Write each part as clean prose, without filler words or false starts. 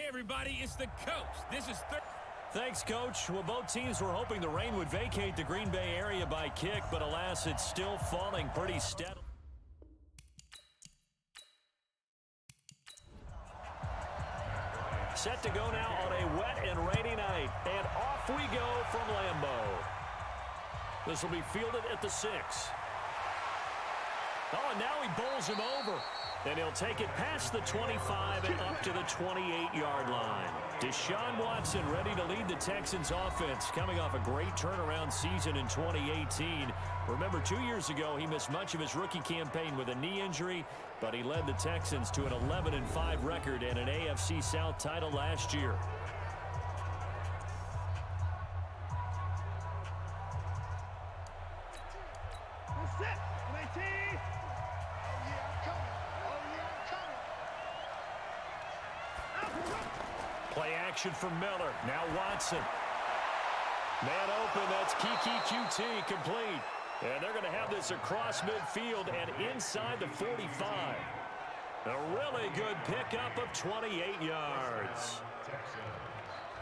everybody, it's the coach. This is third. Thanks, Coach. Well, both teams were hoping the rain would vacate the Green Bay area by kick, but alas, it's still falling pretty steadily. Set to go now on a wet and rainy night, and off we go from Lambeau. This will be fielded at the 6. Oh, and now he bowls him over. And he'll take it past the 25 and up to the 28-yard line. Deshaun Watson ready to lead the Texans offense, coming off a great turnaround season in 2018. Remember, 2 years ago, he missed much of his rookie campaign with a knee injury, but he led the Texans to an 11-5 record and an AFC South title last year. Play action for Miller. Now Watson. Man open. That's Kiki QT complete. And they're going to have this across midfield and inside the 45. A really good pickup of 28 yards.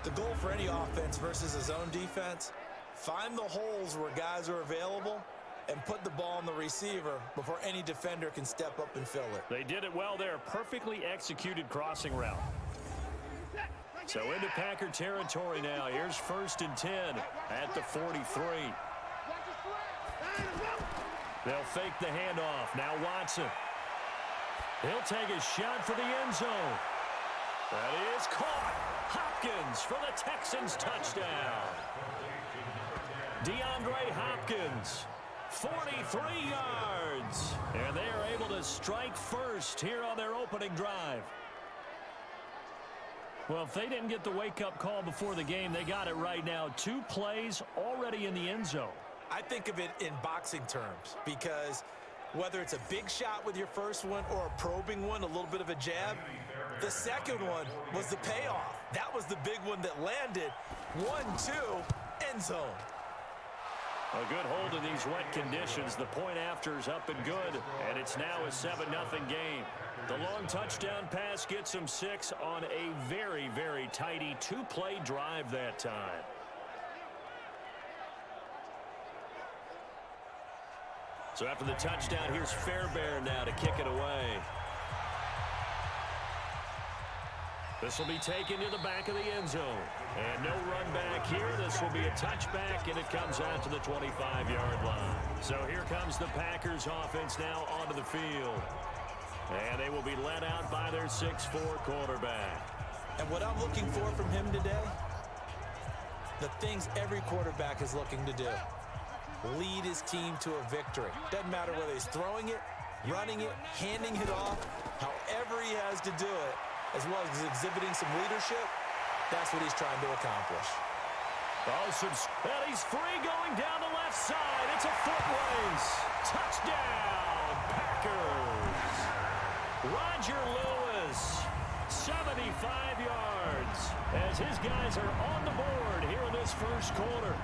The goal for any offense versus a zone defense, find the holes where guys are available and put the ball on the receiver before any defender can step up and fill it. They did it well there. Perfectly executed crossing route. So into Packer territory now. Here's 1st and 10 at the 43. They'll fake the handoff. Now Watson. He'll take a shot for the end zone. That is caught. Hopkins for the Texans touchdown. DeAndre Hopkins, 43 yards. And they are able to strike first here on their opening drive. Well, if they didn't get the wake-up call before the game, they got it right now. 2 plays already in the end zone. I think of it in boxing terms because whether it's a big shot with your first one or a probing one, a little bit of a jab, the second one was the payoff. That was the big one that landed. 1-2, end zone. A good hold in these wet conditions. The point after is up and good, and it's now a 7-0 game. The long touchdown pass gets him 6 on a very, very tidy 2-play drive that time. So after the touchdown, here's Fairbairn now to kick it away. This will be taken to the back of the end zone. And no run back here. This will be a touchback, and it comes out to the 25-yard line. So here comes the Packers offense now onto the field. And they will be led out by their 6'4 quarterback. And what I'm looking for from him today, the things every quarterback is looking to do. Lead his team to a victory. Doesn't matter whether he's throwing it, running it, handing it off, however he has to do it, as well as exhibiting some leadership, that's what he's trying to accomplish. And he's free going down the left side. It's a foot race. Touchdown, Packers. Roger Lewis, 75 yards, as his guys are on the board here in this first quarter.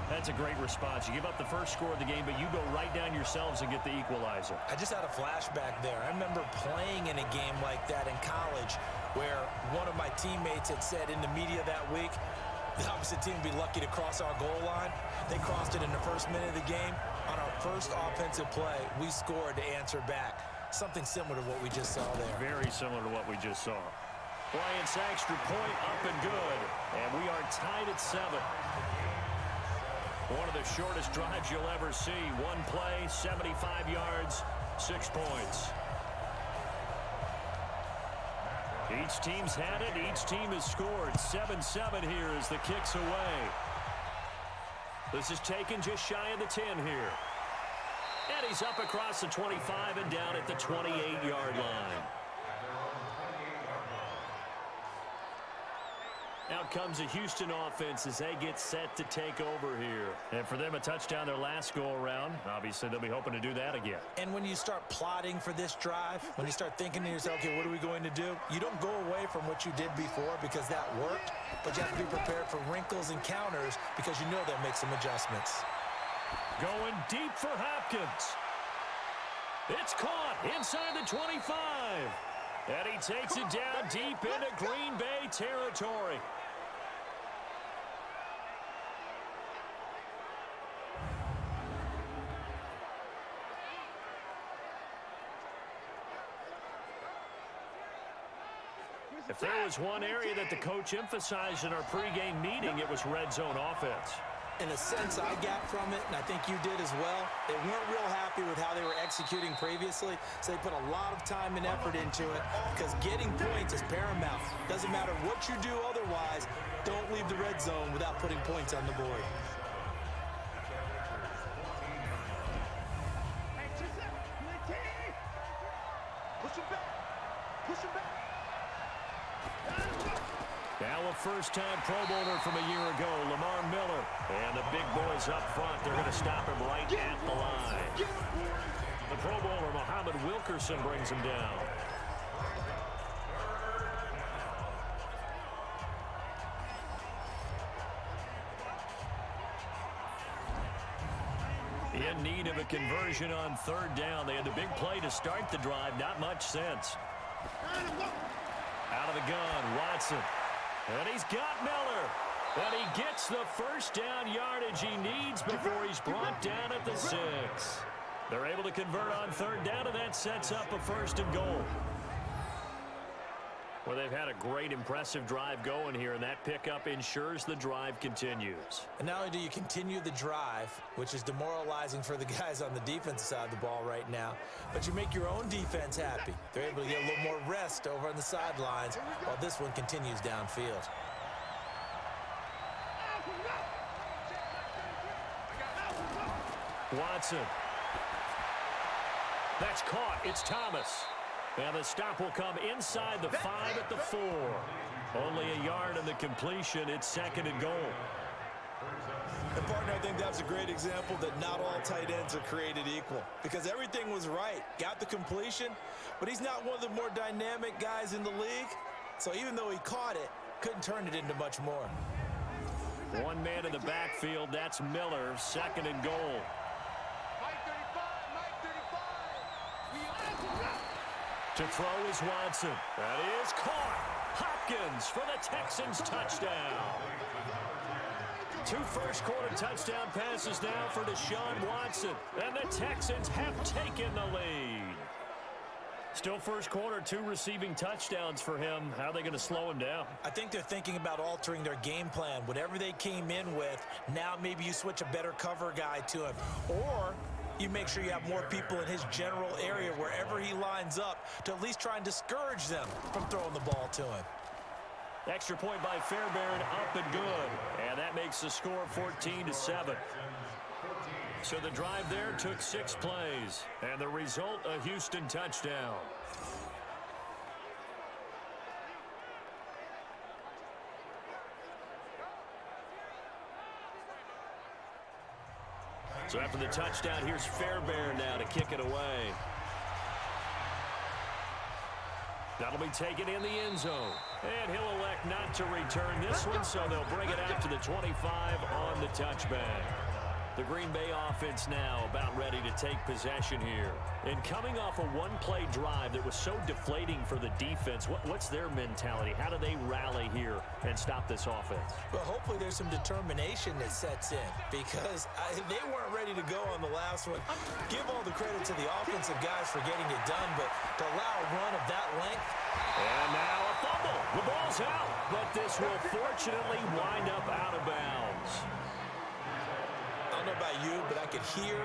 That's a great response. You give up the first score of the game, but you go right down yourselves and get the equalizer. I just had a flashback there. I remember playing in a game like that in college where one of my teammates had said in the media that week, the opposite team would be lucky to cross our goal line. They crossed it in the first minute of the game. On our first offensive play, we scored to answer back. Something similar to what we just saw there. Very similar to what we just saw. Bryant's extra point up and good. And we are tied at 7. One of the shortest drives you'll ever see. One play, 75 yards, 6 points. Each team's had it. Each team has scored. 7-7 here as the kick's away. This is taken just shy of the 10 here. And he's up across the 25 and down at the 28-yard line. Out comes the Houston offense as they get set to take over here. And for them, a touchdown their last go-around. Obviously, they'll be hoping to do that again. And when you start plotting for this drive, when you start thinking to yourself, okay, what are we going to do? You don't go away from what you did before because that worked, but you have to be prepared for wrinkles and counters because you know they'll make some adjustments. Going deep for Hopkins. It's caught inside the 25. And he takes it down deep into Green Bay territory. If there was one area that the coach emphasized in our pregame meeting, it was red zone offense. In a sense, I got from it, and I think you did as well. They weren't real happy with how they were executing previously, so they put a lot of time and effort into it because getting points is paramount. Doesn't matter what you do otherwise, don't leave the red zone without putting points on the board. Now a first-time Pro Bowler from a year ago, Lamar Miller. And the big boys up front, they're going to stop him right at the line. The Pro Bowler, Muhammad Wilkerson, brings him down. In need of a conversion on third down. They had the big play to start the drive. Not much sense. Out of the gun, Watson. And he's got Miller. And he gets the first down yardage he needs before he's brought down at the 6. They're able to convert on third down, and that sets up a 1st and goal. Well, they've had a great, impressive drive going here, and that pickup ensures the drive continues. And not only do you continue the drive, which is demoralizing for the guys on the defensive side of the ball right now, but you make your own defense happy. They're able to get a little more rest over on the sidelines while this one continues downfield. Watson. That's caught. It's Thomas. And the stop will come inside the 5 at the 4. Only a yard in the completion. It's 2nd and goal. And partner, I think that's a great example that not all tight ends are created equal. Because everything was right. Got the completion, but he's not one of the more dynamic guys in the league. So even though he caught it, couldn't turn it into much more. One man in the backfield. That's Miller. 2nd and goal. To throw is Watson. That is caught. Hopkins for the Texans touchdown. 2 first-quarter touchdown passes now for Deshaun Watson. And the Texans have taken the lead. Still first quarter, 2 receiving touchdowns for him. How are they going to slow him down? I think they're thinking about altering their game plan. Whatever they came in with, now maybe you switch a better cover guy to him. Or you make sure you have more people in his general area wherever he lines up to at least try and discourage them from throwing the ball to him. Extra point by Fairbairn, up and good. And that makes the score 14-7. So the drive there took 6 plays. And the result, a Houston touchdown. So after the touchdown, here's Fairbairn now to kick it away. That'll be taken in the end zone. And he'll elect not to return this one, so they'll bring it out to the 25 on the touchback. The Green Bay offense now about ready to take possession here. And coming off a one-play drive that was so deflating for the defense, what's their mentality? How do they rally here and stop this offense? Well, hopefully there's some determination that sets in because they weren't ready to go on the last one. Give all the credit to the offensive guys for getting it done, but to allow a run of that length. And now a fumble. The ball's out, but this will fortunately wind up out of bounds. I don't know about you, but I could hear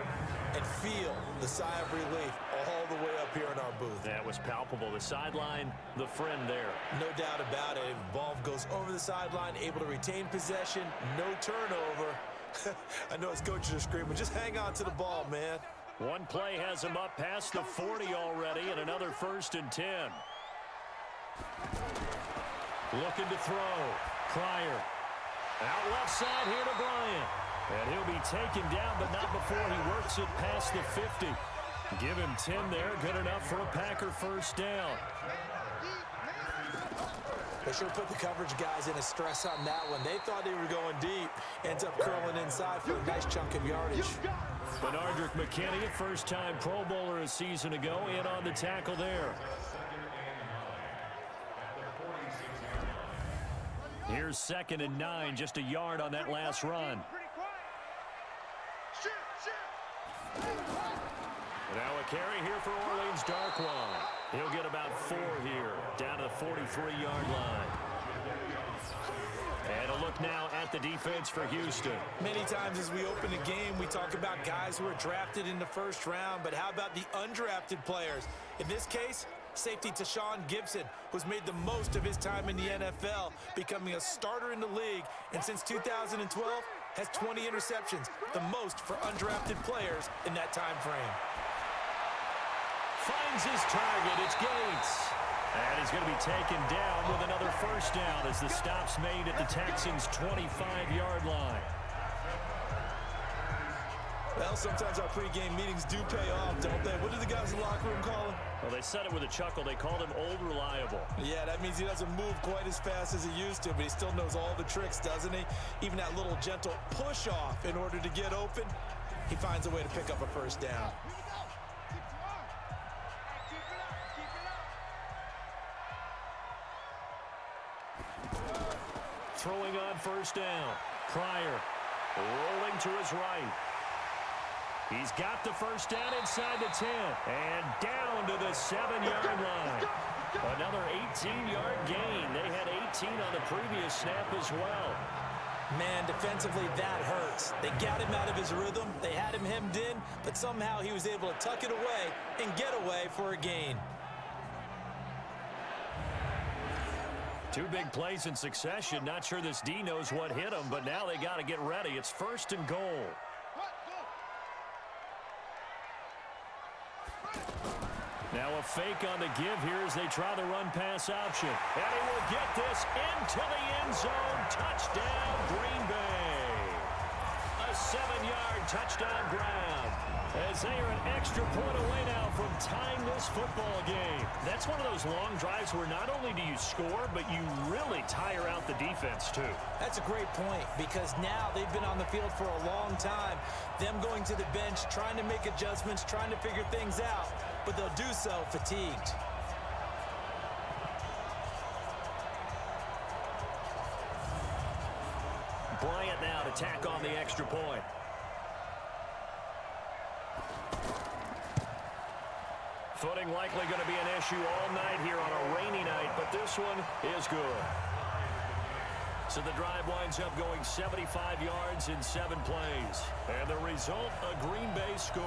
and feel the sigh of relief all the way up here in our booth. That was palpable. The sideline, the friend there. No doubt about it. Ball goes over the sideline, able to retain possession, no turnover. I know his coaches are screaming, just hang on to the ball, man. One play has him up past the 40 already, and another 1st and 10. Looking to throw. Pryor. Out left side here to Bryant. And he'll be taken down, but not before he works it past the 50. Give him 10 there. Good enough for a Packer first down. They sure put the coverage guys in a stress on that one. They thought they were going deep. Ends up curling inside for a nice chunk of yardage. Benardrick McKinney, a first-time Pro Bowler a season ago, in on the tackle there. Here's 2nd and 9, just a yard on that last run. Now a carry here for Orleans Darkwan. He'll get about 4 here, down to the 43-yard line. And a look now at the defense for Houston. Many times as we open a game, we talk about guys who are drafted in the first round, but how about the undrafted players? In this case, safety Tashawn Gibson, who's made the most of his time in the NFL, becoming a starter in the league, and since 2012 has 20 interceptions, the most for undrafted players in that time frame. Finds his target. It's Gates. And he's going to be taken down with another first down as the stop's made at the Texans' 25-yard line. Well, sometimes our pregame meetings do pay off, don't they? What do the guys in the locker room call him? Well, they said it with a chuckle. They called him Old Reliable. Yeah, that means he doesn't move quite as fast as he used to, but he still knows all the tricks, doesn't he? Even that little gentle push-off in order to get open, he finds a way to pick up a first down. Throwing on first down. Pryor rolling to his right. He's got the first down inside the 10. And down to the 7-yard line. Another 18-yard gain. They had 18 on the previous snap as well. Man, defensively, that hurts. They got him out of his rhythm. They had him hemmed in, but somehow he was able to tuck it away and get away for a gain. 2 big plays in succession. Not sure this D knows what hit him, but now they got to get ready. It's 1st and goal. Now a fake on the give here as they try the run-pass option. And he will get this into the end zone. Touchdown, Green Bay. A 7-yard touchdown grab. As they are an extra point away now from tying this football game. That's one of those long drives where not only do you score, but you really tire out the defense too. That's a great point because now they've been on the field for a long time. Them going to the bench, trying to make adjustments, trying to figure things out, but they'll do so fatigued. Bryant now to tack on the extra point. Footing likely going to be an issue all night here on a rainy night, but this one is good. So the drive winds up going 75 yards in 7 plays. And the result, a Green Bay score.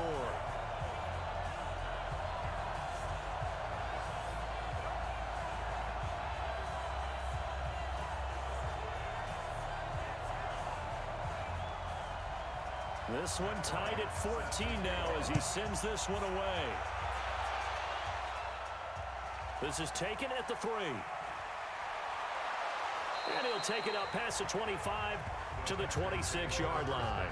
This one tied at 14 now as he sends this one away. This is taken at the 3. And he'll take it up past the 25 to the 26-yard line.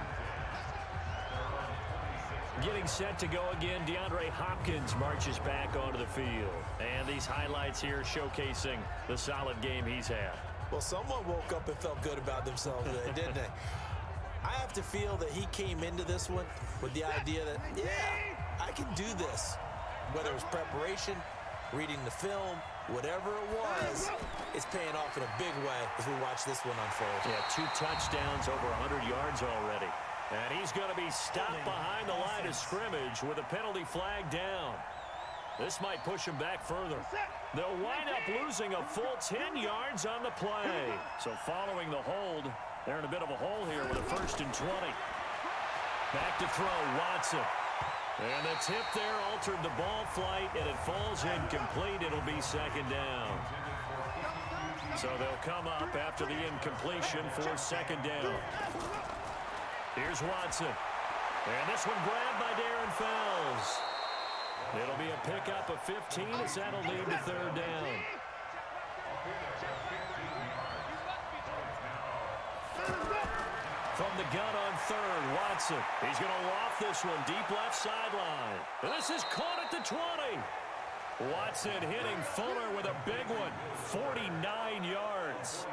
Getting set to go again, DeAndre Hopkins marches back onto the field. And these highlights here showcasing the solid game he's had. Well, someone woke up and felt good about themselves today, didn't they? I have to feel that he came into this one with the idea that, yeah, I can do this. Whether it was preparation, reading the film, whatever it was, it's paying off in a big way as we watch this one unfold. Yeah, 2 touchdowns, over 100 yards already. And he's going to be stopped behind the line of scrimmage with a penalty flag down. This might push him back further. They'll wind up losing a full 10 yards on the play. So following the hold, they're in a bit of a hole here with a 1st and 20. Back to throw, Watson. And the tip there altered the ball flight, and it falls incomplete. It'll be 2nd down. So they'll come up after the incompletion for 2nd down. Here's Watson. And this one grabbed by Darren Fells. It'll be a pickup of 15 as that'll lead to 3rd down. From the gun on 3rd, Watson. He's going to loft this one deep left sideline. This is caught at the 20. Watson hitting Fuller with a big one. 49 yards.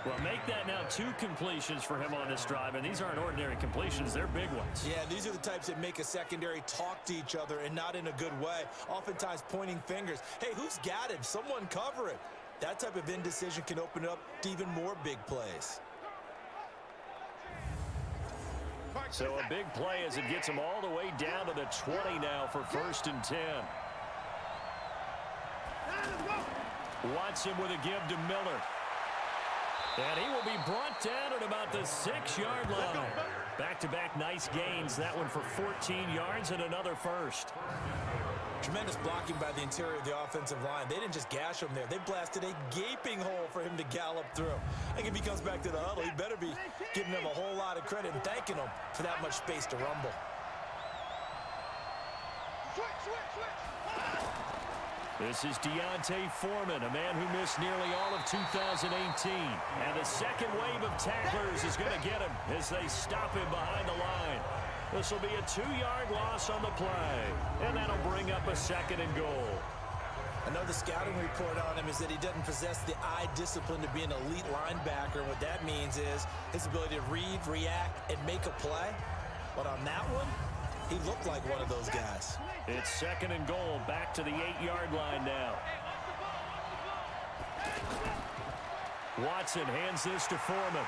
Well, make that now 2 completions for him on this drive, and these aren't ordinary completions. They're big ones. Yeah, these are the types that make a secondary talk to each other and not in a good way. Oftentimes pointing fingers. Hey, who's got him? Someone cover it. That type of indecision can open it up to even more big plays. So a big play as it gets him all the way down to the 20 now for 1st and 10. Watson with a give to Miller. And he will be brought down at about the 6-yard line. Back-to-back nice gains. That one for 14 yards and another first. Tremendous blocking by the interior of the offensive line. They didn't just gash him there. They blasted a gaping hole for him to gallop through. I think if he comes back to the huddle, he better be giving them a whole lot of credit and thanking them for that much space to rumble. This is Deontay Foreman, a man who missed nearly all of 2018. And the second wave of tacklers is going to get him as they stop him behind the line. This will be a 2-yard loss on the play. And that'll bring up a 2nd and goal. I know the scouting report on him is that he doesn't possess the eye discipline to be an elite linebacker. What that means is his ability to read, react, and make a play. But on that one, he looked like one of those guys. It's 2nd and goal, back to the 8-yard line now. Watson hands this to Foreman.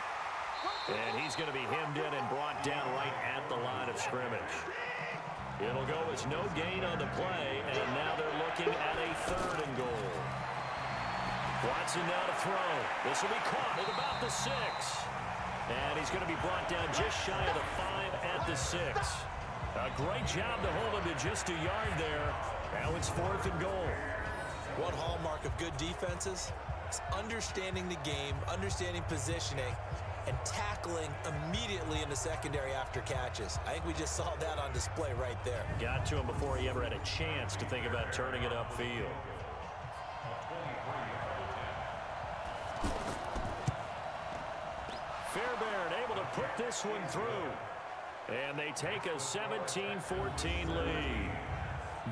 And he's going to be hemmed in and brought down right at the line of scrimmage. It'll go as no gain on the play, and now they're looking at a 3rd and goal. Watson now to throw. This will be caught at about the 6. And he's going to be brought down just shy of the 5 at the 6. A great job to hold him to just a yard there. Now it's 4th and goal. One hallmark of good defenses is understanding the game, understanding positioning, and tackling immediately in the secondary after catches. I think we just saw that on display right there. Got to him before he ever had a chance to think about turning it upfield. Fairbairn able to put this one through. And they take a 17-14 lead.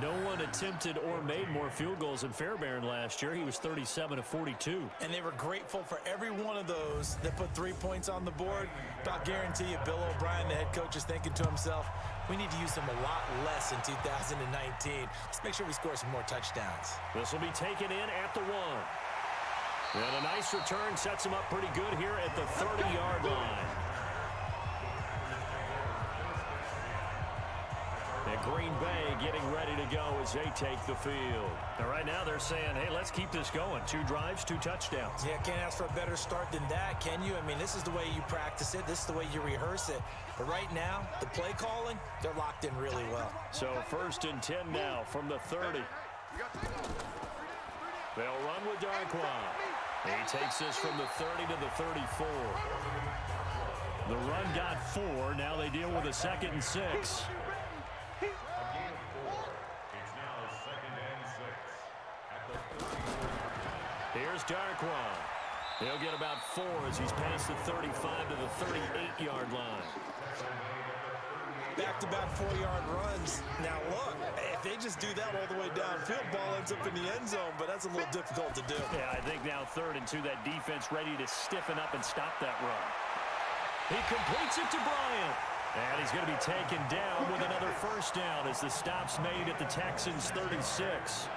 No one attempted or made more field goals than Fairbairn last year. He was 37 of 42. And they were grateful for every one of those that put 3 points on the board. I'll guarantee you Bill O'Brien, the head coach, is thinking to himself, we need to use him a lot less in 2019. Let's make sure we score some more touchdowns. This will be taken in at the 1. And a nice return sets him up pretty good here at the 30-yard line. And Green Bay getting ready to go as they take the field. And right now they're saying, hey, let's keep this going. 2 drives, 2 touchdowns. Yeah, can't ask for a better start than that, can you? I mean, this is the way you practice it. This is the way you rehearse it. But right now, the play calling, they're locked in really well. So 1st and 10 now from the 30. They'll run with Darquan. He takes this from the 30 to the 34. The run got 4. Now they deal with a 2nd and 6. Here's Darquan. He'll get about 4 as he's past the 35 to the 38-yard line. Back-to-back 4-yard runs. Now, look, if they just do that all the way downfield, ball ends up in the end zone, but that's a little difficult to do. Yeah, I think now 3rd and 2, that defense ready to stiffen up and stop that run. He completes it to Bryant. And he's going to be taken down with another 1st down as the stop's made at the Texans' 36.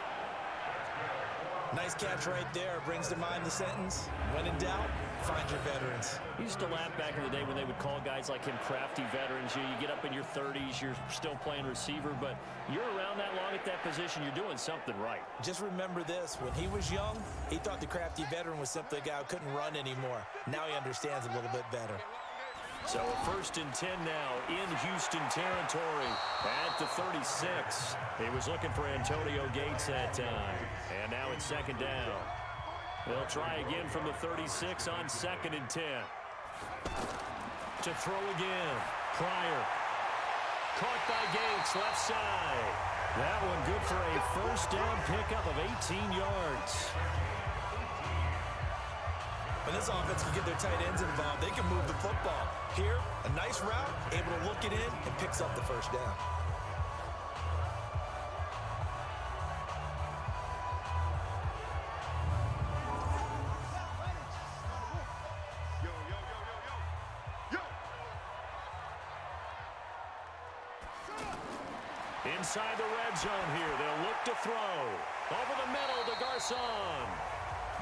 Nice catch right there. Brings to mind the sentence, when in doubt, find your veterans. I used to laugh back in the day when they would call guys like him crafty veterans. You get up in your 30s, you're still playing receiver, but you're around that long at that position, you're doing something right. Just remember this, when he was young, he thought the crafty veteran was simply a guy who couldn't run anymore. Now he understands a little bit better. So a 1st and 10 now in Houston territory at the 36. He was looking for Antonio Gates that time. And now it's 2nd down. They'll try again from the 36 on 2nd and 10. To throw again. Pryor. Caught by Gates, left side. That one good for a 1st down pickup of 18 yards. When this offense can get their tight ends involved, they can move the football. Here, a nice route, able to look it in, and picks up the 1st down. Inside the red zone here, they'll look to throw. Over the middle to Garcon.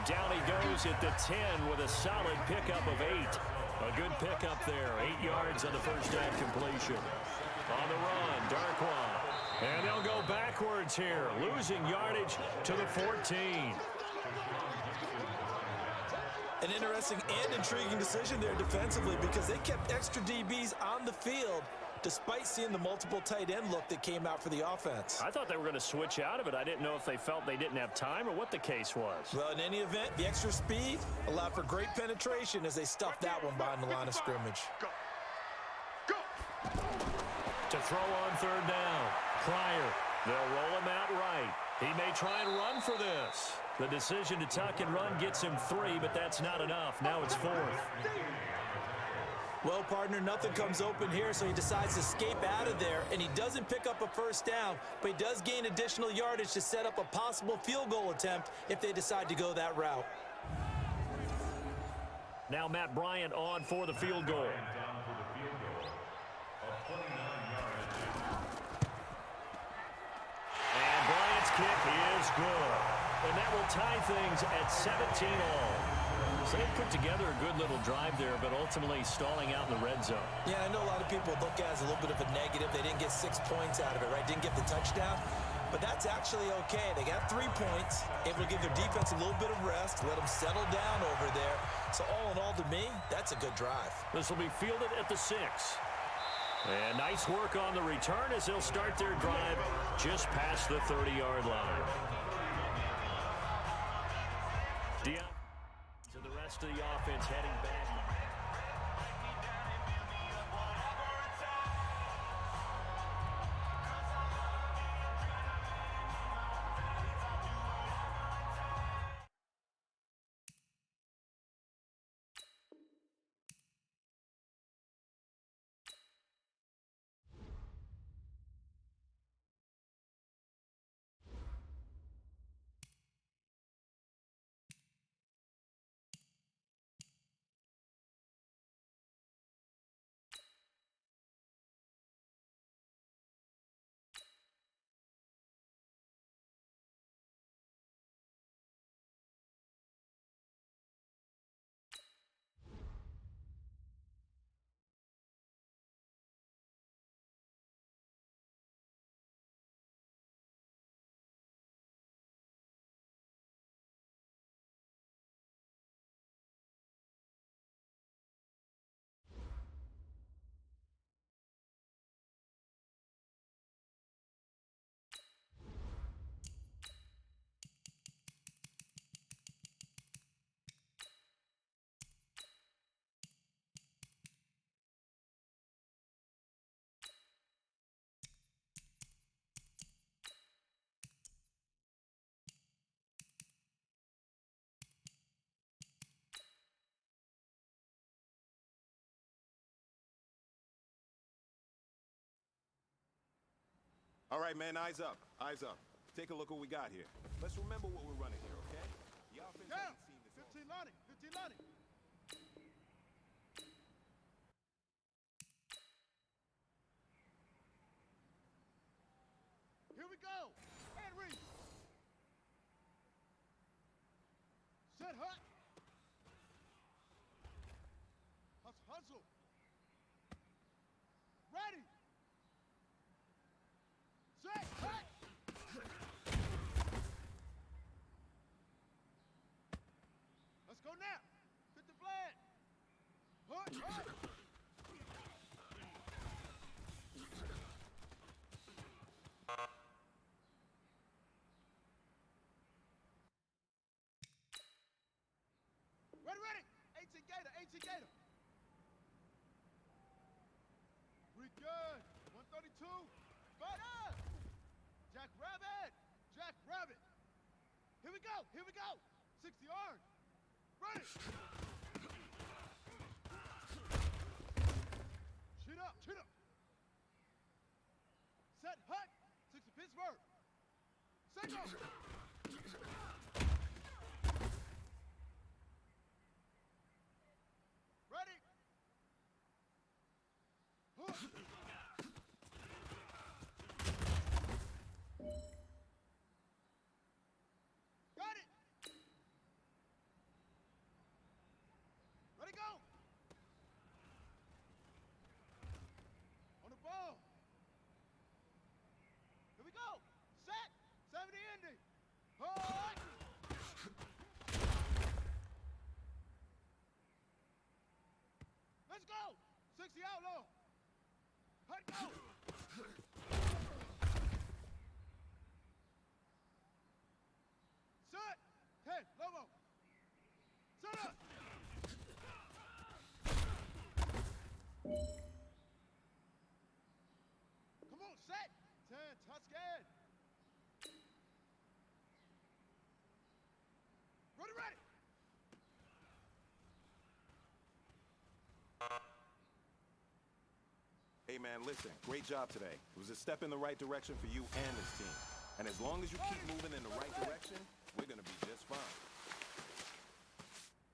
Down he goes at the 10 with a solid pickup of 8. A good pickup there. 8 yards on the first down completion. On the run, Darkwa. And they'll go backwards here, losing yardage to the 14. An interesting and intriguing decision there defensively because they kept extra DBs on the field despite seeing the multiple tight end look that came out for the offense. I thought they were going to switch out of it. I didn't know if they felt they didn't have time or what the case was. Well, in any event, the extra speed allowed for great penetration as they stuffed that one behind the line of scrimmage. Go. To throw on third down. Pryor. They'll roll him out right. He may try and run for this. The decision to tuck and run gets him 3, but that's not enough. Now it's 4th. Well, partner, nothing comes open here, so he decides to escape out of there, and he doesn't pick up a first down, but he does gain additional yardage to set up a possible field goal attempt if they decide to go that route. Now Matt Bryant on for the field goal. And Bryant's kick is good. And that will tie things at 17-all. So they put together a good little drive there, but ultimately stalling out in the red zone. Yeah, I know a lot of people look at it as a little bit of a negative. They didn't get 6 points out of it, right? Didn't get the touchdown. But that's actually okay. They got 3 points, able to give their defense a little bit of rest, let them settle down over there. So all in all, to me, that's a good drive. This will be fielded at the 6. And nice work on the return as they'll start their drive just past the 30-yard line. To the rest of the offense heading back. All right, man, eyes up, eyes up. Take a look what we got here. Let's remember what we're running here, okay? The offense hasn't seen this all. 15 Lonnie, 15 Lonnie. Here we go. And read. Set hut. Hustle. Ready. Set hut. Let's go now. Fit the flag. Hut. Ready. 18 Gator. We good. 132. Butter. Jack Rabbit. Here we go. 60 yards. Ready. Chin up. Set hut. 60 Pittsburgh. Set go. Ready. Got it. 60 outlaw. Hut go. Set. 10, Lobo. Set up. Come on, set. 10, Tuscan. Ready, ready. Hey, man, listen. Great job today. It was a step in the right direction for you and this team. And as long as you keep moving in the right direction, we're going to be just fine.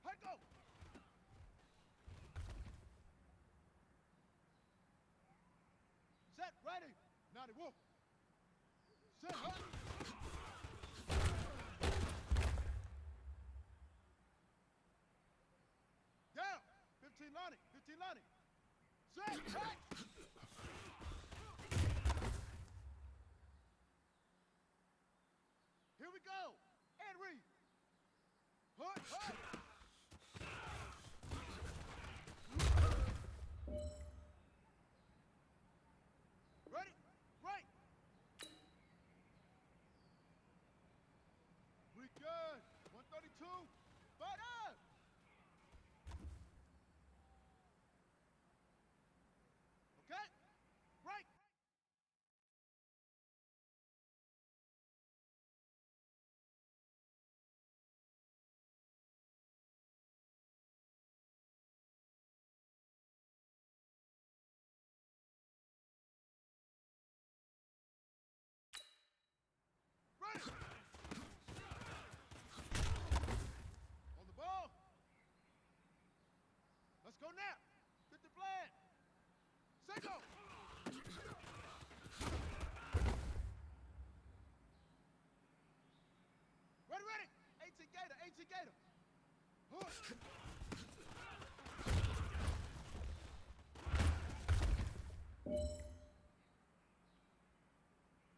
Hut go. Set, ready. Now the wolf. Set, hut. Down. 15 Lonnie. 15 Lonnie. Set, hut. Here we go. And read. Hut, hut. Ready? Right. We good. 132. Fight up. Okay. Right. Ready. On the ball. Let's go now. Get the plan. Say go. Ready, ready. 18 Gator, 18 Gator. Push.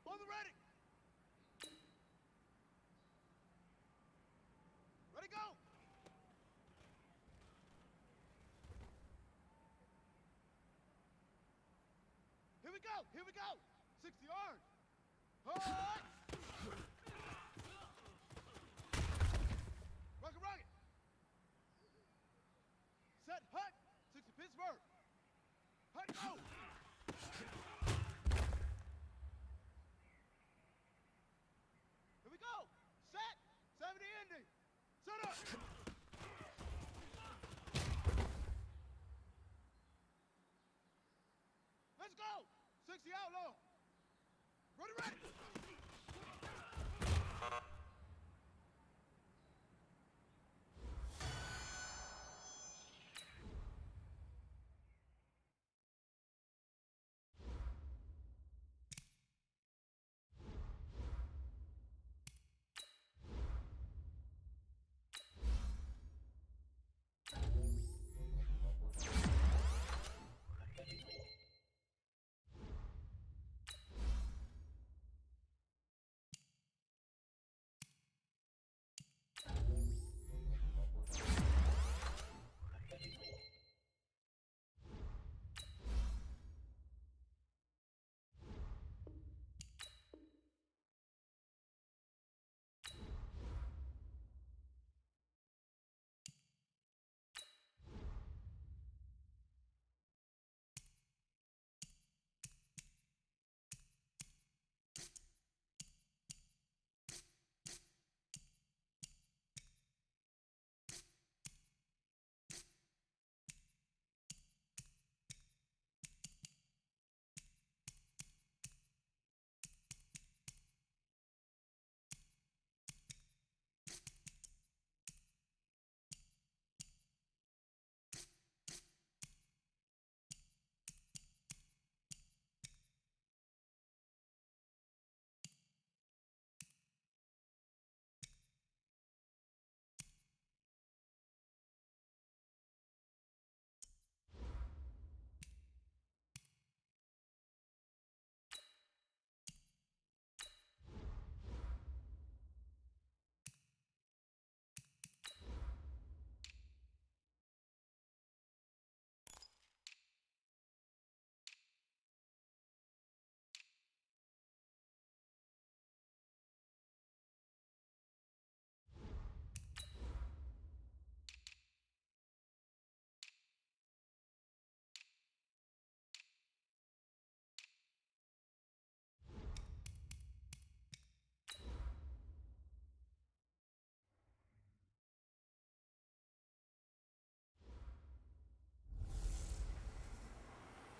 On the ready. Ready, go. Here we go. Here we go. 60 yards. Hut. Rocket, rocket. Set, hut. 60 Pittsburgh. Hut, go. Here we go. Set. 70 Indy. Set up. Let's go. 60 outlaw. Ready, ready.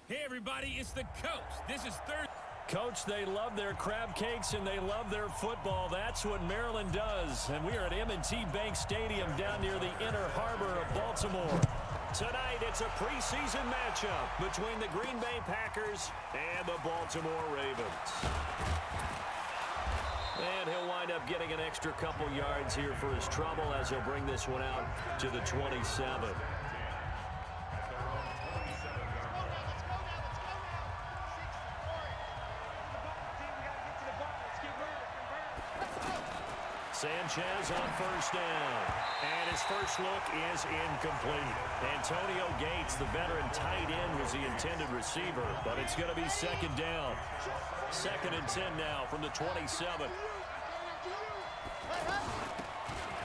Hey, everybody, it's the coach. This is third. Coach, they love their crab cakes and they love their football. That's what Maryland does. And we are at M&T Bank Stadium down near the Inner Harbor of Baltimore. Tonight, it's a preseason matchup between the Green Bay Packers and the Baltimore Ravens. And he'll wind up getting an extra couple yards here for his trouble as he'll bring this one out to the 27. Sanchez on first down. And his first look is incomplete. Antonio Gates, the veteran tight end, was the intended receiver, but it's going to be second down. 2nd and 10 now from the 27.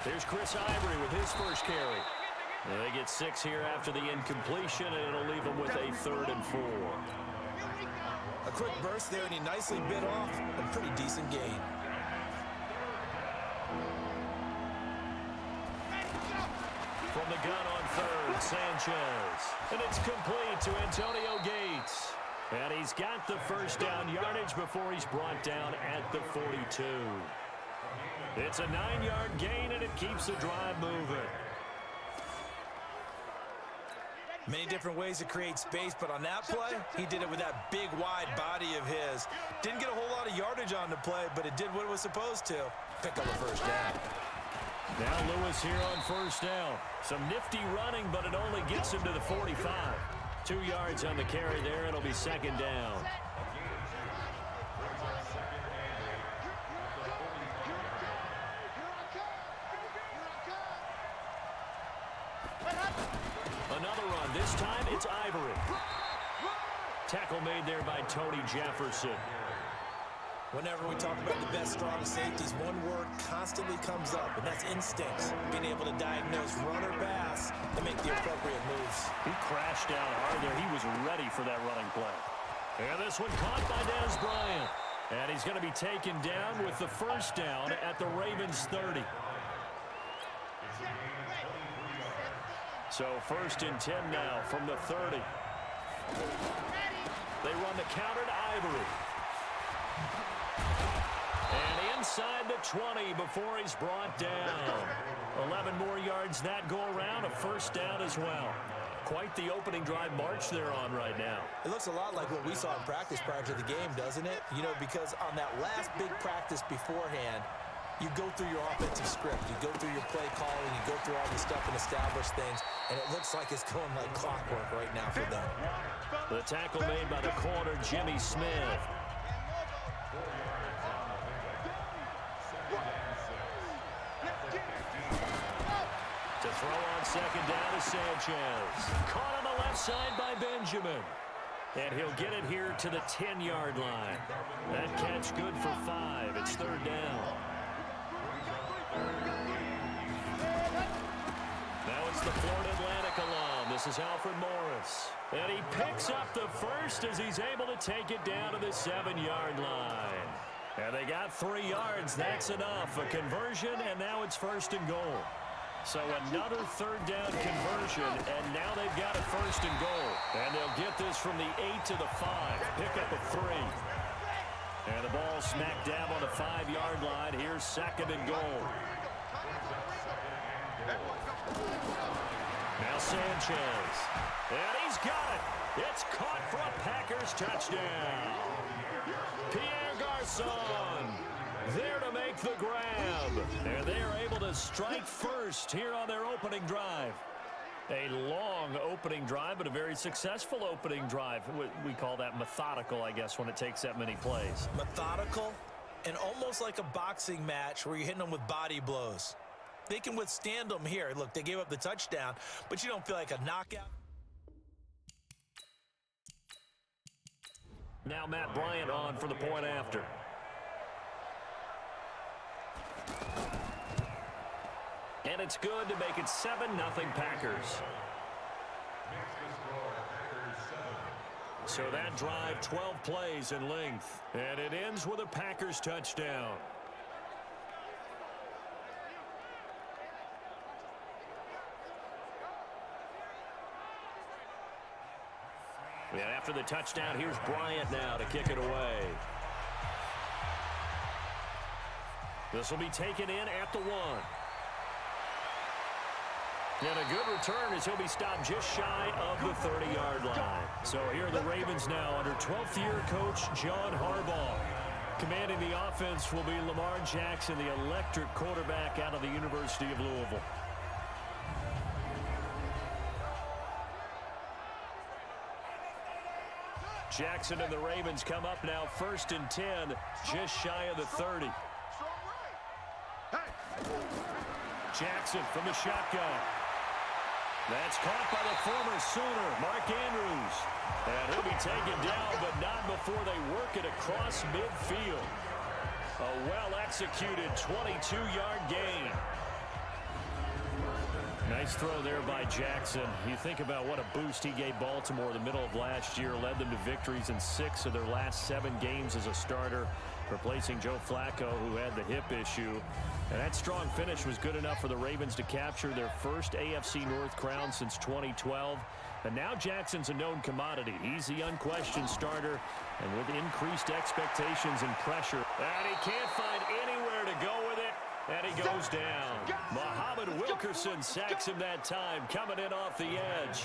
There's Chris Ivory with his first carry. And they get 6 here after the incompletion, and it'll leave them with a 3rd and 4. A quick burst there, and he nicely bit off a pretty decent gain. From the gun on 3rd, Sanchez. And it's complete to Antonio Gates. And he's got the first down yardage before he's brought down at the 42. It's a 9-yard gain, and it keeps the drive moving. Many different ways to create space, but on that play, he did it with that big, wide body of his. Didn't get a whole lot of yardage on the play, but it did what it was supposed to. Pick up a first down. Now Lewis here on first down. Some nifty running, but it only gets him to the 45. 2 yards on the carry there. It'll be 2nd down. Another run. This time it's Ivory. Tackle made there by Tony Jefferson. Whenever we talk about the best strong safeties, one word constantly comes up, and that's instincts. Being able to diagnose run or pass and make the appropriate moves. He crashed down hard there. He was ready for that running play. And this one caught by Dez Bryant. And he's going to be taken down with the first down at the Ravens 30. So 1st and 10 now from the 30. They run the counter to Ivory. And inside the 20 before he's brought down. 11 more yards that go around, a first down as well. Quite the opening drive march they're on right now. It looks a lot like what we saw in practice prior to the game, doesn't it? You know, because on that last big practice beforehand, you go through your offensive script, you go through your play calling, you go through all the stuff and establish things, and it looks like it's going like clockwork right now for them. The tackle made by the corner, Jimmy Smith. To throw on second down to Sanchez. Caught on the left side by Benjamin. And he'll get it here to the 10-yard line. That catch good for 5. It's 3rd down. Now it's the Florida Atlantic alum. This is Alfred Morris. And he picks up the first as he's able to take it down to the 7-yard line. And they got 3 yards. That's enough. A conversion, and now it's 1st and goal. So another 3rd down conversion, and now they've got a 1st and goal. And they'll get this from the 8 to the 5. Pick up a 3. And the ball smack dab on the 5-yard line. Here's 2nd and goal. Now Sanchez. And he's got it. It's caught for a Packers touchdown. Pierre Garçon there to make the grab. And they are able to strike first here on their opening drive. A long opening drive, but a very successful opening drive. We call that methodical, I guess, when it takes that many plays. Methodical and almost like a boxing match where you're hitting them with body blows. They can withstand them here. Look, they gave up the touchdown, but you don't feel like a knockout. Now Matt Bryant on for the point after. And it's good to make it 7-0 Packers. So that drive, 12 plays in length. And it ends with a Packers touchdown. And after the touchdown, here's Bryant now to kick it away. This will be taken in at the 1. And a good return as he'll be stopped just shy of the 30-yard line. So here are the Ravens now under 12th-year coach John Harbaugh. Commanding the offense will be Lamar Jackson, the electric quarterback out of the University of Louisville. Jackson and the Ravens come up now 1st and 10, just shy of the 30. Jackson from the shotgun. That's caught by the former Sooner, Mark Andrews. And he'll be taken down, but not before they work it across midfield. A well-executed 22-yard gain. Nice throw there by Jackson. You think about what a boost he gave Baltimore in the middle of last year. Led them to victories in 6 of their last 7 games as a starter, replacing Joe Flacco, who had the hip issue. And that strong finish was good enough for the Ravens to capture their first AFC North crown since 2012. And now Jackson's a known commodity. He's the unquestioned starter, and with increased expectations and pressure. And he can't find anywhere to go with it, and he goes down. Muhammad Wilkerson sacks him that time, coming in off the edge.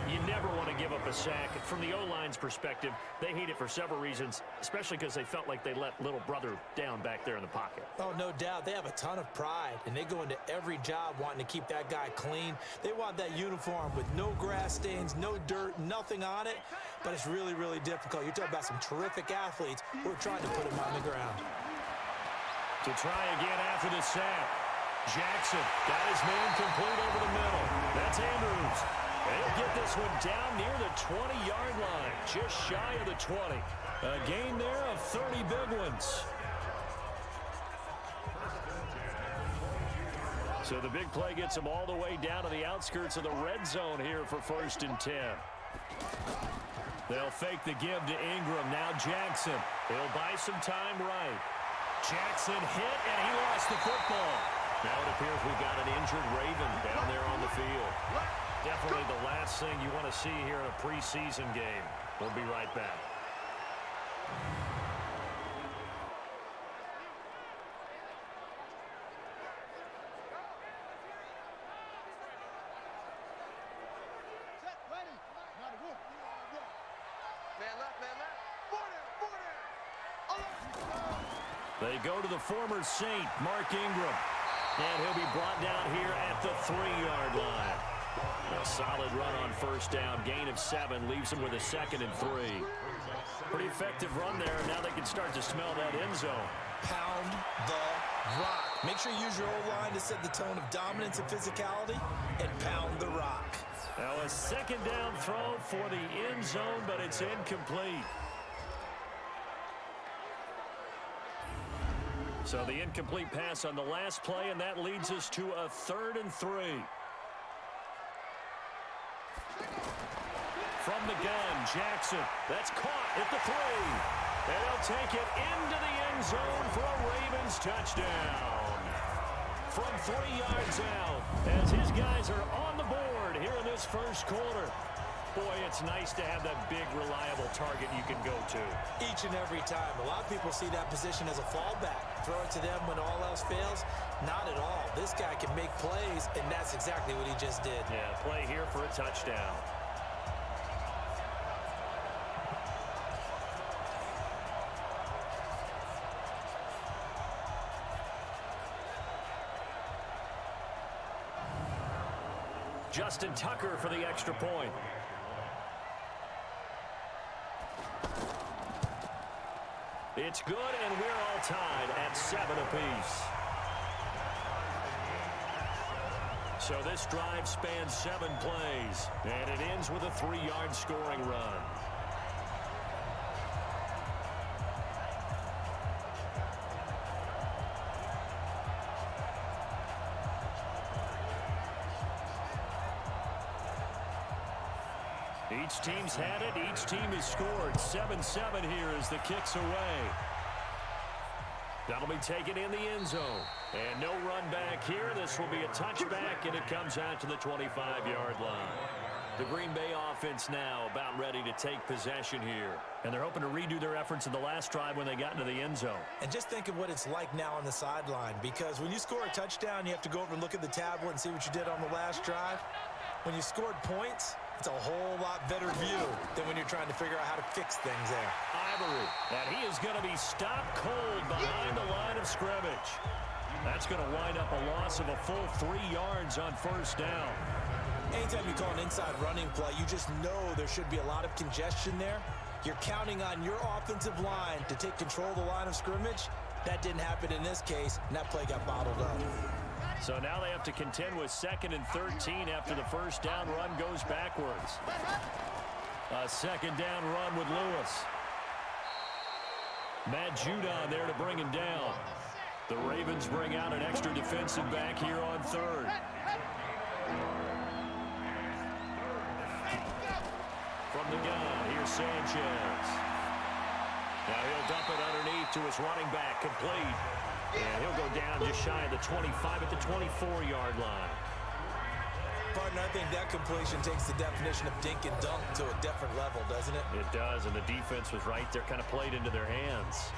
You never want to give up a sack. From the O-line's perspective, they hate it for several reasons, especially because they felt like they let little brother down back there in the pocket. Oh, no doubt. They have a ton of pride, and they go into every job wanting to keep that guy clean. They want that uniform with no grass stains, no dirt, nothing on it, but it's really, really difficult. You're talking about some terrific athletes who are trying to put him on the ground. To try again after the sack. Jackson got his man complete over the middle. That's Andrews. And he'll get this one down near the 20-yard line, just shy of the 20. A gain there of 30 big ones. So the big play gets him all the way down to the outskirts of the red zone here for 1st and 10. They'll fake the give to Ingram. Now Jackson. He'll buy some time right. Jackson hit, and he lost the football. Now it appears we've got an injured Raven down there on the field. Definitely the last thing you want to see here in a preseason game. We'll be right back. Set, ready. Not a wolf. Man left, man left. 40. They go to the former Saint, Mark Ingram. And he'll be brought down here at the 3-yard line. A solid run on 1st down. Gain of 7 leaves him with a 2nd and 3. Pretty effective run there. Now they can start to smell that end zone. Pound the rock. Make sure you use your O-line to set the tone of dominance and physicality, and pound the rock. Now a 2nd down throw for the end zone, but it's incomplete. So the incomplete pass on the last play, and that leads us to a 3rd and 3. From the gun, Jackson. That's caught at the 3. And he'll take it into the end zone for a Ravens touchdown. From 3 yards out, as his guys are on the board here in this first quarter. Boy, it's nice to have that big, reliable target you can go to. Each and every time. A lot of people see that position as a fallback. Throw it to them when all else fails. Not at all. This guy can make plays, and that's exactly what he just did. Yeah, play here for a touchdown. Justin Tucker for the extra point. It's good, and we're all tied at 7 apiece. So this drive spans 7 plays, and it ends with a 3-yard scoring run. Each team's had it. Each team has scored. 7-7 here as the kick's away. That'll be taken in the end zone. And no run back here. This will be a touchback, and it comes out to the 25-yard line. The Green Bay offense now about ready to take possession here. And they're hoping to redo their efforts in the last drive when they got into the end zone. And just think of what it's like now on the sideline, because when you score a touchdown, you have to go over and look at the tablet and see what you did on the last drive. When you scored points, it's a whole lot better view than when you're trying to figure out how to fix things there. Ivory, and he is going to be stopped cold behind the line of scrimmage. That's going to wind up a loss of a full 3 yards on first down. Anytime you call an inside running play, you just know there should be a lot of congestion there. You're counting on your offensive line to take control of the line of scrimmage. That didn't happen in this case, and that play got bottled up. So now they have to contend with 2nd and 13 after the first down run goes backwards. A 2nd down run with Lewis. Matt Judon there to bring him down. The Ravens bring out an extra defensive back here on 3rd. From the gun, here's Sanchez. Now he'll dump it underneath to his running back, complete. And he'll go down just shy of the 25 at the 24-yard line. Partner, I think that completion takes the definition of dink and dunk to a different level, doesn't it? It does, and the defense was right there, kind of played into their hands.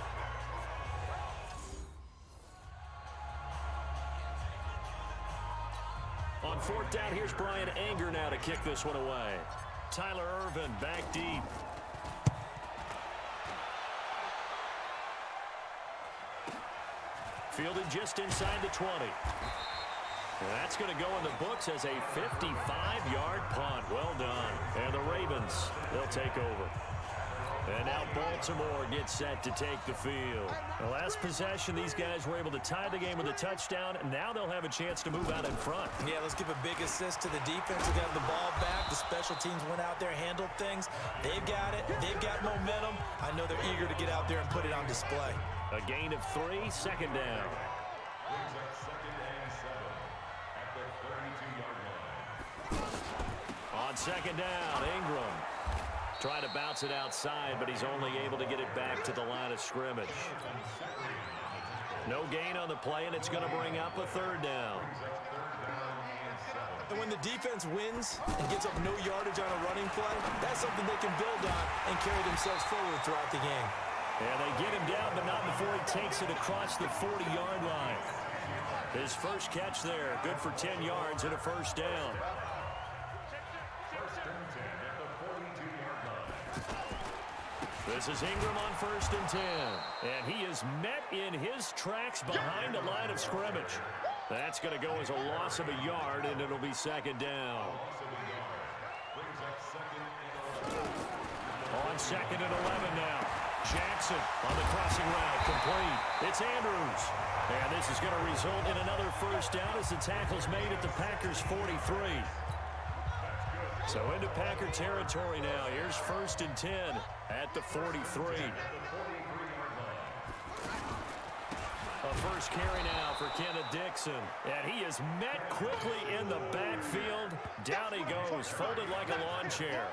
On 4th down, here's Brian Anger now to kick this one away. Tyler Irvin back deep. Fielded just inside the 20. And that's going to go in the books as a 55-yard punt. Well done. And the Ravens, they'll take over. And now Baltimore gets set to take the field. The last possession, these guys were able to tie the game with a touchdown, and now they'll have a chance to move out in front. Yeah, let's give a big assist to the defense who got the ball back. The special teams went out there, handled things. They've got it. They've got momentum. I know they're eager to get out there and put it on display. A gain of 3, 2nd down. On 2nd down, Ingram. Try to bounce it outside, but he's only able to get it back to the line of scrimmage. No gain on the play, and it's going to bring up a 3rd down. And when the defense wins and gets up no yardage on a running play, that's something they can build on and carry themselves forward throughout the game. Yeah, they get him down, but not before he takes it across the 40-yard line. His first catch there, good for 10 yards and a first down. This is Ingram on 1st and 10. And he is met in his tracks behind the line of scrimmage. That's going to go as a loss of a yard, and it'll be 2nd down. On 2nd and 11 now. Jackson on the crossing route, complete. It's Andrews. And this is going to result in another first down as the tackle's made at the Packers' 43. So into Packer territory now. Here's 1st and 10 at the 43. A first carry now for Kenneth Dixon. And he is met quickly in the backfield. Down he goes, folded like a lawn chair.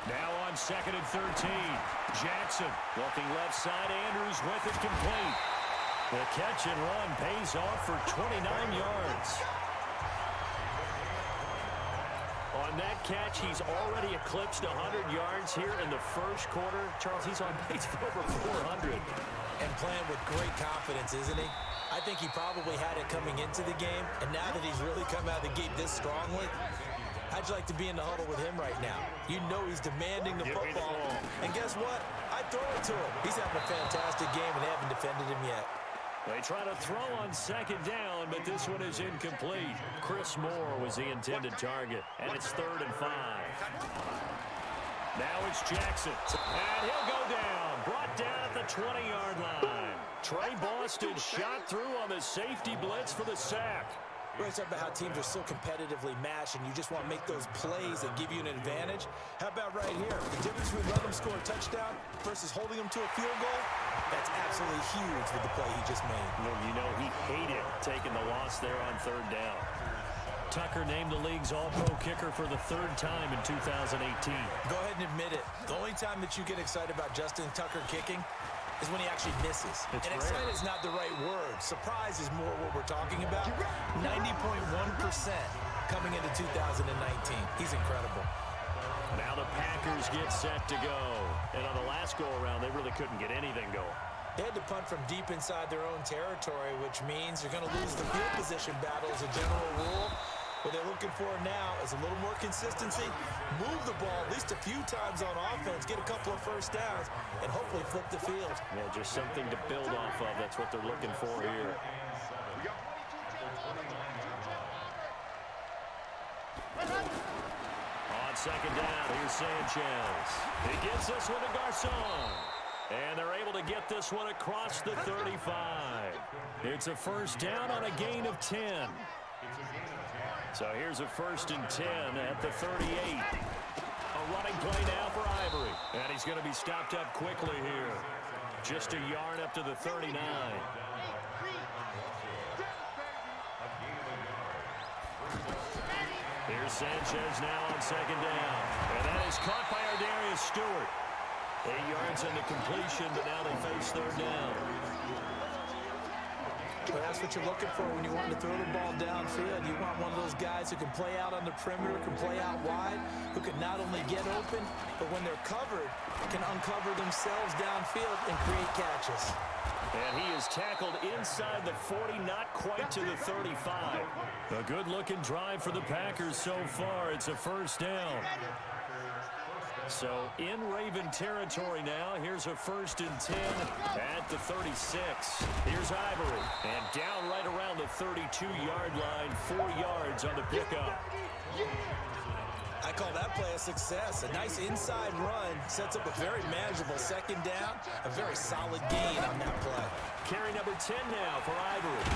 Now on 2nd and 13. Jackson looking left side. Andrews with it, complete. The catch and run pays off for 29 yards. On that catch, he's already eclipsed 100 yards here in the first quarter. Charles, he's on pace for over 400. And playing with great confidence, isn't he? I think he probably had it coming into the game, and now that he's really come out of the gate this strongly, how'd you like to be in the huddle with him right now? You know he's demanding the football. And guess what? I throw it to him. He's having a fantastic game, and they haven't defended him yet. They try to throw on 2nd down, but this one is incomplete. Chris Moore was the intended target, and it's 3rd and 5. Now it's Jackson, and he'll go down. Brought down at the 20-yard line. Trey Boston shot through on the safety blitz for the sack. We're going to talk about how teams are so competitively matched, and you just want to make those plays that give you an advantage. How about right here? The difference between letting them score a touchdown versus holding them to a field goal, that's absolutely huge with the play he just made. Well, you know, he hated taking the loss there on 3rd down. Tucker named the league's all-pro kicker for the 3rd time in 2018. Go ahead and admit it. The only time that you get excited about Justin Tucker kicking is when he actually misses. It's and rare. excited is not the right word. Surprise is more what we're talking about. 90.1% coming into 2019. He's incredible. Now the Packers get set to go. And on the last go-around, they really couldn't get anything going. They had to punt from deep inside their own territory, which means you're going to lose the field position battle as a general rule. What they're looking for now is a little more consistency, move the ball at least a few times on offense, get a couple of first downs, and hopefully flip the field. Yeah, just something to build off of. That's what they're looking for here. On second down, here's Sanchez. He gets this one to Garcon. And they're able to get this one across the 35. It's a first down on a gain of 10. So here's a 1st and 10 at the 38. A running play now for Ivory. And he's going to be stopped up quickly here. Just a yard up to the 39. Here's Sanchez now on second down. And that is caught by Ardarius Stewart. 8 yards into completion, but now they face third down. Well, that's what you're looking for when you want to throw the ball downfield. You want one of those guys who can play out on the perimeter, can play out wide, who can not only get open, but when they're covered, can uncover themselves downfield and create catches. And he is tackled inside the 40, not quite to the 35. A good-looking drive for the Packers so far. It's a first down. So in Raven territory now. Here's a 1st and 10 at the 36. Here's Ivory. And down right around the 32-yard line. 4 yards on the pickup. I call that play a success. A nice inside run sets up a very manageable second down. A very solid gain on that play. Carry number 10 now for Ivory.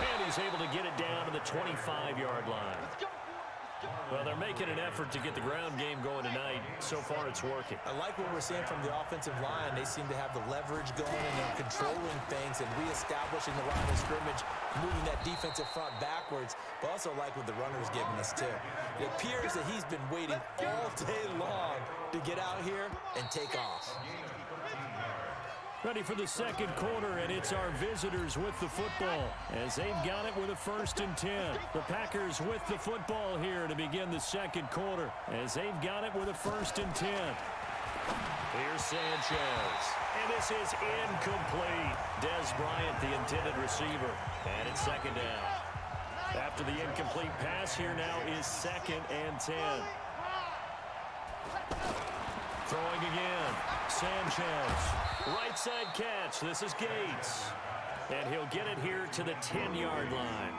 And he's able to get it down to the 25-yard line. Well, they're making an effort to get the ground game going tonight. So far, it's working. I like what we're seeing from the offensive line. They seem to have the leverage going, and they're controlling things and reestablishing the line of scrimmage, moving that defensive front backwards. But also like what the runner's giving us, too. It appears that he's been waiting all day long to get out here and take off. Ready for the second quarter, and it's our visitors with the football as they've got it with a 1st and 10. The Packers with the football here to begin the second quarter as they've got it with a 1st and 10. Here's Sanchez, and this is incomplete. Dez Bryant, the intended receiver, and it's second down. After the incomplete pass, here now is 2nd and 10. Throwing again, Sanchez. Right side catch. This is Gates. And he'll get it here to the 10-yard line.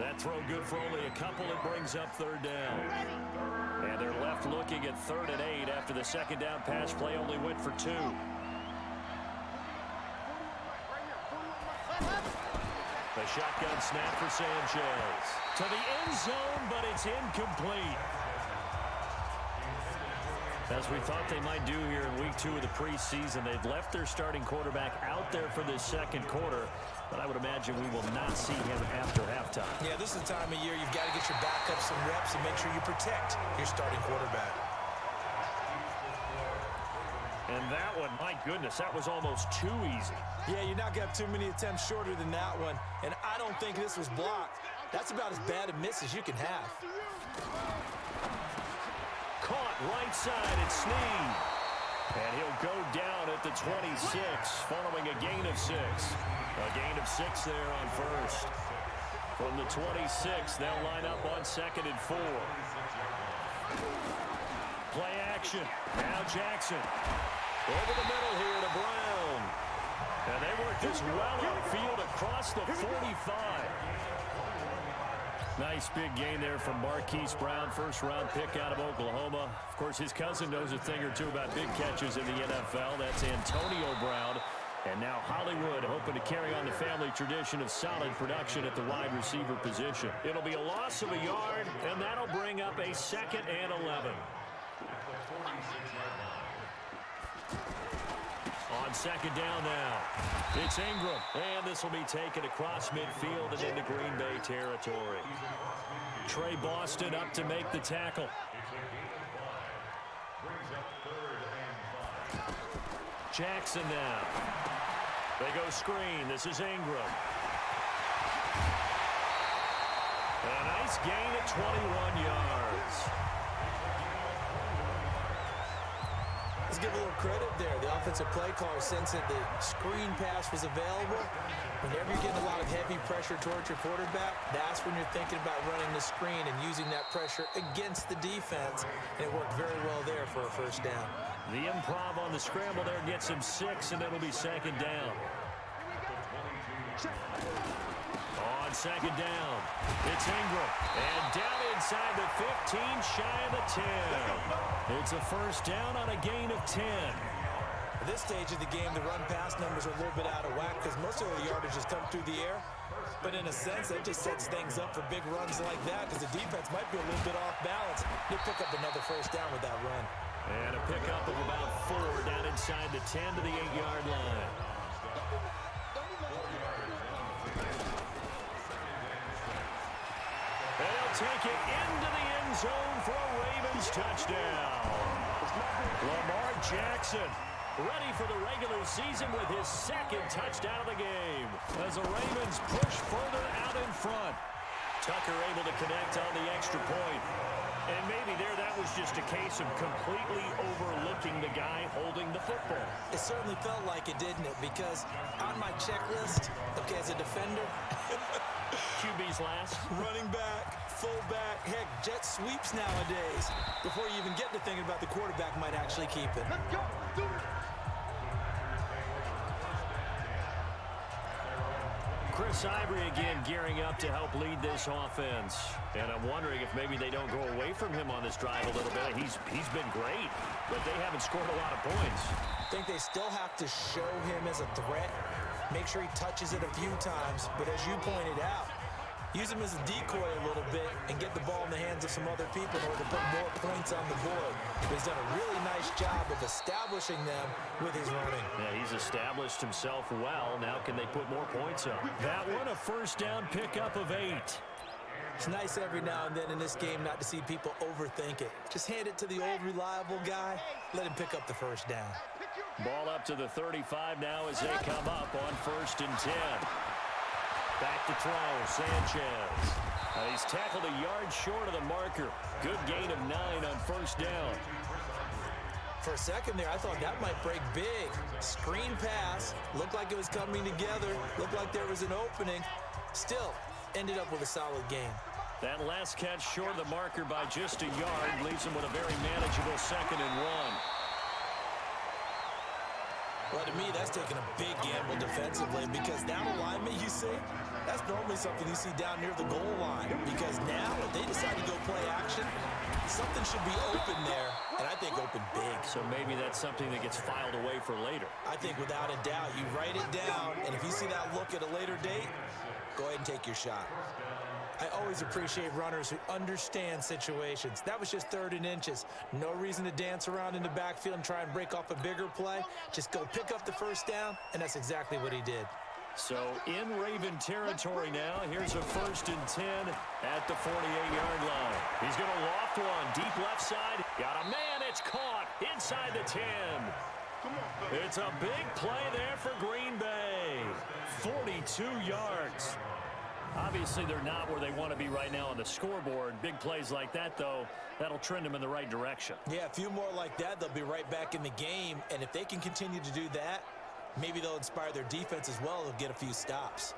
That throw good for only a couple. It brings up third down. And they're left looking at 3rd and 8 after the second down pass play only went for 2. The shotgun snap for Sanchez. To the end zone, but it's incomplete. As we thought they might do here in week 2 of the preseason, they've left their starting quarterback out there for this second quarter, but I would imagine we will not see him after halftime. Yeah, this is the time of year you've got to get your backup some reps and make sure you protect your starting quarterback. And that one, my goodness, that was almost too easy. Yeah, you're not going to have too many attempts shorter than that one, and I don't think this was blocked. That's about as bad a miss as you can have. Caught right side at Snead. And he'll go down at the 26 following a gain of 6. A gain of 6 there on 1st. From the 26, they'll line up on 2nd and 4. Play action. Now Jackson. Over the middle here to Brown. And they work this well upfield across the 45. Nice big gain there from Marquise Brown, first-round pick out of Oklahoma. Of course, his cousin knows a thing or two about big catches in the NFL. That's Antonio Brown. And now Hollywood hoping to carry on the family tradition of solid production at the wide receiver position. It'll be a loss of a yard, and that'll bring up a 2nd and 11. On second down now, it's Ingram, and this will be taken across midfield and into Green Bay territory. Trey Boston up to make the tackle. Jackson now. They go screen. This is Ingram. A nice gain at 21 yards. Let's give a little credit there. The offensive play caller sensed that the screen pass was available. Whenever you're getting a lot of heavy pressure towards your quarterback, that's when you're thinking about running the screen and using that pressure against the defense. And it worked very well there for a first down. The improv on the scramble there gets him 6, and it'll be second down. On second down, it's Ingram. And down inside the 15, shy of the 10. It's a first down on a gain of 10. At this stage of the game, the run-pass numbers are a little bit out of whack because most of the yardage has come through the air. But in a sense, that just sets things up for big runs like that because the defense might be a little bit off balance. They pick up another first down with that run. And a pickup of about 4 down inside the 10 to the 8-yard line. They'll take it into the end zone for a Ravens touchdown. Lamar Jackson ready for the regular season with his second touchdown of the game as the Ravens push further out in front. Tucker able to connect on the extra point. And maybe there that was just a case of completely overlooking the guy holding the football. It certainly felt like it, didn't it? Because on my checklist, okay, as a defender, QB's last. running back, fullback, heck, jet sweeps nowadays. Before you even get to thinking about the quarterback might actually keep it. Let's go. Do it. Chris Ivory again gearing up to help lead this offense. And I'm wondering if maybe they don't go away from him on this drive a little bit. He's been great, but they haven't scored a lot of points. I think they still have to show him as a threat. Make sure he touches it a few times. But as you pointed out, use him as a decoy a little bit and get the ball in the hands of some other people in order to put more points on the board. But he's done a really nice job of establishing them with his running. Yeah, he's established himself well. Now can they put more points up? That one a first down pickup of 8. It's nice every now and then in this game not to see people overthink it. Just hand it to the old reliable guy. Let him pick up the first down. Ball up to the 35 now as they come up on 1st and 10. Back to throw, Sanchez. He's tackled a yard short of the marker. Good gain of 9 on first down. For a second there, I thought that might break big. Screen pass. Looked like it was coming together. Looked like there was an opening. Still, ended up with a solid gain. That last catch short of the marker by just a yard leaves him with a very manageable 2nd and 1. Well, to me, that's taking a big gamble defensively because that alignment you see, that's normally something you see down near the goal line. Because now, if they decide to go play action, something should be open there, and I think open big. So maybe that's something that gets filed away for later. I think without a doubt, you write it down, and if you see that look at a later date, go ahead and take your shot. I always appreciate runners who understand situations. That was just 3rd and inches. No reason to dance around in the backfield and try and break off a bigger play. Just go pick up the first down, and that's exactly what he did. So in Raven territory now, here's a 1st and 10 at the 48-yard line. He's going to loft one, deep left side. Got a man, it's caught inside the 10. It's a big play there for Green Bay. 42 yards. Obviously, they're not where they want to be right now on the scoreboard. Big plays like that, though, that'll trend them in the right direction. Yeah, a few more like that, they'll be right back in the game. And if they can continue to do that, maybe they'll inspire their defense as well. They'll get a few stops.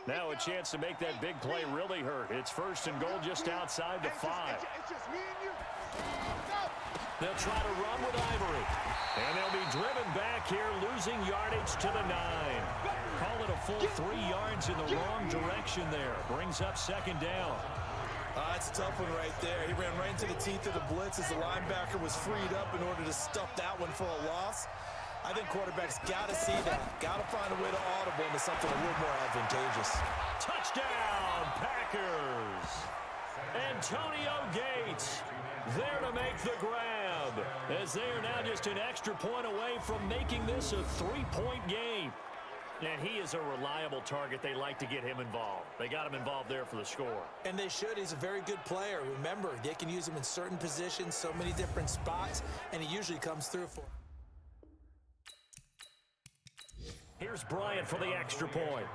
Now a chance to make that big play really hurt. It's 1st and goal just outside the 5. It's just me and you. They'll try to run with Ivory. And they'll be driven back here, losing yardage to the 9. Call it a full 3 yards in the wrong direction there. Brings up 2nd down. That's a tough one right there. He ran right into the teeth of the blitz as the linebacker was freed up in order to stuff that one for a loss. I think quarterbacks got to see that. Got to find a way to audible into something a little more advantageous. Touchdown, Packers. Antonio Gates there to make the grab, as they are now just an extra point away from making this a 3-point game. And he is a reliable target. They like to get him involved. They got him involved there for the score. And they should. He's a very good player. Remember, they can use him in certain positions, so many different spots, and he usually comes through for them. Here's Bryant for the extra point.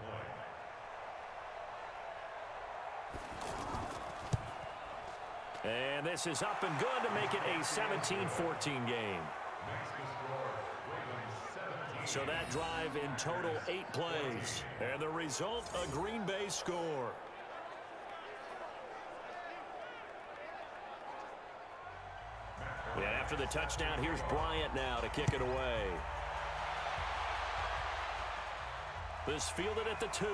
And this is up and good to make it a 17-14 game. So that drive in total 8 plays. And the result, a Green Bay score. And after the touchdown, here's Bryant now to kick it away. This fielded at the 2.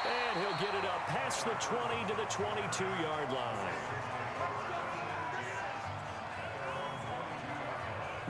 And he'll get it up past the 20 to the 22-yard line.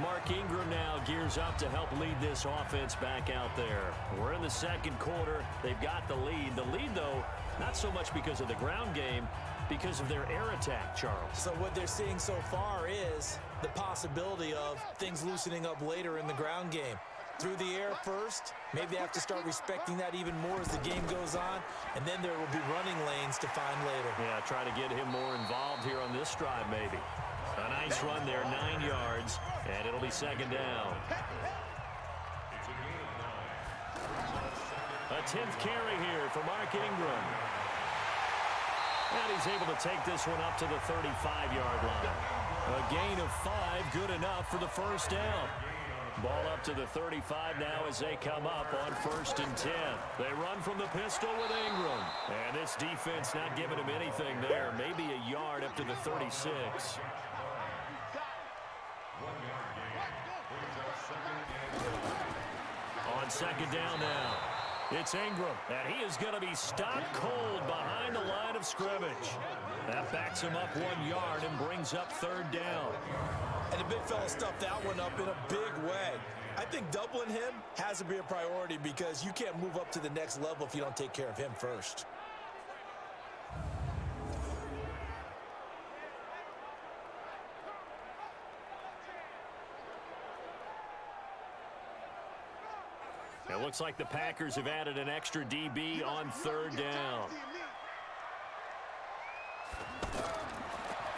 Mark Ingram now gears up to help lead this offense back out there. We're in the second quarter. They've got the lead. The lead, though, not so much because of the ground game, because of their air attack, Charles. So what they're seeing so far is the possibility of things loosening up later in the ground game. Through the air first, maybe they have to start respecting that even more as the game goes on, and then there will be running lanes to find later. Yeah, try to get him more involved here on this drive, maybe. A nice run there, 9 yards, and it'll be second down. A 10th carry here for Mark Ingram. And he's able to take this one up to the 35-yard line. A gain of 5, good enough for the first down. Ball up to the 35 now as they come up on 1st and 10. They run from the pistol with Ingram. And this defense not giving him anything there. Maybe a yard up to the 36. On second down now, it's Ingram. And he is going to be stopped cold behind the line of scrimmage. That backs him up 1 yard and brings up 3rd down. And the big fella stuffed that one up in a big way. I think doubling him has to be a priority because you can't move up to the next level if you don't take care of him first. It looks like the Packers have added an extra DB on 3rd down.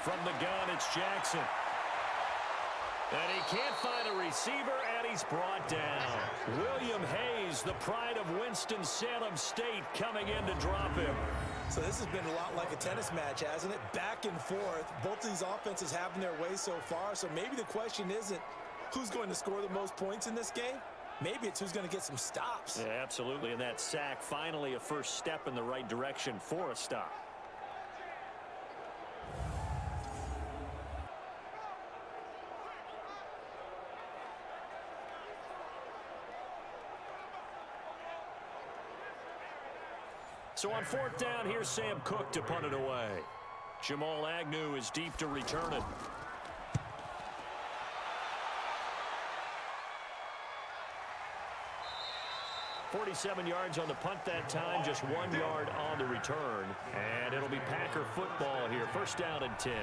From the gun, it's Jackson. And he can't find a receiver, and he's brought down. William Hayes, the pride of Winston-Salem State, coming in to drop him. So this has been a lot like a tennis match, hasn't it? Back and forth. Both of these offenses having their way so far, so maybe the question isn't who's going to score the most points in this game. Maybe it's who's going to get some stops. Yeah, absolutely, and that sack, finally a first step in the right direction for a stop. So on 4th down, here's Sam Cook to punt it away. Jamal Agnew is deep to return it. .47 yards on the punt that time, just 1 yard on the return. And it'll be Packer football here, 1st down and 10.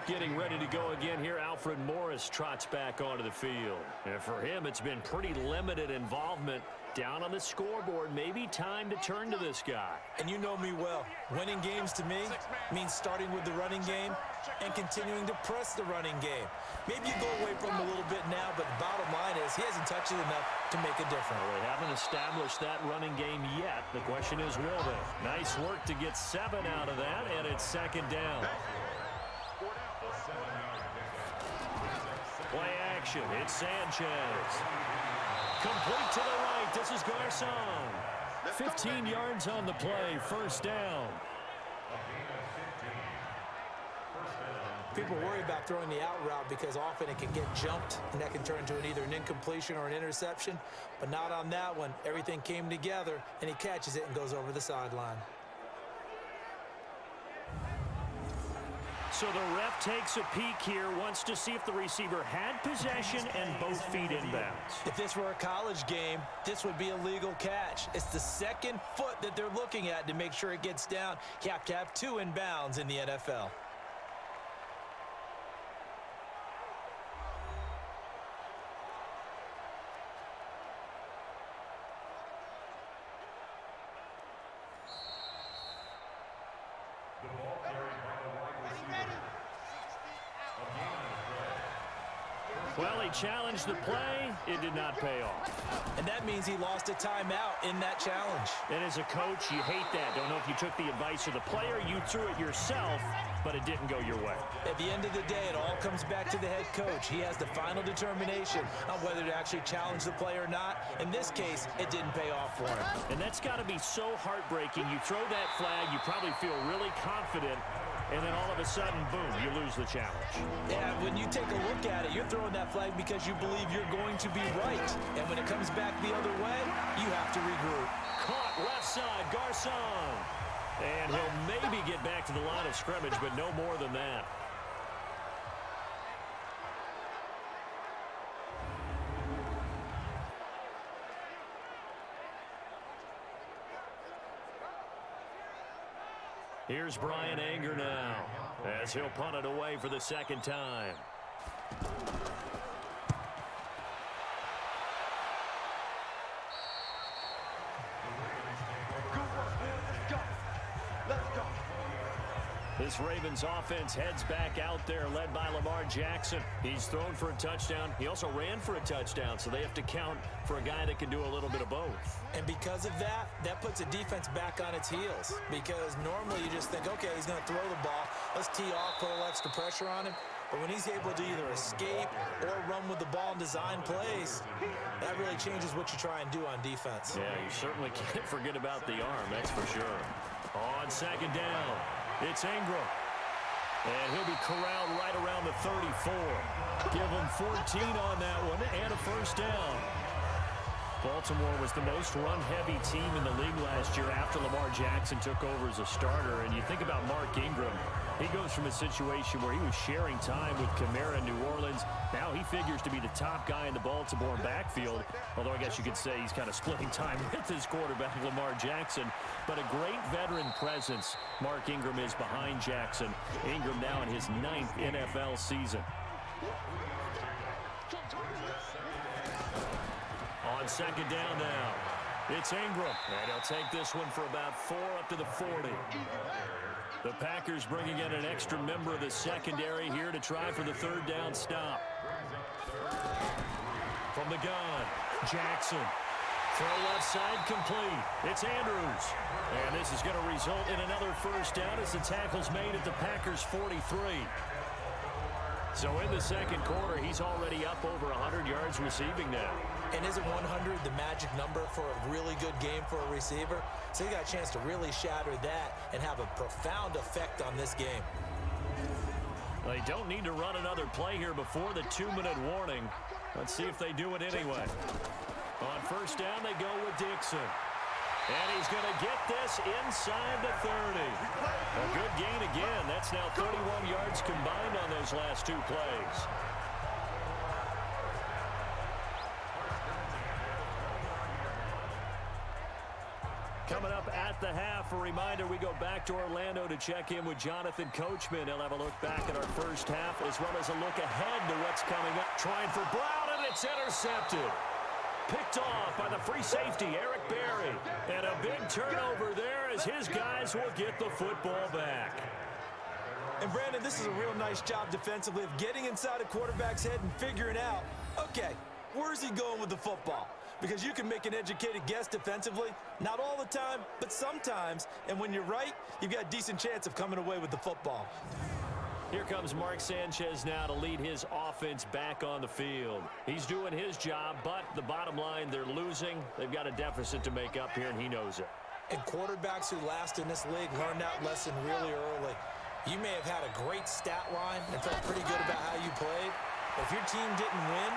Getting ready to go again here, Alfred Morris trots back onto the field. And for him, it's been pretty limited involvement. Down on the scoreboard, maybe time to turn to this guy. And you know me well. Winning games to me means starting with the running game and continuing to press the running game. Maybe you go away from him a little bit now, but the bottom line is he hasn't touched it enough to make a difference. Well, they haven't established that running game yet. The question is, will they? Nice work to get 7 out of that, and it's 2nd down. Play action. It's Sanchez. Complete to the right. This is Garcon. 15 yards on the play. 1st down. People worry about throwing the out route because often it can get jumped, and that can turn into either an incompletion or an interception. But not on that one. Everything came together, and he catches it and goes over the sideline. So the ref takes a peek here, wants to see if the receiver had possession and both feet inbounds. If this were a college game, this would be a legal catch. It's the 2nd foot that they're looking at to make sure it gets down. You have to have 2 inbounds in the NFL. Well, he challenged the play. It did not pay off. And that means he lost a timeout in that challenge. And as a coach, you hate that. Don't know if you took the advice of the player, you threw it yourself, but it didn't go your way. At the end of the day, it all comes back to the head coach. He has the final determination on whether to actually challenge the play or not. In this case, it didn't pay off for him. And that's got to be so heartbreaking. You throw that flag, you probably feel really confident, and then all of a sudden, boom, you lose the challenge. Yeah, when you take a look at it, you're throwing that flag because you believe you're going to be right. And when it comes back the other way, you have to regroup. Caught left side, Garcon. And he'll maybe get back to the line of scrimmage, but no more than that. Here's Brian Anger now, as he'll punt it away for the second time. This Ravens offense heads back out there, led by Lamar Jackson. He's thrown for a touchdown. He also ran for a touchdown, so they have to count for a guy that can do a little bit of both. And because of that, that puts a defense back on its heels. Because normally you just think, okay, he's going to throw the ball. Let's tee off, put a little extra pressure on him. But when he's able to either escape or run with the ball and design plays, that really changes what you try and do on defense. Yeah, you certainly can't forget about the arm, that's for sure. On second down, it's Ingram. And he'll be corralled right around the 34. Give him 14 on that one and a first down. Baltimore was the most run-heavy team in the league last year after Lamar Jackson took over as a starter. And you think about Mark Ingram, he goes from a situation where he was sharing time with Kamara in New Orleans. Now he figures to be the top guy in the Baltimore backfield, although I guess you could say he's kind of splitting time with his quarterback, Lamar Jackson. But a great veteran presence, Mark Ingram is behind Jackson. Ingram now in his 9th NFL season. On second down now, it's Ingram. And he'll take this one for about 4 up to the 40. The Packers bringing in an extra member of the secondary here to try for the third down stop. From the gun, Jackson. Throw left side complete. It's Andrews. And this is going to result in another first down as the tackle's made at the Packers' 43. So in the second quarter, he's already up over 100 yards receiving now. And isn't 100 the magic number for a really good game for a receiver? So he got a chance to really shatter that and have a profound effect on this game. They don't need to run another play here before the 2-minute warning. Let's see if they do it anyway. On first down, they go with Dixon. And he's going to get this inside the 30. A good gain again. That's now 31 yards combined on those last 2 plays. Coming up at the half, a reminder, we go back to Orlando to check in with Jonathan Coachman. He'll have a look back at our first half as well as a look ahead to what's coming up. Trying for Brown, and it's intercepted. Picked off by the free safety, Eric Berry. And a big turnover there as his guys will get the football back. And Brandon, this is a real nice job defensively of getting inside a quarterback's head and figuring out, okay, where's he going with the football? Because you can make an educated guess defensively, not all the time, but sometimes. And when you're right, you've got a decent chance of coming away with the football. Here comes Mark Sanchez now to lead his offense back on the field. He's doing his job, but the bottom line, they're losing. They've got a deficit to make up here, and he knows it. And quarterbacks who last in this league learn that lesson really early. You may have had a great stat line and felt pretty good about how you played. But if your team didn't win,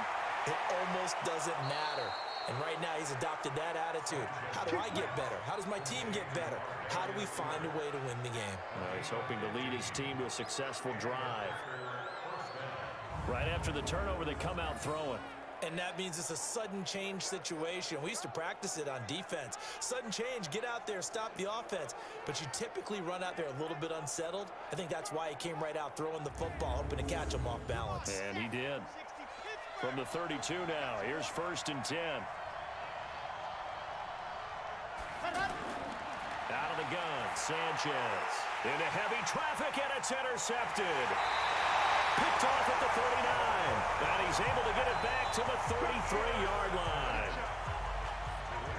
it almost doesn't matter. And right now, he's adopted that attitude. How do I get better? How does my team get better? How do we find a way to win the game? He's hoping to lead his team to a successful drive. Right after the turnover, they come out throwing. And that means it's a sudden change situation. We used to practice it on defense. Sudden change, get out there, stop the offense. But you typically run out there a little bit unsettled. I think that's why he came right out throwing the football, hoping to catch him off balance. And he did. From the 32 now, here's 1st and 10. Out of the gun, Sanchez. Into heavy traffic, and it's intercepted. Picked off at the 39. And he's able to get it back to the 33-yard line.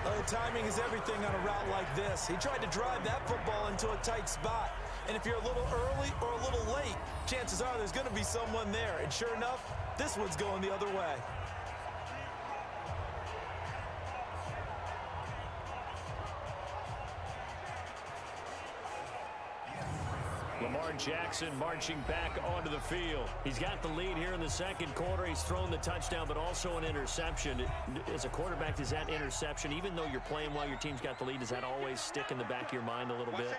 Oh, timing is everything on a route like this. He tried to drive that football into a tight spot. And if you're a little early or a little late, chances are there's going to be someone there. And sure enough, this one's going the other way. Lamar Jackson marching back onto the field. He's got the lead here in the second quarter. He's thrown the touchdown, but also an interception. As a quarterback, does that interception, even though you're playing while your team's got the lead, does that always stick in the back of your mind a little bit?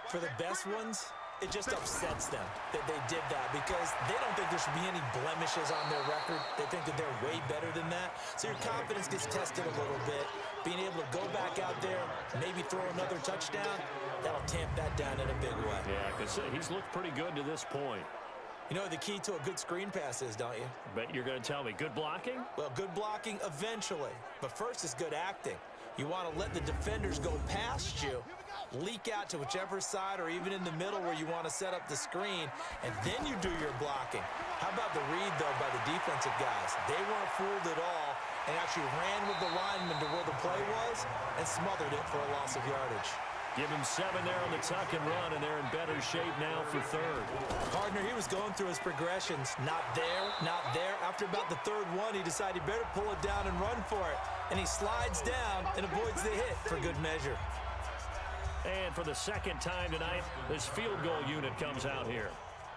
For the best ones, it just upsets them that they did that because they don't think there should be any blemishes on their record. They think that they're way better than that. So your confidence gets tested a little bit. Being able to go back out there, maybe throw another touchdown, that'll tamp that down in a big way. Yeah, because he's looked pretty good to this point. You know what the key to a good screen pass is, don't you? Bet you're going to tell me. Good blocking? Well, good blocking eventually. But first is good acting. You want to let the defenders go past you, leak out to whichever side or even in the middle where you want to set up the screen, and then you do your blocking. How about the read, though, by the defensive guys? They weren't fooled at all and actually ran with the lineman to where the play was and smothered it for a loss of yardage. Give him 7 there on the tuck and run, and they're in better shape now for third. Partner, he was going through his progressions. Not there, not there. After about the third one, he decided he better pull it down and run for it. And he slides down and avoids the hit for good measure. And for the second time tonight, this field goal unit comes out here.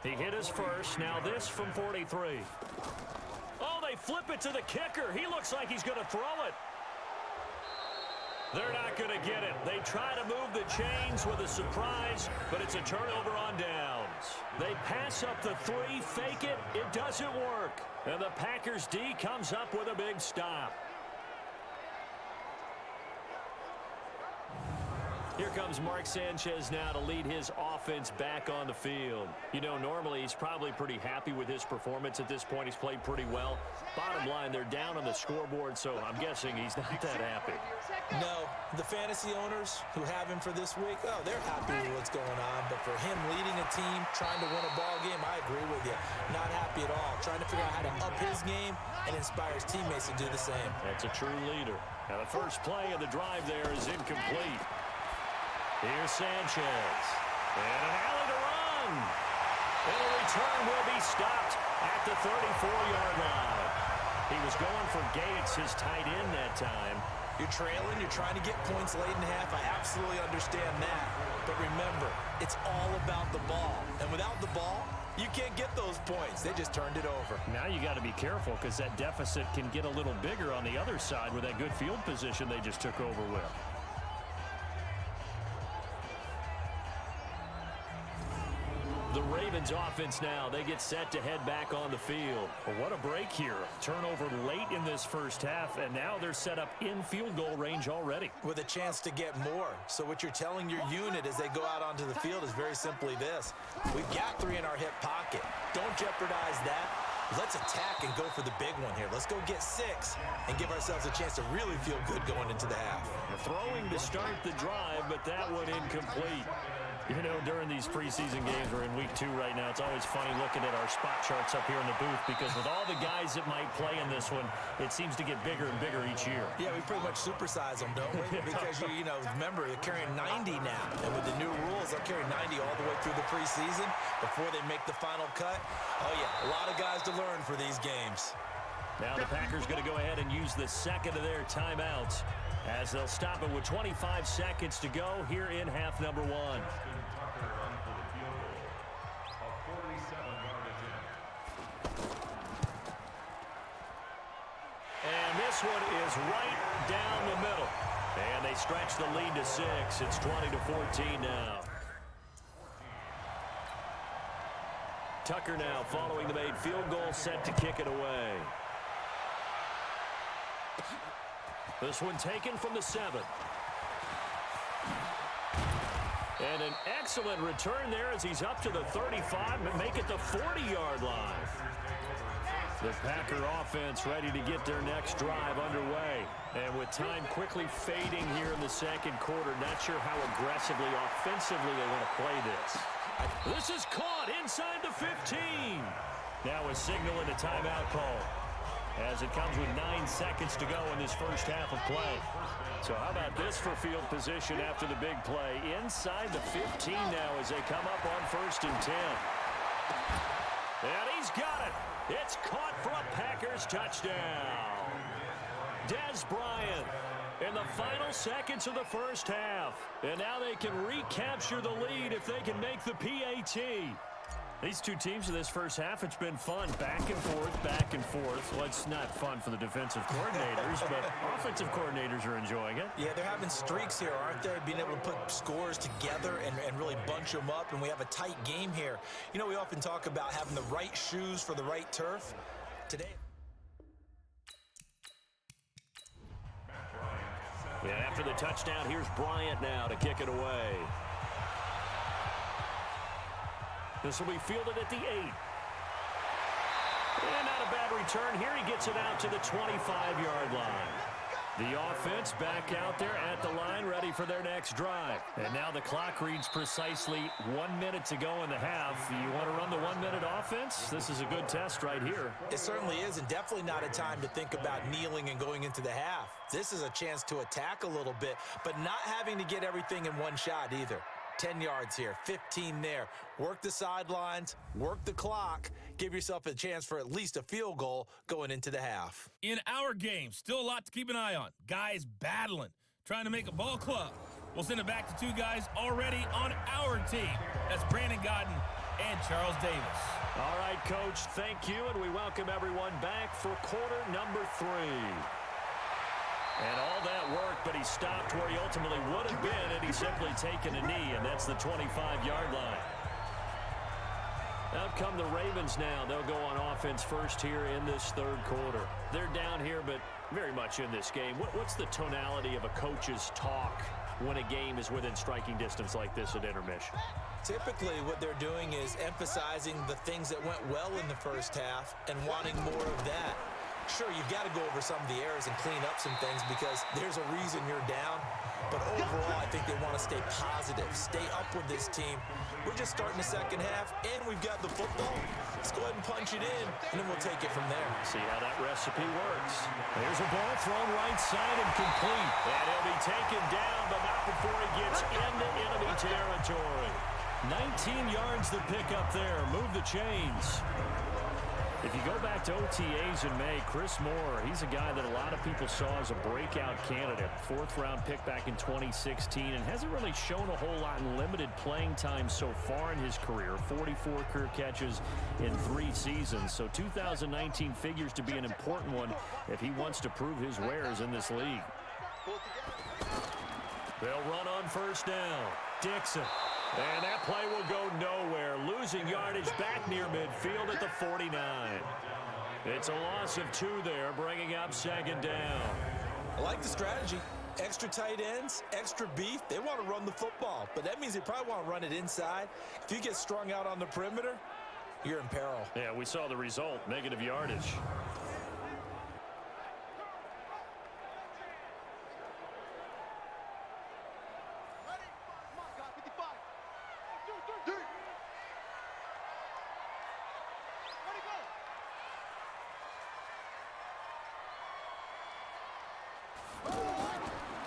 He hit his first. Now this from 43. Oh, they flip it to the kicker. He looks like he's going to throw it. They're not going to get it. They try to move the chains with a surprise, but it's a turnover on downs. They pass up the 3, fake it. It doesn't work. And the Packers D comes up with a big stop. Here comes Mark Sanchez now to lead his offense back on the field. You know, normally he's probably pretty happy with his performance at this point. He's played pretty well. Bottom line, they're down on the scoreboard, so I'm guessing he's not that happy. No, the fantasy owners who have him for this week, oh, they're happy with what's going on. But for him leading a team, trying to win a ball game, I agree with you. Not happy at all. Trying to figure out how to up his game and inspire his teammates to do the same. That's a true leader. Now the first play of the drive there is incomplete. Here's Sanchez. And an alley to run. And the return will be stopped at the 34-yard line. He was going for Gates, his tight end that time. You're trailing, you're trying to get points late in half. I absolutely understand that. But remember, it's all about the ball. And without the ball, you can't get those points. They just turned it over. Now you got to be careful because that deficit can get a little bigger on the other side with that good field position they just took over with. The Ravens offense now, they get set to head back on the field. Well, what a break here. Turnover late in this first half, and now they're set up in field goal range already. With a chance to get more. So what you're telling your unit as they go out onto the field is very simply this. We've got 3 in our hip pocket. Don't jeopardize that. Let's attack and go for the big one here. Let's go get 6 and give ourselves a chance to really feel good going into the half. Throwing to start the drive, but that one incomplete. You know, during these preseason games, we're in week 2 right now, it's always funny looking at our spot charts up here in the booth because with all the guys that might play in this one, it seems to get bigger and bigger each year. Yeah, we pretty much supersize them, don't we? Because, you know, remember, they're carrying 90 now. And with the new rules, they'll carry 90 all the way through the preseason before they make the final cut. Oh, yeah, a lot of guys to learn for these games. Now the Packers going to go ahead and use the second of their timeouts as they'll stop it with 25 seconds to go here in half number 1. And this one is right down the middle. And they stretch the lead to 6. It's 20-14 now. Tucker now following the made field goal, set to kick it away. This one taken from the 7. And an excellent return there as he's up to the 35, but make it the 40-yard line. The Packer offense ready to get their next drive underway. And with time quickly fading here in the second quarter, not sure how aggressively, offensively they want to play this. This is caught inside the 15. Now a signal and a timeout call, as it comes with 9 seconds to go in this first half of play. So how about this for field position after the big play? Inside the 15 now as they come up on 1st and 10. And he's got it. It's caught for a Packers touchdown. Des Bryant in the final seconds of the first half. And now they can recapture the lead if they can make the PAT. These two teams in this first half, it's been fun. Back and forth, back and forth. Well, it's not fun for the defensive coordinators, but offensive coordinators are enjoying it. Yeah, they're having streaks here, aren't they? Being able to put scores together and really bunch them up, and we have a tight game here. You know, we often talk about having the right shoes for the right turf. Today... And after the touchdown, here's Bryant now to kick it away. This will be fielded at the 8. And not a bad return here. He gets it out to the 25-yard line. The offense back out there at the line, ready for their next drive. And now the clock reads precisely 1 minute to go in the half. You want to run the 1 minute offense? This is a good test right here. It certainly is, and definitely not a time to think about kneeling and going into the half. This is a chance to attack a little bit, but not having to get everything in one shot either. 10 yards here, 15 there. Work the sidelines, work the clock, give yourself a chance for at least a field goal going into the half. In our game, still a lot to keep an eye on. Guys battling, trying to make a ball club. We'll send it back to two guys already on our team. That's Brandon Godden and Charles Davis. All right, Coach, thank you, and we welcome everyone back for quarter number 3. And all that work, but he stopped where he ultimately would have been had he simply taken a knee, and that's the 25-yard line. Out come the Ravens now. They'll go on offense first here in this third quarter. They're down here, but very much in this game. What's the tonality of a coach's talk when a game is within striking distance like this at intermission? Typically, what they're doing is emphasizing the things that went well in the first half and wanting more of that. Sure, you've got to go over some of the errors and clean up some things because there's a reason you're down. But overall, I think they want to stay positive, stay up with this team. We're just starting the second half, and we've got the football. Let's go ahead and punch it in, and then we'll take it from there. See how that recipe works. There's a ball thrown right side and complete. And he'll be taken down, but not before he gets into enemy territory. 19 yards to pick up there. Move the chains. If you go back to OTAs in May, Chris Moore, he's a guy that a lot of people saw as a breakout candidate. 4th-round pick back in 2016 and hasn't really shown a whole lot in limited playing time so far in his career. 44 career catches in 3 seasons. So 2019 figures to be an important one if he wants to prove his wares in this league. They'll run on first down. Dixon. And that play will go nowhere. Losing yardage back near midfield at the 49. It's a loss of 2 there, bringing up second down. I like the strategy. Extra tight ends, extra beef. They want to run the football, but that means they probably want to run it inside. If you get strung out on the perimeter, you're in peril. Yeah, we saw the result, negative yardage.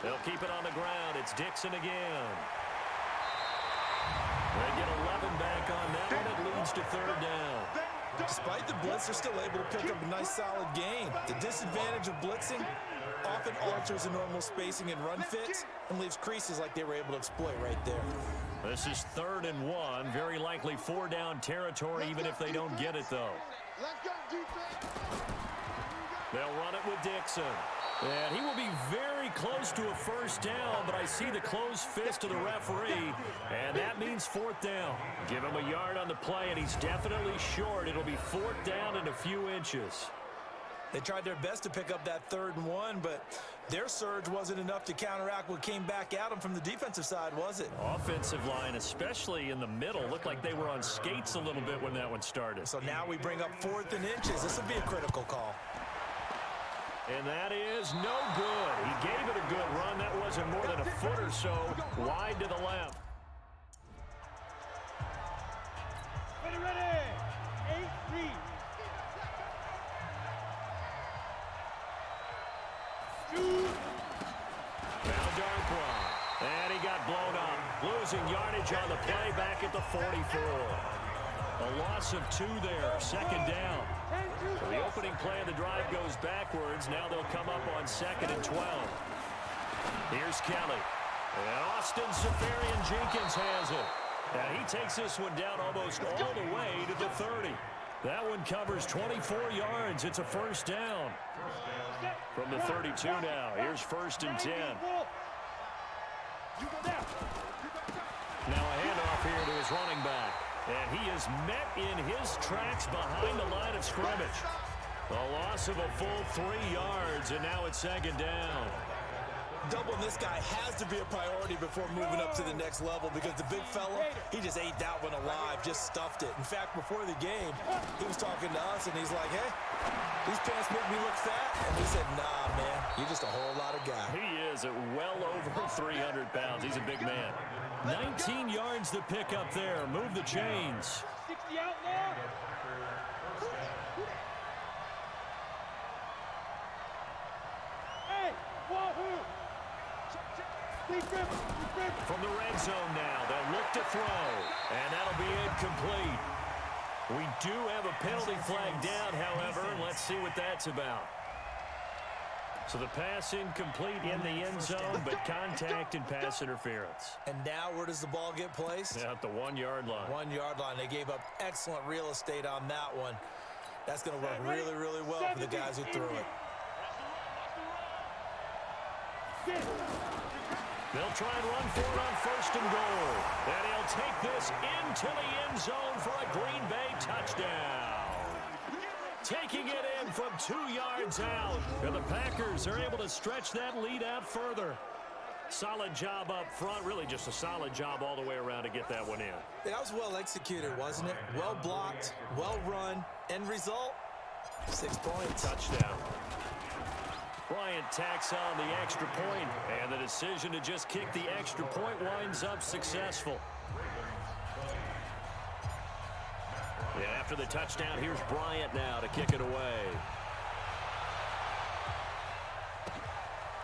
They'll keep it on the ground. It's Dixon again. They get 11 back on that one. It leads to third down. Despite the blitz, they're still able to pick up a nice solid gain. The disadvantage of blitzing often alters the normal spacing and run fits and leaves creases like they were able to exploit right there. This is 3rd and 1. Very likely 4-down territory, even if they don't get it, though. They'll run it with Dixon. And he will be very close to a first down, but I see the closed fist of the referee, and that means 4th down. Give him a yard on the play, and he's definitely short. It'll be 4th down and a few inches. They tried their best to pick up that 3rd and 1, but their surge wasn't enough to counteract what came back at them from the defensive side, was it? Offensive line, especially in the middle, looked like they were on skates a little bit when that one started. So now we bring up 4th and inches. This will be a critical call. And that is no good. He gave it a good run. That wasn't more than a foot or so wide to the left. Ready, ready. 8-3. losing yardage on the play back at the 44. A loss of 2 there, second down. So the opening play of the drive goes backwards. Now they'll come up on 2nd and 12. Here's Kelly. And Austin Safarian-Jenkins has it. And he takes this one down almost all the way to the 30. That one covers 24 yards. It's a first down. From the 32 now. Here's 1st and 10. Now a handoff here to his running back. And he is met in his tracks behind the line of scrimmage. A loss of a full 3 yards, and now it's 2nd down. Doubling this guy has to be a priority before moving up to the next level because the big fella, he just ate that one alive, just stuffed it. In fact, before the game, he was talking to us, and he's like, hey, these pants make me look fat. And we said, nah, man, you're just a whole lot of guy. He is at well over 300 pounds. He's a big man. 19 yards to pick up there. Move the chains. 60 outlaw. Hey, wahoo! From the red zone now, they'll look to throw, and that'll be incomplete. We do have a penalty flag down, however, and let's see what that's about. So the pass incomplete in the end zone, but contact and pass interference. And now where does the ball get placed? At the 1-yard line. 1-yard line. They gave up excellent real estate on that one. That's going to work really, really well for the guys who threw it. They'll try and run for it on 1st and goal. And he'll take this into the end zone for a Green Bay touchdown. Taking it in from 2 yards out. And the Packers are able to stretch that lead out further. Solid job up front. Really just a solid job all the way around to get that one in. Yeah, that was well executed, wasn't it? Well blocked, well run. End result, 6 points. Touchdown. Bryant tacks on the extra point, and the decision to just kick the extra point winds up successful. And after the touchdown, here's Bryant now to kick it away.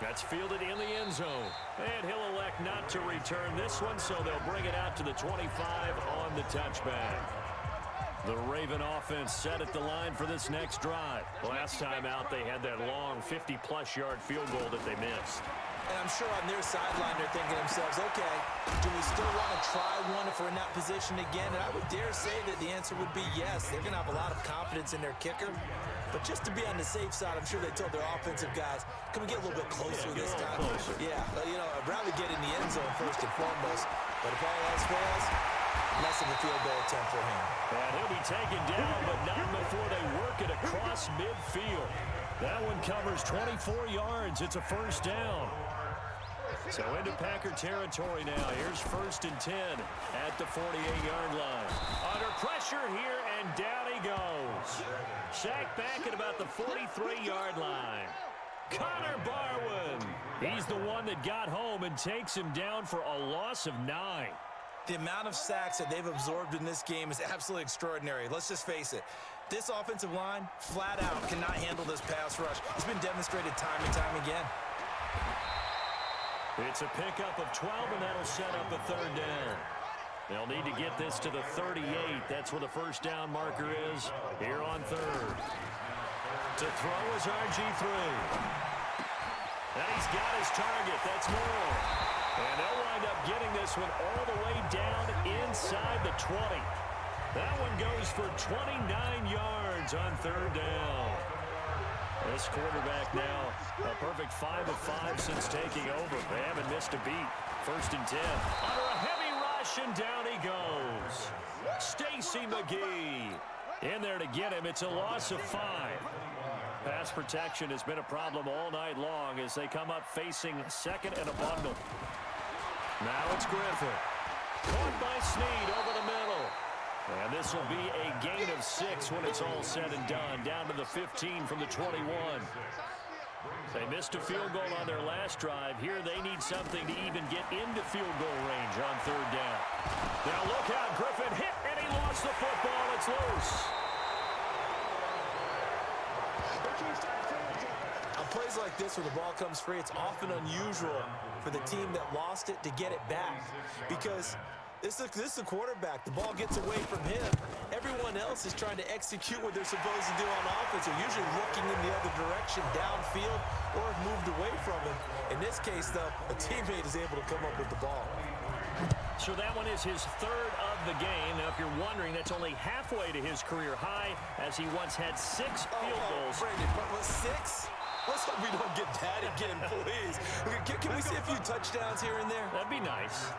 That's fielded in the end zone. And he'll elect not to return this one, so they'll bring it out to the 25 on the touchback. The Raven offense set at the line for this next drive. Last time out, they had that long 50-plus yard field goal that they missed. And I'm sure on their sideline they're thinking to themselves, okay, do we still want to try one if we're in that position again? And I would dare say that the answer would be yes. They're going to have a lot of confidence in their kicker. But just to be on the safe side, I'm sure they told their offensive guys, can we get a little bit closer this time? Closer. Yeah, you know, I'd rather get in the end zone first and foremost. But if all else fails, less of a field goal attempt for him. And he'll be taken down, but not before they work it across midfield. That one covers 24 yards. It's a first down. So into Packer territory now. Here's 1st and 10 at the 48-yard line. Under pressure here, and down he goes. Sacked back at about the 43-yard line. Connor Barwin. He's the one that got home and takes him down for a loss of 9. The amount of sacks that they've absorbed in this game is absolutely extraordinary. Let's just face it. This offensive line, flat out, cannot handle this pass rush. It's been demonstrated time and time again. It's a pickup of 12, and that'll set up a third down. They'll need to get this to the 38. That's where the first down marker is here on third. To throw is RG3. And he's got his target. That's Moore. And they'll wind up getting this one all the way down inside the 20. That one goes for 29 yards on third down. This quarterback now a perfect 5 of 5 since taking over. They haven't missed a beat. 1st and 10. Under a heavy rush, and down he goes. Stacy McGee in there to get him. It's a loss of 5. Pass protection has been a problem all night long as they come up facing 2nd and a bundle. Now it's Griffin. Caught by Snead over the middle. And this will be a gain of 6 when it's all said and done. Down to the 15 from the 21. They missed a field goal on their last drive. Here they need something to even get into field goal range on third down. Now look out, Griffin hit, and he lost the football. It's loose. I'll plays like this where the ball comes free, it's often unusual for the team that lost it to get it back because this is the quarterback. The ball gets away from him. Everyone else is trying to execute what they're supposed to do on offense. They're usually looking in the other direction, downfield, or have moved away from him. In this case, though, a teammate is able to come up with the ball. So that one is his third of the game. Now, if you're wondering, that's only halfway to his career high as he once had 6 field goals. Brandon, what was 6? Let's hope we don't get that again, please. Can we see a few touchdowns here and there? That'd be nice.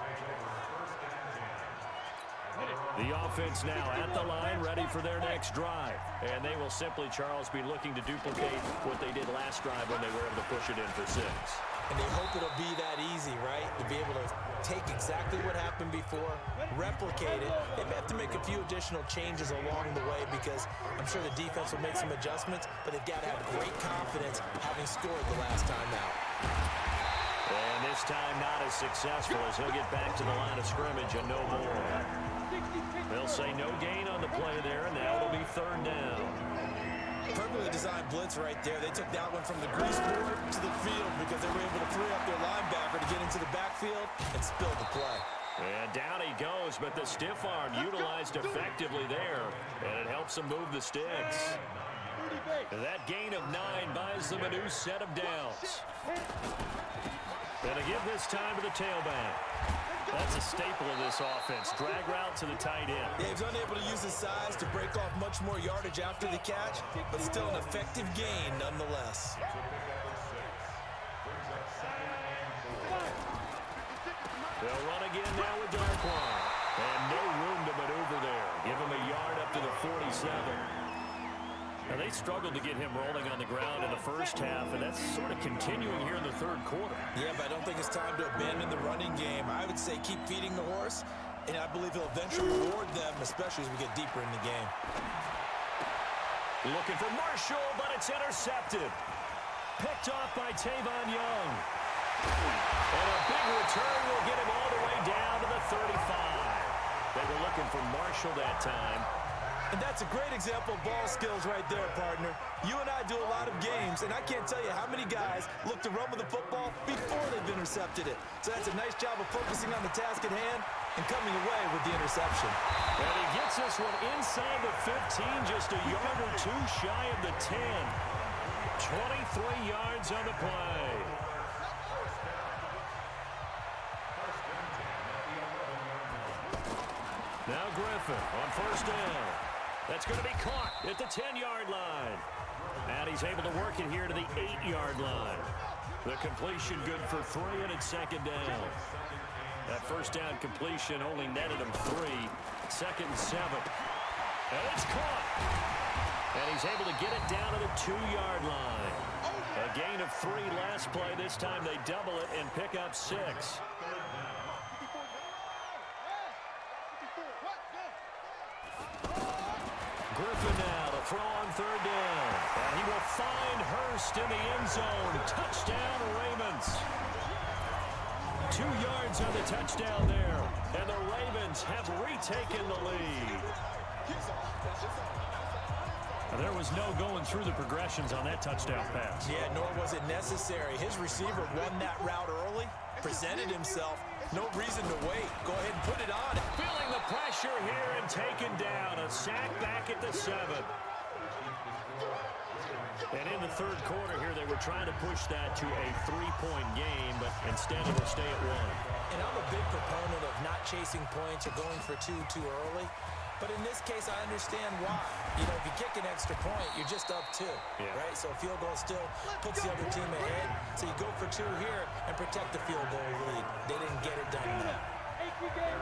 The offense now at the line, ready for their next drive. And they will simply, Charles, be looking to duplicate what they did last drive when they were able to push it in for 6. And they hope it'll be that easy, right? To be able to take exactly what happened before, replicate it. They may have to make a few additional changes along the way because I'm sure the defense will make some adjustments, but they've got to have great confidence having scored the last time out. And this time not as successful as he'll get back to the line of scrimmage and no more. They'll say no gain on the play there, and now it'll be 3rd down. Perfectly designed blitz right there. They took that one from the grease board to the field because they were able to free up their linebacker to get into the backfield and spill the play. And down he goes, but the stiff arm utilized effectively there, and it helps him move the sticks. That gain of 9 buys them a new set of downs. And to give this time to the tailback. That's a staple of this offense. Drag route to the tight end. Yeah, he's unable to use his size to break off much more yardage after the catch, but still an effective gain nonetheless. They'll run again now with Darkwan. And no room to maneuver there. Give him a yard up to the 47. Now, they struggled to get him rolling on the ground in the first half, and that's sort of continuing here in the 3rd quarter. Yeah, but I don't think it's time to abandon the running game. I would say keep feeding the horse, and I believe he'll eventually reward them, especially as we get deeper in the game. Looking for Marshall, but it's intercepted. Picked off by Tavon Young. And a big return will get him all the way down to the 35. They were looking for Marshall that time. And that's a great example of ball skills right there, partner. You and I do a lot of games, and I can't tell you how many guys look to run with the football before they've intercepted it. So that's a nice job of focusing on the task at hand and coming away with the interception. And he gets this one inside the 15, just a yard or 2 shy of the 10. 23 yards on the play. Now Griffin on 1st down. That's going to be caught at the 10-yard line. And he's able to work it here to the 8-yard line. The completion good for 3, and it's 2nd down. That 1st down completion only netted him 3. 2nd and 7. And it's caught. And he's able to get it down to the 2-yard line. A gain of 3 last play. This time they double it and pick up 6. Griffin now to throw on 3rd down. And he will find Hurst in the end zone. Touchdown, Ravens. 2 yards on the touchdown there. And the Ravens have retaken the lead. There was no going through the progressions on that touchdown pass. Yeah, nor was it necessary. His receiver won that route early, presented himself. No reason to wait. Go ahead and put it on. Feeling the pressure here and taken down. A sack back at the 7. And in the 3rd quarter here, they were trying to push that to a 3-point game, but instead it will stay at 1. And I'm a big proponent of not chasing points or going for 2 too early. But in this case, I understand why. You know, if you kick an extra point, you're just up 2, right? So a field goal still puts the other team ahead. So you go for 2 here and protect the field goal lead. They didn't get it done now.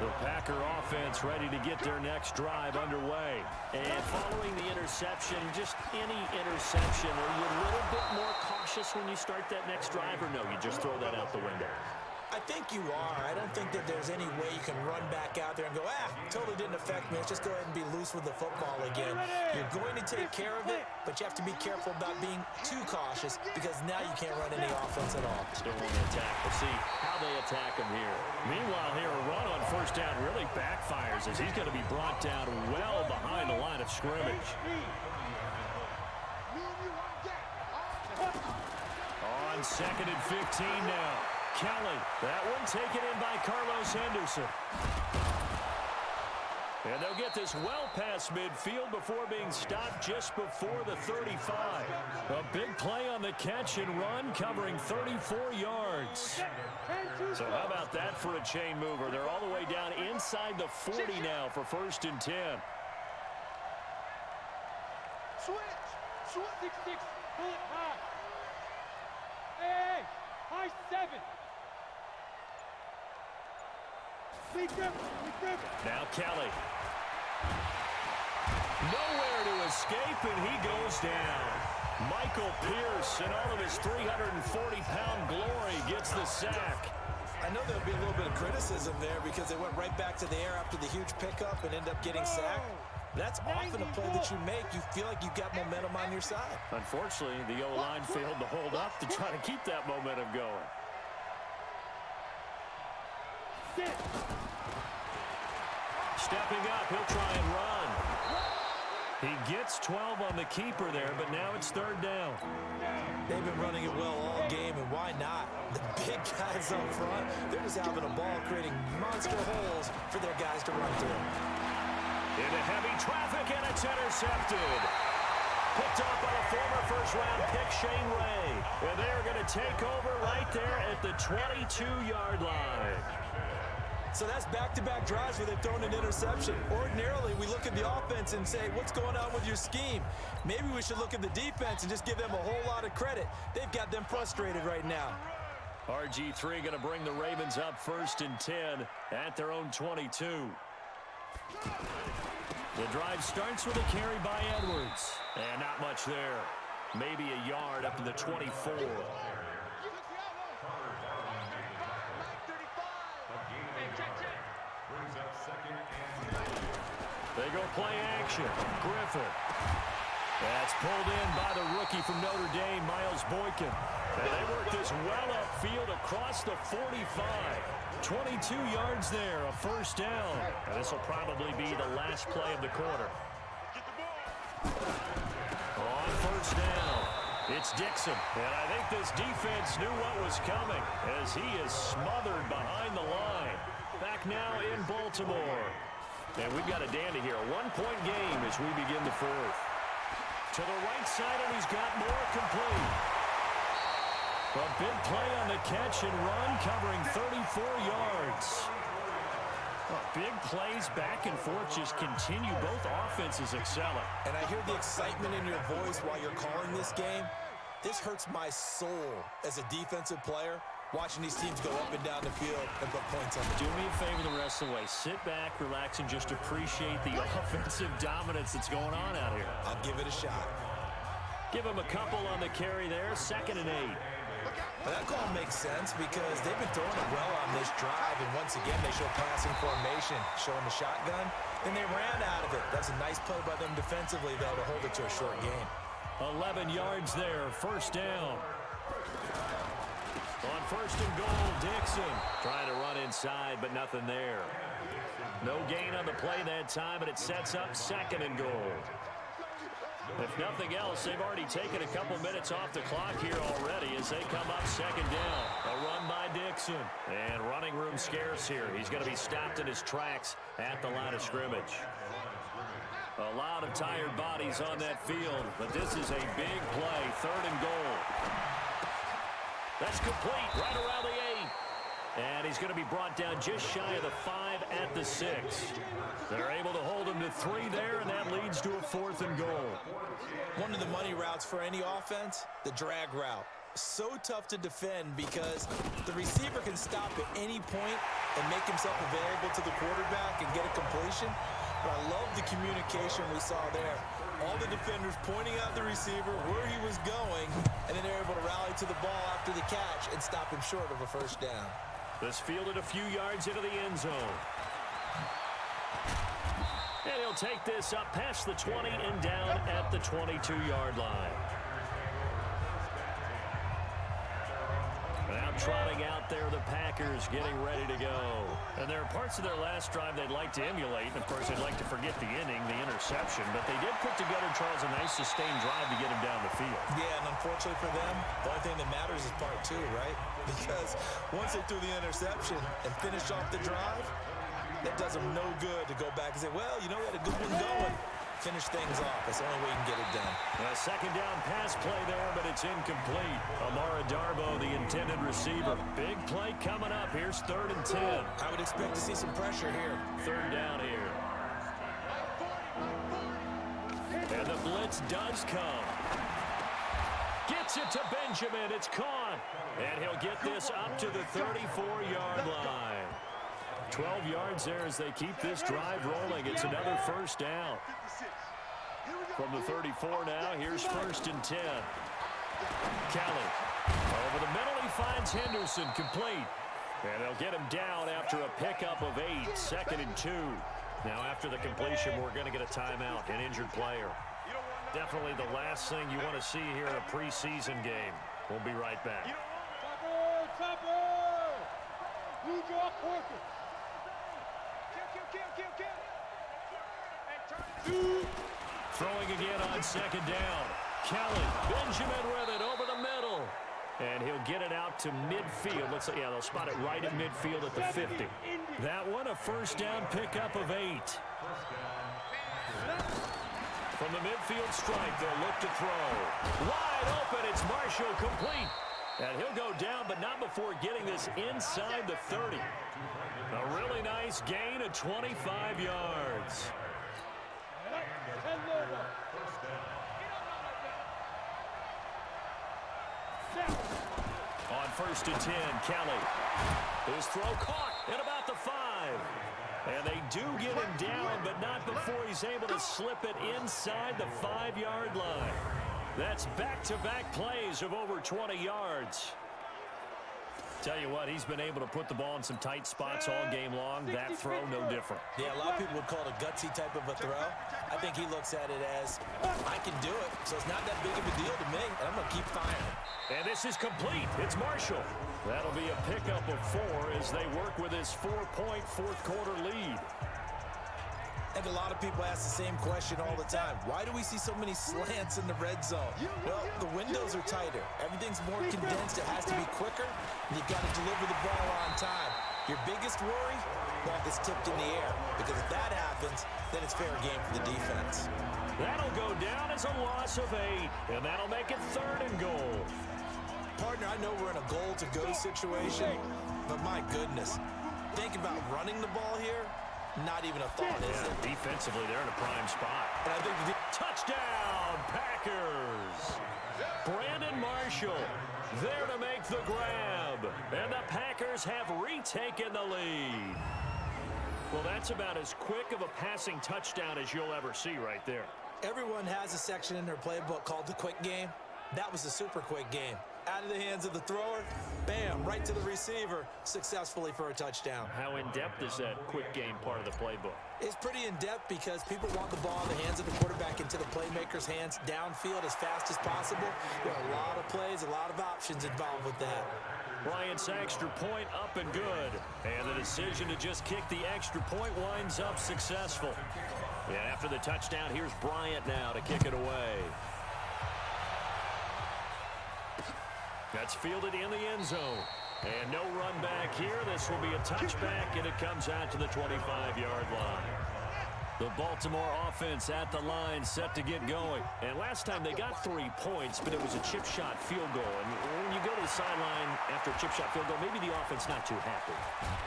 The Packer offense ready to get their next drive underway. And following the interception, just any interception, are you a little bit more cautious when you start that next drive, or no, you just throw that out the window? I think you are. I don't think that there's any way you can run back out there and go, totally didn't affect me. Let's just go ahead and be loose with the football again. You're going to take care of it, but you have to be careful about being too cautious because now you can't run any offense at all. Still want to attack. We'll see how they attack him here. Meanwhile, here, a run on 1st down really backfires as he's going to be brought down well behind the line of scrimmage. It's 2nd and 15 now. Kelly, that one taken in by Carlos Henderson. And they'll get this well past midfield before being stopped just before the 35. A big play on the catch and run, covering 34 yards. So how about that for a chain mover? They're all the way down inside the 40 now for 1st and 10. Switch. 6-6. Pull it high. Hey, high 7. Now Kelly. Nowhere to escape, and he goes down. Michael Pierce, in all of his 340-pound glory, gets the sack. I know there'll be a little bit of criticism there because they went right back to the air after the huge pickup and end up getting sacked. That's often a play that you make. You feel like you've got momentum on your side. Unfortunately, the O-line failed to hold up to try to keep that momentum going. Stepping up, he'll try and run. He gets 12 on the keeper there, but now it's 3rd down. They've been running it well all game, and why not? The big guys up front, they're just having a ball creating monster holes for their guys to run through. Into heavy traffic, and it's intercepted. Picked up by a former first-round pick, Shane Ray. And they're going to take over right there at the 22-yard line. So that's back-to-back drives where they've thrown an interception. Ordinarily, we look at the offense and say, what's going on with your scheme? Maybe we should look at the defense and just give them a whole lot of credit. They've got them frustrated right now. RG3 going to bring the Ravens up 1st and 10 at their own 22. The drive starts with a carry by Edwards. And not much there. Maybe a yard up to the 24. They go play action. Griffin. That's pulled in by the rookie from Notre Dame, Miles Boykin. And they work this well upfield across the 45. 22 yards there, a 1st down. And this will probably be the last play of the quarter. On 1st down, it's Dixon. And I think this defense knew what was coming as he is smothered behind the line. Back now in Baltimore. And we've got a dandy here. A 1-point game as we begin the 4th. To the right side, and he's got more complete. A big play on the catch and run, covering 34 yards. Big plays back and forth just continue. Both offenses excelling. And I hear the excitement in your voice while you're calling this game. This hurts my soul as a defensive player, watching these teams go up and down the field and put points on the Do board. me a favor the rest of the way. Sit back, relax, and just appreciate the offensive dominance that's going on out here. I'll give it a shot. Give him a couple on the carry there. 2nd and 8. Well, that call makes sense because they've been throwing it well on this drive, and once again they show passing formation, showing the shotgun, and they ran out of it. That's a nice play by them defensively, though, to hold it to a short gain. 11 yards there, 1st down. On 1st and goal, Dixon trying to run inside, but nothing there. No gain on the play that time, but it sets up 2nd and goal. If nothing else, they've already taken a couple minutes off the clock here already as they come up 2nd down. A run by Dixon. And running room scarce here. He's going to be stopped in his tracks at the line of scrimmage. A lot of tired bodies on that field, but this is a big play. 3rd and goal. That's complete right around the 8. And he's going to be brought down just shy of the 5 at the 6. They're able to hold him to 3 there, and that leads to a 4th and goal. One of the money routes for any offense, the drag route. So tough to defend because the receiver can stop at any point and make himself available to the quarterback and get a completion. But I love the communication we saw there. All the defenders pointing out the receiver, where he was going, and then they're able to rally to the ball after the catch and stop him short of a 1st down. This fielded a few yards into the end zone. And he'll take this up past the 20 and down at the 22-yard line. Now come trotting out there, the Packers getting ready to go. And there are parts of their last drive they'd like to emulate. And, of course, they'd like to forget the inning, the interception. But they did put together, Charles, a nice sustained drive to get him down the field. Yeah, and unfortunately for them, the only thing that matters is part two, right? Because once they threw the interception and finished off the drive, that does them no good to go back and say, well, you know, we had a good one going. Finish things off. That's the only way you can get it done. A second down pass play there, but it's incomplete. Amara Darbo, the intended receiver. Big play coming up. Here's 3rd and 10. I would expect to see some pressure here. 3rd down here. And the blitz does come. Gets it to Benjamin. It's caught. And he'll get this up to the 34-yard line. 12 yards there as they keep this drive rolling. It's another first down. From the 34 now, here's 1st and 10. Kelly. Over the middle, he finds Henderson, complete. And they'll get him down after a pickup of 8, 2nd and 2. Now after the completion, we're going to get a timeout, an injured player. Definitely the last thing you want to see here in a preseason game. We'll be right back. Blue draw quarter. Throwing again on 2nd down. Kelly, Benjamin with it over the middle. And he'll get it out to midfield. Looks like, yeah, they'll spot it right at midfield at the 50. That one, a first down pickup of 8. From the midfield stripe, they'll look to throw. Wide open, it's Marshall, complete. And he'll go down, but not before getting this inside the 30. A really nice gain of 25 yards. On 1st and 10, Kelly. His throw caught at about the 5. And they do get him down, but not before he's able to slip it inside the 5-yard line. That's back-to-back plays of over 20 yards. Tell you what, he's been able to put the ball in some tight spots all game long. That throw, no different. Yeah, a lot of people would call it a gutsy type of a throw. I think he looks at it as, I can do it, so it's not that big of a deal to me, and I'm going to keep firing. And this is complete. It's Marshall. That'll be a pickup of 4 as they work with his 4-point fourth-quarter lead. I think a lot of people ask the same question all the time. Why do we see so many slants in the red zone? Well, the windows are tighter. Everything's more condensed. It has to be quicker, and you've got to deliver the ball on time. Your biggest worry? Ball gets tipped in the air, because if that happens, then it's fair game for the defense. That'll go down as a loss of 8, and that'll make it 3rd and goal. Partner, I know we're in a goal-to-go situation, but my goodness, think about running the ball here. Not even a thought, is it? Defensively, they're in a prime spot. And I think touchdown, Packers! Brandon Marshall there to make the grab. And the Packers have retaken the lead. Well, that's about as quick of a passing touchdown as you'll ever see right there. Everyone has a section in their playbook called the quick game. That was a super quick game. Out of the hands of the thrower, bam, right to the receiver, successfully for a touchdown. How in-depth is that quick game part of the playbook? It's pretty in-depth because people want the ball in the hands of the quarterback into the playmaker's hands downfield as fast as possible. There are a lot of plays, a lot of options involved with that. Bryant's extra point up and good. And the decision to just kick the extra point winds up successful. And after the touchdown, here's Bryant now to kick it away. That's fielded in the end zone. And no run back here. This will be a touchback, and it comes out to the 25-yard line. The Baltimore offense at the line, set to get going. And last time they got 3 points, but it was a chip shot field goal. And when you go to the sideline after a chip shot field goal, maybe the offense not too happy.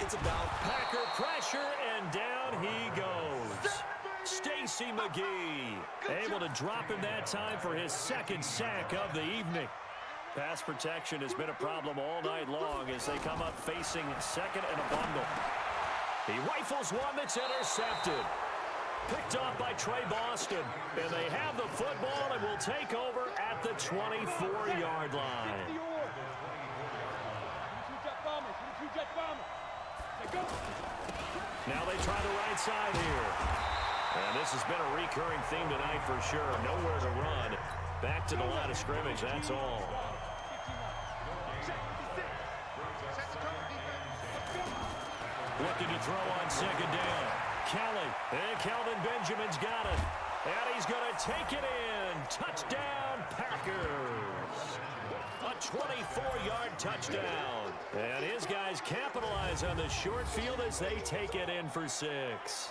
It's about Packer pressure, and down he goes. Stacey McGee able to drop him that time for his 2nd sack of the evening. Pass protection has been a problem all night long as they come up facing 2nd and a bundle. He rifles one that's intercepted. Picked off by Trey Boston. And they have the football and will take over at the 24-yard line. Now they try the right side here. And this has been a recurring theme tonight for sure. Nowhere to run. Back to the line of scrimmage, that's all. Looking to throw on second down. Kelly. And Kelvin Benjamin's got it. And he's going to take it in. Touchdown, Packers. A 24-yard touchdown. And his guys capitalize on the short field as they take it in for 6.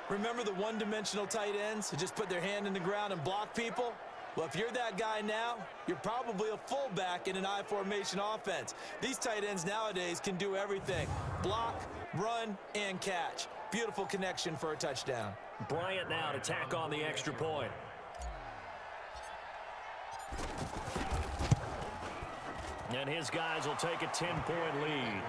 Remember the one-dimensional tight ends who just put their hand in the ground and block people? Well, if you're that guy now, you're probably a fullback in an I-formation offense. These tight ends nowadays can do everything. Block, run, and catch. Beautiful connection for a touchdown. Bryant now to tack on the extra point. And his guys will take a 10-point lead.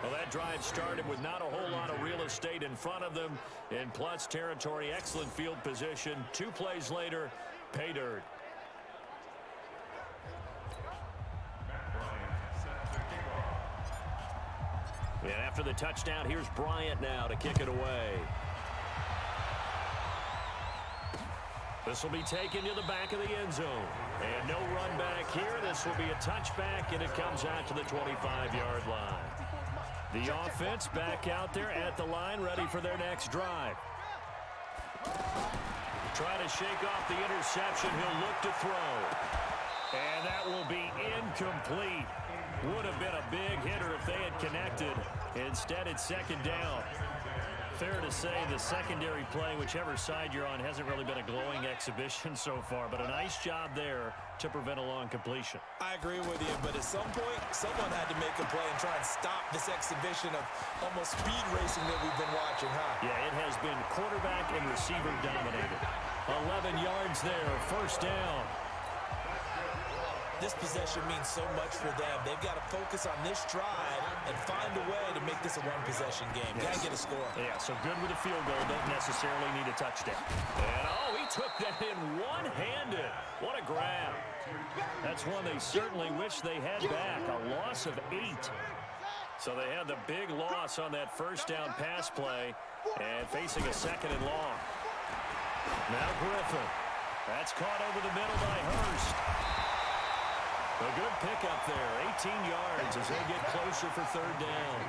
Well, that drive started with not a whole lot of real estate in front of them. In plus territory, excellent field position. 2 plays later, pay dirt. And after the touchdown, here's Bryant now to kick it away. This will be taken to the back of the end zone. And no run back here. This will be a touchback, and it comes out to the 25-yard line. The offense back out there at the line, ready for their next drive. Trying to shake off the interception. He'll look to throw. And that will be incomplete. Would have been a big hitter if they had connected. Instead, it's second down. Fair to say the secondary play, whichever side you're on, hasn't really been a glowing exhibition so far, but a nice job there to prevent a long completion. I agree with you, but at some point, someone had to make a play and try and stop this exhibition of almost speed racing that we've been watching, huh? Yeah, it has been quarterback and receiver dominated. 11 yards there, first down. This possession means so much for them. They've got to focus on this drive and find a way to make this a one-possession game. Got to get a score. Yeah, so good with a field goal. Don't necessarily need a touchdown. And, oh, he took that in one-handed. What a grab. That's one they certainly wish they had back. A loss of 8. So they had the big loss on that first down pass play and facing a second and long. Now Griffin. That's caught over the middle by Hurst. A good pickup there, 18 yards as they get closer for third down.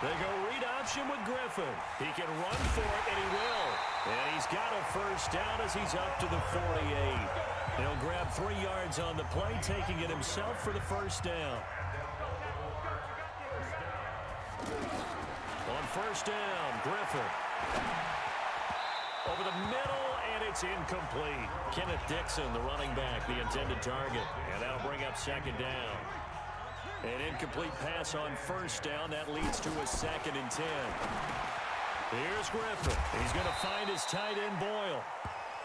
They go read option with Griffin. He can run for it, and he will. And he's got a first down as he's up to the 48. He'll grab 3 yards on the play, taking it himself for the first down. On first down, Griffin. Over the middle, and it's incomplete. Kenneth Dixon, the running back, the intended target. And that'll bring up second down. An incomplete pass on first down. That leads to a 2nd and 10. Here's Griffin. He's going to find his tight end, Boyle.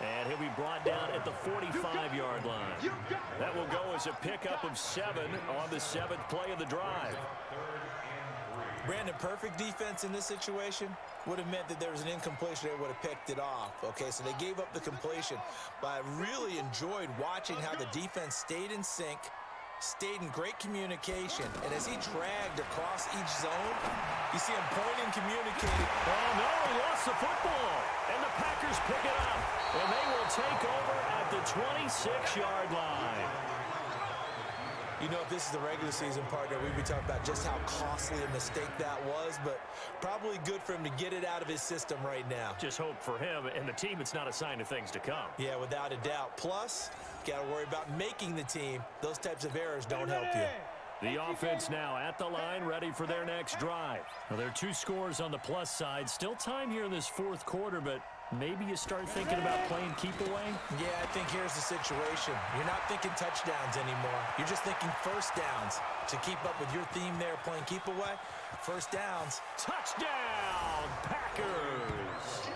And he'll be brought down at the 45-yard line. That will go as a pickup of 7 on the 7th play of the drive. Brandon, perfect defense in this situation would have meant that there was an incompletion. They would have picked it off. Okay, so they gave up the completion. But I really enjoyed watching how the defense stayed in sync, stayed in great communication. And as he dragged across each zone, you see him pointing, communicating. Oh, no, he lost the football. And the Packers pick it up. And they will take over at the 26-yard line. You know, if this is the regular season, partner, we'd be talking about just how costly a mistake that was, but probably good for him to get it out of his system right now. Just hope for him and the team it's not a sign of things to come. Yeah, without a doubt. Plus, got to worry about making the team. Those types of errors don't help you. The offense now at the line, ready for their next drive. Now, there are 2 scores on the plus side. Still time here in this 4th quarter, but maybe you start thinking about playing keep away? Yeah, I think here's the situation. You're not thinking touchdowns anymore. You're just thinking first downs. To keep up with your theme there, playing keep away, first downs. Touchdown, Packers!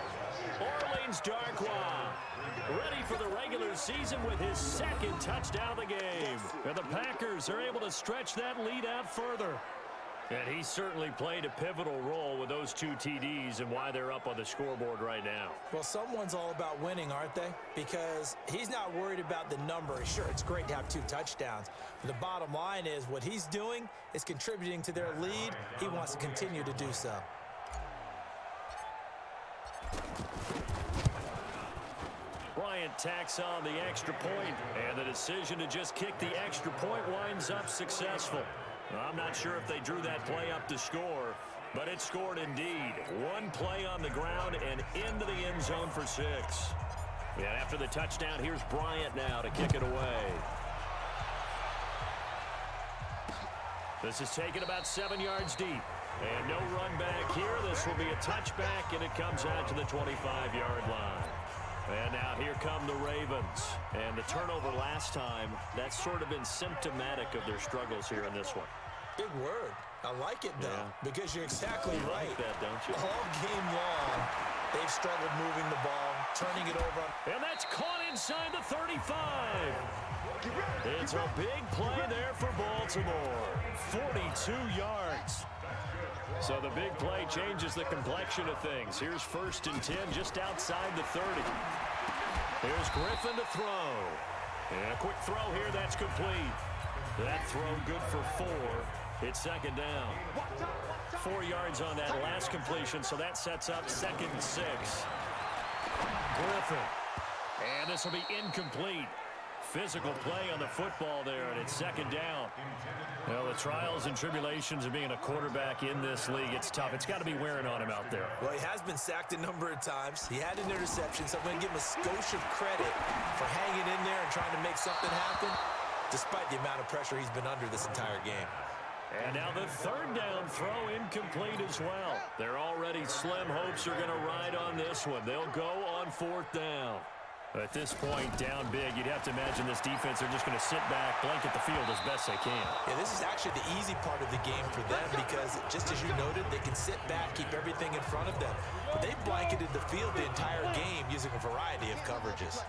Orleans Darkwa ready for the regular season with his 2nd touchdown of the game. And the Packers are able to stretch that lead out further. And he certainly played a pivotal role with those 2 TDs and why they're up on the scoreboard right now. Well, someone's all about winning, aren't they? Because he's not worried about the number. Sure, it's great to have 2 touchdowns. But the bottom line is what he's doing is contributing to their lead. He wants to continue to do so. Bryant tacks on the extra point, and the decision to just kick the extra point winds up successful. I'm not sure if they drew that play up to score, but it scored indeed. One play on the ground and into the end zone for 6. And after the touchdown, here's Bryant now to kick it away. This is taken about 7 yards deep. And no run back here. This will be a touchback, and it comes out to the 25-yard line. And now here come the Ravens. And the turnover last time, that's sort of been symptomatic of their struggles here in this one. Big word. I like it, though, because you're exactly right. Like that, don't you? All game long, they've struggled moving the ball, turning it over. And that's caught inside the 35. It's a big play there for Baltimore. 42 yards. So the big play changes the complexion of things. Here's 1st and 10 just outside the 30. Here's Griffin to throw. And a quick throw here, that's complete. That throw good for 4. It's 2nd down. 4 yards on that last completion, so that sets up 2nd and 6. Griffin. And this will be incomplete. Physical play on the football there, and it's 2nd down. Well, the trials and tribulations of being a quarterback in this league, it's tough. It's got to be wearing on him out there. Well, he has been sacked a number of times. He had an interception, so I'm going to give him a skosh of credit for hanging in there and trying to make something happen, despite the amount of pressure he's been under this entire game. And now the 3rd down throw incomplete as well. Their already slim hopes are going to ride on this one. They'll go on 4th down. At this point, down big, you'd have to imagine this defense are just going to sit back, blanket the field as best they can. Yeah, this is actually the easy part of the game for them because, just as you noted, they can sit back, keep everything in front of them. But they've blanketed the field the entire game using a variety of coverages.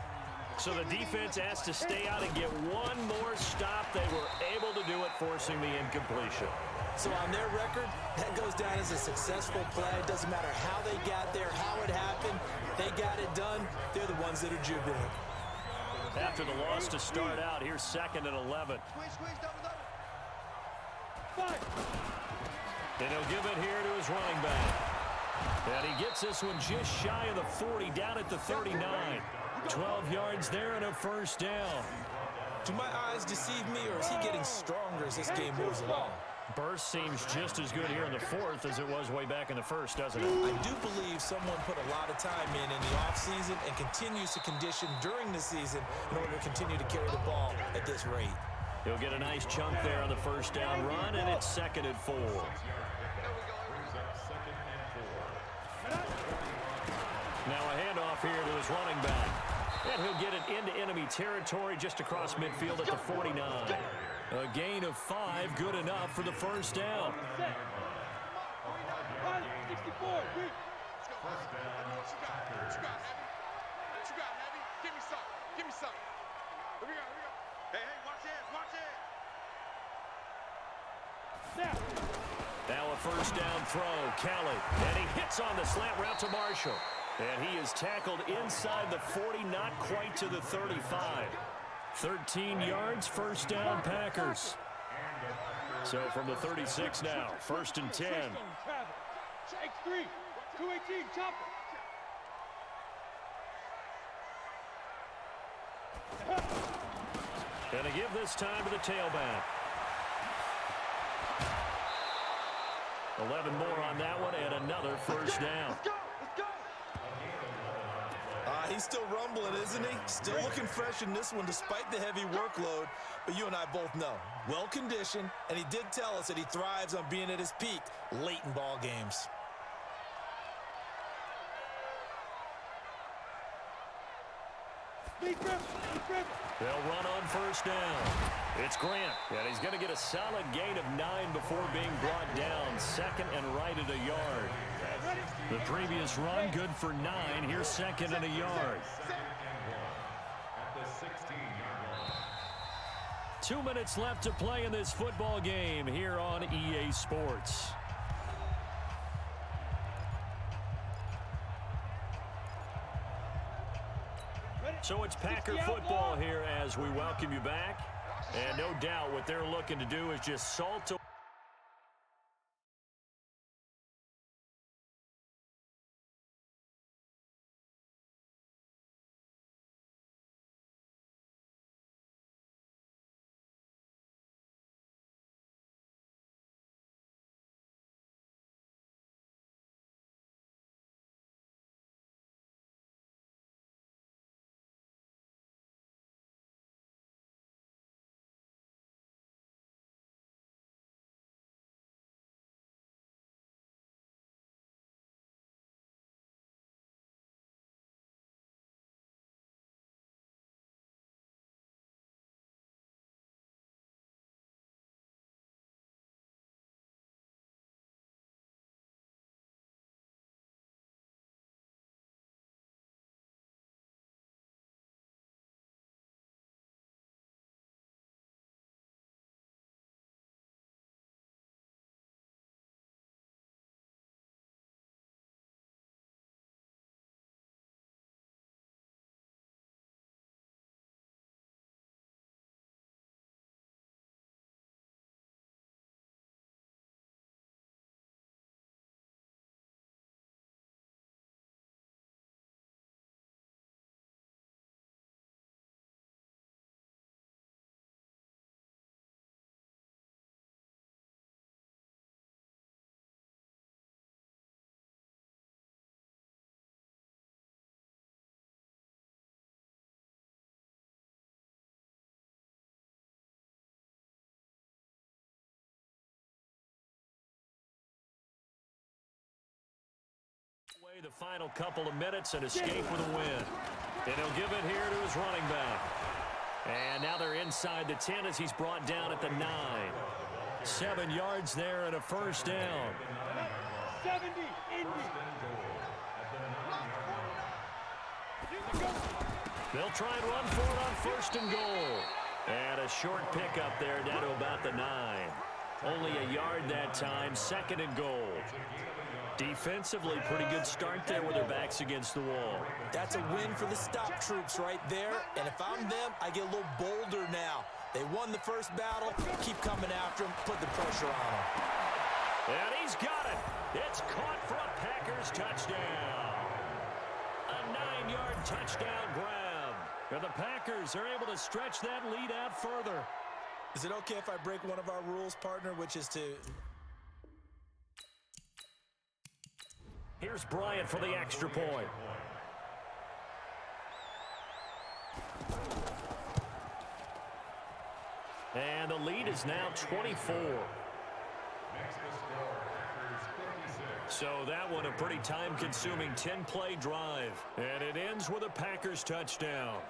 So the defense has to stay out and get one more stop. They were able to do it, forcing the incompletion. So on their record, that goes down as a successful play. It doesn't matter how they got there, how it happened. They got it done. They're the ones that are jubilant. After the loss to start out, here's 2nd and 11. Squeeze, double. And he'll give it here to his running back. And he gets this one just shy of the 40, down at the 39. 12 yards there and a 1st down. Do my eyes deceive me, or is he getting stronger as this game moves along? Burst seems just as good here in the 4th as it was way back in the 1st, doesn't it? I do believe someone put a lot of time in the offseason and continues to condition during the season in order to continue to carry the ball at this rate. He'll get a nice chunk there on the 1st down run, and it's 2nd and 4. Now a handoff here to his running back. And he'll get it into enemy territory just across midfield at the 49. A gain of 5, good enough for the 1st down. 64. What you got, Heavy? Give me some. Here we go. Hey, watch it. Now a 1st down throw, Kelly. And he hits on the slant route to Marshall. And he is tackled inside the 40, not quite to the 35. 13 yards, 1st down, Packers. So from the 36 now, 1st and 10. X3, 218, chop it. And they give this time to the tailback. 11 more on that one, and another 1st down. Let's go. He's still rumbling, isn't he? Still looking fresh in this one despite the heavy workload. But you and I both know, well-conditioned, and he did tell us that he thrives on being at his peak late in ball games. They'll run on 1st down. It's Grant, and he's going to get a solid gain of 9 before being brought down. 2nd and right at a yard. The previous run, good for 9. Here's 2nd and a yard. 2 minutes left to play in this football game here on EA Sports. So it's Packer football here as we welcome you back. And no doubt what they're looking to do is just salt Play the final couple of minutes and escape with a win. And he'll give it here to his running back. And now they're inside the 10 as he's brought down at the 9. 7 yards there and a first down. 70, Indy. They'll try and run for it on first and goal. And a short pickup there down to about the 9. Only a yard that time, second and goal. Defensively, pretty good start there with their backs against the wall. That's a win for the stop troops right there. And if I'm them, I get a little bolder now. They won the first battle. Keep coming after them. Put the pressure on them. And he's got it. It's caught for a Packers touchdown. A 9-yard touchdown grab. And the Packers are able to stretch that lead out further. Is it okay if I break one of our rules, partner, which is to... Here's Bryant for the extra point. And the lead is now 24. So that one a pretty time-consuming 10-play drive. And it ends with a Packers touchdown.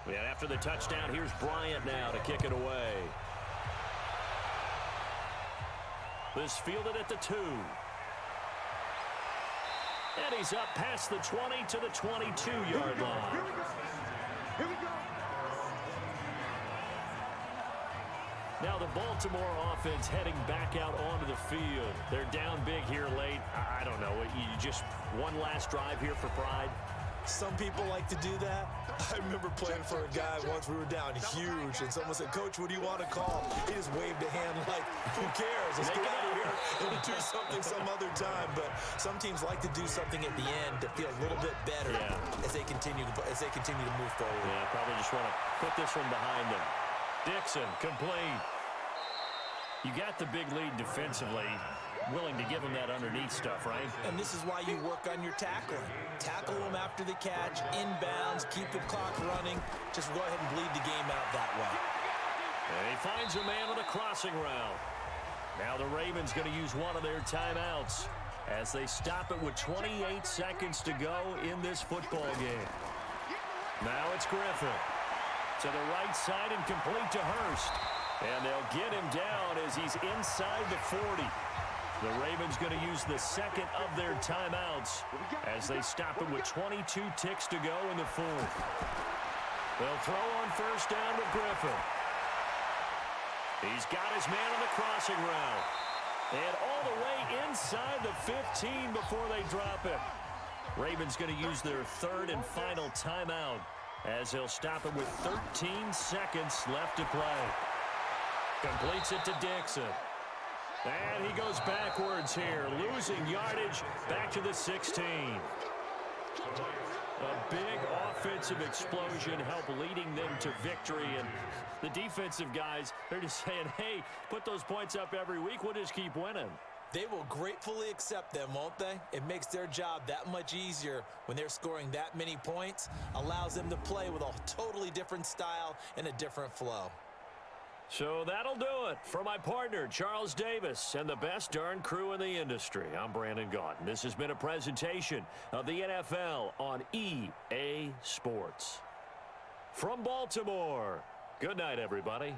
And after the touchdown, here's Bryant now to kick it away. This fielded at the 2. And he's up past the 20 to the 22-yard line. Here we go. Now the Baltimore offense heading back out onto the field. They're down big here late. I don't know. You just one last drive here for pride. Some people like to do that. I remember playing for a guy once. We were down huge, and someone said, "Coach, what do you want to call?" He just waved a hand like, "Who cares? Let's get out of here and do something some other time." But some teams like to do something at the end to feel a little bit better as they continue to move forward. Yeah, probably just want to put this one behind them. Dixon, complete. You got the big lead defensively. Willing to give them that underneath stuff, right? And this is why you work on your tackling. Tackle them after the catch, inbounds, keep the clock running. Just go ahead and bleed the game out that way. And he finds a man on the crossing route. Now the Ravens going to use one of their timeouts as they stop it with 28 seconds to go in this football game. Now it's Griffin. To the right side and complete to Hurst. And they'll get him down as he's inside the 40. The Ravens going to use the second of their timeouts as they stop it with 22 ticks to go in the 4th. They'll throw on first down with Griffin. He's got his man on the crossing route. And all the way inside the 15 before they drop it. Ravens going to use their third and final timeout as they'll stop it with 13 seconds left to play. Completes it to Dixon. And he goes backwards here, losing yardage back to the 16. A big offensive explosion helped leading them to victory. And the defensive guys, they're just saying, hey, put those points up every week. We'll just keep winning. They will gratefully accept them, won't they? It makes their job that much easier when they're scoring that many points. Allows them to play with a totally different style and a different flow. So that'll do it for my partner, Charles Davis, and the best darn crew in the industry. I'm Brandon Gaudin. This has been a presentation of the NFL on EA Sports. From Baltimore, good night, everybody.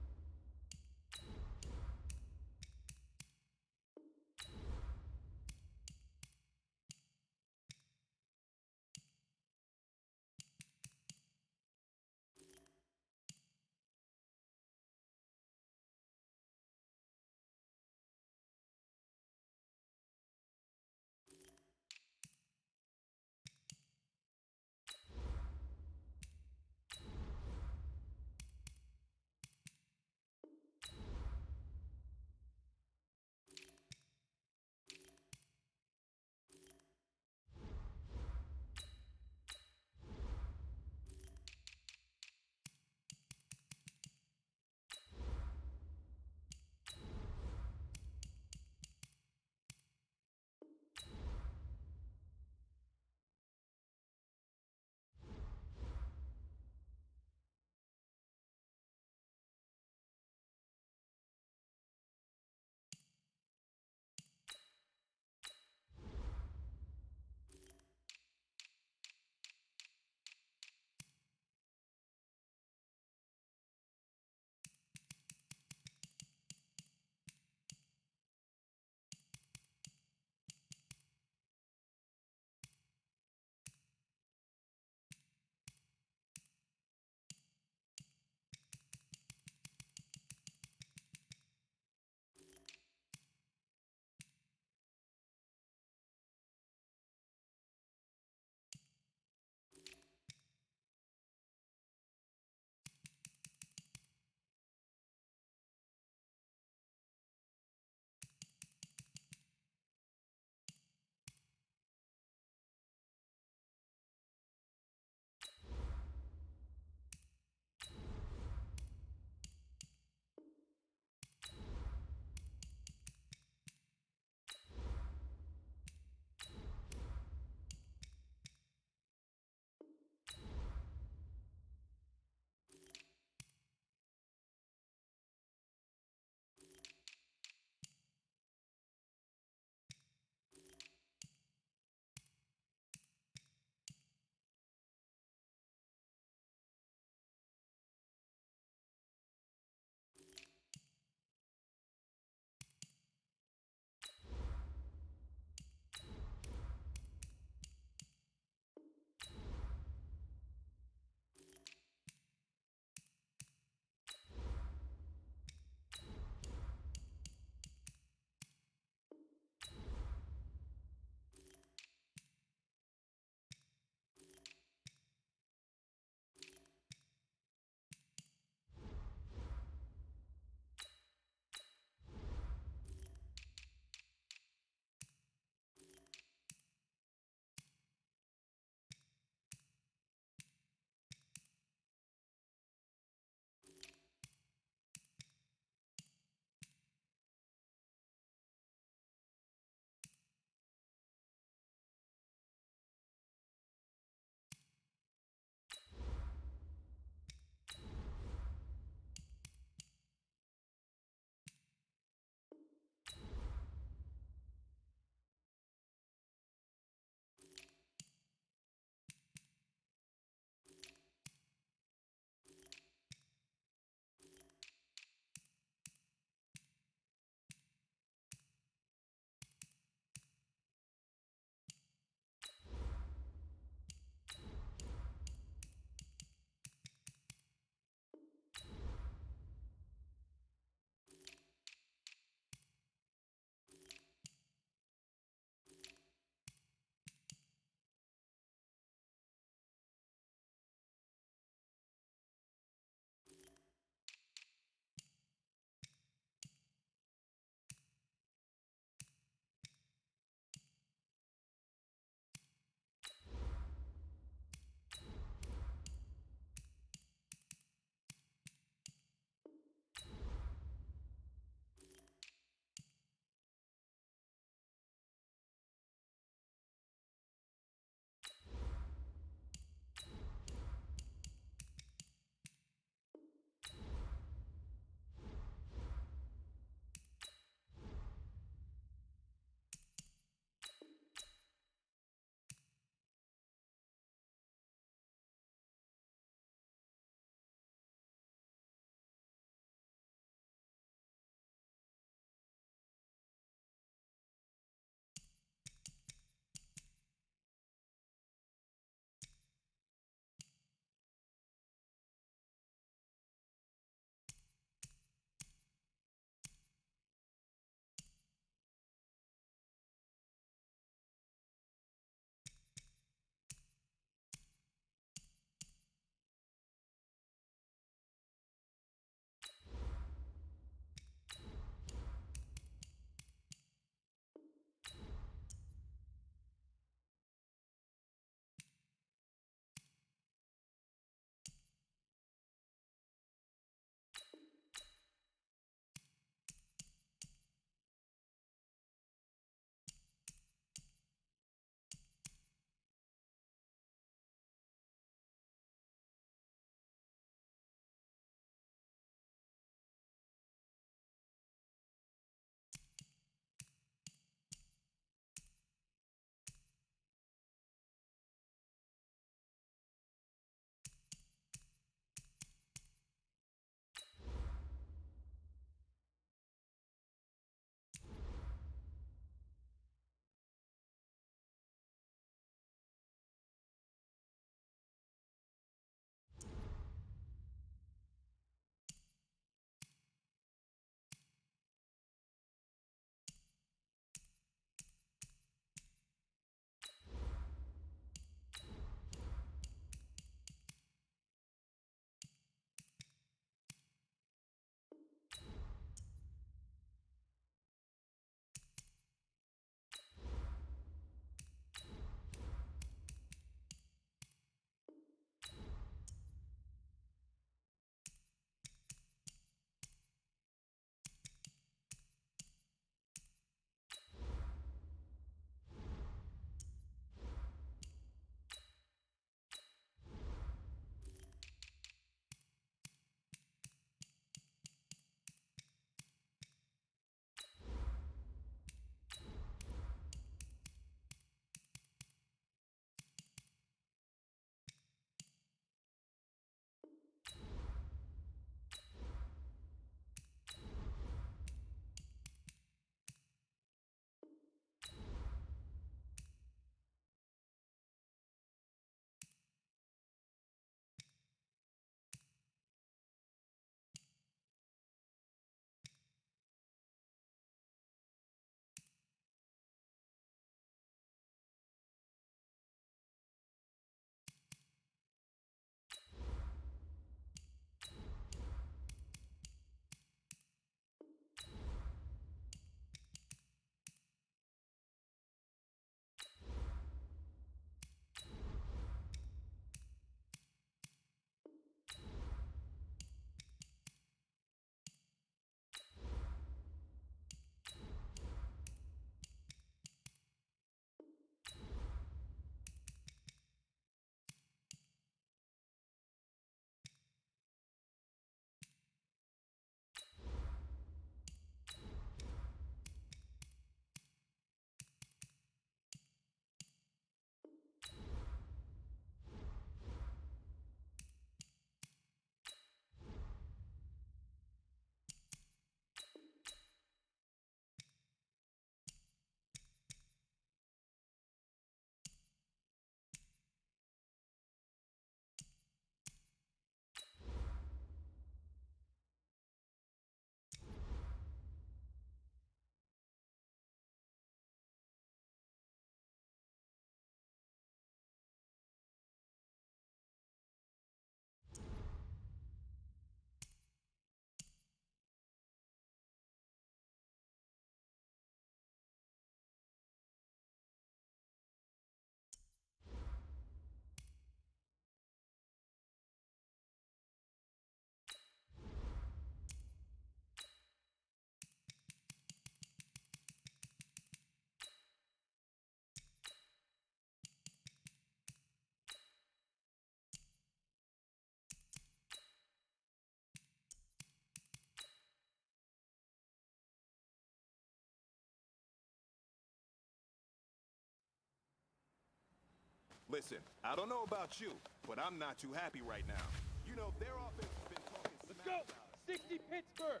Listen, I don't know about you, but I'm not too happy right now. You know, their offense has been talking Let's smack go. about us. 60 Pittsburgh.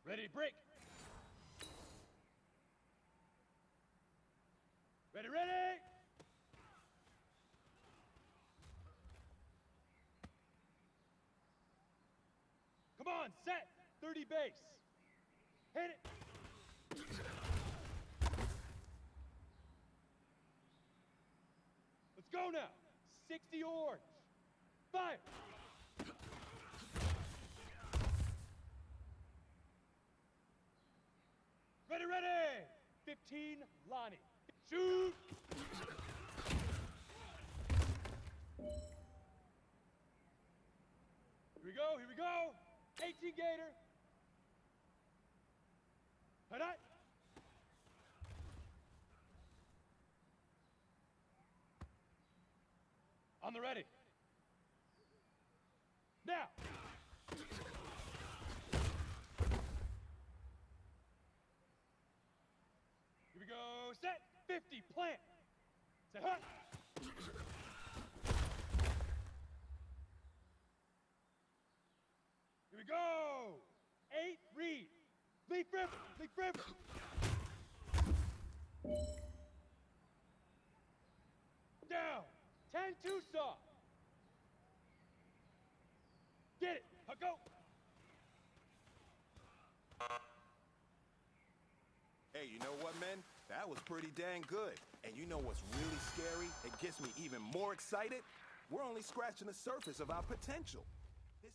Ready to break. Ready, ready. Come on, set. 30 base. Hit it. Let's go now. 60 orange. Fire. Ready, ready. 15 Lonnie. Shoot. Here we go, here we go. 18 Gator. Hit it. On the ready. Now. Here we go. Set. 50. Plant. Say hut. Here we go. 8. Read. Leaf river. Leaf river. Down. 10 Tucson. Get it. Go. Hey, you know what, man? That was pretty dang good. And you know what's really scary? It gets me even more excited. We're only scratching the surface of our potential. This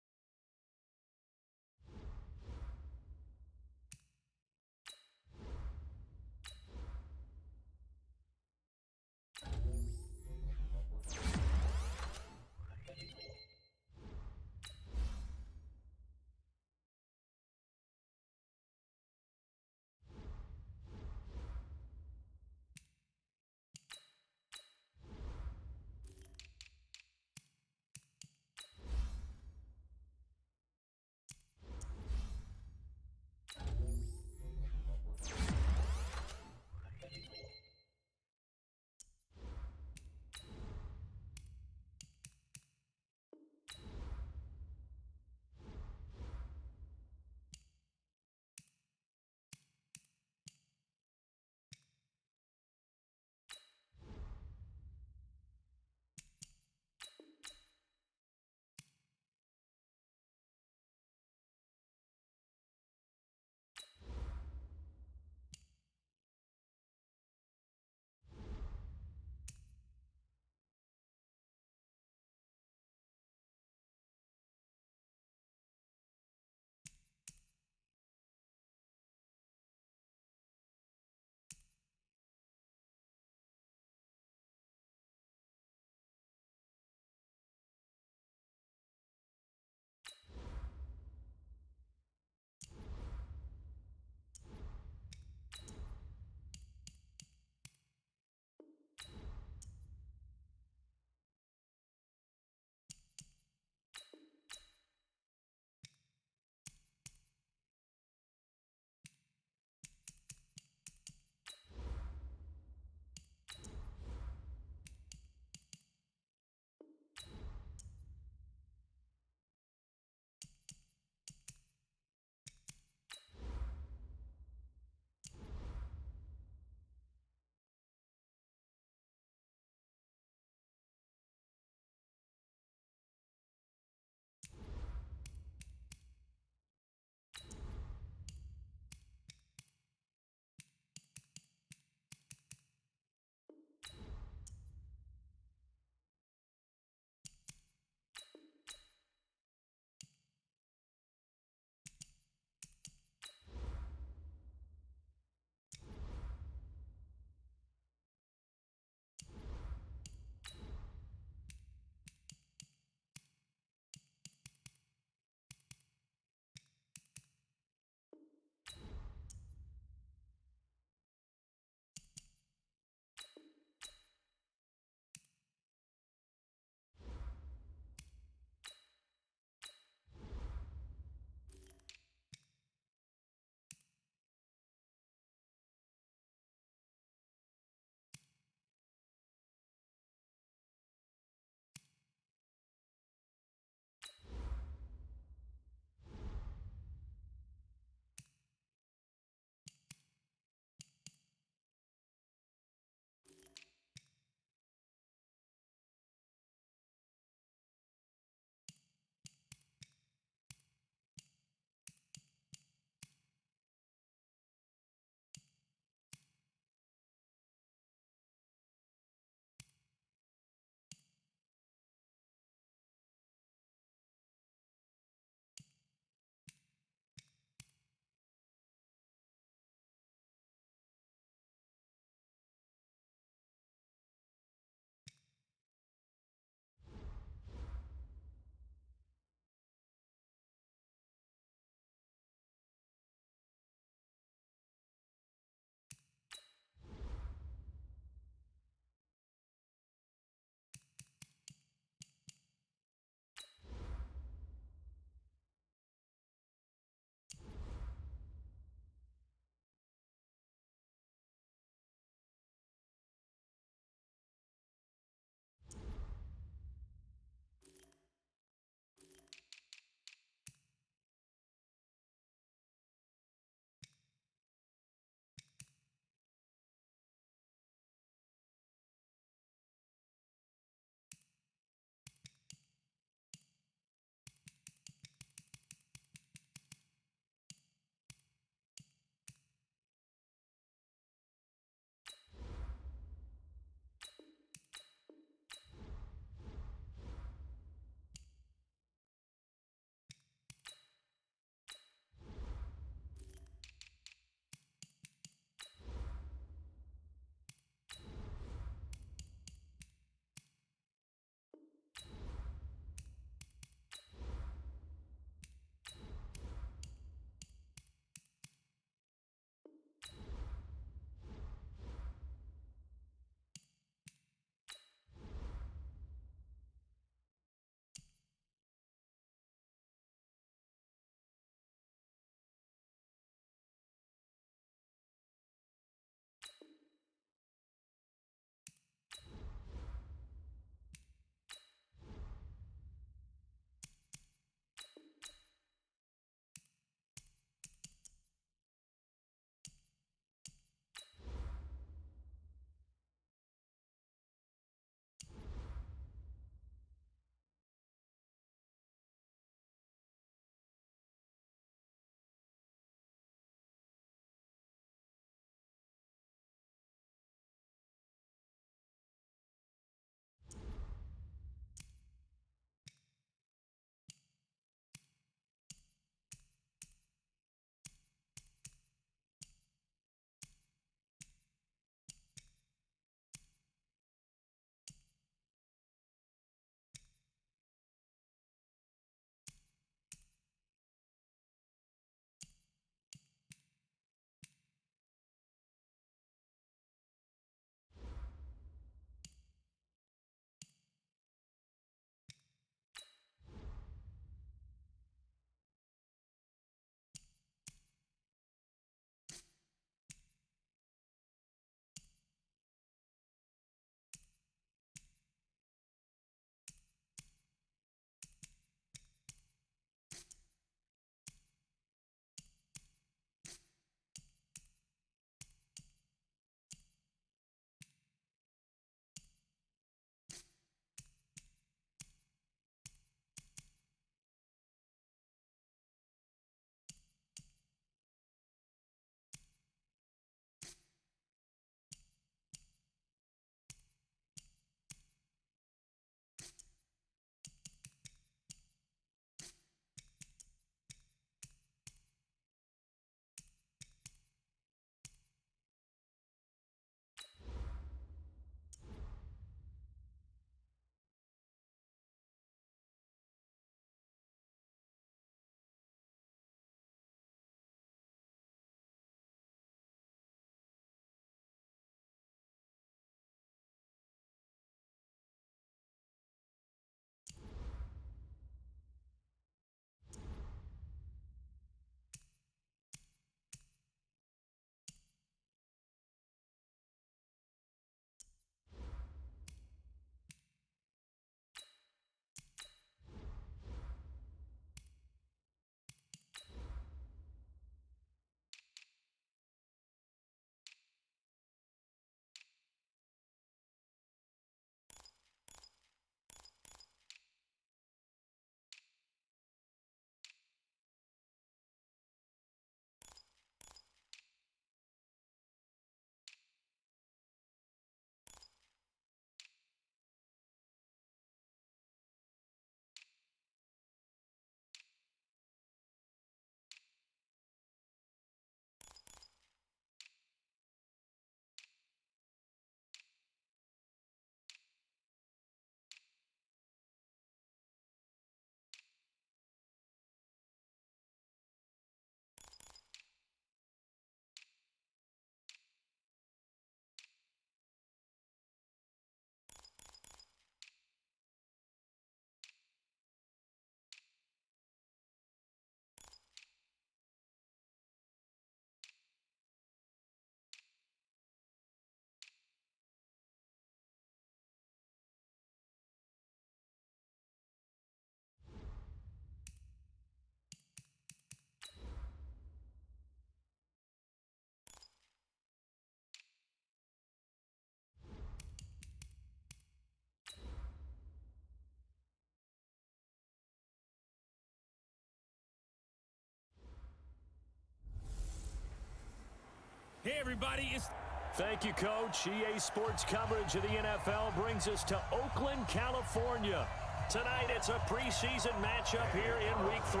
Hey, everybody, it's... Thank you, Coach. EA Sports coverage of the NFL brings us to Oakland, California. Tonight, it's a preseason matchup here in Week 3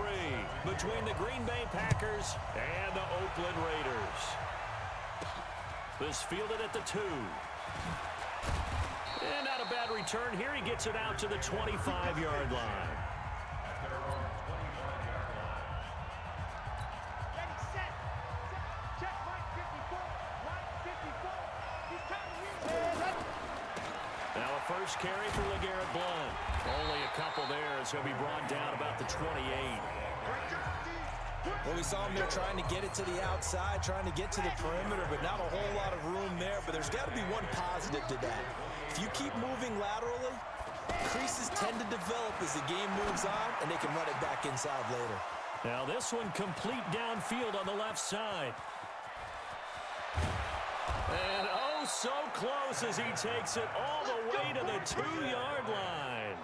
between the Green Bay Packers and the Oakland Raiders. This fielded at the 2. And not a bad return here. He gets it out to the 25-yard line. Now a first carry for LeGarrette Blount. Only a couple there as he'll be brought down about the 28. Well, we saw him there trying to get it to the outside, trying to get to the perimeter, but not a whole lot of room there. But there's got to be one positive to that. If you keep moving laterally, creases tend to develop as the game moves on, and they can run it back inside later. Now this one complete downfield on the left side. And oh, so close as he takes it all the way to the 2-yard line.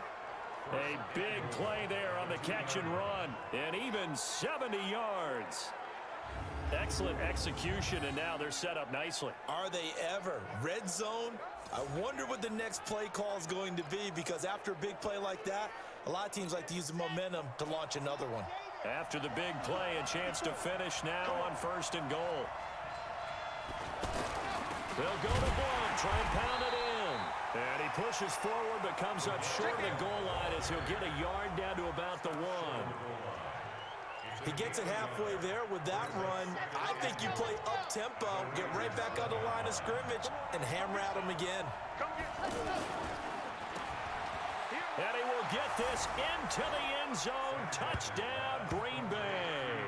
A big play there on the catch and run, and even 70 yards. Excellent execution, and now they're set up nicely. Are they ever? Red zone? I wonder what the next play call is going to be, because after a big play like that, a lot of teams like to use the momentum to launch another one. After the big play, a chance to finish now on 1st and goal. They'll go to Blount, try and pound it in. And he pushes forward but comes up short of the goal line as he'll get a yard down to about the 1. He gets it halfway there with that run. I think you play up-tempo, get right back on the line of scrimmage, and hammer at him again. And he will get this into the end zone. Touchdown, Green Bay.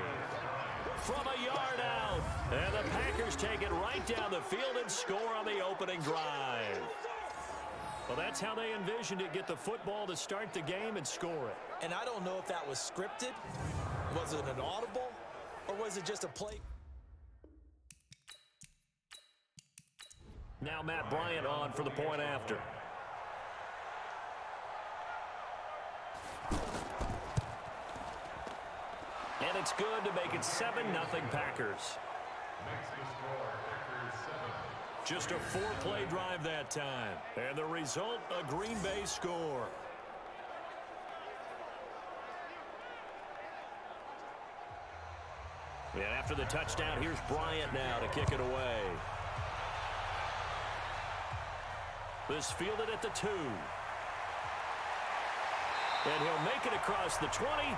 From a yard out. And the Packers take it right down the field and score on the opening drive. Well, that's how they envisioned it. Get the football to start the game and score it. And I don't know if that was scripted. Was it an audible? Or was it just a play? Now Matt Bryant on for the point after. And it's good to make it 7-0 Packers. Just a 4-play drive that time. And the result, a Green Bay score. And after the touchdown, here's Bryant now to kick it away. This fielded at the 2. And he'll make it across the 20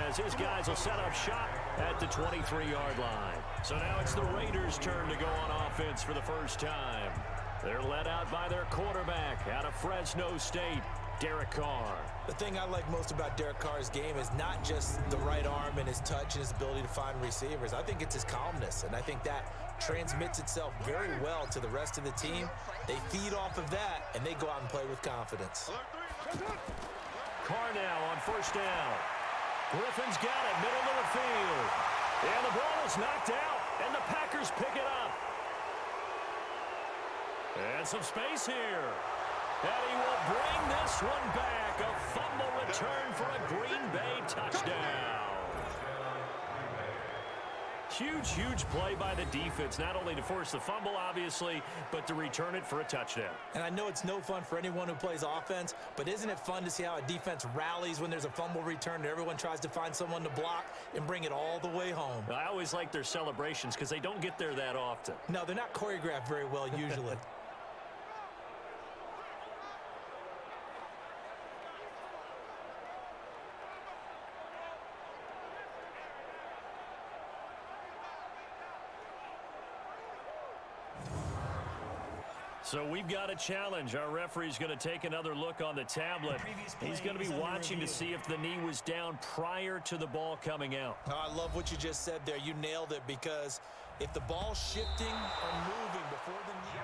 as his guys will set up shop at the 23-yard line. So now it's the Raiders' turn to go on offense for the first time. They're led out by their quarterback out of Fresno State, Derek Carr. The thing I like most about Derek Carr's game is not just the right arm and his touch and his ability to find receivers. I think it's his calmness, and I think that transmits itself very well to the rest of the team. They feed off of that, and they go out and play with confidence. Carr now on 1st down. Griffin's got it, middle of the field. And the ball is knocked out, and the Packers pick it up. And some space here. And he will bring this one back. A fumble return for a Green Bay touchdown. Huge play by the defense, not only to force the fumble, obviously, but to return it for a touchdown. And I know it's no fun for anyone who plays offense, but isn't it fun to see how a defense rallies when there's a fumble return and everyone tries to find someone to block and bring it all the way home? I always like their celebrations because they don't get there that often. No, they're not choreographed very well usually. So we've got a challenge. Our referee's going to take another look on the tablet. He's going to be watching to see if the knee was down prior to the ball coming out. Oh, I love what you just said there. You nailed it, because if the ball's shifting or moving before the knee...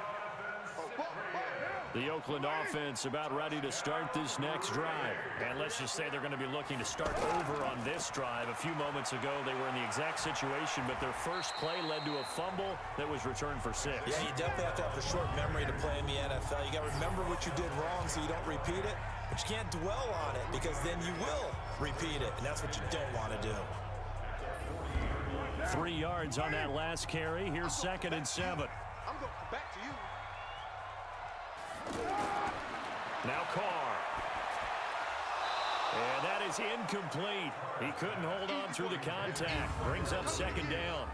The Oakland offense about ready to start this next drive. And let's just say they're going to be looking to start over on this drive. A few moments ago, they were in the exact situation, but their first play led to a fumble that was returned for 6. Yeah, you definitely have to have a short memory to play in the NFL. You got to remember what you did wrong so you don't repeat it, but you can't dwell on it, because then you will repeat it, and that's what you don't want to do. 3 yards on that last carry. Here's 2nd and 7. I'm going back to you. Now Carr. And that is incomplete. He couldn't hold on through the contact. Brings up 2nd down.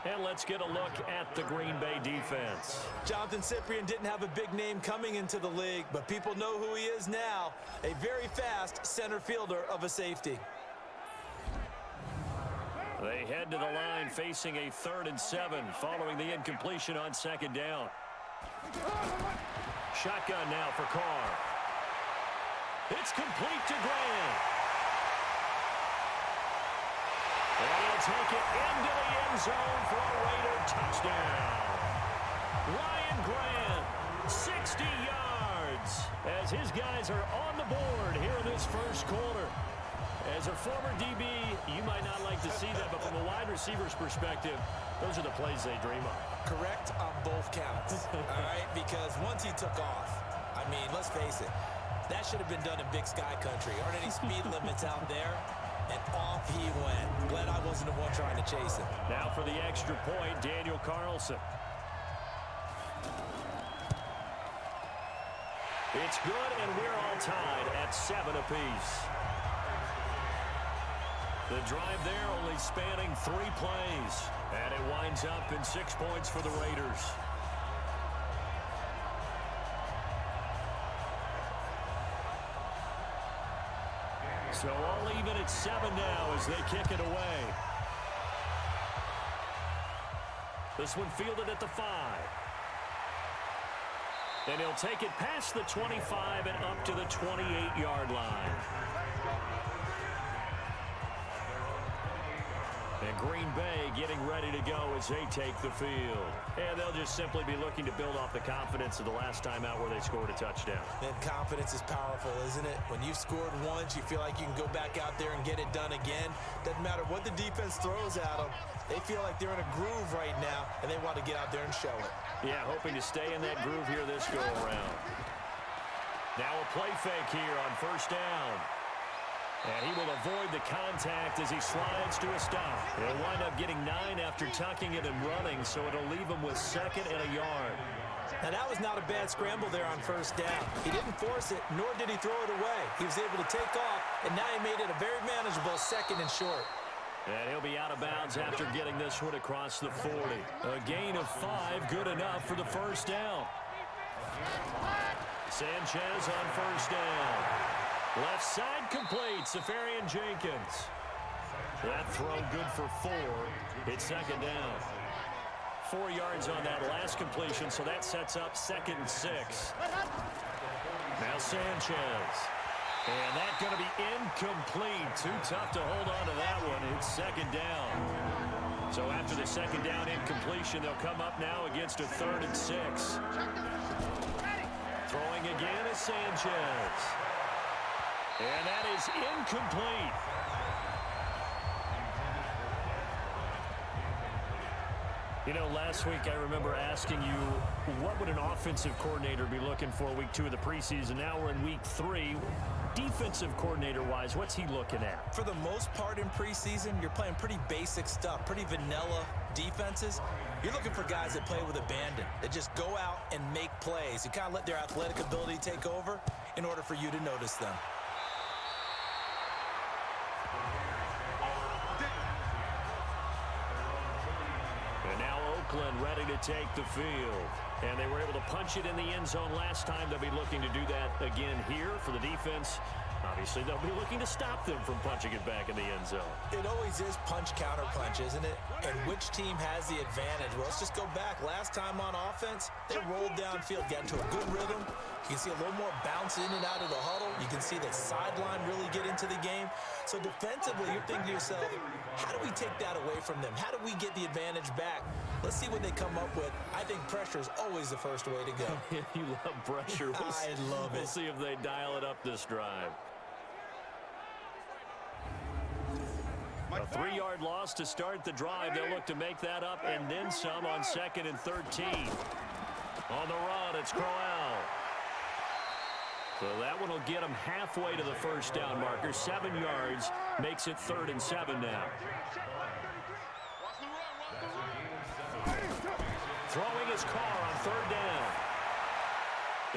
And let's get a look at the Green Bay defense. Jonathan Cyprien didn't have a big name coming into the league, but people know who he is now. A very fast center fielder of a safety. They head to the line facing a 3rd and 7 following the incompletion on 2nd down. Shotgun now for Carr. It's complete to Grant. And he'll take it into the end zone for a Raider touchdown. Ryan Grant, 60 yards, as his guys are on the board here in this first quarter. As a former DB, you might not like to see that, but from a wide receiver's perspective, those are the plays they dream of. Correct on both counts, all right? Because once he took off, I mean, let's face it, that should have been done in Big Sky Country. Aren't any speed limits out there? And off he went. Glad I wasn't the one trying to chase him. Now for the extra point, Daniel Carlson. It's good, and we're all tied at 7 apiece. The drive there only spanning 3 plays. And it winds up in 6 points for the Raiders. So all even at 7 now as they kick it away. This one fielded at the 5. And he'll take it past the 25 and up to the 28-yard line. And Green Bay getting ready to go as they take the field. And they'll just simply be looking to build off the confidence of the last time out where they scored a touchdown. And confidence is powerful, isn't it? When you've scored once, you feel like you can go back out there and get it done again. Doesn't matter what the defense throws at them. They feel like they're in a groove right now, and they want to get out there and show it. Yeah, hoping to stay in that groove here this go-around. Now a play fake here on 1st down. And he will avoid the contact as he slides to a stop. He'll wind up getting 9 after tucking it and running, so it'll leave him with 2nd and a yard. Now, that was not a bad scramble there on 1st down. He didn't force it, nor did he throw it away. He was able to take off, and now he made it a very manageable 2nd and short. And he'll be out of bounds after getting this one across the 40. A gain of 5, good enough for the 1st down. Sanchez on 1st down. Left side complete, Safarian Jenkins. That throw good for 4. It's 2nd down. 4 yards on that last completion, so that sets up 2nd and 6. Now Sanchez. And that's going to be incomplete. Too tough to hold on to that one. It's 2nd down. So after the 2nd down incompletion, they'll come up now against a 3rd and 6. Throwing again is Sanchez. And that is incomplete. You know, last week I remember asking you, what would an offensive coordinator be looking for week 2 of the preseason? Now we're in week 3. Defensive coordinator-wise, what's he looking at? For the most part in preseason, you're playing pretty basic stuff, pretty vanilla defenses. You're looking for guys that play with abandon, that just go out and make plays. You kind of let their athletic ability take over in order for you to notice them. And now Oakland ready to take the field. And they were able to punch it in the end zone last time. They'll be looking to do that again here for the defense. Obviously, they'll be looking to stop them from punching it back in the end zone. It always is punch-counter-punch, isn't it? And which team has the advantage? Well, let's just go back. Last time on offense, they rolled downfield, got into a good rhythm. You can see a little more bounce in and out of the huddle. You can see the sideline really get into the game. So defensively, you're thinking to yourself, how do we take that away from them? How do we get the advantage back? Let's see what they come up with. I think pressure is always the first way to go. You love pressure. I love it. We'll see if they dial it up this drive. A 3-yard loss to start the drive. They'll look to make that up and then some on 2nd and 13. On the run, it's Crowell. So that one will get him halfway to the first down marker. 7 yards makes it 3rd and 7 now. Throwing his car on 3rd down.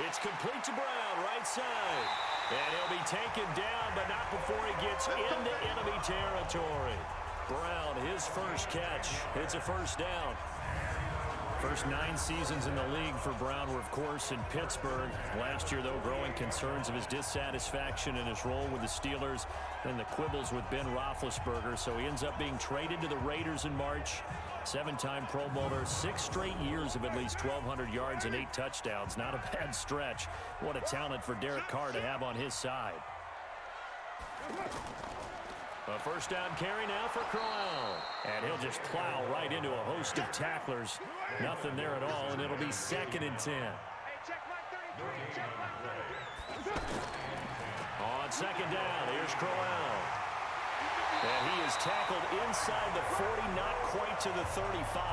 It's complete to Brown, right side. And he'll be taken down, but not before he gets into enemy territory. Brown, his first catch. It's a first down. First 9 seasons in the league for Brown were, of course, in Pittsburgh. Last year, though, growing concerns of his dissatisfaction in his role with the Steelers and the quibbles with Ben Roethlisberger. So he ends up being traded to the Raiders in March. 7-time Pro Bowler, 6 straight years of at least 1,200 yards and 8 touchdowns. Not a bad stretch. What a talent for Derek Carr to have on his side. A first down carry now for Crowell. And he'll just plow right into a host of tacklers. Nothing there at all, and it'll be 2nd and 10. On 2nd down, here's Crowell. And he is tackled inside the 40, not quite to the 35.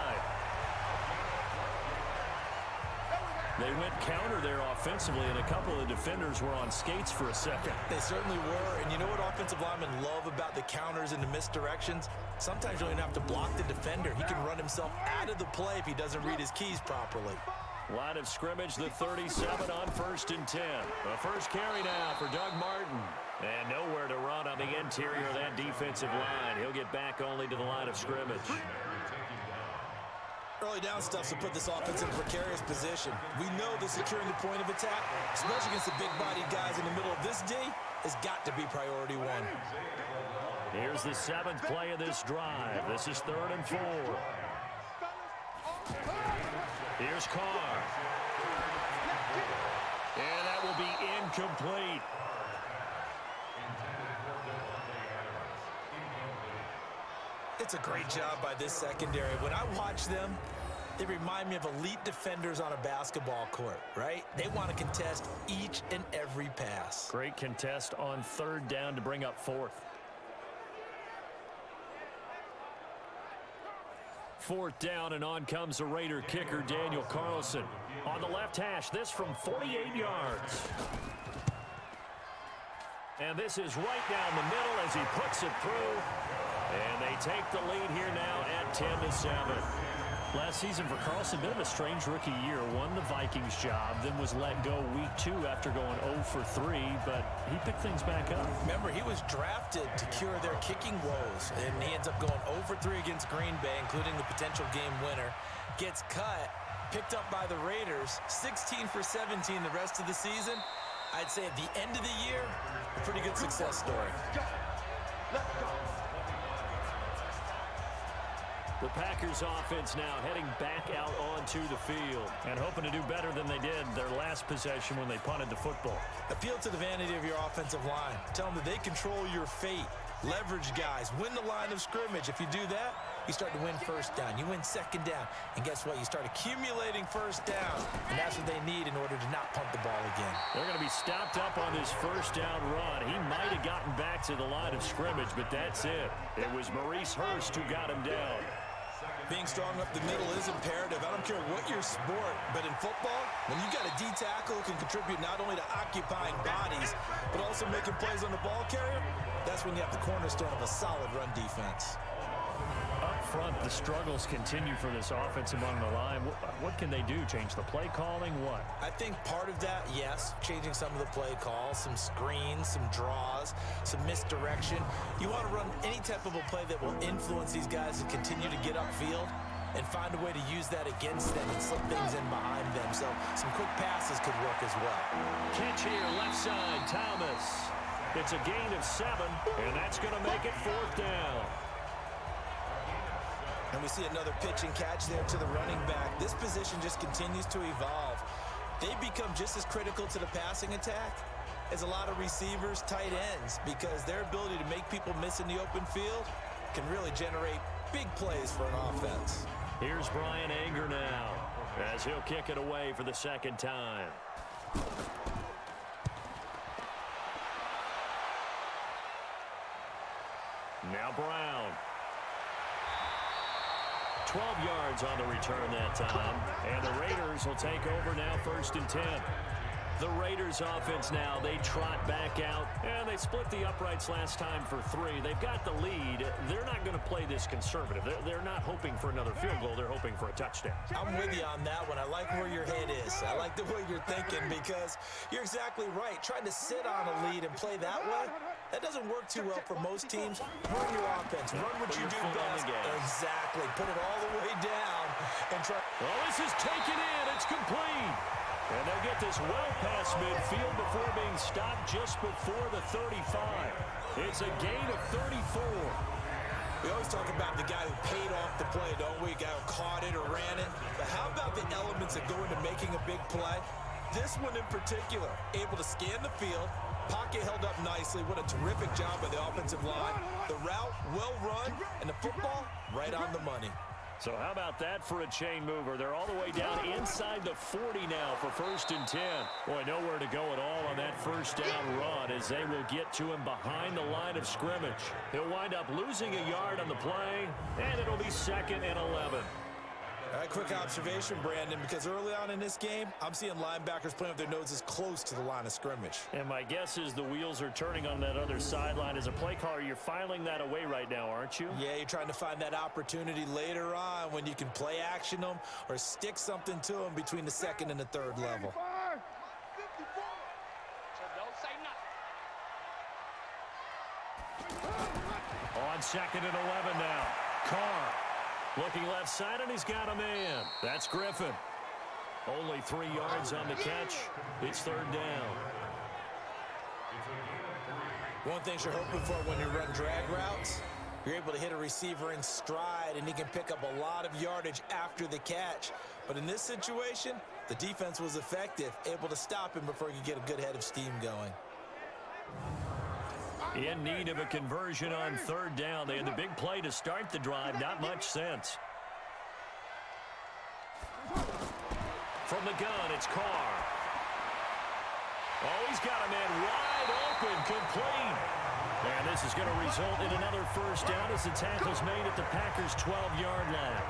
They went counter there offensively, and a couple of the defenders were on skates for a second. They certainly were, and you know what offensive linemen love about the counters and the misdirections? Sometimes you don't even have to block the defender. He can run himself out of the play if he doesn't read his keys properly. Line of scrimmage, the 37 on 1st and 10. The first carry now for Doug Martin. And nowhere to run on the interior of that defensive line. He'll get back only to the line of scrimmage. Early down stuff to put this offense in a precarious position. We know that securing the point of attack, especially against the big-bodied guys in the middle of this D, has got to be priority 1. Here's the 7th play of this drive. This is 3rd and 4. Here's Carr. And that will be incomplete. It's a great job by this secondary. When I watch them, they remind me of elite defenders on a basketball court, right? They want to contest each and every pass. Great contest on 3rd down to bring up 4th. 4th down, and on comes the Raider kicker, Daniel Carlson. On the left hash, this from 48 yards. And this is right down the middle as he puts it through. And they take the lead here now at 10-7. Last season for Carlson, bit of a strange rookie year. Won the Vikings job, then was let go week 2 after going 0 for 3, but he picked things back up. Remember, he was drafted to cure their kicking woes, and he ends up going 0 for 3 against Green Bay, including the potential game winner. Gets cut, picked up by the Raiders, 16 for 17 the rest of the season. I'd say at the end of the year, a pretty good success story. The Packers offense now heading back out onto the field and hoping to do better than they did their last possession when they punted the football. Appeal to the vanity of your offensive line. Tell them that they control your fate. Leverage guys. Win the line of scrimmage. If you do that, you start to win first down. You win 2nd down. And guess what? You start accumulating first down. And that's what they need in order to not punt the ball again. They're going to be stopped up on this first down run. He might have gotten back to the line of scrimmage, but that's it. It was Maurice Hurst who got him down. Being strong up the middle is imperative. I don't care what your sport, but in football, when you got a D tackle who can contribute not only to occupying bodies, but also making plays on the ball carrier, that's when you have the cornerstone of a solid run defense. Up front, the struggles continue for this offense among the line. What can they do? Change the play calling? What? I think part of that, yes, changing some of the play calls, some screens, some draws, some misdirection. You want to run any type of a play that will influence these guys to continue to get upfield and find a way to use that against them and slip things in behind them. So some quick passes could work as well. Catch here, left side, Thomas. It's a gain of 7, and that's going to make it 4th down. And we see another pitch and catch there to the running back. This position just continues to evolve. They become just as critical to the passing attack as a lot of receivers, tight ends, because their ability to make people miss in the open field can really generate big plays for an offense. Here's Brian Anger now as he'll kick it away for the 2nd time. Now Brown. 12 yards on the return that time. And the Raiders will take over now 1st and 10. The Raiders offense now, they trot back out, and they split the uprights last time for 3. They've got the lead. They're not going to play this conservative. They're not hoping for another field goal. They're hoping for a touchdown. I'm with you on that one. I like where your head is. I like the way you're thinking because you're exactly right. Trying to sit on a lead and play that way, that doesn't work too well for most teams. Run your offense. Run what you do best. Exactly. Put it all the way down and try. Well, this is taken in. It's complete. And they'll get this well past midfield before being stopped just before the 35. It's a gain of 34. We always talk about the guy who paid off the play, don't we? A guy who caught it or ran it. But how about the elements that go into making a big play? This one in particular, able to scan the field, pocket held up nicely. What a terrific job by the offensive line. The route, well run, and the football, right on the money. So how about that for a chain mover? They're all the way down inside the 40 now for 1st and 10. Boy, nowhere to go at all on that first down run as they will get to him behind the line of scrimmage. He'll wind up losing a yard on the play, and it'll be 2nd and 11. All right, quick observation, Brandon, because early on in this game, I'm seeing linebackers playing with their noses close to the line of scrimmage. And my guess is the wheels are turning on that other sideline. As a play caller, you're filing that away right now, aren't you? Yeah, you're trying to find that opportunity later on when you can play action them or stick something to them between the 2nd and the 3rd level. On 2nd and 11 now. Carr. Looking left side, and he's got a man. That's Griffin. Only 3 yards on the catch. It's 3rd down. One thing you're hoping for when you run drag routes, you're able to hit a receiver in stride, and he can pick up a lot of yardage after the catch. But in this situation, the defense was effective, able to stop him before he could get a good head of steam going. In need of a conversion on 3rd down. They had the big play to start the drive. Not much sense. From the gun, it's Carr. Oh, he's got a man wide open, complete. And this is going to result in another 1st down as the tackle's made at the Packers' 12-yard line.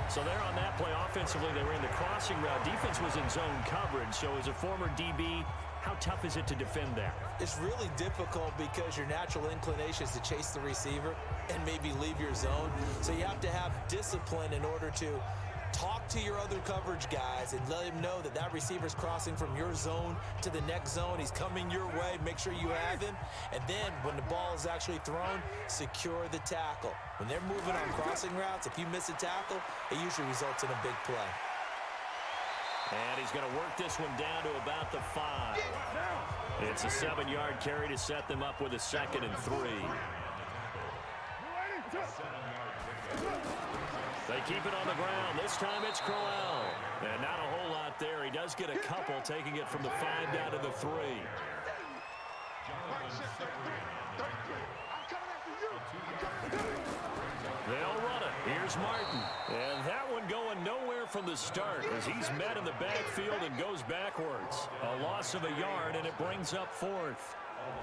So there on that play, offensively, they were in the crossing route. Defense was in zone coverage. So as a former DB, how tough is it to defend that? It's really difficult because your natural inclination is to chase the receiver and maybe leave your zone. So you have to have discipline in order to talk to your other coverage guys and let him know that that receiver's crossing from your zone to the next zone. He's coming your way. Make sure you have him. And then when the ball is actually thrown, secure the tackle. When they're moving on crossing routes, if you miss a tackle, it usually results in a big play. And he's going to work this one down to about the 5. It's a 7-yard carry to set them up with a 2nd and 3. They keep it on the ground. This time it's Crowell. And not a whole lot there. He does get a couple, taking it from the 5 down to the 3. They'll run it. Here's Martin. And that one going nowhere from the start as he's met in the backfield and goes backwards. A loss of a yard, and it brings up 4th.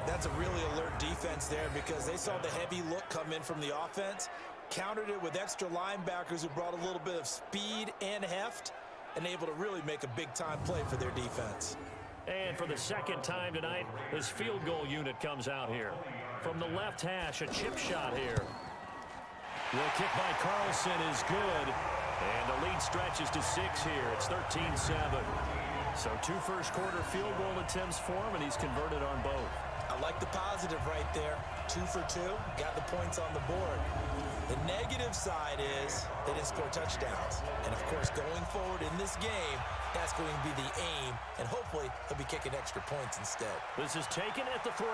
That's a really alert defense there because they saw the heavy look come in from the offense, countered it with extra linebackers who brought a little bit of speed and heft, and able to really make a big-time play for their defense. And for the 2nd time tonight, this field goal unit comes out here. From the left hash, a chip shot here. The kick by Carlson is good, and the lead stretches to 6 here. It's 13-7. So 2 first-quarter field goal attempts for him, and he's converted on both. I like the positive right there. 2 for 2, got the points on the board. The negative side is they didn't score touchdowns. And, of course, going forward in this game, that's going to be the aim, and hopefully he'll be kicking extra points instead. This is taken at the 3.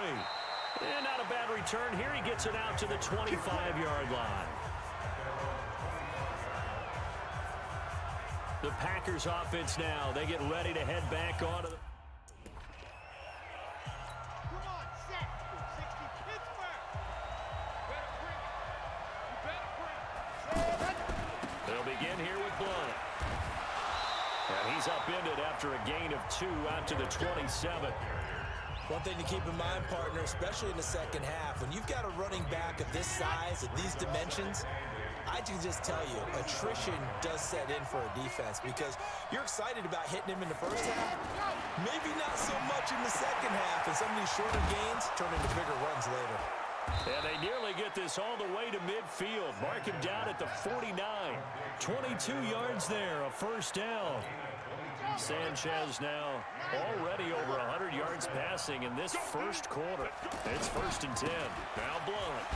And not a bad return. Here he gets it out to the 25-yard line. The Packers offense now. They get ready to head back onto the... Come on, set. 60 Pittsburgh. You better bring. They'll begin here with Blunt. And he's upended after a gain of 2 out to the 27. One thing to keep in mind, partner, especially in the second half, when you've got a running back of this size, of these dimensions, I can just tell you, attrition does set in for a defense because you're excited about hitting him in the first half. Maybe not so much in the second half, and some of these shorter gains turn into bigger runs later. And they nearly get this all the way to midfield. Mark him down at the 49. 22 yards there, a first down. Sanchez now already over 100 yards passing in this first quarter. It's 1st and 10. Now Blunt.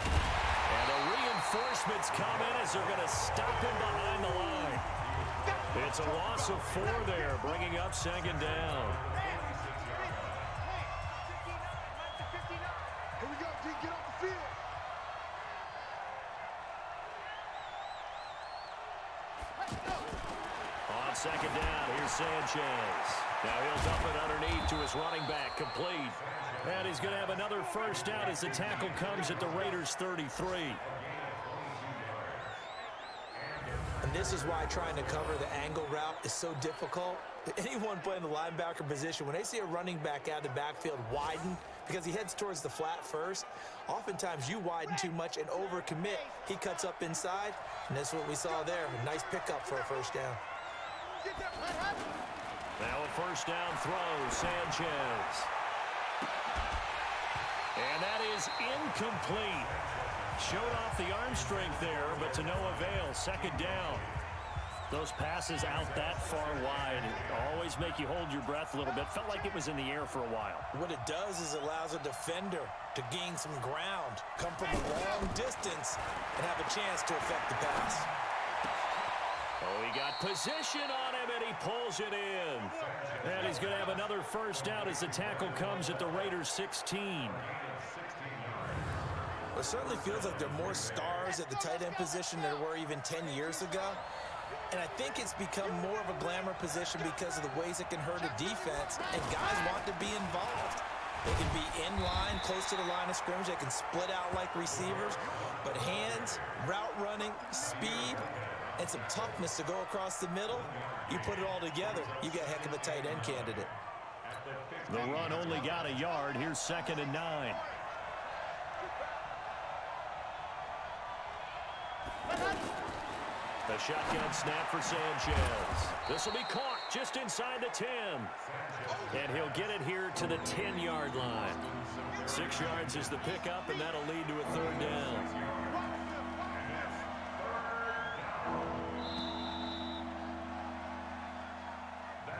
And the reinforcements come in as they're going to stop him behind the line. It's a loss of 4 there, bringing up 2nd down. Here we go, D, get off the field. Let's go. On 2nd down, here's Sanchez. Now he'll dump it underneath to his running back, complete. And he's going to have another first down as the tackle comes at the Raiders' 33. And this is why trying to cover the angle route is so difficult. Anyone playing the linebacker position, when they see a running back out of the backfield widen because he heads towards the flat first, oftentimes you widen too much and overcommit. He cuts up inside, and that's what we saw there. A nice pickup for a first down. Now a first down throw, Sanchez. And that is incomplete. Showed off the arm strength there, but to no avail. 2nd down. Those passes out that far wide always make you hold your breath a little bit. Felt like it was in the air for a while. What it does is allows a defender to gain some ground, come from a long distance, and have a chance to affect the pass. Oh, he got position on him, and he pulls it in. And he's going to have another first down as the tackle comes at the Raiders' 16. It certainly feels like there are more stars at the tight end position than there were even 10 years ago. And I think it's become more of a glamour position because of the ways it can hurt a defense, and guys want to be involved. They can be in line, close to the line of scrimmage. They can split out like receivers. But hands, route running, speed, and some toughness to go across the middle, you put it all together, you get a heck of a tight end candidate. The run only got a yard. Here's 2nd and 9. The shotgun snap for Sanchez. This will be caught just inside the 10. And he'll get it here to the 10-yard line. 6 yards is the pickup, and that'll lead to a 3rd down.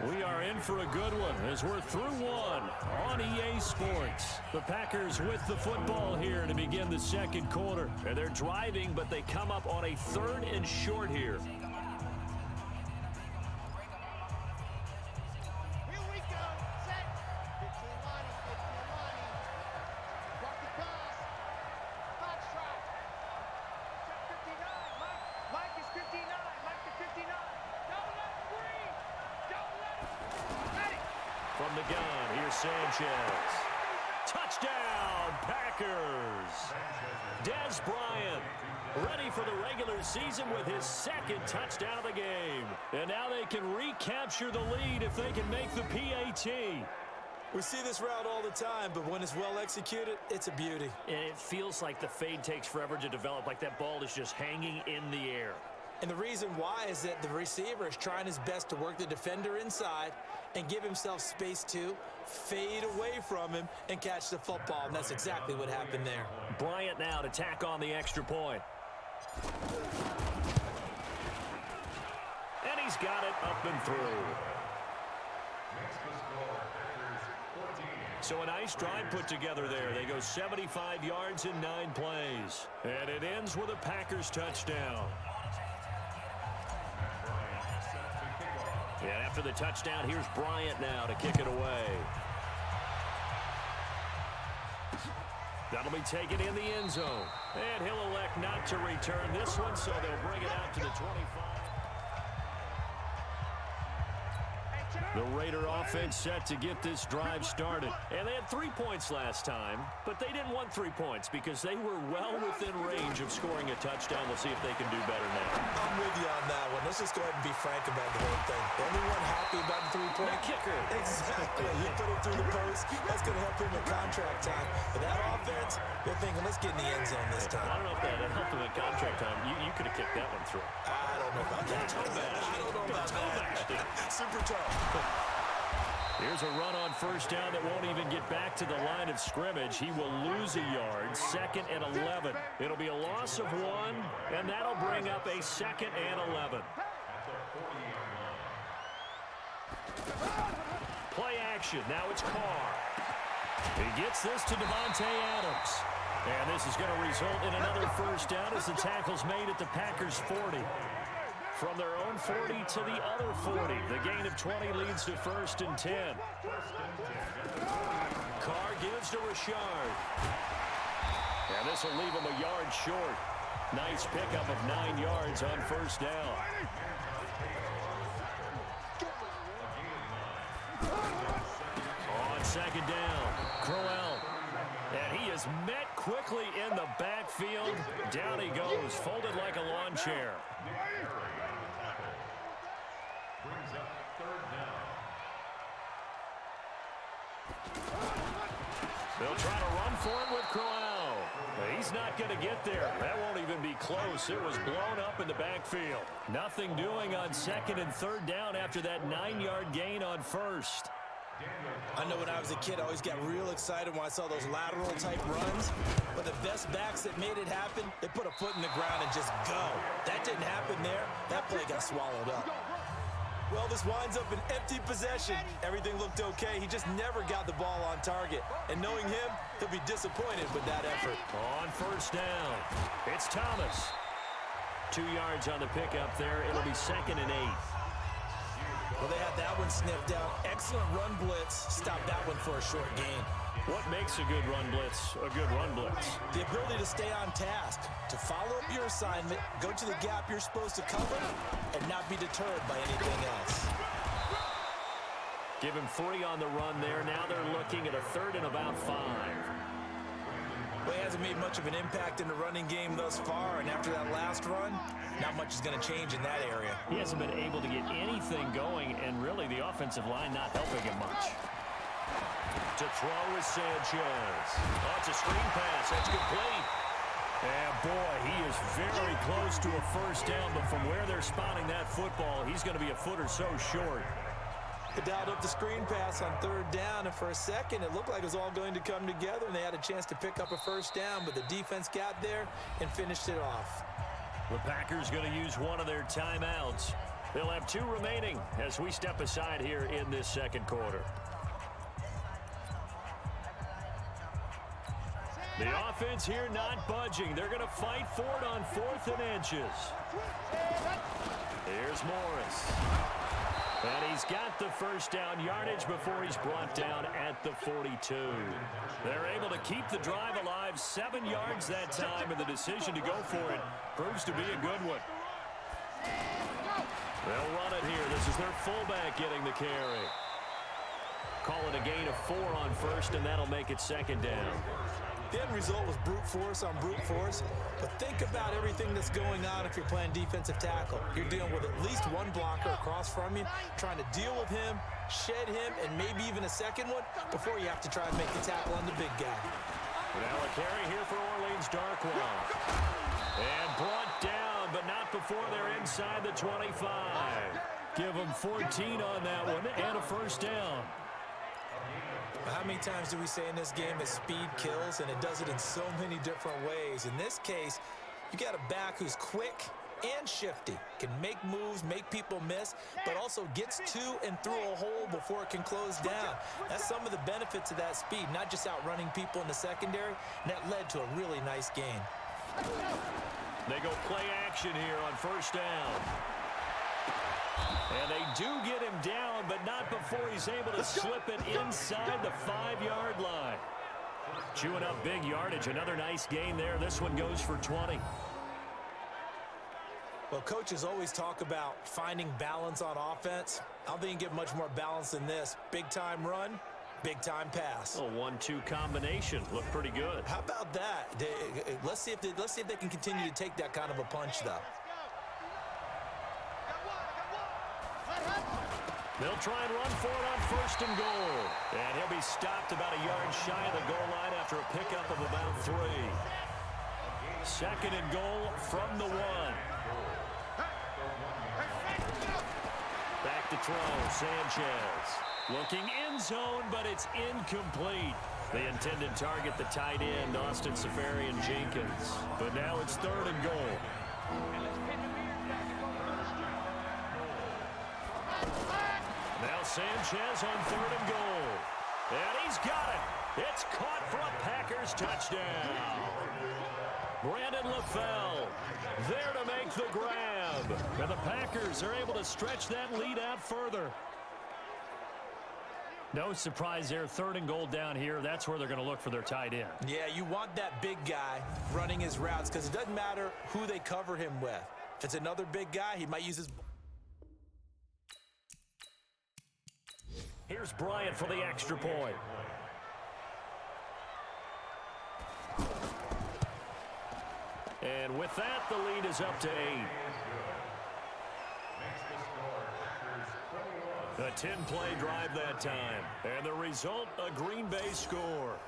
We are in for a good one as we're through one on EA Sports. The Packers with the football here to begin the 2nd quarter. And they're driving, but they come up on a 3rd and short here. Here we go. Set. 15 lining, 15 lining. Block the pass. Box trap. Set 59. Mike is 59. Mike to 59. Don't let him breathe. Don't let him. Ready. From the gun, here's Sanchez. Touchdown, Packers. Dez Bryant ready for the regular season with his 2nd touchdown of the game. And now they can recapture the lead if they can make the PAT. We see this route all the time, but when it's well executed, it's a beauty. And it feels like the fade takes forever to develop, like that ball is just hanging in the air. And the reason why is that the receiver is trying his best to work the defender inside and give himself space to fade away from him and catch the football, and that's exactly what happened there. Bryant now to tack on the extra point. And he's got it up and through. So a nice drive put together there. They go 75 yards in 9 plays. And it ends with a Packers touchdown. And after the touchdown, here's Bryant now to kick it away. That'll be taken in the end zone. And he'll elect not to return this one, so they'll bring it out to the 25. The Raider offense set to get this drive started. And they had 3 points last time, but they didn't want 3 points because they were well within range of scoring a touchdown. We'll see if they can do better now. I'm with you on that one. Let's just go ahead and be frank about the whole thing. The only one happy about the 3-point kicker. Exactly. He put it through the post. That's going to help him in contract time. But that offense, they're thinking, let's get in the end zone this time. I don't know if that helped him in contract time. toe bashed. I don't know about that. Super tough. Here's a run on first down that won't even get back to the line of scrimmage. He will lose a yard, 2nd and 11. It'll be a loss of 1, and that'll bring up a 2nd and 11. Play action. Now it's Carr. He gets this to Devontae Adams. And this is going to result in another first down as the tackle's made at the Packers' 40. From their own 40 to the other 40. The gain of 20 leads to 1st and 10. Carr gives to Richard. And this will leave him a yard short. Nice pickup of 9 yards on first down. On 2nd down, Crowell. And he is met quickly in the backfield. Down he goes, folded like a lawn chair. They'll try to run for it with Crowell. He's not going to get there. That won't even be close. It was blown up in the backfield. Nothing doing on 2nd and 3rd down after that 9-yard gain on 1st. I know when I was a kid, I always got real excited when I saw those lateral-type runs. But the best backs that made it happen, they put a foot in the ground and just go. That didn't happen there. That play got swallowed up. Well, this winds up an empty possession. Everything looked okay. He just never got the ball on target. And knowing him, he'll be disappointed with that effort. On first down, it's Thomas. 2 yards on the pickup there. It'll be 2nd and 8. Well, they had that one sniffed out. Excellent run blitz. Stopped that one for a short gain. What makes a good run blitz a good run blitz? The ability to stay on task, to follow up your assignment, go to the gap you're supposed to cover, and not be deterred by anything else. Give him 3 on the run there. Now they're looking at a 3rd and about 5. Well, he hasn't made much of an impact in the running game thus far, and after that last run, not much is going to change in that area. He hasn't been able to get anything going, and really the offensive line not helping him much. To throw is Sanchez. Oh, it's a screen pass. That's complete. And boy, he is very close to a first down, but from where they're spotting that football, he's going to be a foot or so short. They dialed up the screen pass on 3rd down, and for a second, it looked like it was all going to come together, and they had a chance to pick up a first down, but the defense got there and finished it off. The Packers going to use one of their timeouts. They'll have 2 remaining as we step aside here in this 2nd quarter. The offense here not budging. They're going to fight for it on 4th and inches. Here's Morris. And he's got the first down yardage before he's brought down at the 42. They're able to keep the drive alive, 7 yards that time, and the decision to go for it proves to be a good one. They'll run it here. This is their fullback getting the carry. Call it a gain of 4 on 1st, and that'll make it 2nd down. The end result was brute force on brute force, but think about everything that's going on if you're playing defensive tackle. You're dealing with at least one blocker across from you, trying to deal with him, shed him, and maybe even a second one before you have to try and make the tackle on the big guy. Now a carry here for Orleans Darkwa. And brought down, but not before they're inside the 25. Give them 14 on that one and a first down. How many times do we say in this game that speed kills, and it does it in so many different ways? In this case, you got a back who's quick and shifty, can make moves, make people miss, but also gets to and through a hole before it can close down. That's some of the benefits of that speed, not just outrunning people in the secondary, and that led to a really nice gain. They go play action here on first down. And they do get him down, but not before he's able to slip it inside the 5-yard line. Chewing up big yardage. Another nice gain there. This one goes for 20. Well, coaches always talk about finding balance on offense. I don't think you can get much more balance than this. Big-time run, big-time pass. A 1-2 combination. Looked pretty good. How about that? Let's see if they can continue to take that kind of a punch, though. They'll try and run for it on 1st and goal. And he'll be stopped about a yard shy of the goal line after a pickup of about 3. 2nd and goal from the 1. Back to throw, Sanchez. Looking in zone, but it's incomplete. They intended target the tight end, Austin Safarian-Jenkins. But now it's 3rd and goal. Now Sanchez on 3rd and goal. And he's got it. It's caught for a Packers touchdown. Brandon LaFell there to make the grab. And the Packers are able to stretch that lead out further. No surprise there, 3rd and goal down here. That's where they're going to look for their tight end. Yeah, you want that big guy running his routes because it doesn't matter who they cover him with. If it's another big guy, he might use his... Here's Bryant for the extra point. And with that, the lead is up to 8. A 10-play drive that time. And the result, a Green Bay score.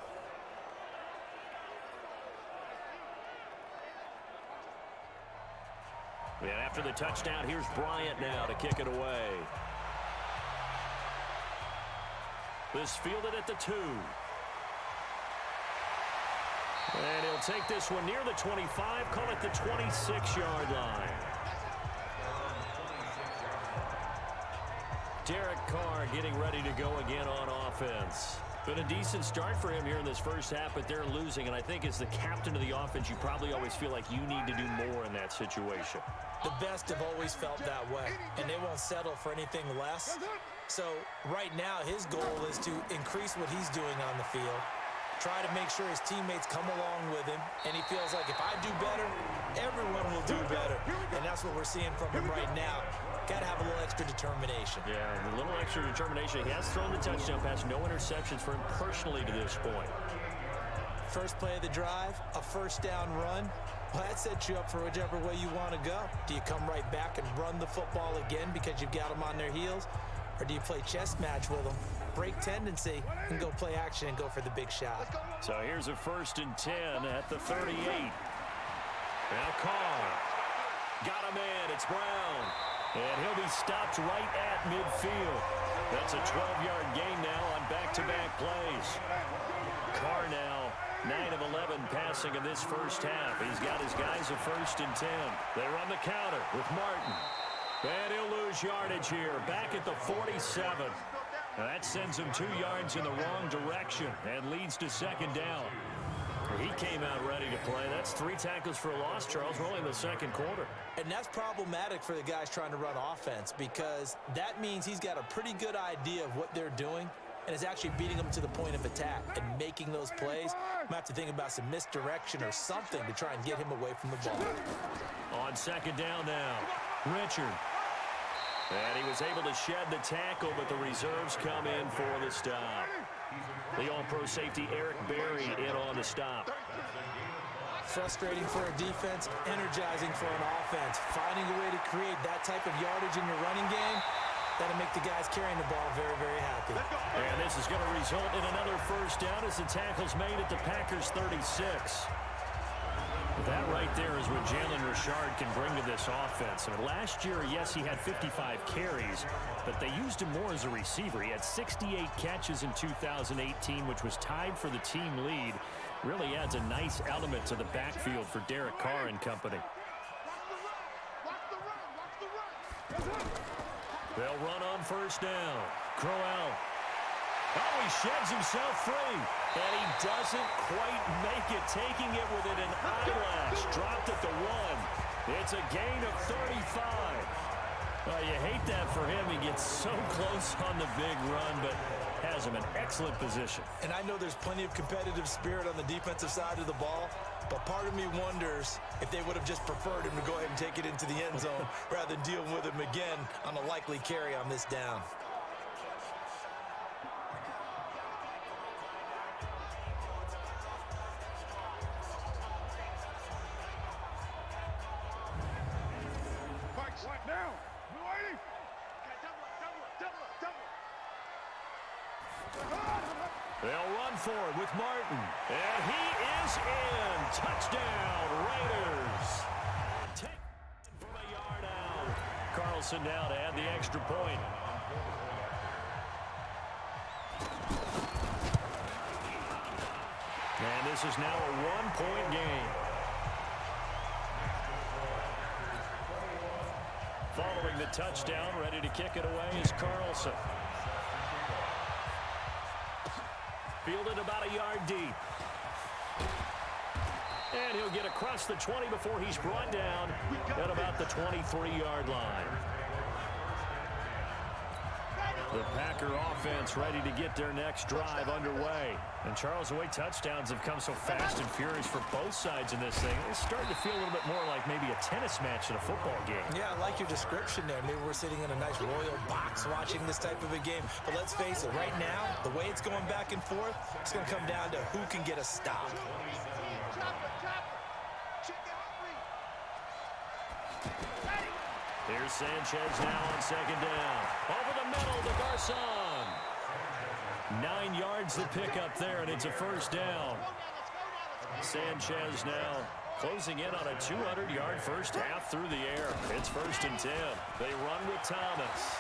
And after the touchdown, here's Bryant now to kick it away. This fielded at the 2. And he'll take this one near the 25, call it the 26-yard line. Derek Carr getting ready to go again on offense. Been a decent start for him here in this first half, but they're losing. And I think as the captain of the offense, you probably always feel like you need to do more in that situation. The best have always felt that way, and they won't settle for anything less. So right now, his goal is to increase what he's doing on the field, try to make sure his teammates come along with him, and he feels like if I do better, everyone will do better. And that's what we're seeing from him right now. Got to have a little extra determination. Yeah, a little extra determination. He has thrown the touchdown pass, no interceptions for him personally to this point. First play of the drive, a first down run. Well, that sets you up for whichever way you want to go. Do you come right back and run the football again because you've got them on their heels? Or do you play chess match with them, break tendency, and go play action and go for the big shot? So here's a 1st and 10 at the 38. Now Carr. Got a man. It's Brown. And he'll be stopped right at midfield. That's a 12-yard gain now on back-to-back plays. Carr now 9 of 11 passing in this first half. He's got his guys a 1st and 10. They run the counter with Martin. And he'll lose yardage here, back at the 47. Now that sends him 2 yards in the wrong direction and leads to 2nd down. He came out ready to play. That's 3 tackles for a loss, Charles. We're only in the 2nd quarter. And that's problematic for the guys trying to run offense because that means he's got a pretty good idea of what they're doing and is actually beating them to the point of attack and making those plays. Might have to think about some misdirection or something to try and get him away from the ball. On 2nd down now, Richard. And he was able to shed the tackle, but the reserves come in for the stop. The all-pro safety Eric Berry in on the stop. Frustrating for a defense, energizing for an offense. Finding a way to create that type of yardage in your running game, that'll make the guys carrying the ball very, very happy. And this is going to result in another 1st down as the tackle's made at the Packers 36. That right there is what Jalen Richard can bring to this offense. I mean, last year, yes, he had 55 carries, but they used him more as a receiver. He had 68 catches in 2018, which was tied for the team lead. Really adds a nice element to the backfield for Derek Carr and company. They'll run on 1st down. Crowell. Oh, he sheds himself free. And he doesn't quite make it, taking it within an eyelash. Dropped at the 1. It's a gain of 35. You hate that for him. He gets so close on the big run, but has him in excellent position. And I know there's plenty of competitive spirit on the defensive side of the ball, but part of me wonders if they would have just preferred him to go ahead and take it into the end zone rather than deal with him again on a likely carry on this down. They'll run for it with Martin. And he is in. Touchdown, Raiders. Take from a yard out. Carl Carlson now to add the extra point. And this is now a one-point game. Following the touchdown, ready to kick it away is Carlson. Fielded about a yard deep. And he'll get across the 20 before he's brought down at about the 23-yard line. The Packer offense ready to get their next drive underway. And Charles, the way touchdowns have come so fast and furious for both sides in this thing, it's starting to feel a little bit more like maybe a tennis match in a football game. Yeah, I like your description there. Maybe we're sitting in a nice royal box watching this type of a game. But let's face it, right now, the way it's going back and forth, it's going to come down to who can get a stop. Here's Sanchez now on second down. Over the middle to Garcon. 9 yards the pickup there, and it's a first down. Sanchez now closing in on a 200-yard first half through the air. It's 1st and 10. They run with Thomas.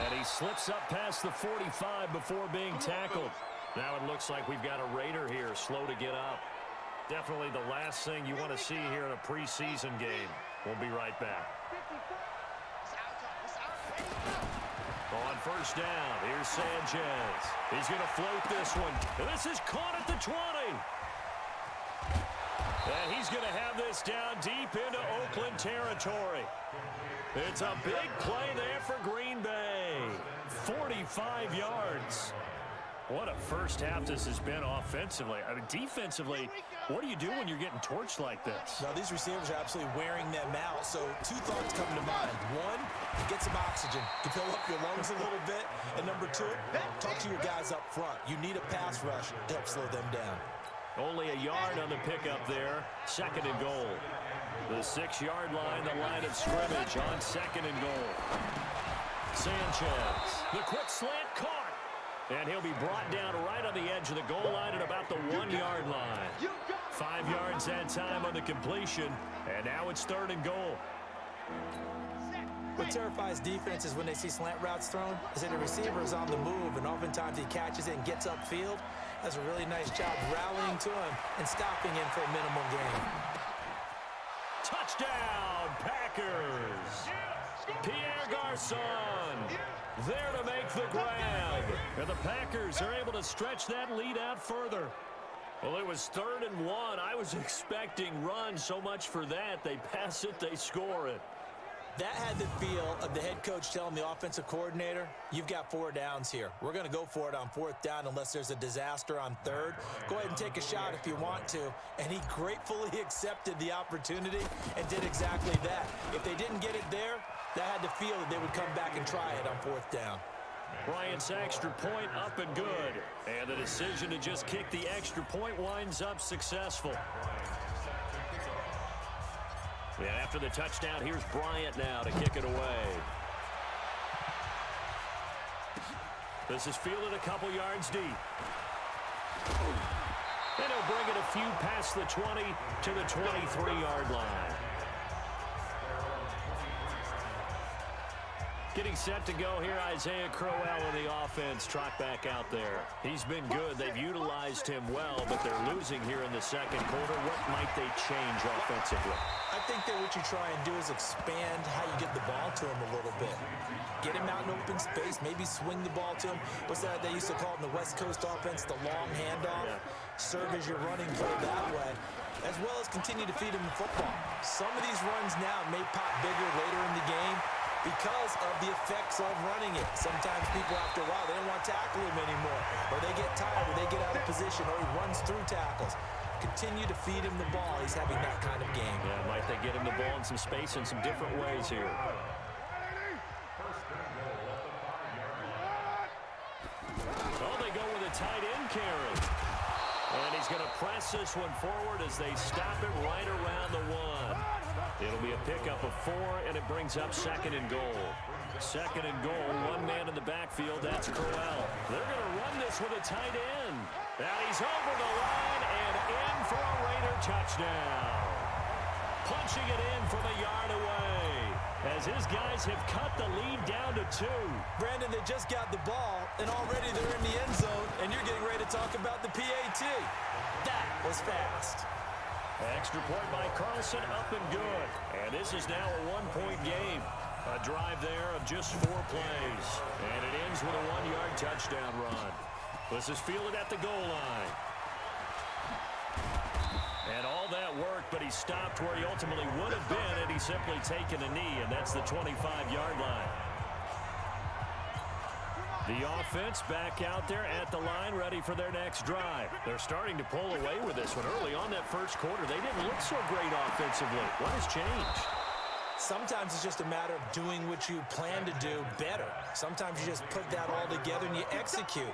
And he slips up past the 45 before being tackled. Now it looks like we've got a Raider here, slow to get up. Definitely the last thing you want to see here in a preseason game. We'll be right back. On first down, here's Sanchez. He's going to float this one. And this is caught at the 20. And he's going to have this down deep into Oakland territory. It's a big play there for Green Bay. 45 yards. What a first half this has been offensively. I mean, defensively, what do you do when you're getting torched like this? Now, these receivers are absolutely wearing them out. So 2 thoughts come to mind. 1, get some oxygen to fill up your lungs a little bit. And number 2, talk to your guys up front. You need a pass rush to help slow them down. Only a yard on the pickup there. 2nd and goal. The 6-yard line, the line of scrimmage on 2nd and goal. Sanchez, the quick slant caught. And he'll be brought down right on the edge of the goal line at about the 1-yard line. 5 yards that time on the completion. And now it's 3rd and goal. What terrifies defenses when they see slant routes thrown is that the receiver is on the move, and oftentimes he catches it and gets upfield. Does a really nice job rallying to him and stopping him for a minimal gain. Touchdown, Packers! Pierre Garcon there to make the grab. And the Packers are able to stretch that lead out further. Well, it was 3rd and 1. I was expecting run, so much for that. They pass it, they score it. That had the feel of the head coach telling the offensive coordinator, you've got 4 downs here. We're going to go for it on 4th down unless there's a disaster on 3rd. Go ahead and take a shot if you want to. And he gratefully accepted the opportunity and did exactly that. If they didn't get it there, that had the feel that they would come back and try it on 4th down. Bryant's extra point up and good. And the decision to just kick the extra point winds up successful. And after the touchdown, here's Bryant now to kick it away. This is fielded a couple yards deep. And he'll bring it a few past the 20 to the 23-yard line. Getting set to go here, Isaiah Crowell in the offense, trot back out there. He's been good. They've utilized him well, but they're losing here in the 2nd quarter. What might they change offensively? I think that what you try and do is expand how you get the ball to him a little bit. Get him out in open space, maybe swing the ball to him. What's that they used to call it in the West Coast offense, the long handoff? Yeah. Serve as your running play that way, as well as continue to feed him the football. Some of these runs now may pop bigger later in the game because of the effects of running it. Sometimes people, after a while, they don't want to tackle him anymore, or they get tired, or they get out of position, or he runs through tackles. Continue to feed him the ball. He's having that kind of game. Yeah, might they get him the ball in some space in some different ways here. Oh, they go with a tight end carry. And he's going to press this one forward as they stop it right around the 1. It'll be a pickup of 4, and it brings up 2nd and goal. 2nd and goal, 1 man in the backfield, that's Crowell. They're going to run this with a tight end. And he's over the line and in for a Raider touchdown. punching it in from a yard away as his guys have cut the lead down to 2. Brandon, they just got the ball, and already they're in the end zone, and you're getting ready to talk about the PAT. That was fast. Extra point by Carlson, up and good. And this is now a 1-point game. A drive there of just 4 plays. And it ends with a 1-yard touchdown run. This is fielded at the goal line. And all that work, but he stopped where he ultimately would have been had he simply taken a knee, and that's the 25-yard line. The offense back out there at the line, ready for their next drive. They're starting to pull away with this one. Early on that first quarter, they didn't look so great offensively. What has changed? Sometimes it's just a matter of doing what you plan to do better. Sometimes you just put that all together and you execute.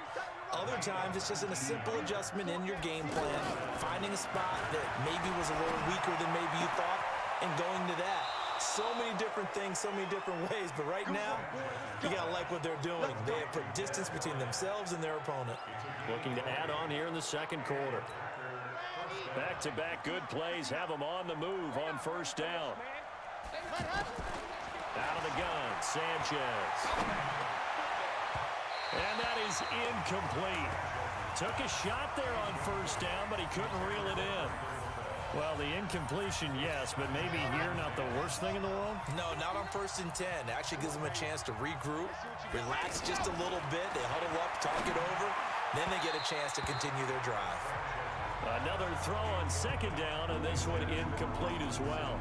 Other times it's just a simple adjustment in your game plan, finding a spot that maybe was a little weaker than maybe you thought, and going to that. So many different things, so many different ways, but right now, you got to like what they're doing. They have put distance between themselves and their opponent. Looking to add on here in the second quarter. Back-to-back good plays have them on the move on first down. Out of the gun, Sanchez. And that is incomplete. Took a shot there on first down, but he couldn't reel it in. Well, the incompletion, yes, but maybe here not the worst thing in the world? No, not on 1st and 10. Actually gives them a chance to regroup, relax just a little bit. They huddle up, talk it over. Then they get a chance to continue their drive. Another throw on second down, and this one incomplete as well.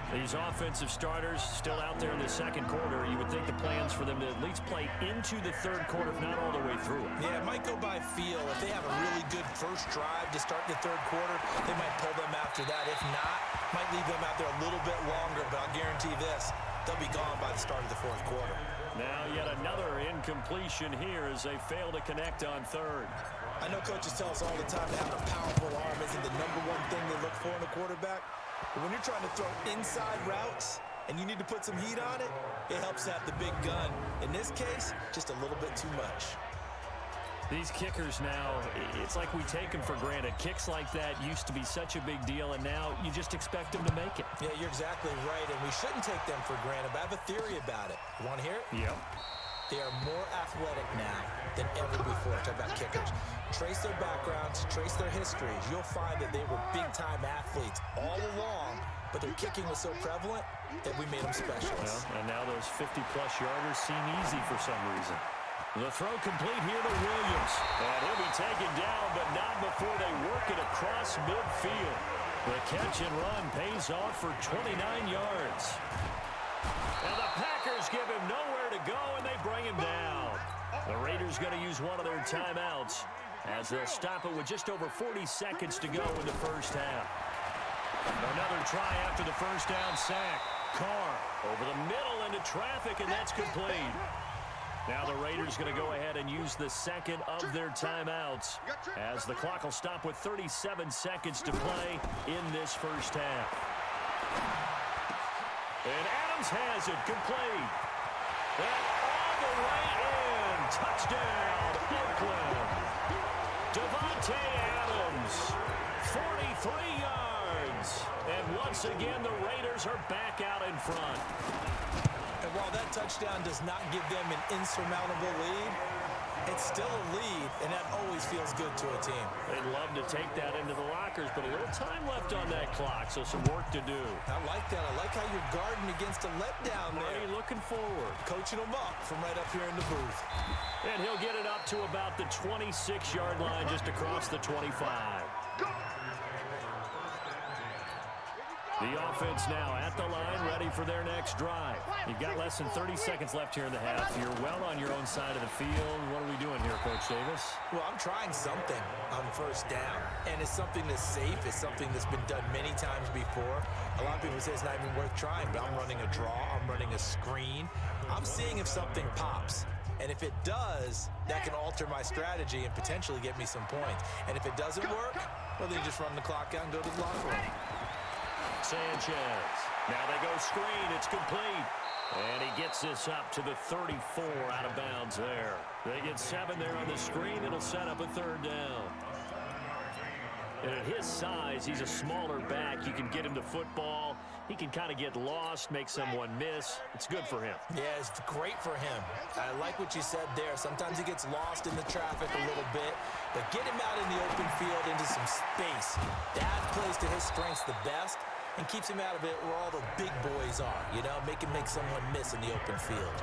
These offensive starters still out there in the second quarter. You would think the plans for them to at least play into the third quarter, if not all the way through it. Yeah, it might go by feel. If they have a really good first drive to start the third quarter, they might pull them after that. If not, might leave them out there a little bit longer, but I'll guarantee this, they'll be gone by the start of the fourth quarter. Now yet another incompletion here as they fail to connect on third. I know coaches tell us all the time that having a powerful arm isn't the #1 thing they look for in a quarterback. But when you're trying to throw inside routes and you need to put some heat on it, it helps to have the big gun. In this case, just a little bit too much. These kickers now, it's like we take them for granted. Kicks like that used to be such a big deal, and now you just expect them to make it. Yeah, you're exactly right, and we shouldn't take them for granted, but I have a theory about it. You want to hear it? Yep. They are more athletic now than ever before. Talk about kickers. Trace their backgrounds, trace their histories. You'll find that they were big-time athletes all along, but their kicking was so prevalent that we made them specialists. Well, and now those 50-plus yarders seem easy for some reason. The throw complete here to Williams. And he'll be taken down, but not before they work it across midfield. The catch and run pays off for 29 yards. And the Packers give him nowhere to go, and they bring him down. The Raiders going to use one of their timeouts as they'll stop it with just over 40 seconds to go in the first half. Another try after the first down sack. Carr over the middle into traffic, and that's complete. Now the Raiders going to go ahead and use the second of their timeouts as the clock will stop with 37 seconds to play in this first half. And Adams has it complete. And all the way in. Touchdown, Oakland. Devontae Adams, 43 yards. And once again, the Raiders are back out in front. And while that touchdown does not give them an insurmountable lead, it's still a lead, and that always feels good to a team. They'd love to take that into the lockers, but a little time left on that clock, so some work to do. I like that. I like how you're guarding against a letdown there. Marty looking forward. Coaching them up from right up here in the booth. And he'll get it up to about the 26-yard line, just across the 25. The offense now at the line, ready for their next drive. You've got less than 30 seconds left here in the half. You're well on your own side of the field. What are we doing here, Coach Davis? Well, I'm trying something on first down, and it's something that's safe. It's something that's been done many times before. A lot of people say it's not even worth trying, but I'm running a draw. I'm running a screen. I'm seeing if something pops. And if it does, that can alter my strategy and potentially get me some points. And if it doesn't work, well, then you just run the clock out and go to the locker room. Sanchez. Now they go screen. It's complete. And he gets this up to the 34 out of bounds there. They get 7 there on the screen. It'll set up a third down. And at his size, he's a smaller back. You can get him to football. He can kind of get lost, make someone miss. It's good for him. Yeah, it's great for him. I like what you said there. Sometimes he gets lost in the traffic a little bit, but get him out in the open field into some space. That plays to his strengths the best and keeps him out of it where all the big boys are, you know, make someone miss in the open field.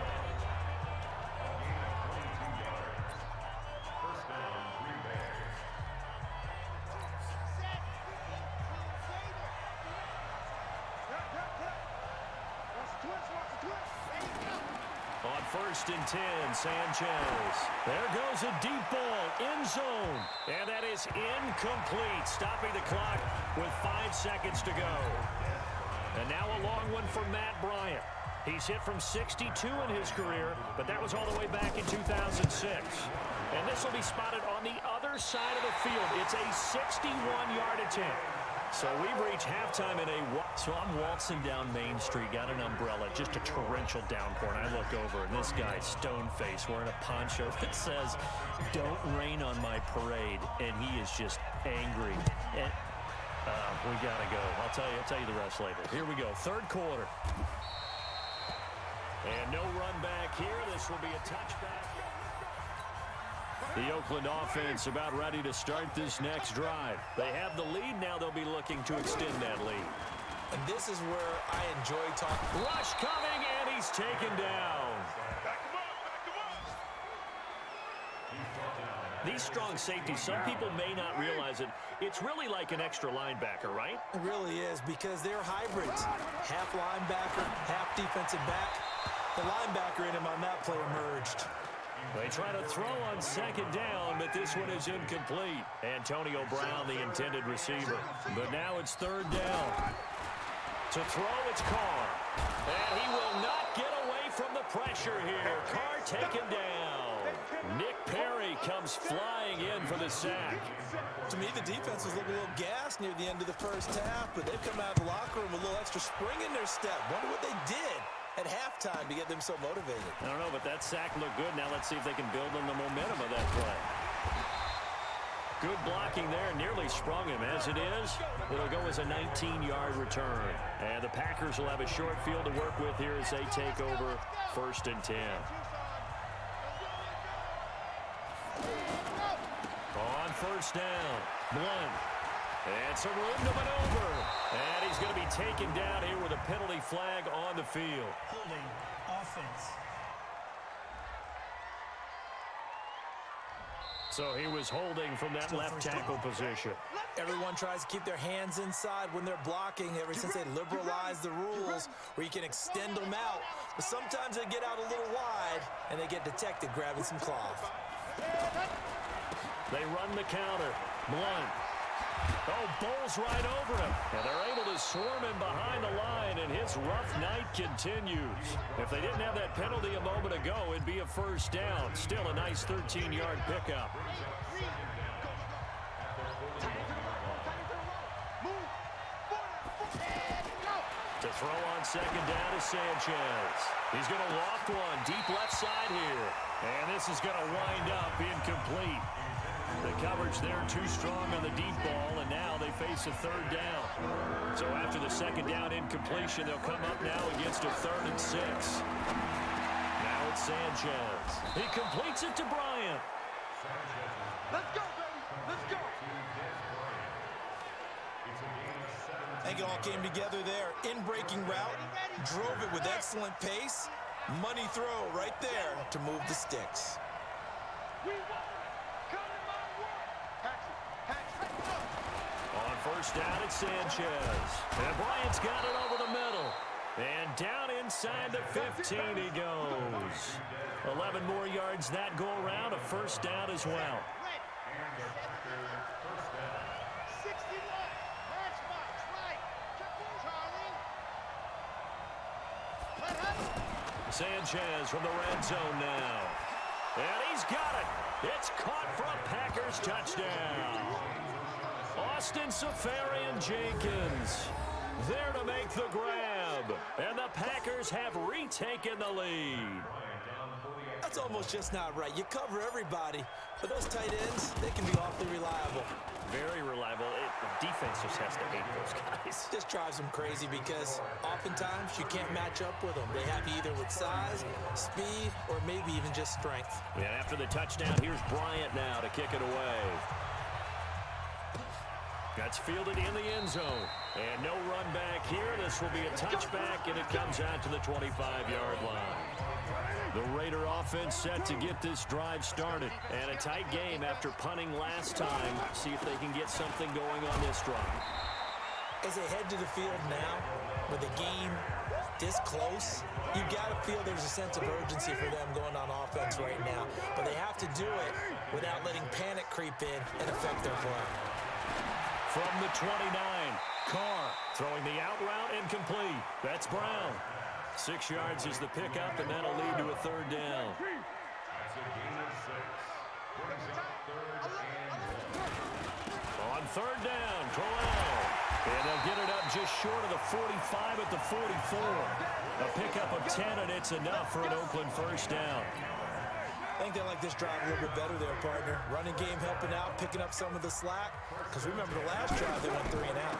On 1st and 10, Sanchez. There goes a deep ball, end zone. And that is incomplete, stopping the clock with 5 seconds to go. And now a long one for Matt Bryant. He's hit from 62 in his career, but that was all the way back in 2006. And this will be spotted on the other side of the field. It's a 61-yard attempt. So we've reached halftime in a... So I'm waltzing down Main Street, got an umbrella, just a torrential downpour, and I look over, and this guy, stone-faced, wearing a poncho that says, "Don't rain on my parade," and he is just angry. And, we got to go. I'll tell you the rest later. Here we go, third quarter. And no run back here. This will be a touchback. The Oakland offense about ready to start this next drive. They have the lead. Now they'll be looking to extend that lead. And this is where I enjoy talking. Rush coming, and he's taken down. These strong safeties, some people may not realize it. It's really like an extra linebacker, right? It really is, because they're hybrids. Half linebacker, half defensive back. The linebacker in him on that play emerged. They try to throw on second down, but this one is incomplete. Antonio Brown, the intended receiver. But now it's third down. To throw, it's Carr. And he will not get away from the pressure here. Carr taken down. Nick Perry comes flying in for the sack. To me, the defense was looking a little gassed near the end of the first half, but they've come out of the locker room with a little extra spring in their step. Wonder what they did at halftime to get them so motivated. I don't know, but that sack looked good. Now let's see if they can build on the momentum of that play. Good blocking there, nearly sprung him. As it is, it'll go as a 19-yard return. And the Packers will have a short field to work with here as they take over 1st and 10. On 1st down, Blunt. And some room to maneuver. And he's going to be taken down here with a penalty flag on the field. Holding offense. So he was holding from that left tackle position. Everyone tries to keep their hands inside when they're blocking ever since they liberalized the rules where you can extend them out. But sometimes they get out a little wide and they get detected grabbing some cloth. They run the counter. Blunt. Oh, bowls right over him. And they're able to swarm him behind the line, and his rough night continues. If they didn't have that penalty a moment ago, it'd be a first down. Still a nice 13-yard pickup. To throw on second down is Sanchez. He's going to loft one deep left side here. And this is going to wind up incomplete. The coverage there too strong on the deep ball, and now they face a third down. So after the second down incompletion, they'll come up now against a 3rd and 6. Now it's Sanchez. He completes it to Bryant. Let's go, baby. Let's go. I think it all came together there. In-breaking route, drove it with excellent pace. Money throw right there to move the sticks. On 1st down, it's Sanchez. And Bryant's got it over the middle. And down inside the 15 he goes. 11 more yards that go around, a 1st down as well. Sanchez from the red zone now. And he's got it. It's caught for a Packers touchdown. Austin Safarian-Jenkins there to make the grab. And the Packers have retaken the lead. It's almost just not right. You cover everybody, but those tight ends, they can be awfully reliable. Very reliable. The defense just has to hate those guys. Just drives them crazy because oftentimes you can't match up with them. They have you either with size, speed, or maybe even just strength. And after the touchdown, here's Bryant now to kick it away. That's fielded in the end zone. And no run back here. This will be a touchback, and it comes out to the 25-yard line. The Raider offense set to get this drive started. And a tight game after punting last time. See if they can get something going on this drive. As they head to the field now, with the game this close, you got to feel there's a sense of urgency for them going on offense right now. But they have to do it without letting panic creep in and affect their play. From the 29, Carr throwing the out route incomplete. That's Brown. 6 yards is the pickup, and that'll lead to a third down. On third down, Crowell. And they'll get it up just short of the 45 at the 44. A pickup of 10, and it's enough for an Oakland first down. I think they like this drive a little bit better there, partner. Running game helping out, picking up some of the slack. Because remember the last drive, they went 3 and out.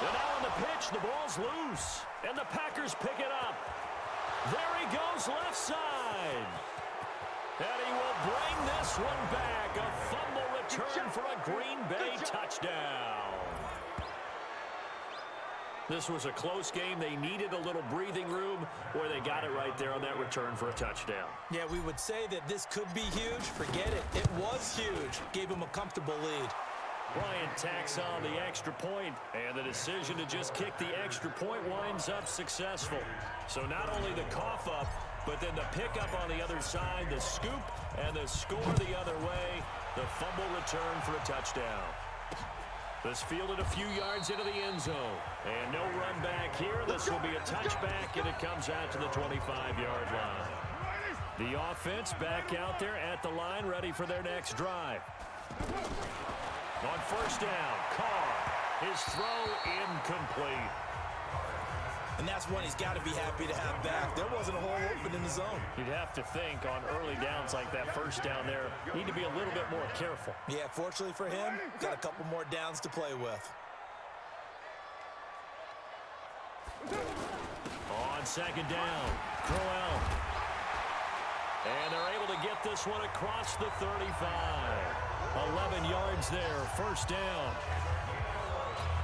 And now on the pitch, the ball's loose. And the Packers pick it up. There he goes, left side. And he will bring this one back. A fumble return for a Green Bay touchdown. This was a close game. They needed a little breathing room, where they got it right there on that return for a touchdown. Yeah, we would say that this could be huge. Forget it. It was huge. Gave him a comfortable lead. Bryant tacks on the extra point, and the decision to just kick the extra point winds up successful. So not only the cough up, but then the pickup on the other side, the scoop, and the score the other way. The fumble return for a touchdown. This fielded a few yards into the end zone. And no run back here. This will be a touchback, and it comes out to the 25-yard line. The offense back out there at the line, ready for their next drive. On first down, Carr. His throw incomplete. And that's one he's got to be happy to have back. There wasn't a hole open in the zone. You'd have to think on early downs like that first down there, need to be a little bit more careful. Yeah, fortunately for him, got a couple more downs to play with. On second down, Crowell. And they're able to get this one across the 35. 11 yards there, first down.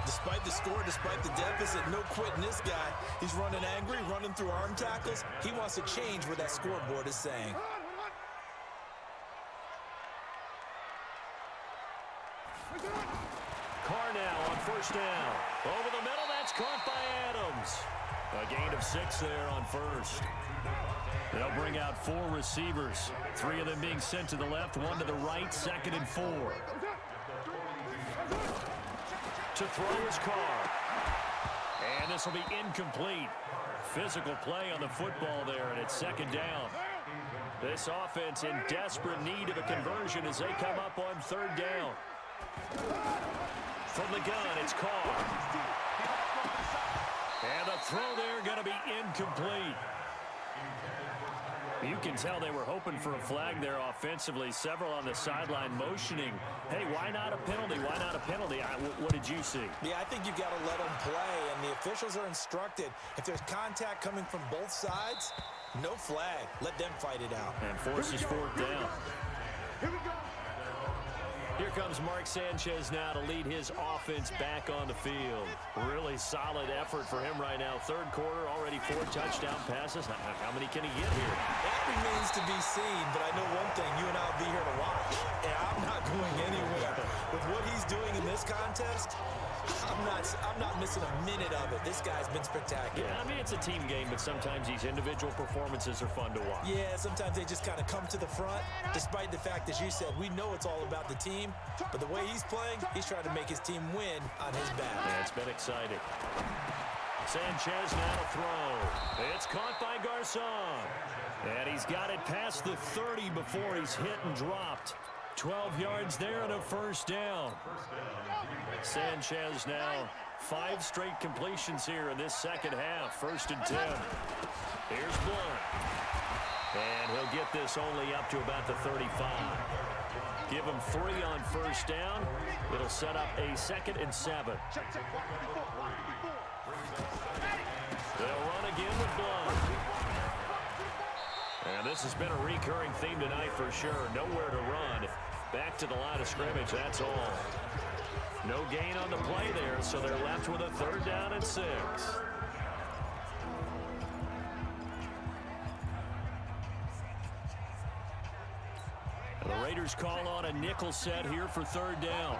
Despite the score, despite the deficit, no quitting this guy. He's running angry, running through arm tackles. He wants to change what that scoreboard is saying. Carr now on first down. Over the middle, that's caught by Adams. A gain of 6 there on first. They'll bring out 4 receivers. 3 of them being sent to the left, 1 to the right, 2nd and 4. To throw his Carr. And this will be incomplete. Physical play on the football there, and it's 2nd down. This offense in desperate need of a conversion as they come up on 3rd down. From the gun, it's Carr. And the throw there going to be incomplete. You can tell they were hoping for a flag there offensively. Several on the sideline motioning. Hey, why not a penalty? Why not a penalty? What did you see? Yeah, I think you got to let them play, and the officials are instructed. If there's contact coming from both sides, no flag. Let them fight it out. And forces 4th down. Here we go. Here comes Mark Sanchez now to lead his offense back on the field. Really solid effort for him right now. 3rd quarter, already 4 touchdown passes. How many can he get here? That remains to be seen, but I know one thing. You and I will be here to watch. And I'm not going anywhere. With what he's doing in this contest, I'm not missing a minute of it. This guy's been spectacular. Yeah, I mean, it's a team game, but sometimes these individual performances are fun to watch. Yeah, sometimes they just kind of come to the front, despite the fact, as you said, we know it's all about the team, but the way he's playing, he's trying to make his team win on his back. Yeah, it's been exciting. Sanchez now to throw. It's caught by Garcon. And he's got it past the 30 before he's hit and dropped. 12 yards there and a first down. Sanchez now 5 straight completions here in this second half. 1st and 10. Here's Blunt. And he'll get this only up to about the 35. Give him 3 on first down. It'll set up a 2nd and 7. They'll run again with Blunt. And this has been a recurring theme tonight for sure. Nowhere to run. Back to the line of scrimmage, that's all. No gain on the play there, so they're left with a 3rd down and 6. And the Raiders call on a nickel set here for 3rd down.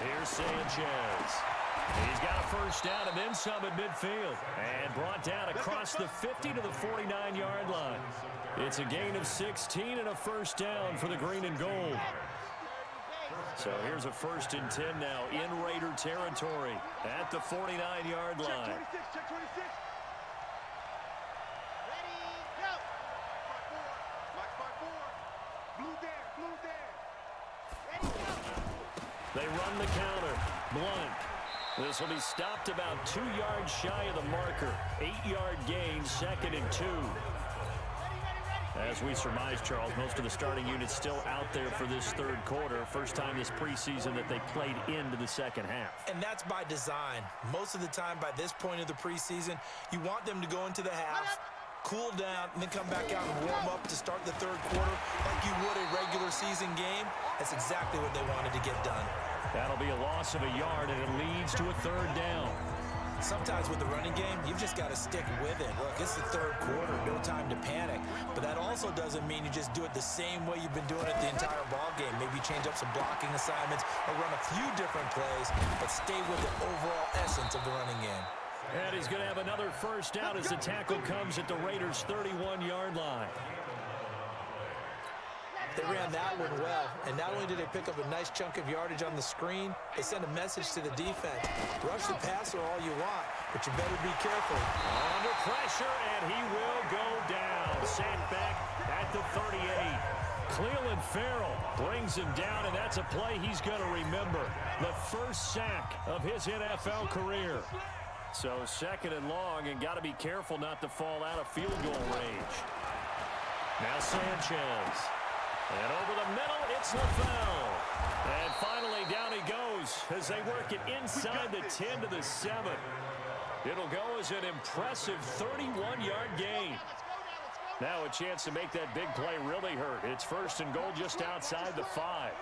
Here's Sanchez. He's got a first down and then some at midfield. And brought down across the 50 to the 49-yard line. It's a gain of 16 and a first down for the green and gold. So here's a 1st and 10 now in Raider territory at the 49-yard line. They run the counter. Blunt. This will be stopped about 2 yards shy of the marker. 8-yard gain, 2nd and 2. As we surmise, Charles, most of the starting units still out there for this 3rd quarter. First time this preseason that they played into the second half. And that's by design. Most of the time by this point of the preseason, you want them to go into the half, cool down, and then come back out and warm up to start the 3rd quarter like you would a regular season game. That's exactly what they wanted to get done. That'll be a loss of a yard, and it leads to a 3rd down. Sometimes with the running game, you've just got to stick with it. Look, it's the 3rd quarter, no time to panic. But that also doesn't mean you just do it the same way you've been doing it the entire ball game. Maybe change up some blocking assignments or run a few different plays, but stay with the overall essence of the running game. And he's going to have another first down as the tackle comes at the Raiders' 31-yard line. They ran that one well, and not only did they pick up a nice chunk of yardage on the screen, they sent a message to the defense. Rush the passer all you want, but you better be careful. Under pressure, and he will go down. Sent back at the 38. Cleveland Farrell brings him down, and that's a play he's going to remember. The first sack of his NFL career. So 2nd and long, and got to be careful not to fall out of field goal range. Now Sanchez. And over the middle, it's LaFell. And finally, down he goes as they work it inside the 10 to the 7. It'll go as an impressive 31-yard gain. Now a chance to make that big play really hurt. It's 1st and goal just outside the 5.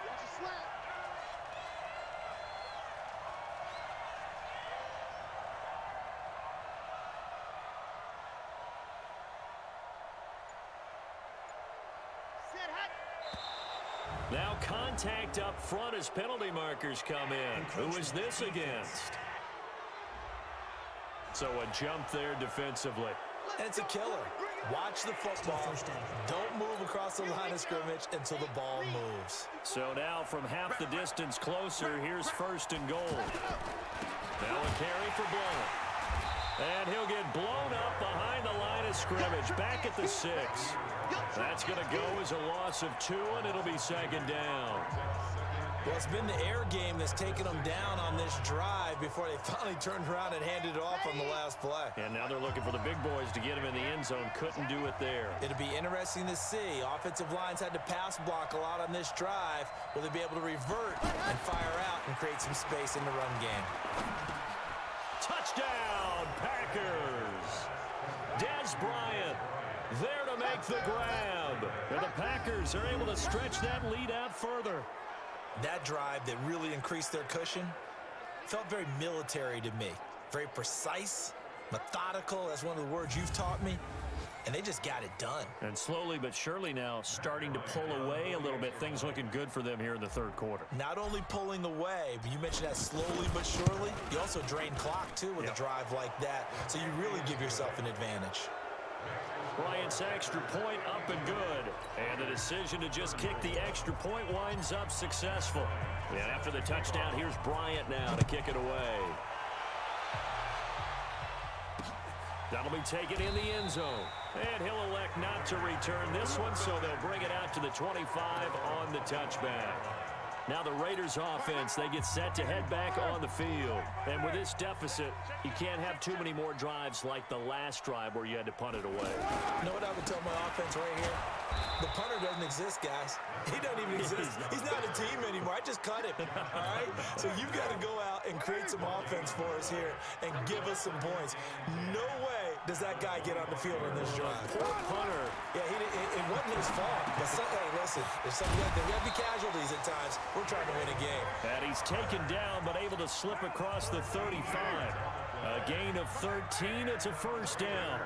Now contact up front as penalty markers come in. Who is this against? So a jump there defensively. And it's a killer. Watch the football. Don't move across the line of scrimmage until the ball moves. So now from half the distance closer, here's 1st and goal. Now a carry for Blunt. And he'll get blown up behind the line of scrimmage. Back at the 6. That's going to go as a loss of 2, and it'll be 2nd down. Well, it's been the air game that's taken them down on this drive before they finally turned around and handed it off on the last play. And now they're looking for the big boys to get him in the end zone. Couldn't do it there. It'll be interesting to see. Offensive lines had to pass block a lot on this drive. Will they be able to revert and fire out and create some space in the run game? Touchdown, Packers. Dez Bryant there to make the grab. And the Packers are able to stretch that lead out further. That drive that really increased their cushion felt very military to me. Very precise, methodical. That's one of the words you've taught me. And they just got it done. And slowly but surely now starting to pull away a little bit. Things looking good for them here in the 3rd quarter. Not only pulling away, but you mentioned that slowly but surely. You also drain clock, too, with a drive like that. So you really give yourself an advantage. Bryant's extra point up and good. And the decision to just kick the extra point winds up successful. And after the touchdown, here's Bryant now to kick it away. That'll be taken in the end zone. And he'll elect not to return this one, so they'll bring it out to the 25 on the touchback. Now the Raiders offense, they get set to head back on the field. And with this deficit, you can't have too many more drives like the last drive where you had to punt it away. You know what I would tell my offense right here? The punter doesn't exist, guys. He doesn't even exist. He's not a team anymore. I just cut him, all right? So you've got to go out and create some offense for us here and give us some points. No way does that guy get on the field on this drive. Poor punter. Yeah, it wasn't his fault. But hey, listen, there's going to be casualties at times. We're trying to win a game. And he's taken down but able to slip across the 35. A gain of 13. It's a first down.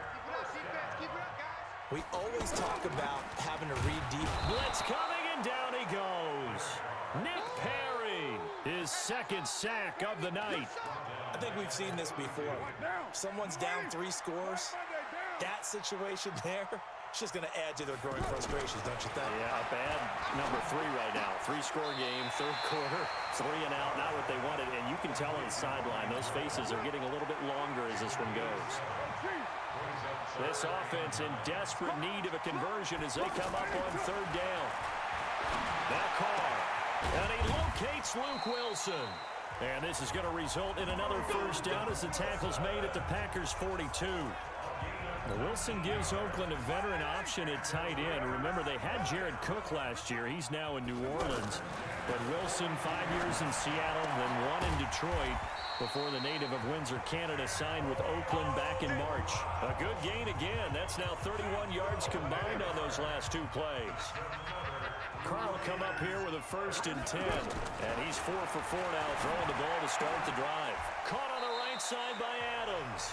We always talk about having to read deep. Blitz coming, and down he goes. Nick Perry, his second sack of the night. I think we've seen this before. Someone's down 3 scores. That situation there, it's just going to add to their growing frustrations, don't you think? Yeah, a bad number 3 right now. 3-score game, third quarter, 3 and out, not what they wanted. And you can tell on the sideline, those faces are getting a little bit longer as this one goes. This offense in desperate need of a conversion as they come up on third down. Now Carr, and he locates Luke Wilson. And this is going to result in another first down as the tackle's made at the Packers' 42. Wilson gives Oakland a veteran option at tight end. Remember, they had Jared Cook last year. He's now in New Orleans. But Wilson, 5 years in Seattle, then 1 in Detroit before the native of Windsor, Canada, signed with Oakland back in March. A good gain again. That's now 31 yards combined on those last 2 plays. Carr will come up here with a 1st and 10. And he's 4 for 4 now, throwing the ball to start the drive. Caught on the right side by Adams.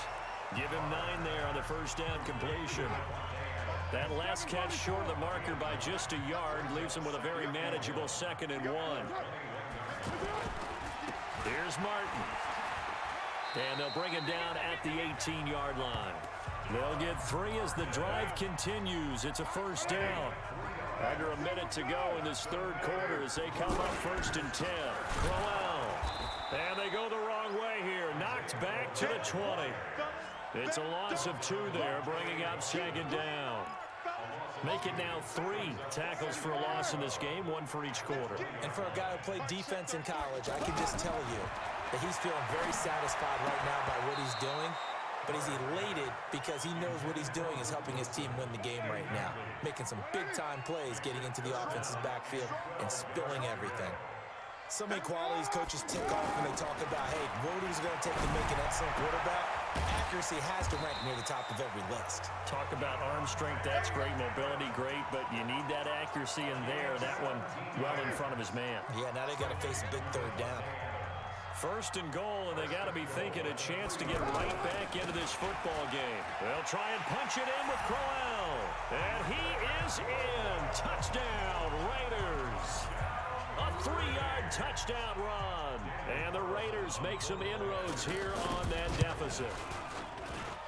Give him 9 there on the first down completion. That last catch short of the marker by just a yard leaves him with a very manageable 2nd and 1. Here's Martin. And they'll bring him down at the 18-yard line. They'll get 3 as the drive continues. It's a first down. Under a minute to go in this third quarter as they come up 1st and 10. Crowell. And they go the wrong way here. Knocked back to the 20. It's a loss of 2 there, bringing up 2nd down. Make it now 3 tackles for a loss in this game, 1 for each quarter. And for a guy who played defense in college, I can just tell you that he's feeling very satisfied right now by what he's doing. But he's elated because he knows what he's doing is helping his team win the game right now. Making some big-time plays, getting into the offense's backfield and spilling everything. So many qualities coaches tick off when they talk about, hey, what is it going to take to make an excellent quarterback? Accuracy has to rank near the top of every list. Talk about arm strength, that's great. Mobility, great, but you need that accuracy in there. That one well in front of his man. Yeah, now they got to face a big third down. 1st and goal, and they got to be thinking a chance to get right back into this football game. They'll try and punch it in with Crowell. And he is in. Touchdown, Raiders. A 3-yard touchdown run. And the Raiders make some inroads here on that deficit.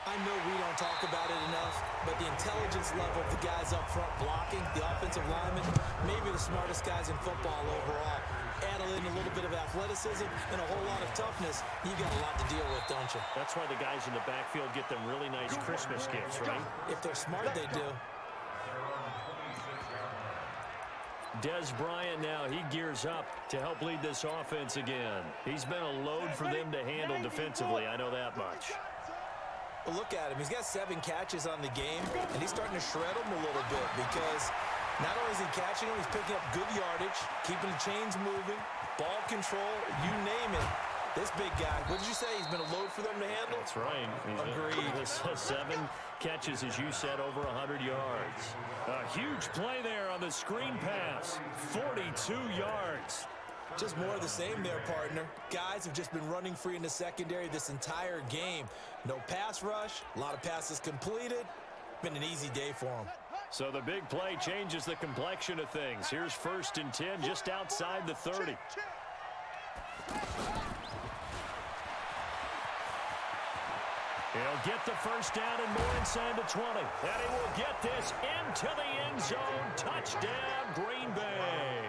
I know we don't talk about it enough, but the intelligence level of the guys up front blocking, the offensive linemen, maybe the smartest guys in football overall. Add in a little bit of athleticism and a whole lot of toughness, you've got a lot to deal with, don't you? That's why the guys in the backfield get them really nice Christmas gifts, right? If they're smart, they do. Des Bryant now, he gears up to help lead this offense again. He's been a load for them to handle defensively, I know that much. Well, look at him. He's got 7 catches on the game, and he's starting to shred them a little bit because not only is he catching them, he's picking up good yardage, keeping the chains moving, ball control, you name it. This big guy, what did you say? He's been a load for them to handle? That's right. Agreed. 7 catches, as you said, over 100 yards. A huge play there on the screen pass. 42 yards. Just more of the same there, partner. Guys have just been running free in the secondary this entire game. No pass rush, a lot of passes completed. Been an easy day for them. So the big play changes the complexion of things. Here's 1st and 10 just outside the 30. He'll get the first down and more inside the 20. And he will get this into the end zone. Touchdown, Green Bay.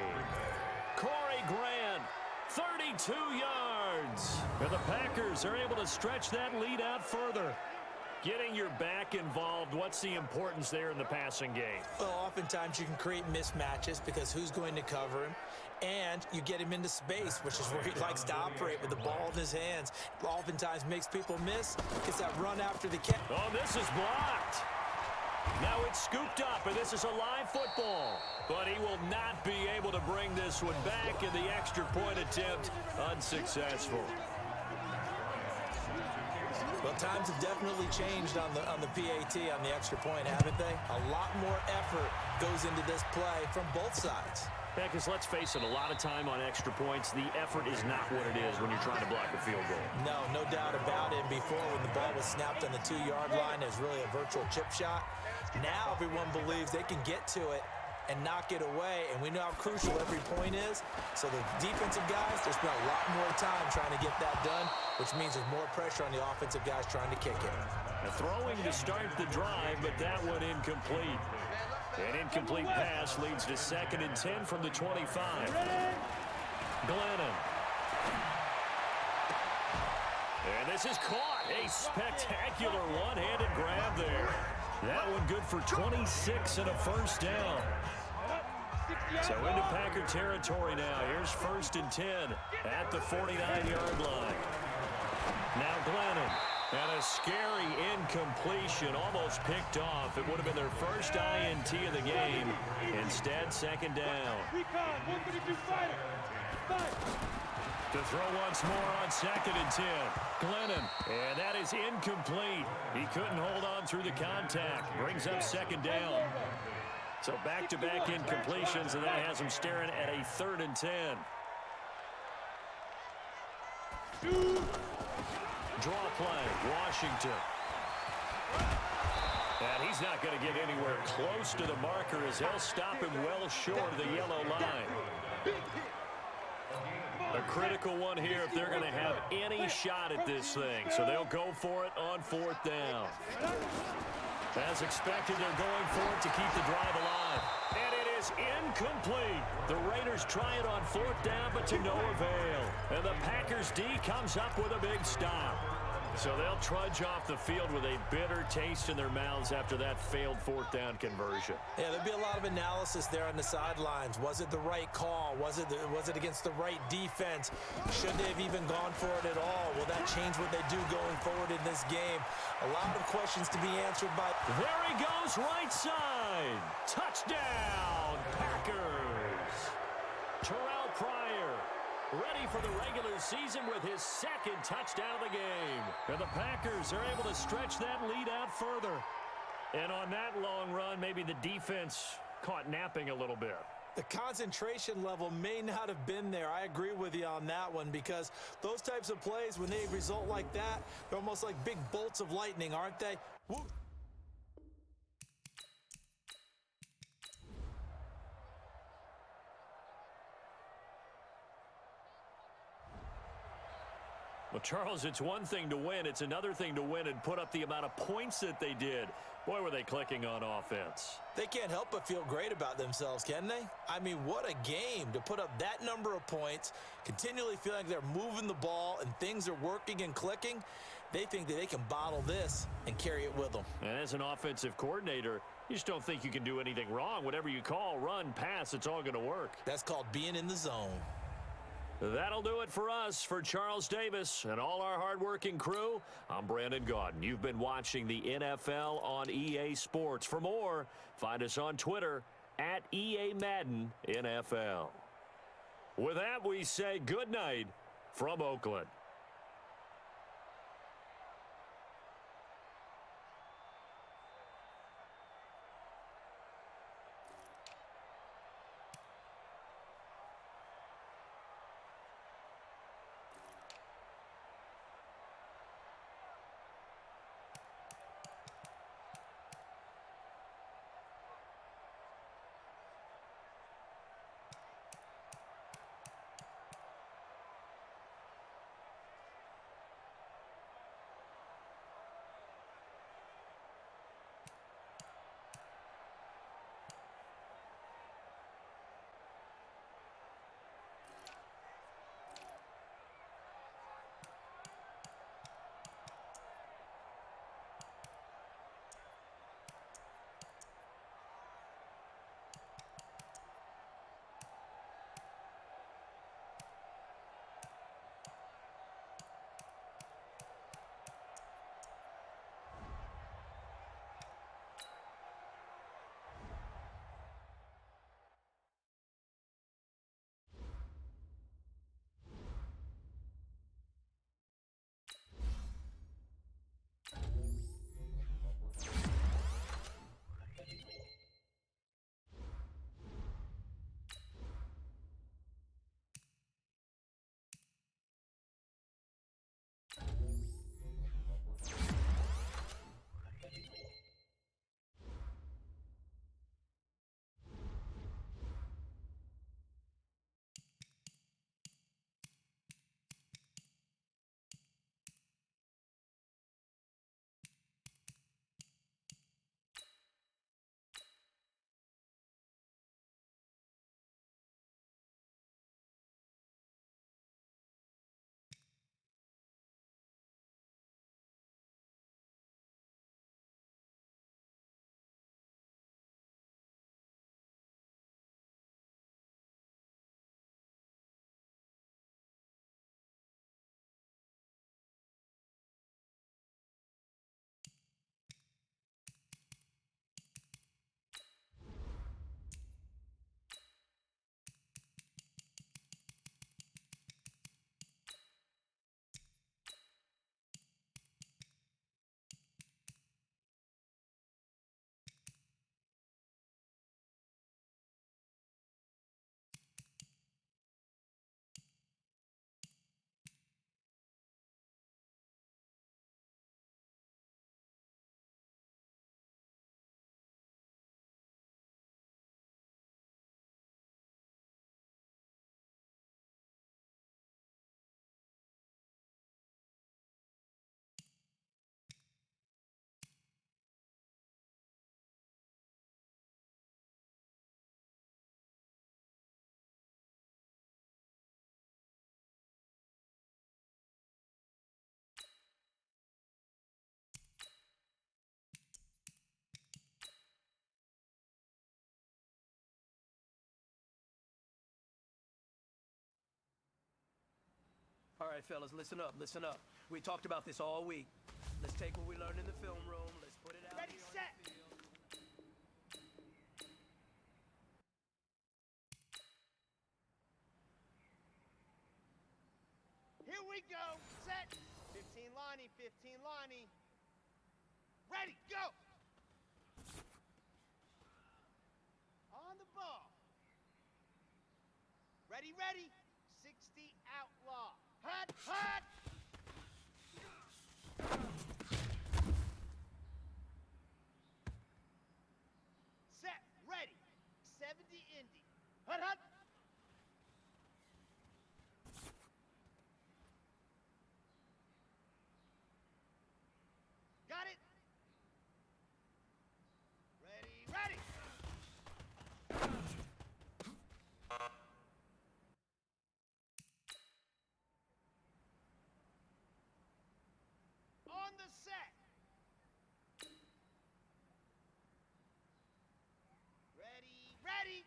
Corey Grant, 32 yards. And the Packers are able to stretch that lead out further. Getting your back involved, what's the importance there in the passing game? Well, oftentimes you can create mismatches because who's going to cover him? And you get him into space, which is where he likes to operate with the ball in his hands. Oftentimes makes people miss. Gets that run after the catch. Oh, this is blocked. Now it's scooped up, and this is a live football. But he will not be able to bring this one back, and the extra point attempt unsuccessful. Well, times have definitely changed on the PAT, on the extra point, haven't they? A lot more effort goes into this play from both sides. Yeah, because let's face it, a lot of time on extra points, the effort is not what it is when you're trying to block a field goal. No doubt about it. Before, when the ball was snapped on the 2-yard line, it was really a virtual chip shot. Now everyone believes they can get to it and knock it away, and we know how crucial every point is. So the defensive guys, they spend a lot more time trying to get that done, which means there's more pressure on the offensive guys trying to kick it. A throwing to start the drive, but that one incomplete. An incomplete pass leads to 2nd and 10 from the 25. Glennon. And this is caught. A spectacular one-handed grab there. That one good for 26 and a first down. So into Packer territory now. Here's 1st and 10 at the 49-yard line. Now Glennon. And a scary incompletion, almost picked off. It would have been their first INT of the game. Instead, 2nd down. To throw once more on 2nd and 10. Glennon. And that is incomplete. He couldn't hold on through the contact. Brings up 2nd down. So back-to-back incompletions, and that has him staring at a 3rd and 10. Draw play, Washington. And he's not going to get anywhere close to the marker as they'll stop him well short of the yellow line. A critical one here if they're going to have any shot at this thing. So they'll go for it on 4th down. As expected, they're going for it to keep the drive alive. And it is incomplete. The Raiders try it on 4th down, but to no avail. And the Packers D comes up with a big stop. So they'll trudge off the field with a bitter taste in their mouths after that failed 4th down conversion. Yeah, there'll be a lot of analysis there on the sidelines. Was it the right call? Was it against the right defense? Should they have even gone for it at all? Will that change what they do going forward in this game? A lot of questions to be answered by... There he goes, right side. Touchdown, Packers. Terrell Pryor, ready for the regular season with his 2nd touchdown of the game. And the Packers are able to stretch that lead out further. And on that long run, maybe the defense caught napping a little bit. The concentration level may not have been there. I agree with you on that one, because those types of plays, when they result like that, they're almost like big bolts of lightning, aren't they? Woo. Well, Charles, it's one thing to win. It's another thing to win and put up the amount of points that they did. Boy, were they clicking on offense. They can't help but feel great about themselves, can they? I mean, what a game to put up that number of points, continually feeling like they're moving the ball and things are working and clicking. They think that they can bottle this and carry it with them. And as an offensive coordinator, you just don't think you can do anything wrong. Whatever you call, run, pass, it's all going to work. That's called being in the zone. That'll do it for us. For Charles Davis and all our hardworking crew, I'm Brandon Gaudin. You've been watching the NFL on EA Sports. For more, find us on Twitter at EA Madden NFL. With that, we say good night from Oakland. right, fellas, listen up, listen up. We talked about this all week. Let's take what we learned in the film room. Let's put it out Ready, here on set. the field. Here we go. Set. 15 Lonnie, 15 Lonnie. Ready, go. On the ball. Ready, ready. 60 outlaw. Hut, hut. Set, ready. 70 Indy. Hut, hut. Got it. Ready, ready. On the set. Ready, ready.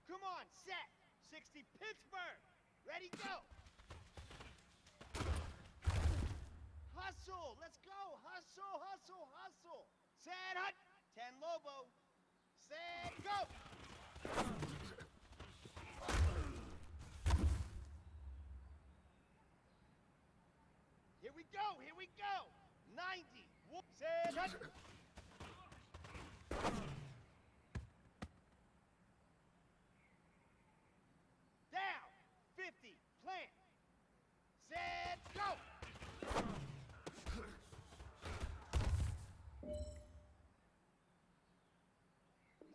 Come on, set. 60 Pittsburgh. Ready, go. Hustle. Let's go. Hustle, hustle, hustle. Set, hut. 10 Lobo. Set, go. Here we go. Here we go. 90. Set, hut. Down. 50. Plant. Set, go.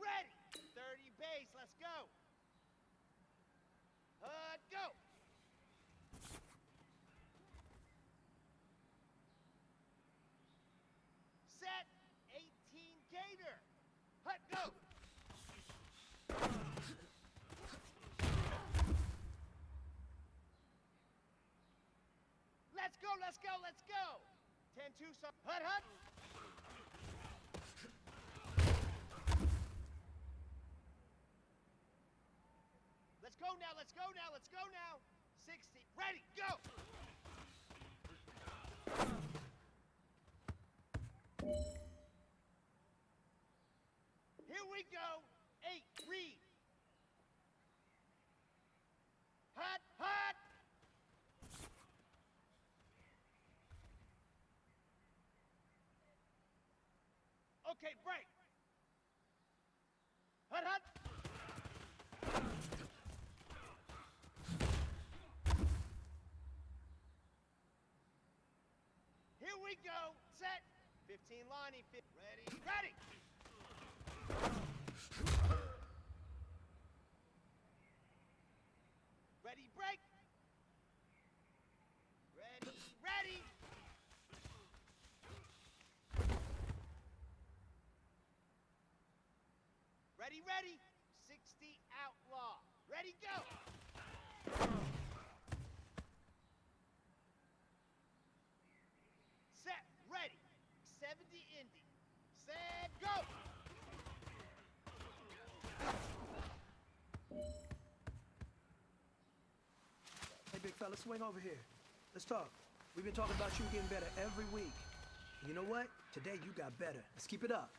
Ready. 30 base. Let's go. Go. Set. 18 Gator. Hut, go. Let's go, let's go, let's go. 10-2, hut, hut. Let's go now, let's go now, let's go now. 60, ready, go. Here we go. 8, read. Hut, hut. Okay, break. Hut, hut. Here we go. Set. 15 Lonnie. Ready, ready. Ready, break. Ready, ready. Ready, ready. 60 outlaw. Ready, go. Set, ready. 70 Indy. Set, go. Hey, big fella, swing over here. Let's talk. We've been talking about you getting better every week. And you know what? Today you got better. Let's keep it up.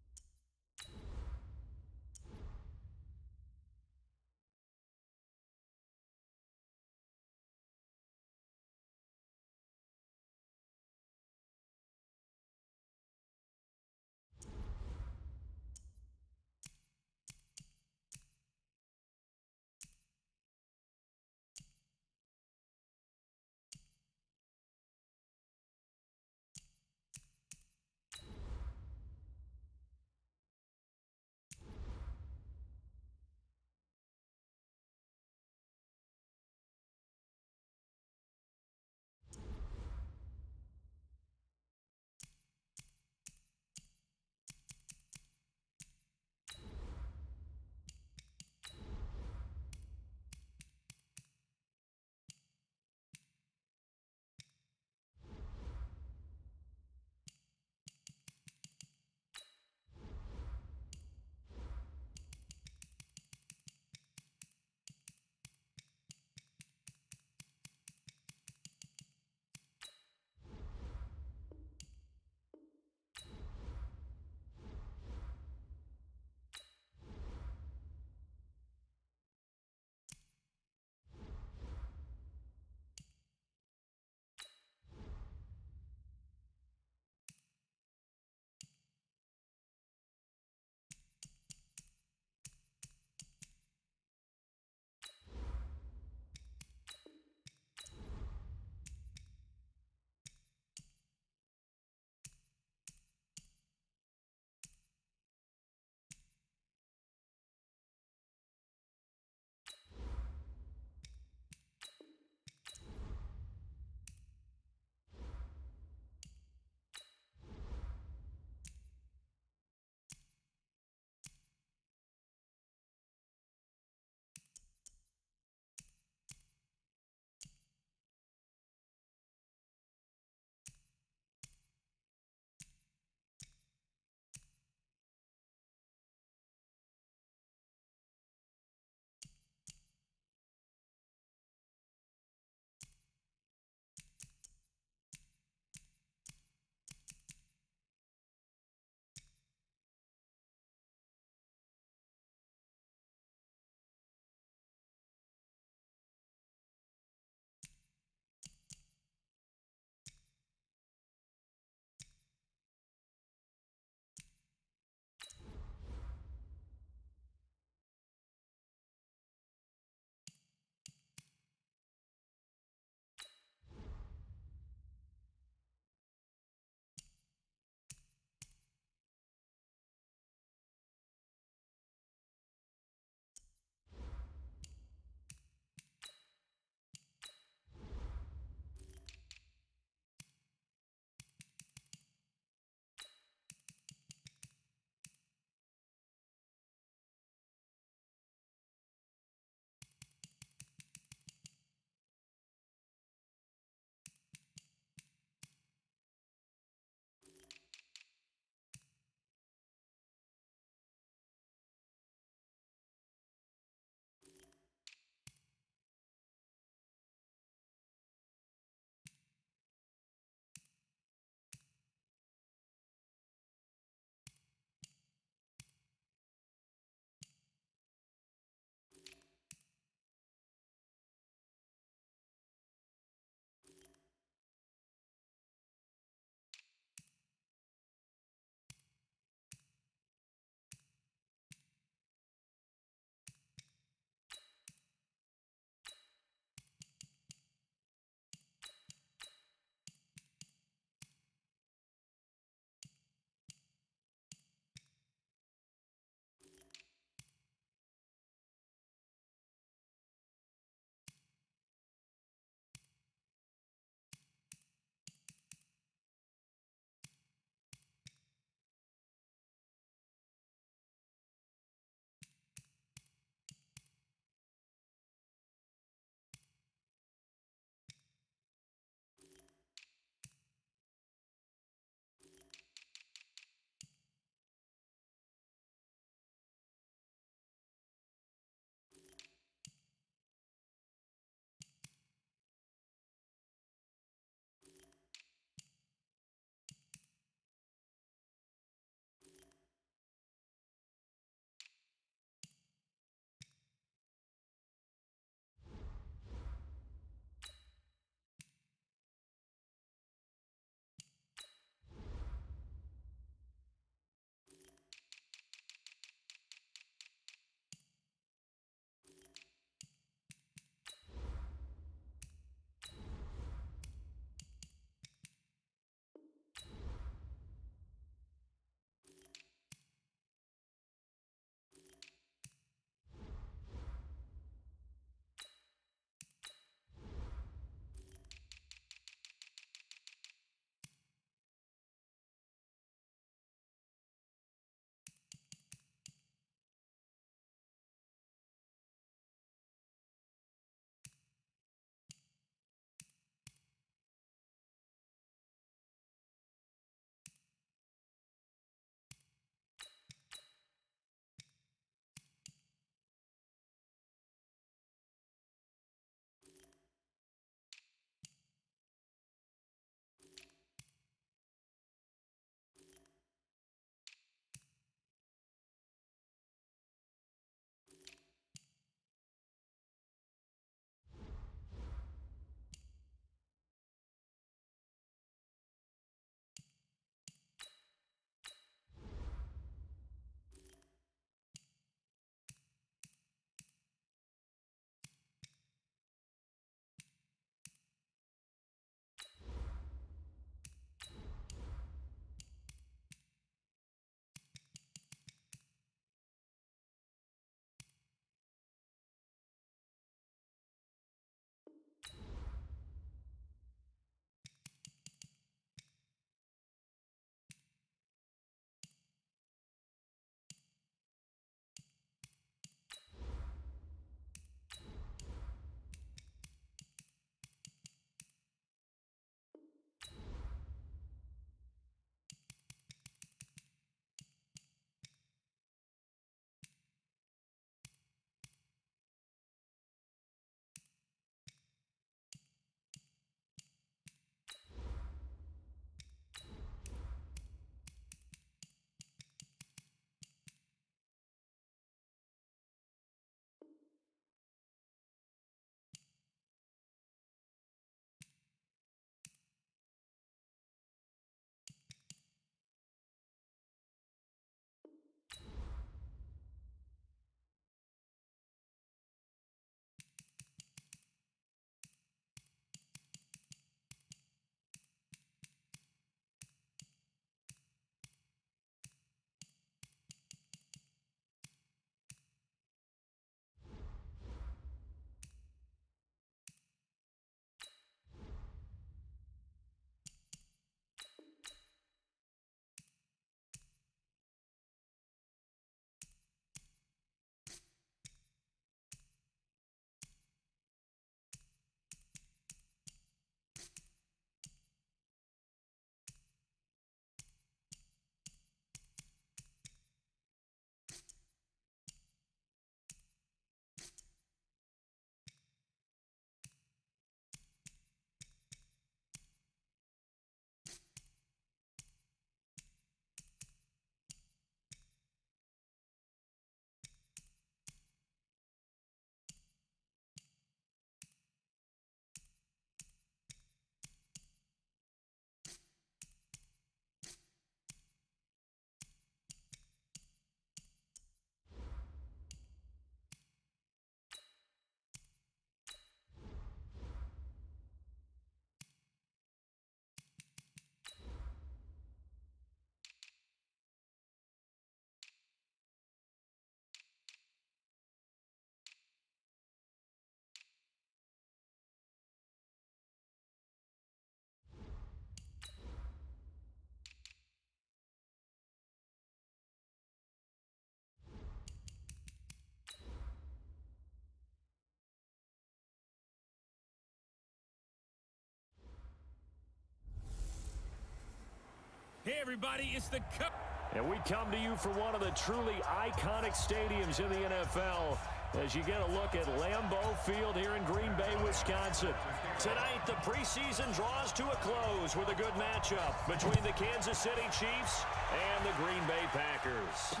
everybody, it's the Cup. And we come to you from one of the truly iconic stadiums in the NFL as you get a look at Lambeau Field here in Green Bay, Wisconsin. Tonight, the preseason draws to a close with a good matchup between the Kansas City Chiefs and the Green Bay Packers.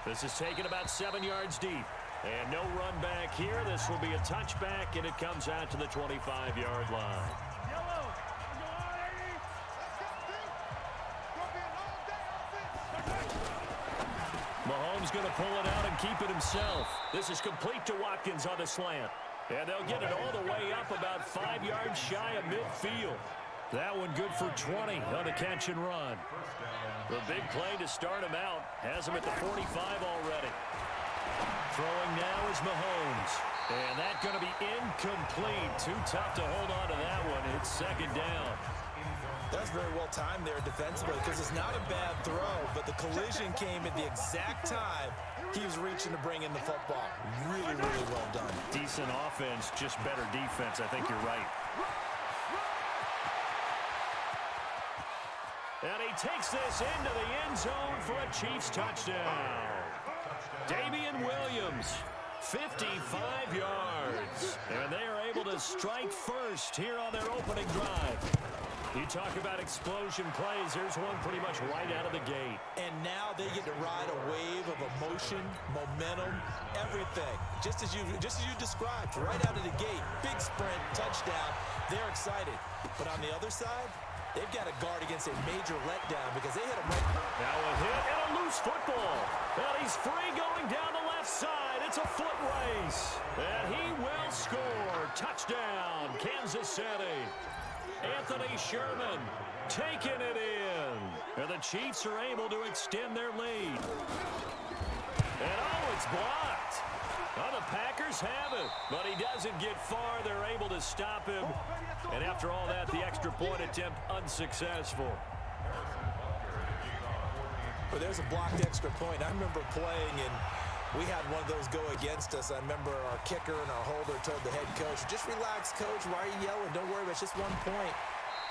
This is taken about 7 yards deep. And no run back here. This will be a touchback, and it comes out to the 25-yard line. Mahomes going to pull it out and keep it himself. This is complete to Watkins on the slant. And they'll get it all the way up about 5 yards shy of midfield. That one good for 20 on the catch and run. The big play to start him out. Has him at the 45 already. Throwing now is Mahomes. And that's going to be incomplete. Too tough to hold on to that one. It's second down. That's very well timed there defensively because it's not a bad throw, but the collision came at the exact time he was reaching to bring in the football. Really, really well done. Decent offense, just better defense. I think you're right. And he takes this into the end zone for a Chiefs touchdown. Damian Williams, 55 yards. And they are able to strike first here on their opening drive. You talk about explosion plays. There's one pretty much right out of the gate. And now they get to ride a wave of emotion, momentum, everything. Just as you described, right out of the gate. Big sprint, touchdown. They're excited. But on the other side, they've got to guard against a major letdown because they hit him right. Now a hit and a loose football. And he's free going down the left side. It's a foot race. And he will score. Touchdown, Kansas City. Anthony Sherman taking it in. And the Chiefs are able to extend their lead. And it's blocked. Well, the Packers have it, but he doesn't get far. They're able to stop him. And after all that, the extra point attempt unsuccessful. But there's a blocked extra point. I remember playing, and we had one of those go against us. I remember our kicker and our holder told the head coach, just relax, coach. Why are you yelling? Don't worry, it's just 1 point.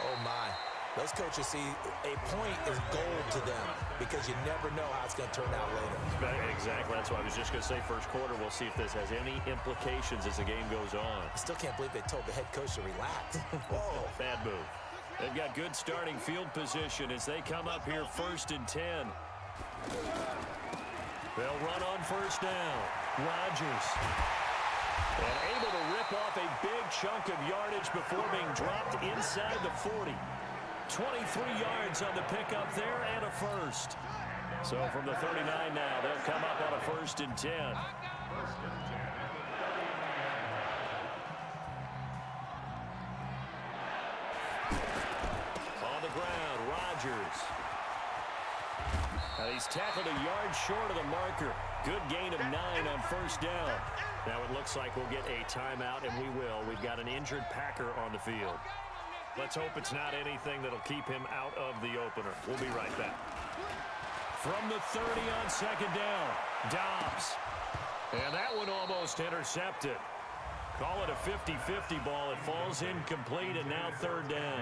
Oh, my. Those coaches see a point is gold to them because you never know how it's going to turn out later. Exactly. That's what I was just going to say. First quarter, we'll see if this has any implications as the game goes on. I still can't believe they told the head coach to relax. Whoa, bad move. They've got good starting field position as they come up here 1st and 10. They'll run on first down. Rodgers. And able to rip off a big chunk of yardage before being dropped inside the 40. 23 yards on the pickup there and a first. So from the 39 now, they'll come up on a 1st and 10. On the ground, Rodgers. And he's tackled a yard short of the marker. Good gain of 9 on first down. Now it looks like we'll get a timeout, and we will. We've got an injured Packer on the field. Let's hope it's not anything that'll keep him out of the opener. We'll be right back. From the 30 on second down, Dobbs. And that one almost intercepted. Call it a 50-50 ball. It falls incomplete, and now 3rd down.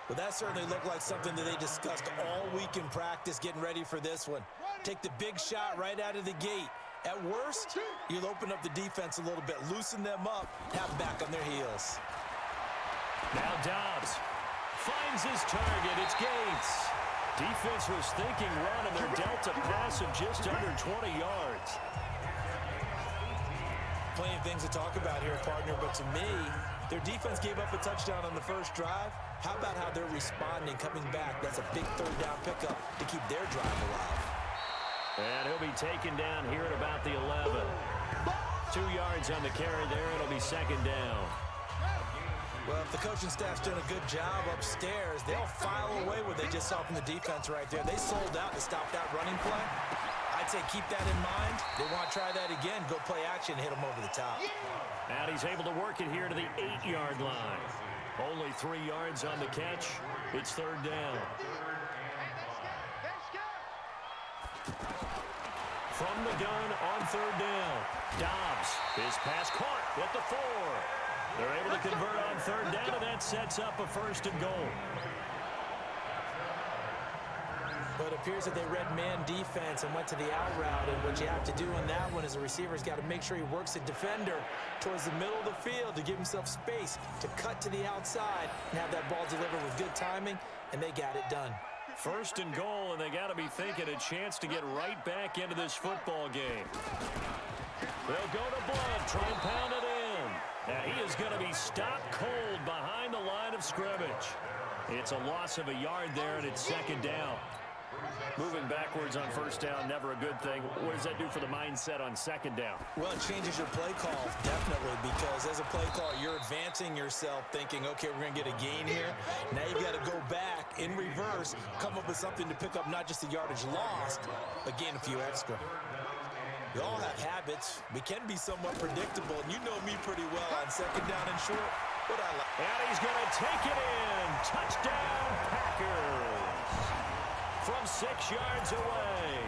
Well, that certainly looked like something that they discussed all week in practice getting ready for this one. Take the big shot right out of the gate. At worst, you'll open up the defense a little bit, loosen them up, have them back on their heels. Now Dobbs finds his target. It's Gates. Defense was thinking run, and they're dealt a pass of just under 20 yards. Plenty of things to talk about here, partner, but to me, their defense gave up a touchdown on the first drive. How about how they're responding, coming back? That's a big 3rd down pickup to keep their drive alive. And he'll be taken down here at about the 11. 2 yards on the carry there. It'll be 2nd down. Well, if the coaching staff's doing a good job upstairs, they'll file away what they just saw from the defense right there. They sold out to stop that running play. I'd say keep that in mind. They want to try that again, go play action, hit them over the top. And he's able to work it here to the 8-yard line. Only 3 yards on the catch. It's 3rd down. From the gun on 3rd down. Dobbs, his pass caught at the 4. They're able to convert on 3rd down, and that sets up a 1st and goal. it appears that they read man defense and went to the out route. And what you have to do on that one is the receiver's got to make sure he works the defender towards the middle of the field to give himself space to cut to the outside and have that ball delivered with good timing, and they got it done. First and goal, and they got to be thinking a chance to get right back into this football game. They'll go to Blunt, try and pound it in. And he is going to be stopped cold behind the line of scrimmage. It's a loss of a yard there, and it's second down. Moving backwards on first down, never a good thing. What does that do for the mindset on second down? Well, it changes your play call, definitely, because as a play call, you're advancing yourself thinking, okay, we're going to get a gain here. Now you've got to go back in reverse, come up with something to pick up not just the yardage lost, but gain a few extra. We all have habits. We can be somewhat predictable, and you know me pretty well on second down and short. What I like. And he's going to take it in. Touchdown, Packers. From 6 yards away,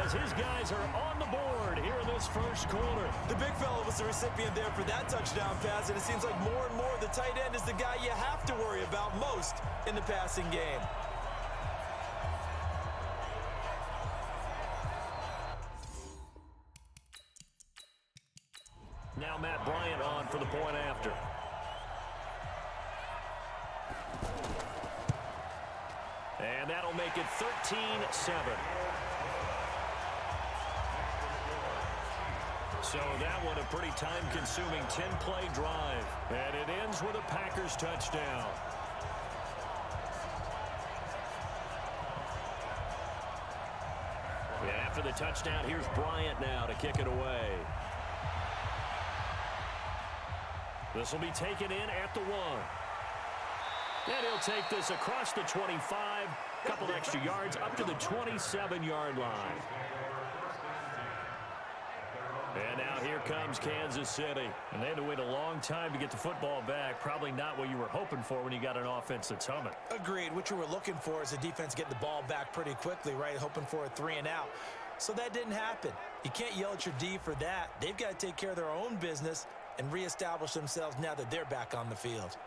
as his guys are on the board here in this first quarter. The big fella was the recipient there for that touchdown pass, and it seems like more and more the tight end is the guy you have to worry about most in the passing game. Now Matt Bryant on for the point after. And that'll make it 13-7. So that one a pretty time-consuming 10-play drive. And it ends with a Packers touchdown. And after the touchdown, here's Bryant now to kick it away. This will be taken in at the 1. And he'll take this across the 25, couple extra yards up to the 27-yard line. And now here comes Kansas City. And they had to wait a long time to get the football back. Probably not what you were hoping for when you got an offense that's humming. Agreed. What you were looking for is the defense getting the ball back pretty quickly, right? Hoping for a 3 and out. So that didn't happen. You can't yell at your D for that. They've got to take care of their own business and reestablish themselves now that they're back on the field.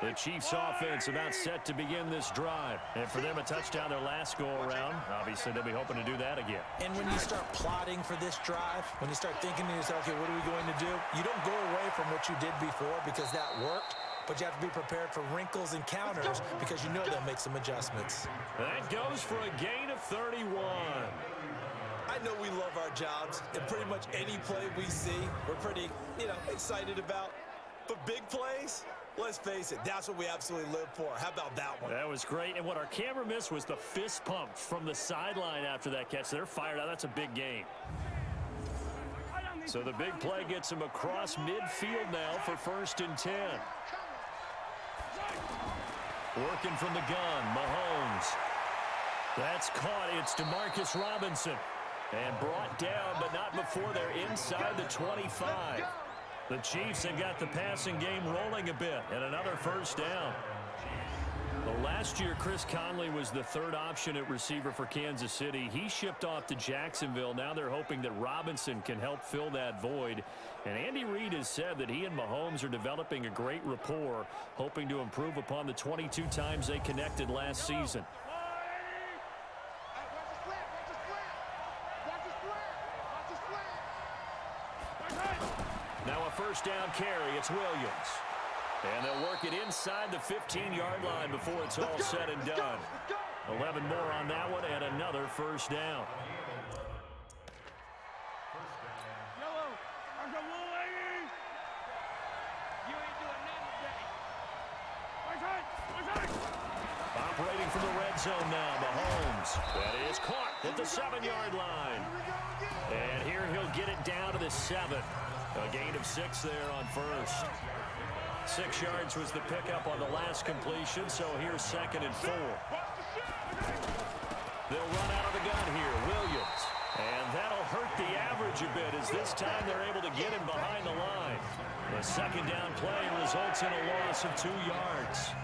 The Chiefs offense about set to begin this drive. And for them, a touchdown their last go-around. Obviously, they'll be hoping to do that again. And when you start plotting for this drive, when you start thinking to yourself, okay, what are we going to do? You don't go away from what you did before because that worked, but you have to be prepared for wrinkles and counters because you know they'll make some adjustments. That goes for a gain of 31. I know we love our jobs, and pretty much any play we see, we're pretty, excited about. But big plays, let's face it, that's what we absolutely live for. How about that one? That was great. And what our camera missed was the fist pump from the sideline after that catch. They're fired out. That's a big gain. So the big play gets him across midfield now for 1st and 10. Working from the gun, Mahomes. That's caught. It's DeMarcus Robinson. And brought down, but not before they're inside the 25. The Chiefs have got the passing game rolling a bit, and another 1st down. Well, last year, Chris Conley was the 3rd option at receiver for Kansas City. He shipped off to Jacksonville. Now they're hoping that Robinson can help fill that void. And Andy Reid has said that he and Mahomes are developing a great rapport, hoping to improve upon the 22 times they connected last season. Now a 1st down carry. It's Williams. And they'll work it inside the 15-yard line before it's all said and done. 11 more on that one and another 1st down. Operating from the red zone now, Mahomes. That is caught at the 7-yard line. And here he'll get it down to the 7. A gain of 6 there on 1st. 6 yards was the pickup on the last completion, so here's 2nd and 4. They'll run out of the gun here, Williams. And that'll hurt the average a bit as this time they're able to get him behind the line. The 2nd down play results in a loss of 2 yards.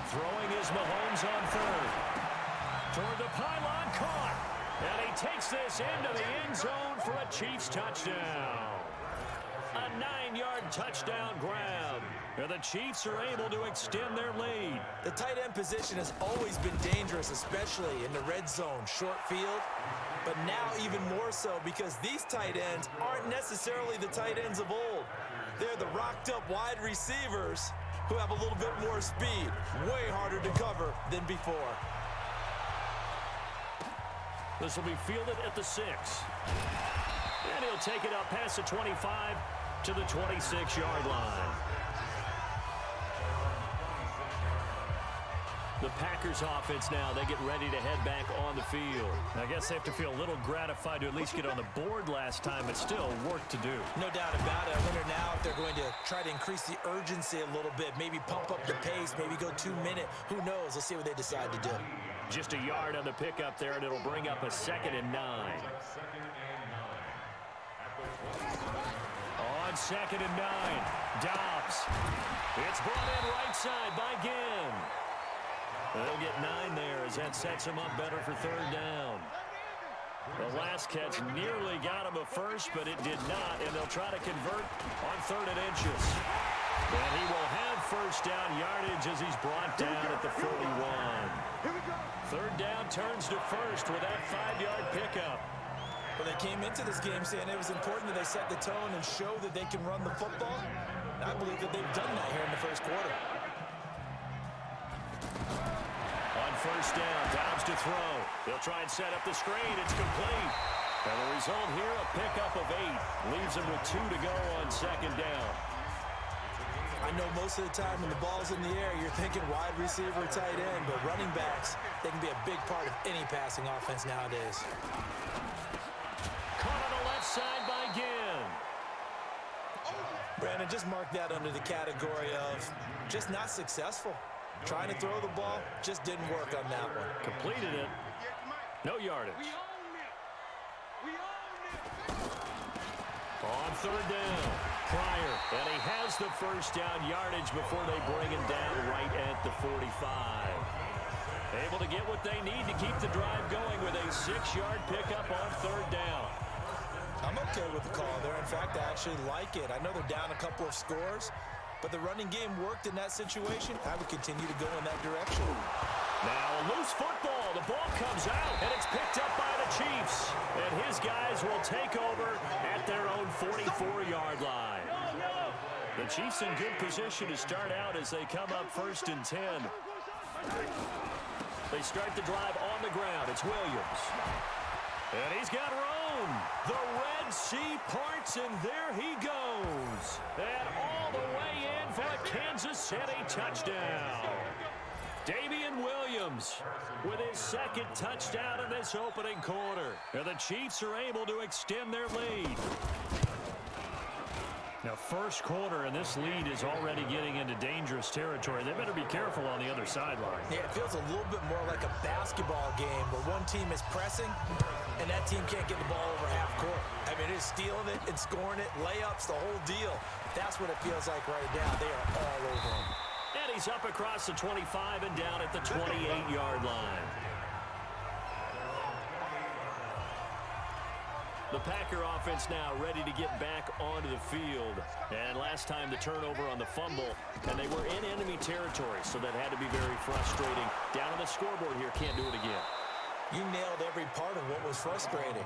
Throwing is Mahomes on 3rd. Toward the pylon, caught. And he takes this into the end zone for a Chiefs touchdown. A 9-yard touchdown grab. And the Chiefs are able to extend their lead. The tight end position has always been dangerous, especially in the red zone, short field. But now even more so because these tight ends aren't necessarily the tight ends of old. They're the rocked-up wide receivers who have a little bit more speed. Way harder to cover than before. This will be fielded at the 6. And he'll take it up past the 25 to the 26-yard line. The Packers offense now, they get ready to head back on the field. I guess they have to feel a little gratified to at least get on the board last time, but still work to do. No doubt about it. I wonder now if they're going to try to increase the urgency a little bit, maybe pump up the pace, maybe go 2-minute. Who knows? Let's see what they decide to do. Just a yard on the pickup there, and it'll bring up a 2nd and 9. On 2nd and 9, Dobbs. It's brought in right side by Ginn. They'll get 9 there as that sets him up better for 3rd down. The last catch nearly got him a 1st, but it did not, and they'll try to convert on 3rd and inches. And he will have 1st down yardage as he's brought down at the 41. 3rd down turns to 1st with that 5-yard pickup. Well, they came into this game saying it was important that they set the tone and show that they can run the football. And I believe that they've done that here in the 1st quarter. On 1st down, Dobbs to throw. They'll try and set up the screen. It's complete. And the result here, a pickup of 8. Leaves them with 2 to go on 2nd down. I know most of the time when the ball's in the air, you're thinking wide receiver, tight end, but running backs, they can be a big part of any passing offense nowadays. Caught on the left side by Ginn. Brandon, just mark that under the category of just not successful. Trying to throw the ball, just didn't work on that one. Completed it. No yardage. On 3rd down, Pryor, and he has the 1st down yardage before they bring him down right at the 45. Able to get what they need to keep the drive going with a 6-yard pickup on 3rd down. I'm okay with the call there. In fact, I actually like it. I know they're down a couple of scores, but the running game worked in that situation. I would continue to go in that direction. Now a loose football. The ball comes out, and it's picked up by the Chiefs. And his guys will take over at their own 44-yard line. The Chiefs in good position to start out as they come up 1st and 10. They start the drive on the ground. It's Williams. And he's got room. The Red Sea parts, and there he goes. And all the way in for a Kansas City touchdown. Damian Williams with his 2nd touchdown in this opening quarter. And the Chiefs are able to extend their lead. Now, 1st quarter, and this lead is already getting into dangerous territory. They better be careful on the other sideline. Yeah, it feels a little bit more like a basketball game where one team is pressing and that team can't get the ball over half court. I mean, it is stealing it and scoring it, layups, the whole deal. That's what it feels like right now. They are all over them. And he's up across the 25 and down at the 28-yard line. The Packer offense now ready to get back onto the field. And last time the turnover on the fumble, and they were in enemy territory, so that had to be very frustrating. Down on the scoreboard here, can't do it again. You nailed every part of what was frustrating.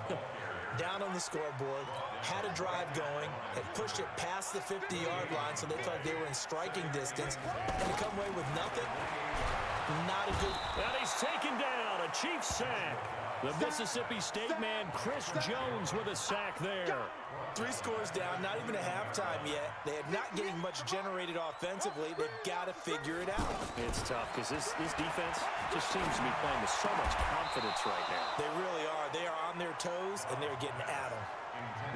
Down on the scoreboard, had a drive going, had pushed it past the 50-yard line so they thought they were in striking distance, and to come away with nothing, not a good... And he's taken down, a Chiefs sack. The Mississippi State man, Chris Jones, with a sack there. 3 scores down, not even a halftime yet. They are not getting much generated offensively. They've got to figure it out. It's tough because this defense just seems to be playing with so much confidence right now. They really are. They are on their toes, and they're getting at them.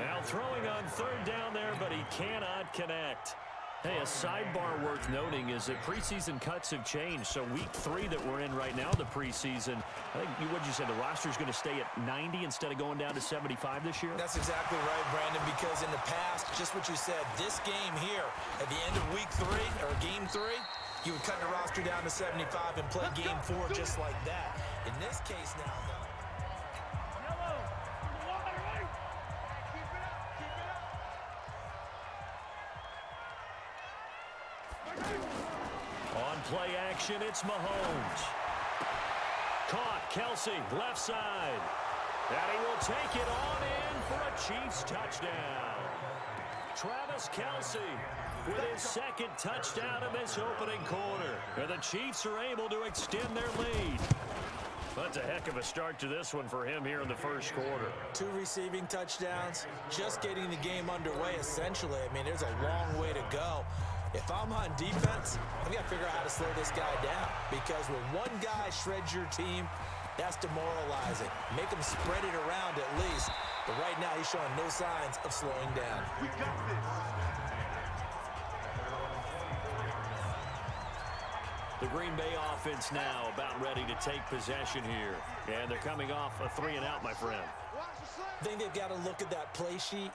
Now throwing on 3rd down there, but he cannot connect. Hey, a sidebar worth noting is that preseason cuts have changed. So week 3 that we're in right now, the preseason, I think what'd you say, the roster's going to stay at 90 instead of going down to 75 this year? That's exactly right, Brandon, because in the past, just what you said, this game here, at the end of week 3, or game 3, you would cut the roster down to 75 and play game 4 just like that. In this case now, though, on play action, it's Mahomes. Caught, Kelsey, left side. And he will take it on in for a Chiefs touchdown. Travis Kelsey with his 2nd touchdown in this opening quarter. And the Chiefs are able to extend their lead. That's a heck of a start to this one for him here in the 1st quarter. 2 receiving touchdowns, just getting the game underway, essentially. I mean, there's a long way to go. If I'm on defense, I've got to figure out how to slow this guy down. Because when one guy shreds your team, that's demoralizing. Make him spread it around at least. But right now, he's showing no signs of slowing down. We got this. The Green Bay offense now about ready to take possession here. And they're coming off a 3-and-out, my friend. I think they've got to look at that play sheet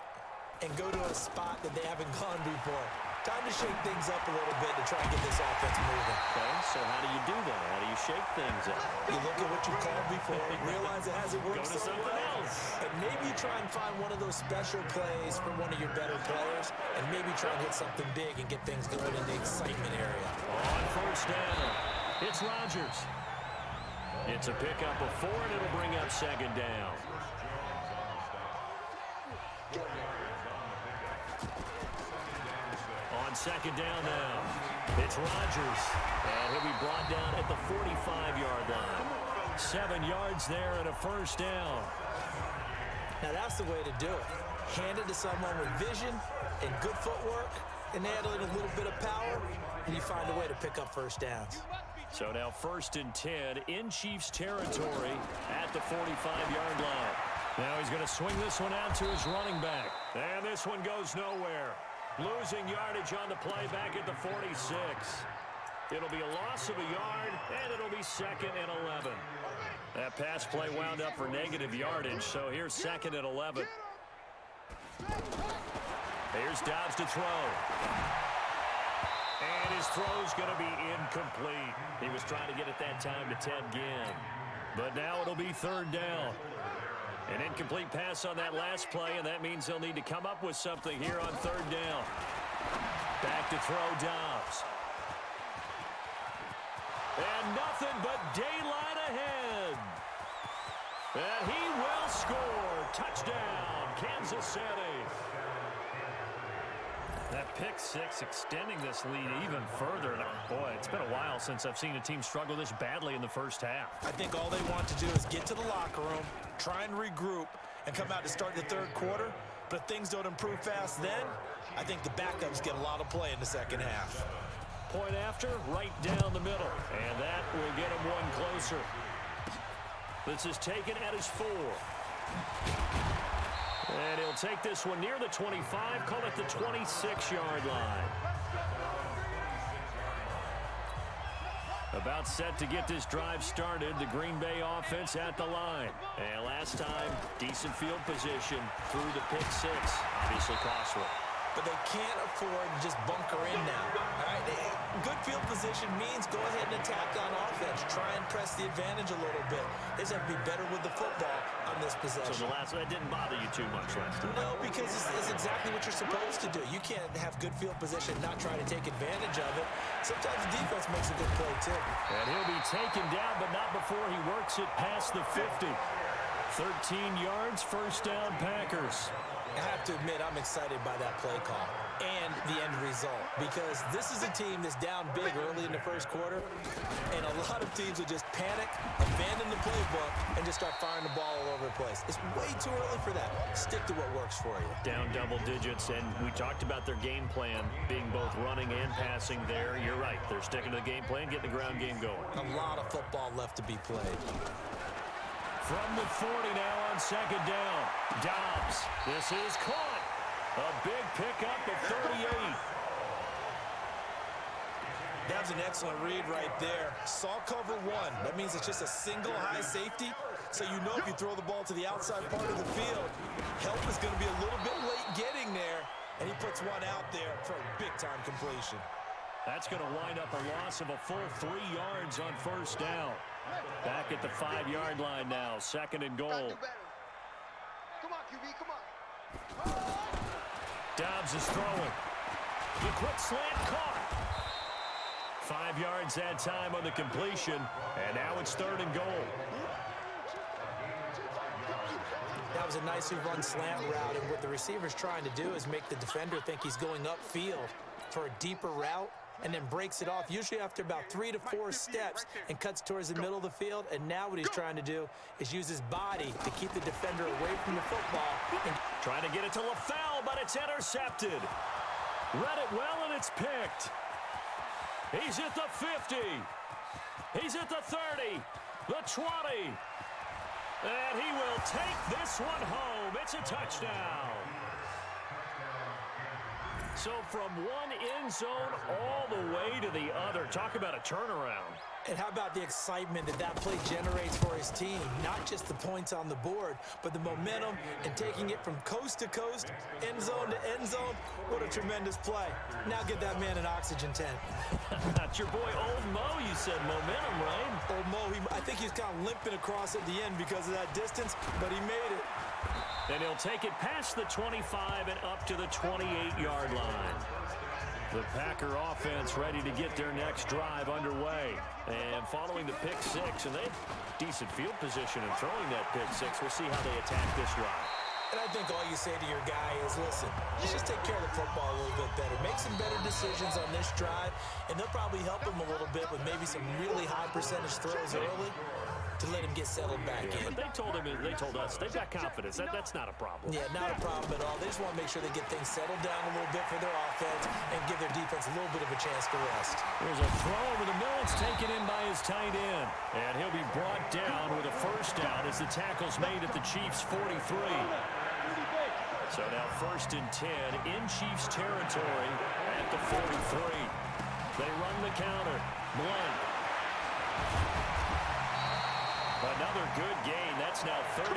and go to a spot that they haven't gone before. Time to shake things up a little bit to try and get this offense moving. Okay, so how do you do that? How do you shake things up? You look at what you called before, realize it hasn't worked Go to so something well, else. and maybe you try and find one of those special plays for one of your better players, and maybe try and hit something big and get things going in the excitement area. On 1st down, it's Rodgers. It's a pickup of 4, and it'll bring up 2nd down. On 2nd down now, it's Rodgers. And he'll be brought down at the 45-yard line. 7 yards there and a 1st down. Now that's the way to do it. Hand it to someone with vision and good footwork, and add in a little bit of power, and you find a way to pick up 1st downs. So now 1st and 10 in Chiefs territory at the 45-yard line. Now he's going to swing this one out to his running back. And this one goes nowhere. Losing yardage on the play back at the 46. It'll be a loss of a yard, and it'll be 2nd and 11. That pass play wound up for negative yardage, so here's 2nd and 11. Here's Dobbs to throw. And his throw's going to be incomplete. He was trying to get it that time to Ted Ginn. But now it'll be 3rd down. An incomplete pass on that last play, and that means they'll need to come up with something here on third down. Back to throw Dobbs. And nothing but daylight ahead. And he will score. Touchdown, Kansas City. That pick six extending this lead even further. And, boy, it's been a while since I've seen a team struggle this badly in the first half. I think all they want to do is get to the locker room, try and regroup, and come out to start the third quarter. But if things don't improve fast then, I think the backups get a lot of play in the second half. Point after, right down the middle. And that will get him one closer. This is taken at his 4. And he'll take this one near the 25, call it the 26-yard line. About set to get this drive started, the Green Bay offense at the line. And last time, decent field position through the pick 6. Obviously costly. But they can't afford to just bunker in now. All right? Good field position means go ahead and attack on offense. Try and press the advantage a little bit. They just have to be better with the football on this possession. So that didn't bother you too much last time? No, because it's exactly what you're supposed to do. You can't have good field position and not try to take advantage of it. Sometimes the defense makes a good play, too. And he'll be taken down, but not before he works it past the 50. 13 yards, first down, Packers. I have to admit, I'm excited by that play call and the end result because this is a team that's down big early in the first quarter, and a lot of teams will just panic, abandon the playbook, and just start firing the ball all over the place. It's way too early for that. Stick to what works for you. Down double digits, and we talked about their game plan being both running and passing there. You're right. They're sticking to the game plan, getting the ground game going. A lot of football left to be played. From the 40 now on second down. Dobbs. This is caught. A big pickup of 38. That was an excellent read right there. Saw cover 1. That means it's just a single high safety. So you know if you throw the ball to the outside part of the field, help is going to be a little bit late getting there. And he puts one out there for a big-time completion. That's going to wind up a loss of a full 3 yards on first down. Back at the 5-yard line now, second and goal. Come on, QB, come on. Dobbs is throwing. The quick slant caught. 5 yards that time on the completion, and now it's third and goal. That was a nicely run slant route, and what the receiver's trying to do is make the defender think he's going upfield for a deeper route, and then breaks it off, usually after about 3 to 4 steps, and cuts towards the middle of the field. And now what he's trying to do is use his body to keep the defender away from the football. And trying to get it to LaFell, but it's intercepted. Read it well, and it's picked. He's at the 50. He's at the 30, the 20. And he will take this one home. It's a touchdown. So from one end zone all the way to the other. Talk about a turnaround. And how about the excitement that play generates for his team? Not just the points on the board, but the momentum and taking it from coast to coast, end zone to end zone. What a tremendous play. Now get that man an oxygen tent. That's your boy Old Mo, you said. Momentum, right? Old Mo, I think he's kind of limping across at the end because of that distance, but he made it. And he'll take it past the 25 and up to the 28-yard line. The Packer offense ready to get their next drive underway. And following the pick 6, and they have decent field position in throwing that pick 6. We'll see how they attack this drive. And I think all you say to your guy is, listen, let's just take care of the football a little bit better. Make some better decisions on this drive, and they'll probably help him a little bit with maybe some really high percentage throws early to let him get settled back in. But they told us they've got confidence. That's not a problem. Yeah, not a problem at all. They just want to make sure they get things settled down a little bit for their offense and give their defense a little bit of a chance to rest. There's a throw over the middle. It's taken in by his tight end. And he'll be brought down with a first down as the tackle's made at the Chiefs' 43. So now first and 10 in Chiefs territory at the 43. They run the counter. Blunt. Another good gain. That's now 35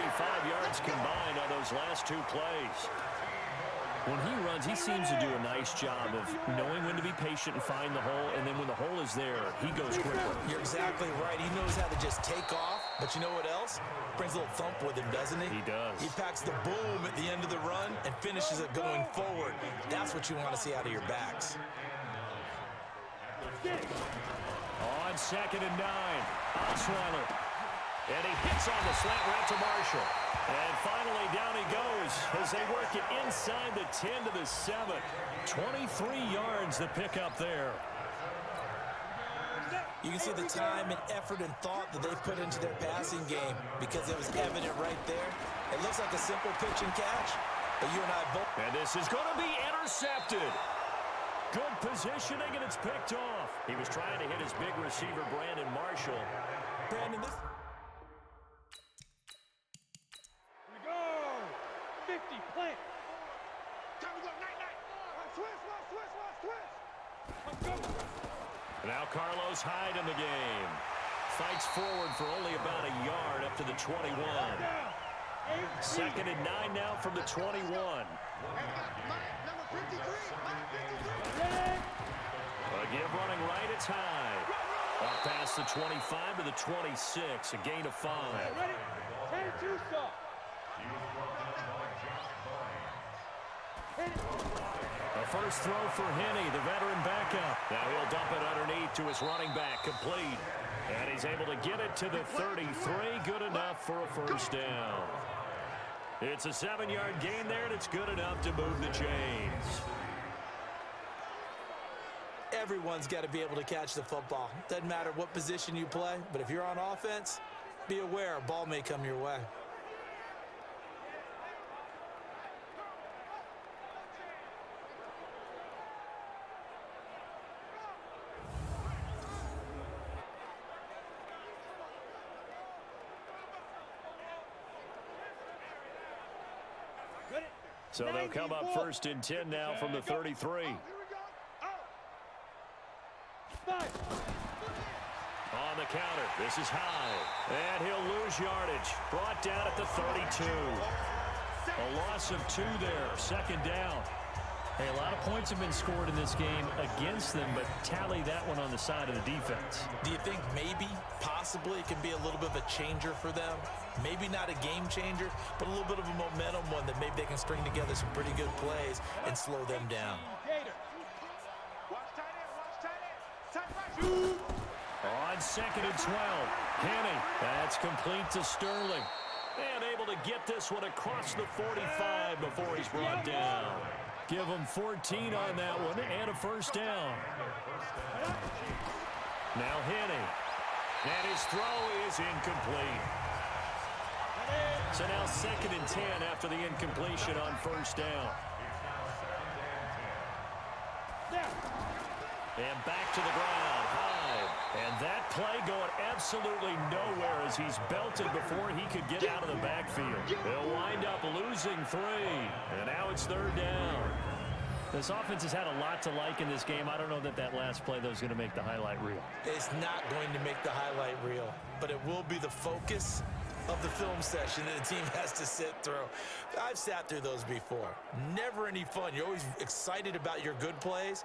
yards combined on those last 2 plays. When he runs, he seems to do a nice job of knowing when to be patient and find the hole, and then when the hole is there, he goes quickly. You're exactly right. He knows how to just take off, but you know what else? Brings a little thump with him, doesn't he? He does. He packs the boom at the end of the run and finishes it going forward. That's what you want to see out of your backs. On 2nd and 9, Osweiler. And he hits on the slant route to Marshall. And finally, down he goes as they work it inside the 10 to the 7. 23 yards to pick up there. You can see the time and effort and thought that they've put into their passing game because it was evident right there. It looks like a simple pitch and catch, but you and I both. And this is going to be intercepted. Good positioning, and it's picked off. He was trying to hit his big receiver, Brandon Marshall. Brandon, this... Here we go. 50, plant. Time to go, night. Twist. Let's go. Now Carlos Hyde in the game. Fights forward for only about a yard up to the 21. 2nd and 9 now from the 21. Again, running right, it's Hyde. Up past the 25 to the 26, a gain of 5. Ready? 10-2 stop. A first throw for Henney, the veteran backup. Now he'll dump it underneath to his running back, complete. And he's able to get it to the 33, good enough for a first down. It's a 7-yard gain there, and it's good enough to move the chains. Everyone's got to be able to catch the football. Doesn't matter what position you play, but if you're on offense, be aware a ball may come your way. So they'll come up 1st and 10 now from the 33. On the counter, this is Hyde. And he'll lose yardage. Brought down at the 32. A loss of 2 there, 2nd down. Hey, a lot of points have been scored in this game against them, but tally that one on the side of the defense. Do you think maybe, possibly, it can be a little bit of a changer for them? Maybe not a game changer, but a little bit of a momentum one that maybe they can string together some pretty good plays and slow them down. On 2nd and 12, Henney. That's complete to Sterling. And able to get this one across the 45 before he's brought down. Give him 14 on that one and a first down. Now Henney. And his throw is incomplete. So now 2nd and 10 after the incompletion on first down. And back to the ground. Hyde. And that play going absolutely nowhere as he's belted before he could get out of the backfield. They'll wind up losing 3. And now it's 3rd down. This offense has had a lot to like in this game. I don't know that last play, though, is going to make the highlight reel. It's not going to make the highlight reel, but it will be the focus of the film session that the team has to sit through. I've sat through those before. Never any fun. You're always excited about your good plays,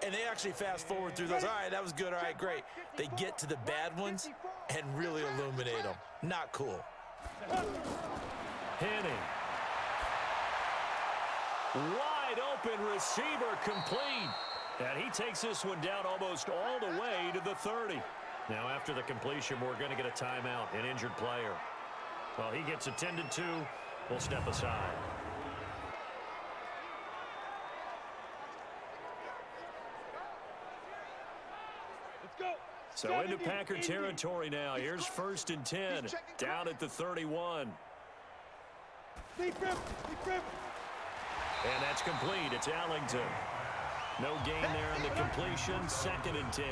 and they actually fast forward through those. All right, that was good. All right, great. They get to the bad ones and really illuminate them. Not cool. Henney. Wide open receiver complete. And he takes this one down almost all the way to the 30. Now after the completion, we're going to get a timeout, an injured player. Well, he gets attended to. We'll step aside. Let's go. So into Packer territory now. Here's 1st and 10. Down at the 31. Deep grip. And that's complete. It's Allington. No gain there on the completion. 2nd and 10.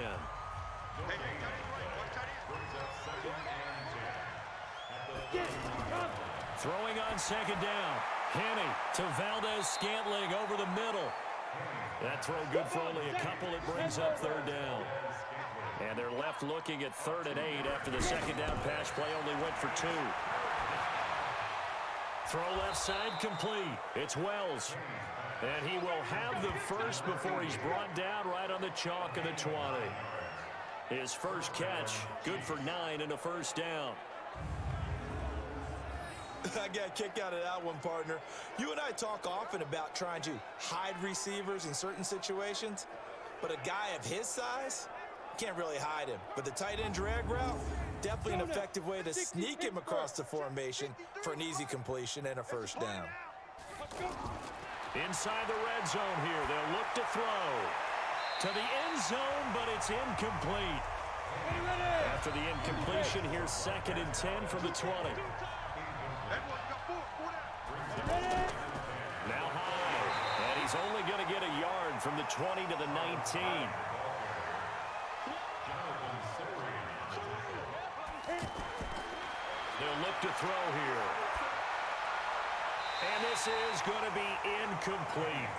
Throwing on 2nd down. Henney to Valdez-Scantling over the middle. That throw good for only a couple. It brings up 3rd down. And they're left looking at 3rd and 8 after the 2nd down pass play only went for 2. Throw left side complete. It's Wells. And he will have the first before he's brought down right on the chalk of the 20. His first catch, good for 9 and a first down. I got a kick out of that one, partner. You and I talk often about trying to hide receivers in certain situations, but a guy of his size, can't really hide him. But the tight end drag route, definitely an effective way to sneak him across the formation for an easy completion and a first down. Inside the red zone here, they'll look to throw. To the end zone, but it's incomplete. After the incompletion, here's 2nd and 10 from the 20. Now high, and he's only going to get a yard from the 20 to the 19. They'll look to throw here. And this is going to be incomplete.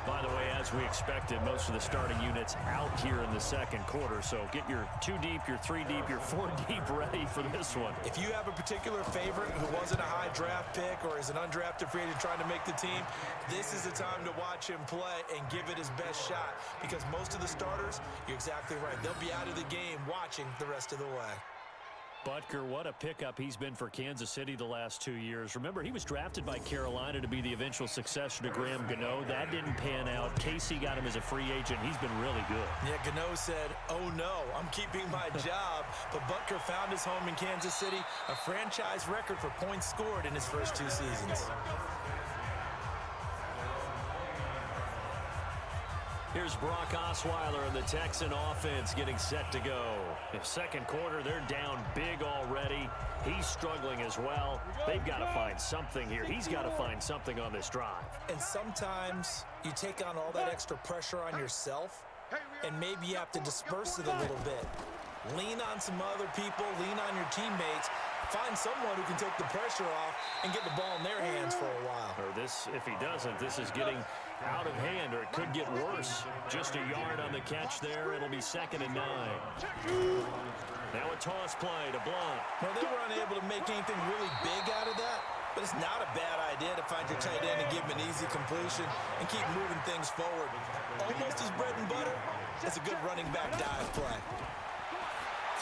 By the way, as we expected, most of the starting units out here in the second quarter. So get your 2 deep, your 3 deep, your 4 deep ready for this one. If you have a particular favorite who wasn't a high draft pick or is an undrafted free agent trying to make the team, this is the time to watch him play and give it his best shot. Because most of the starters, you're exactly right, they'll be out of the game watching the rest of the way. Butker, what a pickup he's been for Kansas City the last 2 years. Remember, he was drafted by Carolina to be the eventual successor to Graham Gano. That didn't pan out. Casey got him as a free agent. He's been really good. Yeah, Gano said, oh no, I'm keeping my job. But Butker found his home in Kansas City, a franchise record for points scored in his first 2 seasons. Here's Brock Osweiler and the Texan offense getting set to go. In second quarter, they're down big already. He's struggling as well. They've got to find something here. He's got to find something on this drive. And sometimes you take on all that extra pressure on yourself, and maybe you have to disperse it a little bit. Lean on some other people, lean on your teammates. Find someone who can take the pressure off and get the ball in their hands for a while. Or this, if he doesn't, this is getting out of hand, or it could get worse. Just a yard on the catch there. It'll be 2nd and 9. Now a toss play to Blunt. Well, they were unable to make anything really big out of that, but it's not a bad idea to find your tight end and give him an easy completion and keep moving things forward. Almost his bread and butter. That's a good running back dive play.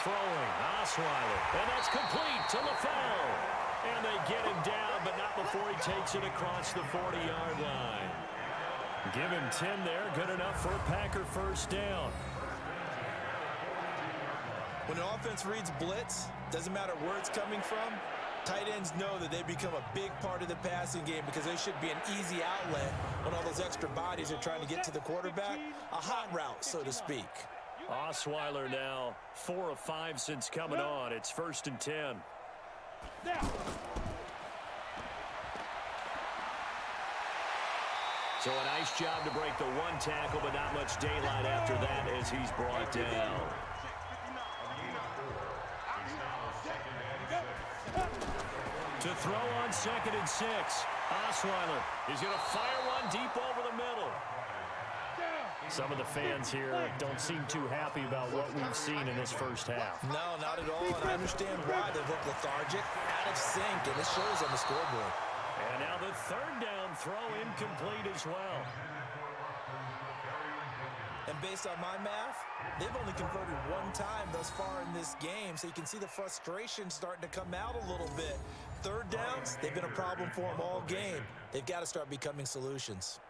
Throwing, Osweiler, and that's complete to LaFell. And they get him down, but not before he takes it across the 40-yard line. Give him 10 there, good enough for a Packer first down. When an offense reads blitz, doesn't matter where it's coming from, tight ends know that they become a big part of the passing game because they should be an easy outlet when all those extra bodies are trying to get to the quarterback. A hot route, so to speak. Osweiler now 4 of 5 since coming on. It's 1st and 10. So a nice job to break the 1 tackle, but not much daylight after that as he's brought down. To throw on 2nd and 6. Osweiler is going to fire one deep over the middle. Some of the fans here don't seem too happy about what we've seen in this first half. No, not at all, and I understand why. They look lethargic, out of sync, and it shows on the scoreboard. And now the 3rd down throw incomplete as well. And based on my math, they've only converted 1 time thus far in this game, so you can see the frustration starting to come out a little bit. 3rd downs, they've been a problem for them all game. They've got to start becoming solutions.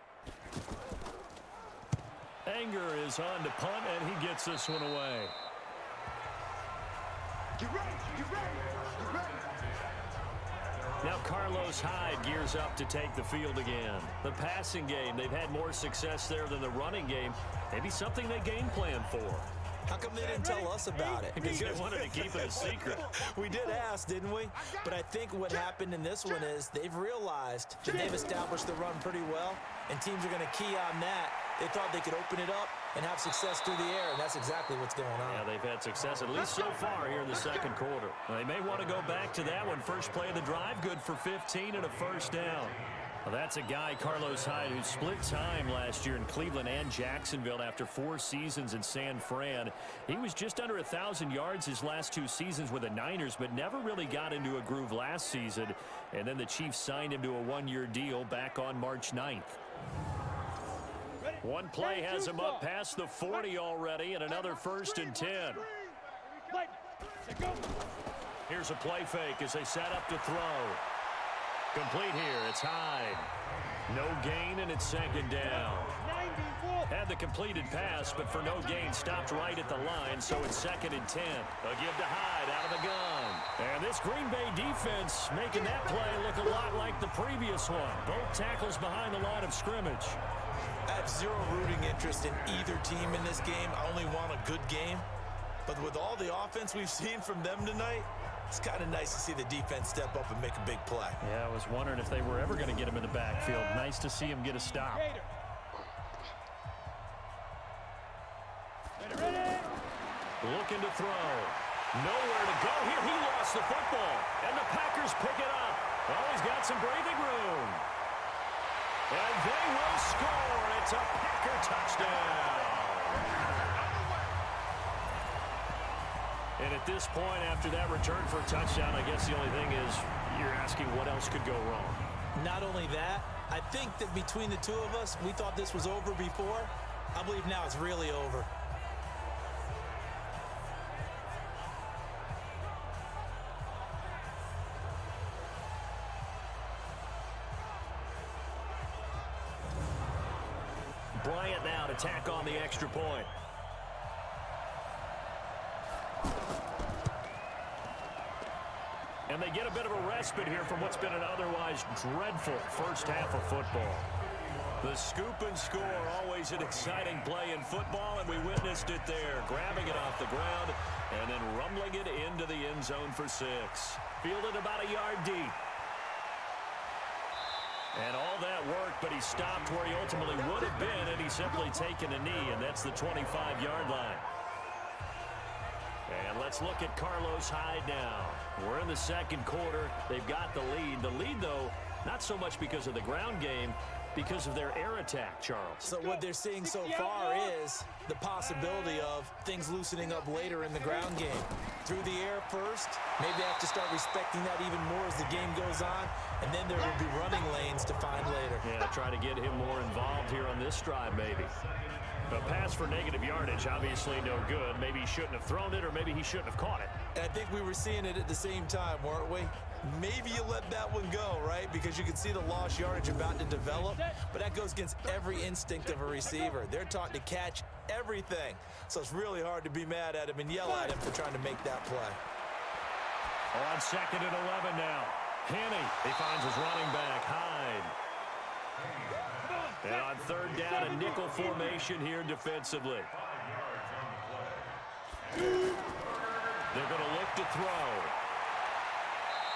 Anger is on to punt, and he gets this one away. Get ready, get ready, get ready. Now Carlos Hyde gears up to take the field again. The passing game, they've had more success there than the running game. Maybe something they game plan for. How come they didn't tell us about it? Because they wanted to keep it a secret. We did ask, didn't we? But I think what happened in this one is they've realized that they've established the run pretty well, and teams are going to key on that. They thought they could open it up and have success through the air, and that's exactly what's going on. Yeah, they've had success, at least so far here in the second quarter. They may want to go back to that one. First play of the drive, good for 15 and a first down. Well, that's a guy, Carlos Hyde, who split time last year in Cleveland and Jacksonville after 4 seasons in San Fran. He was just under 1,000 yards his last 2 seasons with the Niners, but never really got into a groove last season. And then the Chiefs signed him to a 1-year deal back on March 9th. One play has him up past the 40 already, and another 1st and 10. Here's a play fake as they set up to throw. Complete here. It's Hyde. No gain, and it's 2nd down. Had the completed pass, but for no gain, stopped right at the line, so it's 2nd and 10. A give to Hyde out of the gun. And this Green Bay defense making that play look a lot like the previous one. Both tackles behind the line of scrimmage. I have zero rooting interest in either team in this game. I only want a good game. But with all the offense we've seen from them tonight, it's kind of nice to see the defense step up and make a big play. Yeah, I was wondering if they were ever going to get him in the backfield. Nice to see him get a stop. Looking to throw. Nowhere to go here. He lost the football. And the Packers pick it up. Oh, he's got some breathing room. And they will score. It's a Packer touchdown. And at this point, after that return for a touchdown, I guess the only thing is you're asking what else could go wrong. Not only that, I think that between the two of us, we thought this was over before. I believe now it's really over. Bryant now to tack on the extra point. And they get a bit of a respite here from what's been an otherwise dreadful first half of football. The scoop and score, always an exciting play in football, and we witnessed it there. Grabbing it off the ground and then rumbling it into the end zone for 6. Fielded about a yard deep. And all that work, but he stopped where he ultimately would have been, and he's simply taken a knee, and that's the 25-yard line. And let's look at Carlos Hyde now. We're in the 2nd quarter. They've got the lead. The lead, though, not so much because of the ground game, because of their air attack, Charles. So what they're seeing so far is the possibility of things loosening up later in the ground game. Through the air first, maybe they have to start respecting that even more as the game goes on, and then there will be running lanes to find later. Yeah, try to get him more involved here on this drive, maybe. A pass for negative yardage, obviously no good. Maybe he shouldn't have thrown it, or maybe he shouldn't have caught it. And I think we were seeing it at the same time, weren't we? Maybe you let that one go, right? Because you can see the lost yardage about to develop, but that goes against every instinct of a receiver. They're taught to catch everything, so it's really hard to be mad at him and yell at him for trying to make that play. On 2nd and 11 now. Henney, he finds his running back, Hyde. And on 3rd down, a nickel formation here defensively. They're going to look to throw.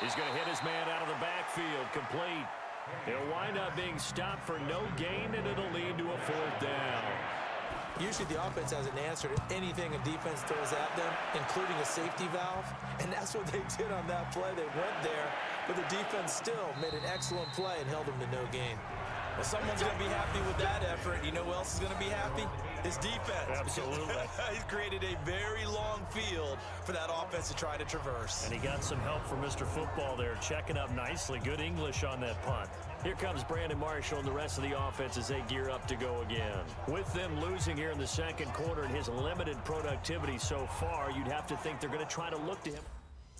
He's going to hit his man out of the backfield, complete. He'll wind up being stopped for no gain, and it'll lead to a 4th down. Usually the offense has an answer to anything a defense throws at them, including a safety valve, and that's what they did on that play. They went there, but the defense still made an excellent play and held them to no gain. Well, someone's going to be happy with that effort. You know who else is going to be happy? His defense. Absolutely. He's created a very long field for that offense to try to traverse. And he got some help from Mr. Football there, checking up nicely. Good English on that punt. Here comes Brandon Marshall and the rest of the offense as they gear up to go again. With them losing here in the 2nd quarter and his limited productivity so far, you'd have to think they're going to try to look to him.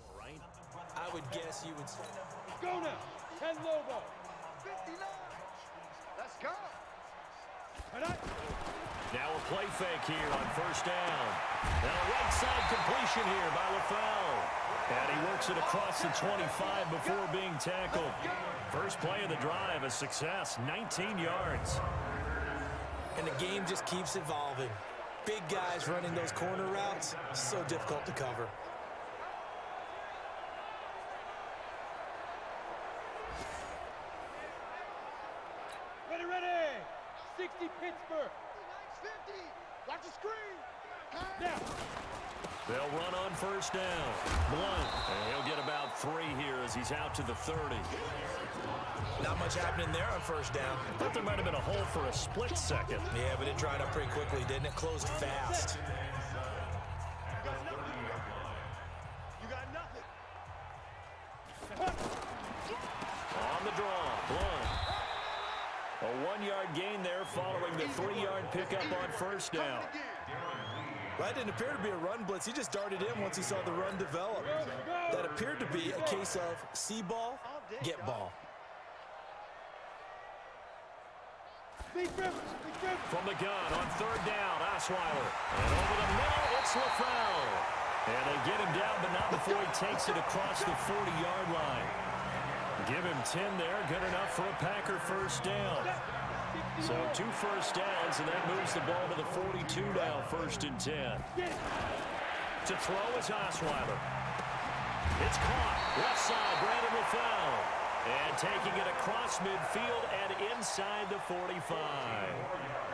All right? I would guess you would say. Go now. 10 Lobo. 59. Let's go. Now a play fake here on 1st down. Now a right side completion here by LaFell. And he works it across the 25 before being tackled. First play of the drive, a success, 19 yards. And the game just keeps evolving. Big guys running those corner routes, so difficult to cover. Ready. 60 Pittsburgh. 50. Watch the screen. Now. They'll run on 1st down. Blunt. And he'll get about 3 here as he's out to the 30. Not much happening there on first down. Thought there might have been a hole for a split second. Yeah, but it dried up pretty quickly, didn't it? Closed fast. You got nothing. On the draw, Blunt. A 1-yard gain there following the 3-yard pickup on first down. That didn't appear to be a run blitz. He just darted in once he saw the run develop. That appeared to be a case of see ball, get ball. From the gun on third down, Osweiler. And over the middle, it's LaFell. And they get him down, but not before he takes it across the 40-yard line. Give him 10 there, good enough for a Packer first down. So 2 first downs, and that moves the ball to the 42 now, 1st and 10. To throw is Osweiler. It's caught. Left side, Brandon LaFell. And taking it across midfield and inside the 45.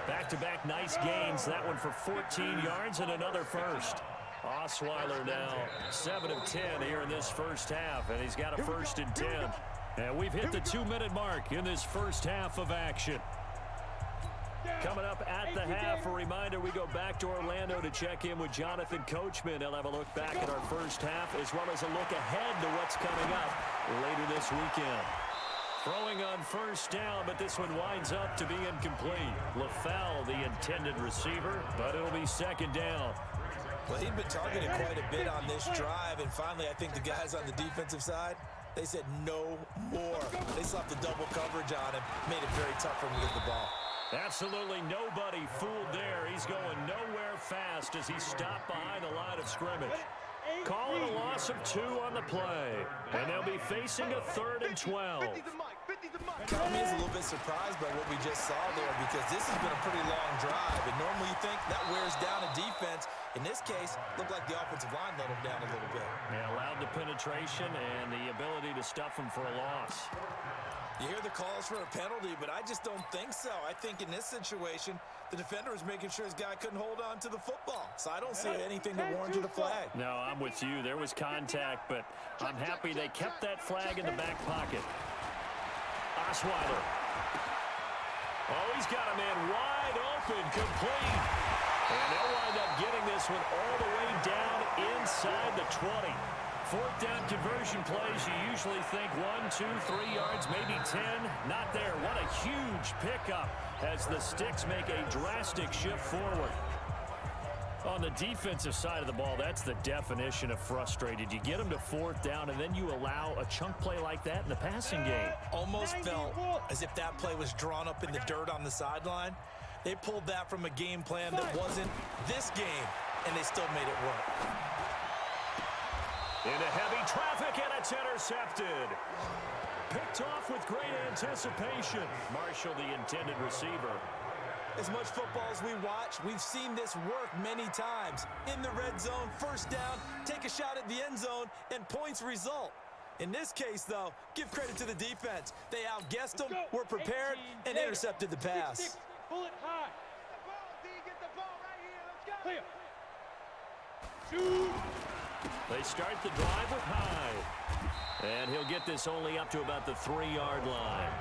Back-to-back nice gains. That one for 14 yards and another first. Osweiler now 7 of 10 here in this first half, and he's got a 1st and 10. And we've hit the 2-minute mark in this first half of action. Coming up at the half, a reminder, we go back to Orlando to check in with Jonathan Coachman. He'll have a look back at our first half as well as a look ahead to what's coming up later this weekend. Throwing on first down, but this one winds up to be incomplete. LaFell, the intended receiver, but it'll be 2nd down. Well, he'd been targeted quite a bit on this drive, and finally I think the guys on the defensive side, they said no more. They slapped the double coverage on him, made it very tough for him to get the ball. Absolutely nobody fooled there. He's going nowhere fast as he stopped behind the line of scrimmage. Call it a loss of 2 on the play. And they'll be facing a 3rd and 12. Tommy is a little bit surprised by what we just saw there because this has been a pretty long drive. And normally you think that wears down a defense. In this case, looked like the offensive line let him down a little bit. Yeah, allowed the penetration and the ability to stuff him for a loss. You hear the calls for a penalty, but I just don't think so. I think in this situation, the defender was making sure his guy couldn't hold on to the football. So I don't see anything to warrant you the flag. No, I'm with you. There was contact, but I'm happy they kept that flag in the back pocket. Osweiler. Oh, he's got a man wide open, complete. And they'll wind up getting this one all the way down inside the 20. 4th down conversion plays, you usually think 1, 2, 3 yards, maybe 10. Not there. What a huge pickup as the Sticks make a drastic shift forward. On the defensive side of the ball, that's the definition of frustrated. You get them to 4th down, and then you allow a chunk play like that in the passing game. Almost felt as if that play was drawn up in the dirt on the sideline. They pulled that from a game plan that wasn't this game, and they still made it work. Into heavy traffic, and it's intercepted. Picked off with great anticipation. Marshall, the intended receiver. As much football as we watch, we've seen this work many times. In the red zone, 1st down, take a shot at the end zone, and points result. In this case, though, give credit to the defense. They outguessed them, were prepared, and intercepted the pass. Pull it high. Get the ball right here. Let's go. Shoot. They start the drive with Hyde. And he'll get this only up to about the 3-yard line.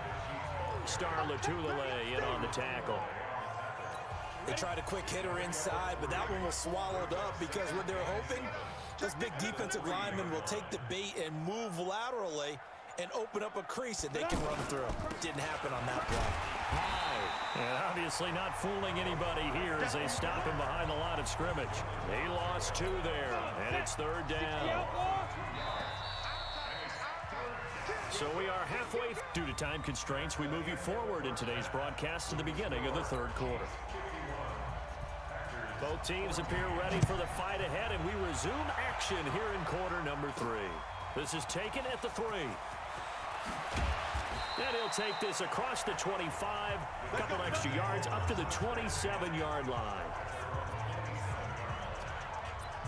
Star Latulele in on the tackle. They tried a quick hitter inside, but that one was swallowed up because what they're hoping, this big defensive lineman will take the bait and move laterally and open up a crease that they can run through. Didn't happen on that play. Hyde. And obviously not fooling anybody here as they stop him behind the line of scrimmage. He lost 2 there, and it's 3rd down. So we are halfway. Due to time constraints, we move you forward in today's broadcast to the beginning of the 3rd quarter. Both teams appear ready for the fight ahead, and we resume action here in quarter number 3. This is taken at the 3. And he'll take this across the 25, a couple extra yards up to the 27-yard line.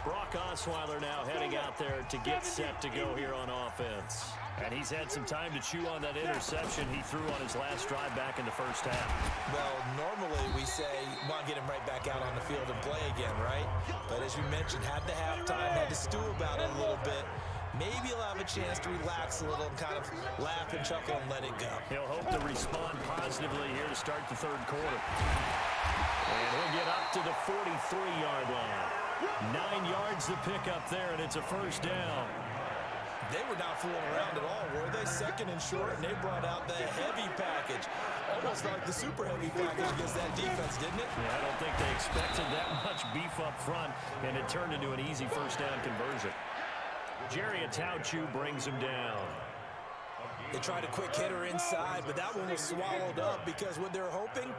Brock Osweiler now heading out there to get set to go here on offense. And he's had some time to chew on that interception he threw on his last drive back in the first half. Well, normally we say, want to get him right back out on the field and play again, right? But as you mentioned, had the halftime, had to stew about it a little bit. maybe he'll have a chance to relax a little and kind of laugh and chuckle and let it go. He'll hope to respond positively here to start the third quarter. And he'll get up to the 43-yard line. 9 yards to pick up there, and it's a first down. They were not fooling around at all, were they? Second and short, and they brought out the heavy package. Almost like the super heavy package against that defense, didn't it? Yeah, I don't think they expected that much beef up front, and it turned into an easy first down conversion. Jerry Atauchu brings him down. They tried a quick hitter inside, but that one was swallowed up because what they're hoping,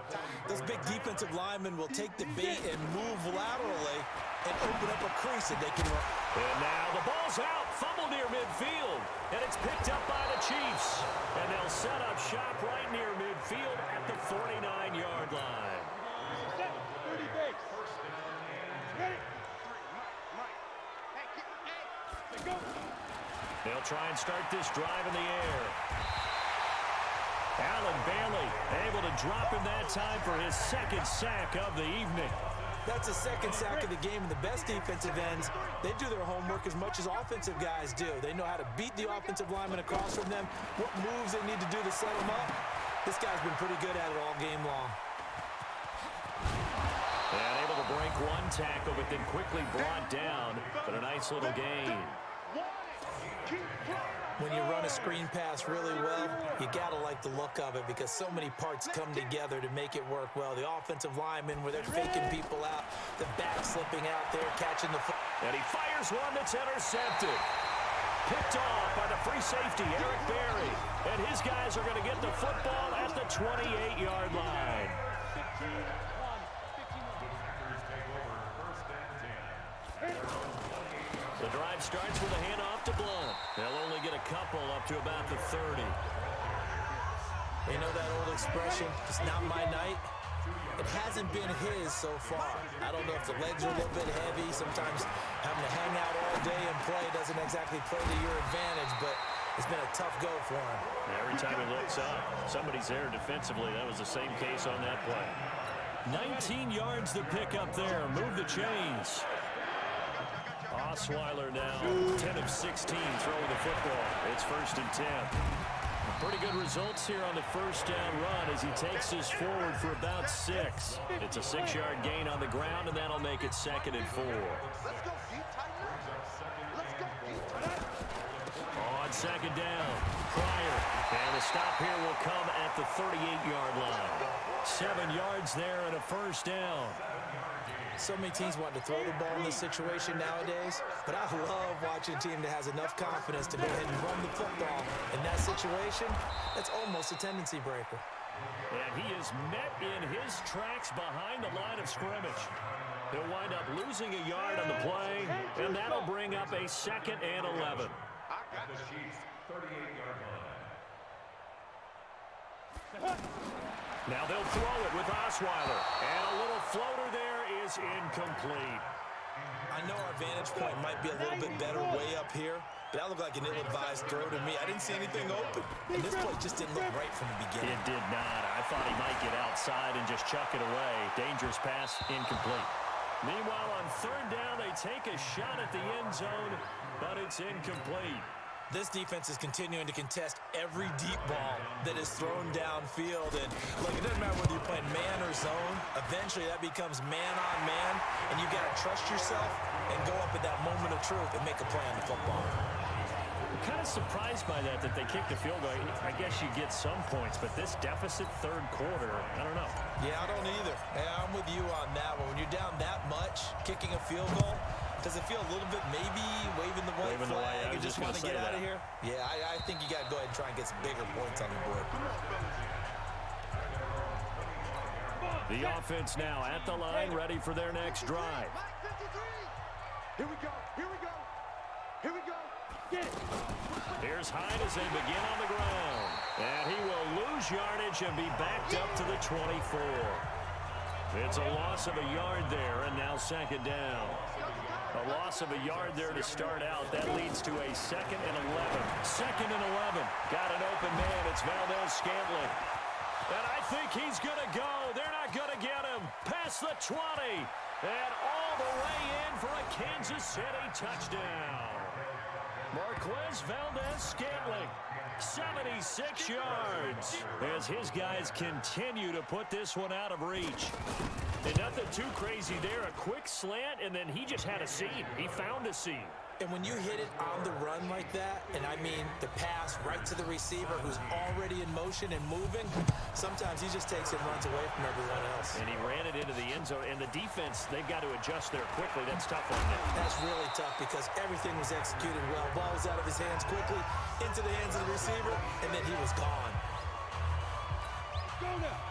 those big defensive linemen will take the bait and move laterally and open up a crease that they can run. And now the ball's out, fumble near midfield, and it's picked up by the Chiefs. And they'll set up shop right near midfield at the 49-yard line. 30 base. Ready? Hey, go. They'll try and start this drive in the air. Allen Bailey able to drop him that time for his second sack of the evening. That's a second sack of the game, and the best defensive ends, they do their homework as much as offensive guys do. They know how to beat the offensive lineman across from them, what moves they need to do to set them up. This guy's been pretty good at it all game long. And able to break one tackle, but then quickly brought down, but a nice little gain. When you run a screen pass really well, you got to like the look of it because so many parts come together to make it work well. The offensive linemen, where they're faking people out, the back slipping out there, catching the foot. And he fires one that's intercepted. Picked off by the free safety, Eric Berry. And his guys are going to get the football at the 28-yard line. The drive starts with a handoff to Blunt. They'll only get a couple up to about the 30. You know that old expression, it's not my night? It hasn't been his so far. I don't know if the legs are a little bit heavy. Sometimes having to hang out all day and play doesn't exactly play to your advantage, but it's been a tough go for him. Every time he looks up, somebody's there defensively. That was the same case on that play. 19 yards to pick up there. Move the chains. Osweiler now 10 of 16 throwing the football. It's 1st and 10. Pretty good results here on the first down run as he takes us forward for about 6. It's a 6-yard gain on the ground, and that'll make it 2nd and 4. On 2nd down, Pryor. And the stop here will come at the 38-yard line. 7 yards there and a first down. So many teams want to throw the ball in this situation nowadays, but I love watching a team that has enough confidence to go ahead and run the football. In that situation, that's almost a tendency breaker. And he is met in his tracks behind the line of scrimmage. He'll wind up losing a yard on the play, and that'll bring up a 2nd and 11. At the Chiefs' 38-yard line. Now they'll throw it with Osweiler. And a little floater there is incomplete. I know our vantage point might be a little bit better way up here, but that looked like an ill-advised throw to me. I didn't see anything open, and this play just didn't look right from the beginning. It did not. I thought he might get outside and just chuck it away. Dangerous pass, incomplete. Meanwhile, on 3rd down, they take a shot at the end zone, but it's incomplete. This defense is continuing to contest every deep ball that is thrown downfield. And look, it doesn't matter whether you're playing man or zone. Eventually, that becomes man on man, and you got to trust yourself and go up at that moment of truth and make a play on the football. I'm kind of surprised by that they kicked a field goal. I guess you get some points, but this deficit 3rd quarter, I don't know. Yeah, I don't either. Yeah, I'm with you on that one. When you're down that much, kicking a field goal, does it feel a little bit maybe waving the white flag and just want to get out of here? Yeah, I think you got to go ahead and try and get some bigger points on the board. The offense now at the line, ready for their next drive. Here we go. Here we go. Here we go. Get it. Here's Hyde as they begin on the ground. And he will lose yardage and be backed up to the 24. It's a loss of a yard there, and now 2nd down. A loss of a yard there to start out. That leads to a 2nd and 11. 2nd and 11. Got an open man. It's Valdez-Scantling. And I think he's going to go. They're not going to get him. Past the 20. And all the way in for a Kansas City touchdown. Marquez Valdez-Scantling, 76 yards, as his guys continue to put this one out of reach. And nothing too crazy there. A quick slant, and then he just had a seam. He found a seam. And when you hit it on the run like that, and I mean the pass right to the receiver who's already in motion and moving, sometimes he just takes it and runs away from everyone else. And he ran it into the end zone. And the defense, they've got to adjust there quickly. That's tough on them. That's really tough because everything was executed well. Ball was out of his hands quickly, into the hands of the receiver, and then he was gone.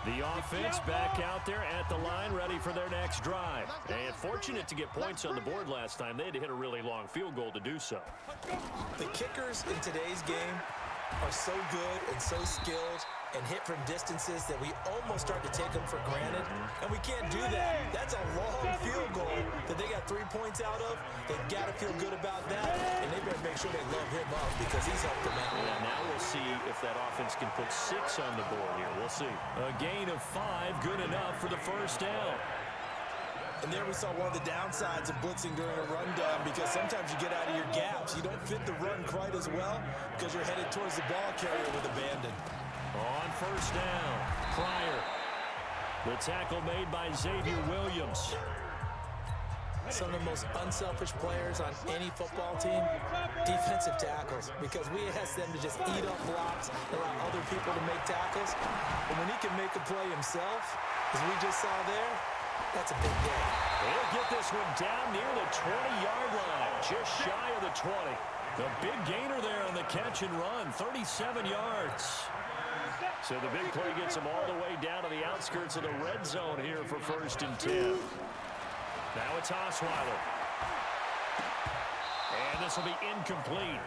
The offense back out there at the line, ready for their next drive. And fortunate to get points on the board last time. They had to hit a really long field goal to do so. The kickers in today's game are so good and so skilled and hit from distances that we almost start to take them for granted. And we can't do that. That's a long field goal that they got 3 points out of. They've got to feel good about that. And they better make sure they love him up because he's helped them out. Yeah, now we'll see if that offense can put 6 on the board here. We'll see. A gain of 5, good enough for the first down. And there we saw one of the downsides of blitzing during a rundown because sometimes you get out of your gaps. You don't fit the run quite as well because you're headed towards the ball carrier with abandon. On first down, Pryor. The tackle made by Xavier Williams. Some of the most unselfish players on any football team, defensive tackles, because we ask them to just eat up blocks, allow other people to make tackles. And when he can make a play himself, as we just saw there, that's a big day. They'll get this one down near the 20-yard line, just shy of the 20. The big gainer there on the catch and run, 37 yards. So the big play gets them all the way down to the outskirts of the red zone here for 1st and 10. Now it's Osweiler. And this will be incomplete.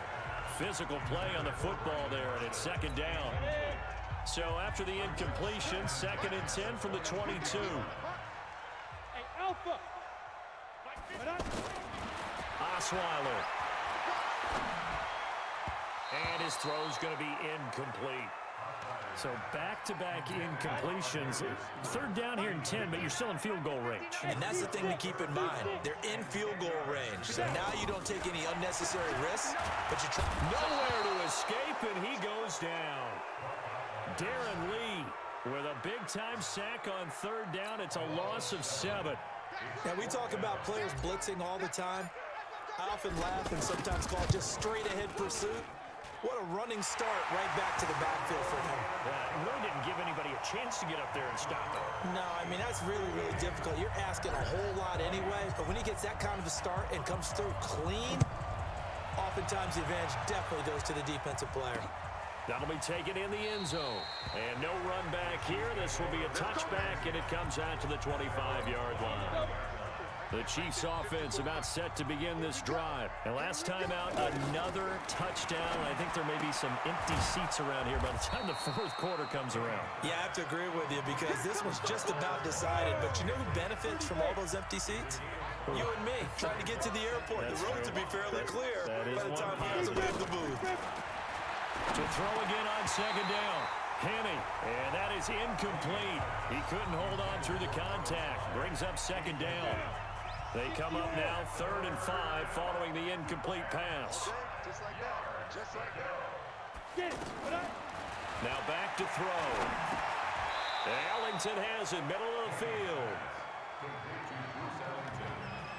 Physical play on the football there, and it's 2nd down. So after the incompletion, 2nd and 10 from the 22. Osweiler. And his throw's going to be incomplete. So back-to-back incompletions. 3rd down here in 10, but you're still in field goal range. And that's the thing to keep in mind. They're in field goal range. So now you don't take any unnecessary risks, but you try. Nowhere to escape, and he goes down. Darren Lee with a big-time sack on 3rd down. It's a loss of 7. Now, we talk about players blitzing all the time. I often laugh and sometimes call it just straight-ahead pursuit. What a running start right back to the backfield for him. Yeah, really didn't give anybody a chance to get up there and stop him. No, I mean, that's really, really difficult. You're asking a whole lot anyway, but when he gets that kind of a start and comes through clean, oftentimes the advantage definitely goes to the defensive player. That'll be taken in the end zone. And no run back here. This will be a touchback, and it comes out to the 25-yard line. The Chiefs offense about set to begin this drive. And last time out, another touchdown. I think there may be some empty seats around here by the time the 4th quarter comes around. Yeah, I have to agree with you because this was just about decided. But you know who benefits from all those empty seats? You and me, trying to get to the airport. That's the road true. to be fairly clear by the time I was leave the booth. To throw again on 2nd down. Henne, and that is incomplete. He couldn't hold on through the contact. Brings up 2nd down. They come up now 3rd and 5 following the incomplete pass. Just like that. Just like that. Now back to throw. Ellington has it, middle of the field.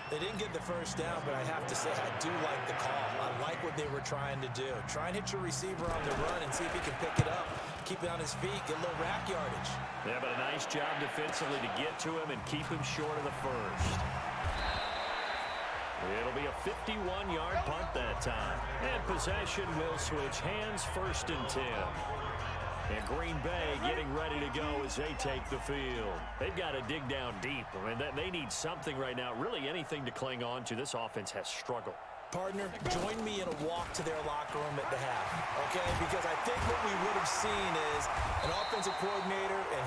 They didn't get the first down, but I have to say I do like the call. I like what they were trying to do. Try and hit your receiver on the run and see if he can pick it up. Keep it on his feet, get a little rack yardage. Yeah, but a nice job defensively to get to him and keep him short of the first. It'll be a 51-yard punt that time. And possession will switch hands, 1st and 10. And Green Bay getting ready to go as they take the field. They've got to dig down deep. I mean, they need something right now, really anything to cling on to. This offense has struggled. Partner, join me in a walk to their locker room at the half, okay? Because I think what we would have seen is an offensive coordinator and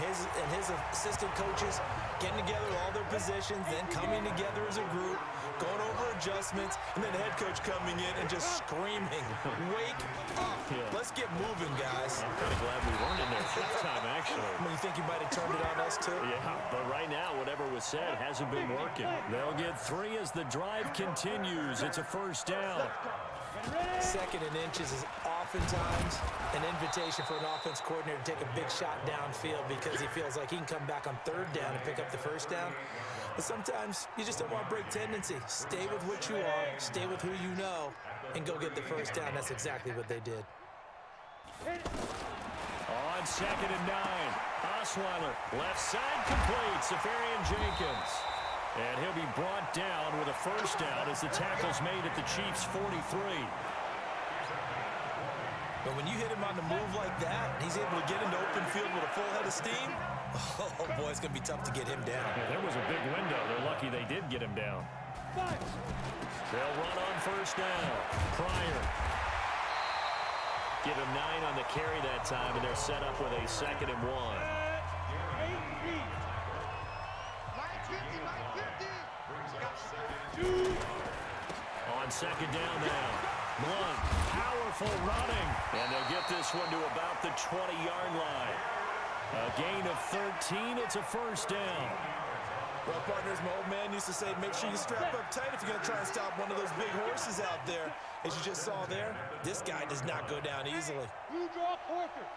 his assistant coaches getting together all their positions, then coming together as a group, going over a adjustments, and then the head coach coming in and just screaming, "Wake up! Let's get moving, guys." I'm kind of glad we weren't in there halftime, actually. You think you might have turned it on us, too? Yeah, but right now, whatever was said hasn't been working. They'll get 3 as the drive continues. It's a first down. Second and inches is oftentimes an invitation for an offense coordinator to take a big shot downfield because he feels like he can come back on third down and pick up the first down. But sometimes you just don't want to break tendency. Stay with what you are, stay with who you know, and go get the first down. That's exactly what they did. On 2nd and 9, Osweiler, left side complete, Safarian Jenkins. And he'll be brought down with a first down as the tackle's made at the Chiefs' 43. But when you hit him on the move like that, he's able to get into open field with a full head of steam. Oh, boy, it's going to be tough to get him down. Yeah, there was a big window. They're lucky they did get him down. They'll run on first down. Pryor. Give him 9 on the carry that time, and they're set up with a 2nd and 1. On 2nd down now. Blunt, powerful running. And they'll get this one to about the 20-yard line. A gain of 13. It's a first down. Well, partners, my old man used to say, make sure you strap up tight if you're going to try and stop one of those big horses out there. As you just saw there, this guy does not go down easily. You draw Porkers.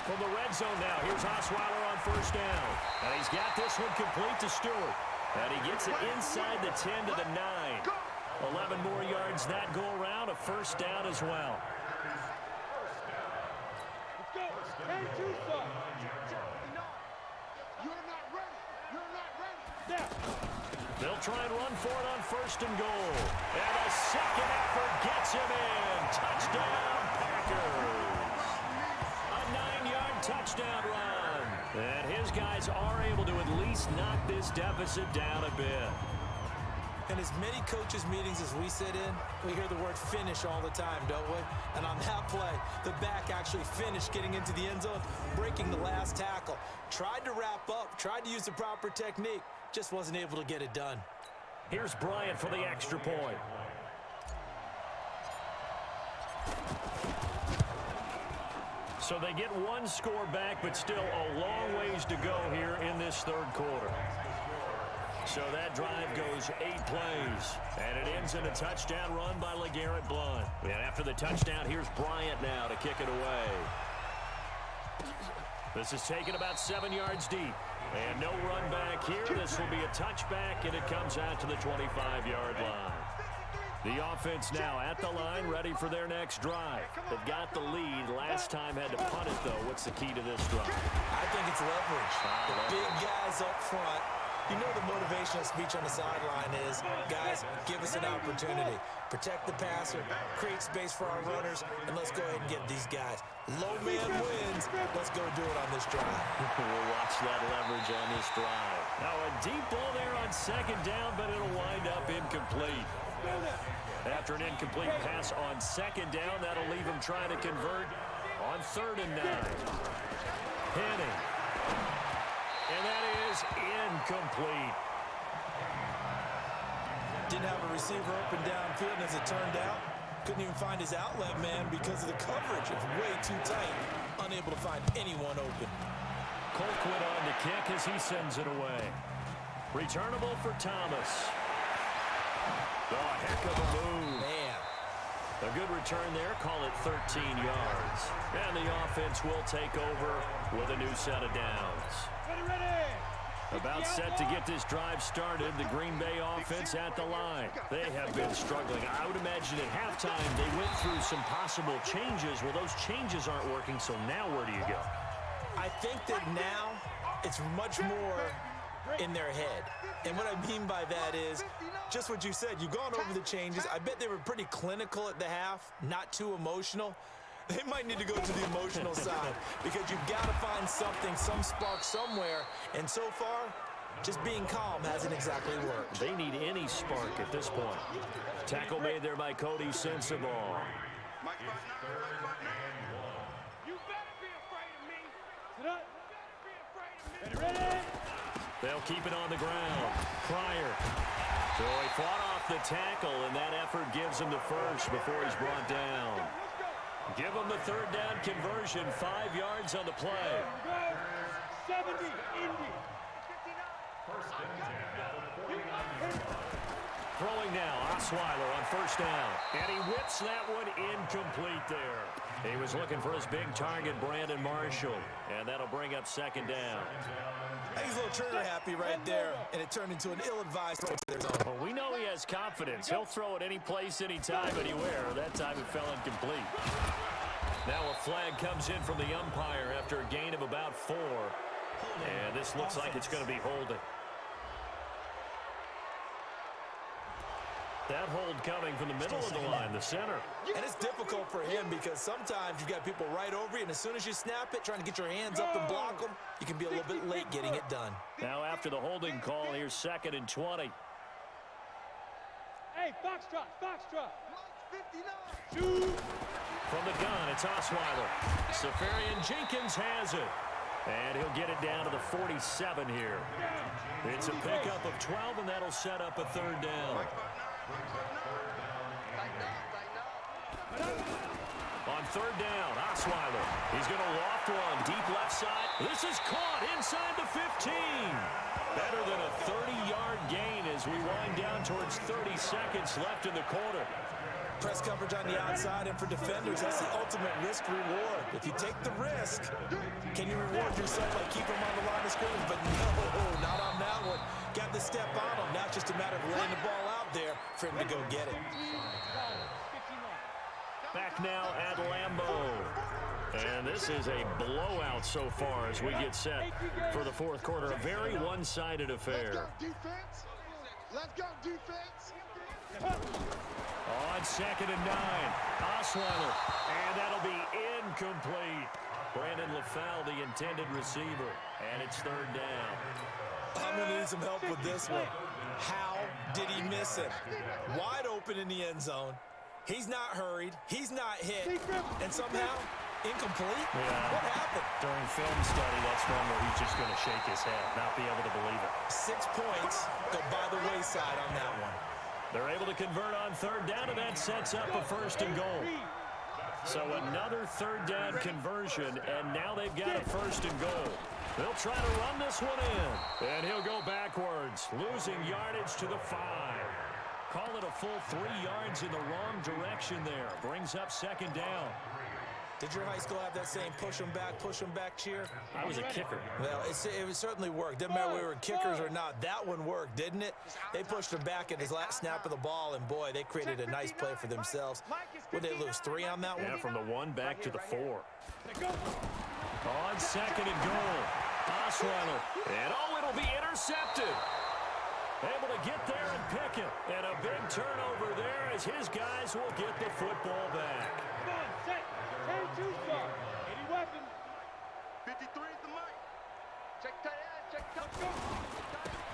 From the red zone now, here's Osweiler on first down. And he's got this one complete to Stewart. And he gets it inside the 10 to the 9. 11 more yards that go around, a first down as well. Let's go. And two, son. You're not ready. You're not ready. Now. They'll try and run for it on 1st and goal. And a second effort gets him in. Touchdown, Packers. A 9-yard touchdown run. And his guys are able to at least knock this deficit down a bit. In as many coaches' meetings as we sit in, we hear the word finish all the time, don't we? And on that play, the back actually finished getting into the end zone, breaking the last tackle. Tried to wrap up, tried to use the proper technique, just wasn't able to get it done. Here's Bryant for the extra point. So they get 1 score back, but still a long ways to go here in this 3rd quarter. So that drive goes 8 plays, and it ends in a touchdown run by LeGarrette Blount. And after the touchdown, here's Bryant now to kick it away. This is taken about 7 yards deep. And no run back here. This will be a touchback, and it comes out to the 25-yard line. The offense now at the line, ready for their next drive. They've got the lead. Last time had to punt it, though. What's the key to this drive? I think it's leverage. The big guys up front. You know the motivational speech on the sideline is, guys, give us an opportunity. Protect the passer, create space for our runners, and let's go ahead and get these guys. Low man wins. Let's go do it on this drive. We'll watch that leverage on this drive. Now a deep ball there on 2nd down, but it'll wind up incomplete. After an incomplete pass on 2nd down, that'll leave him trying to convert on 3rd and 9. Henning. And that is incomplete. Didn't have a receiver open downfield, and as it turned out, couldn't even find his outlet man because of the coverage. It's way too tight. Unable to find anyone open. Colquitt on to kick as he sends it away. Returnable for Thomas. Oh, heck of a move. Man. A good return there. Call it 13 yards. And the offense will take over with a new set of downs. About set to get this drive started, the Green Bay offense at the line. They have been struggling. I would imagine at halftime they went through some possible changes. Well, those changes aren't working, so now where do you go? I think that now it's much more in their head. And what I mean by that is just what you said. You've gone over the changes. I bet they were pretty clinical at the half, not too emotional. They might need to go to the emotional side because you've got to find something, some spark somewhere. And so far, just being calm hasn't exactly worked. They need any spark at this point. Tackle made there by Cody Sensabaugh. You better be afraid of me. Sit up. You better be afraid of me. Ready? They'll keep it on the ground. Pryor. So he fought off the tackle, and that effort gives him the first before he's brought down. Give him the third down conversion, 5 yards on the play. 70, Indy. Throwing now, Osweiler on first down. And he whips that one incomplete there. He was looking for his big target, Brandon Marshall. And that'll bring up second down. He's a little trigger happy right there, and it turned into an ill-advised throw to their zone. Well, we know he has confidence. He'll throw it any place, anytime, anywhere. That time it fell incomplete. Now a flag comes in from the umpire after a gain of about 4. And this looks like it's going to be holding. That hold coming from the middle of the line, the center. And it's difficult for him because sometimes you've got people right over you, and as soon as you snap it, trying to get your hands up and block them, you can be a little bit late getting it done. Now after the holding call, here's 2nd and 20. Hey, Foxtrot, Foxtrot. 59. From the gun, it's Osweiler. Safarian Jenkins has it. And he'll get it down to the 47 here. It's a pickup of 12, and that'll set up a third down. On third down, Osweiler. He's going to loft one deep left side. This is caught inside the 15. Better than a 30-yard gain as we wind down towards 30 seconds left in the quarter. Press coverage on the outside, and for defenders, that's the ultimate risk-reward. If you take the risk, can you reward yourself by keeping them on the line of scrimmage? But no, not on that one. Got the step on him. Now it's just a matter of laying the ball out there for him to go get it. Back now at Lambeau. And this is a blowout so far as we get set for the fourth quarter. A very one-sided affair. Let's go, defense. On 2nd and 9, Osweiler. And that'll be incomplete. Brandon LaFell, the intended receiver. And it's third down. I'm going to need some help with this one. How did he miss it? Wide open in the end zone. He's not hurried. He's not hit. And somehow, incomplete? Yeah. What happened? During film study, that's one where he's just going to shake his head, not be able to believe it. 6 points go by the wayside on that one. They're able to convert on third down, and that sets up a 1st and goal. So another third down conversion, and now they've got a 1st and goal. They'll try to run this one in, and he'll go backwards, losing yardage to the 5. Call it a full 3 yards in the wrong direction there. Brings up 2nd down. Did your high school have that same push them back cheer? I was a kicker. Well, it certainly worked. Didn't matter whether we were kickers or not. That one worked, didn't it? They pushed him back at his last snap of the ball, and boy, they created a nice play for themselves. Would they lose 3 on that one? Yeah, from the 1 back to the 4. On 2nd and goal, Osweiler. And it'll be intercepted. Able to get there and pick it. And a big turnover there as his guys will get the football back. Come on, set. 10-2 start. Any weapon. 53 is the mic. Check tight end. Check touchdown.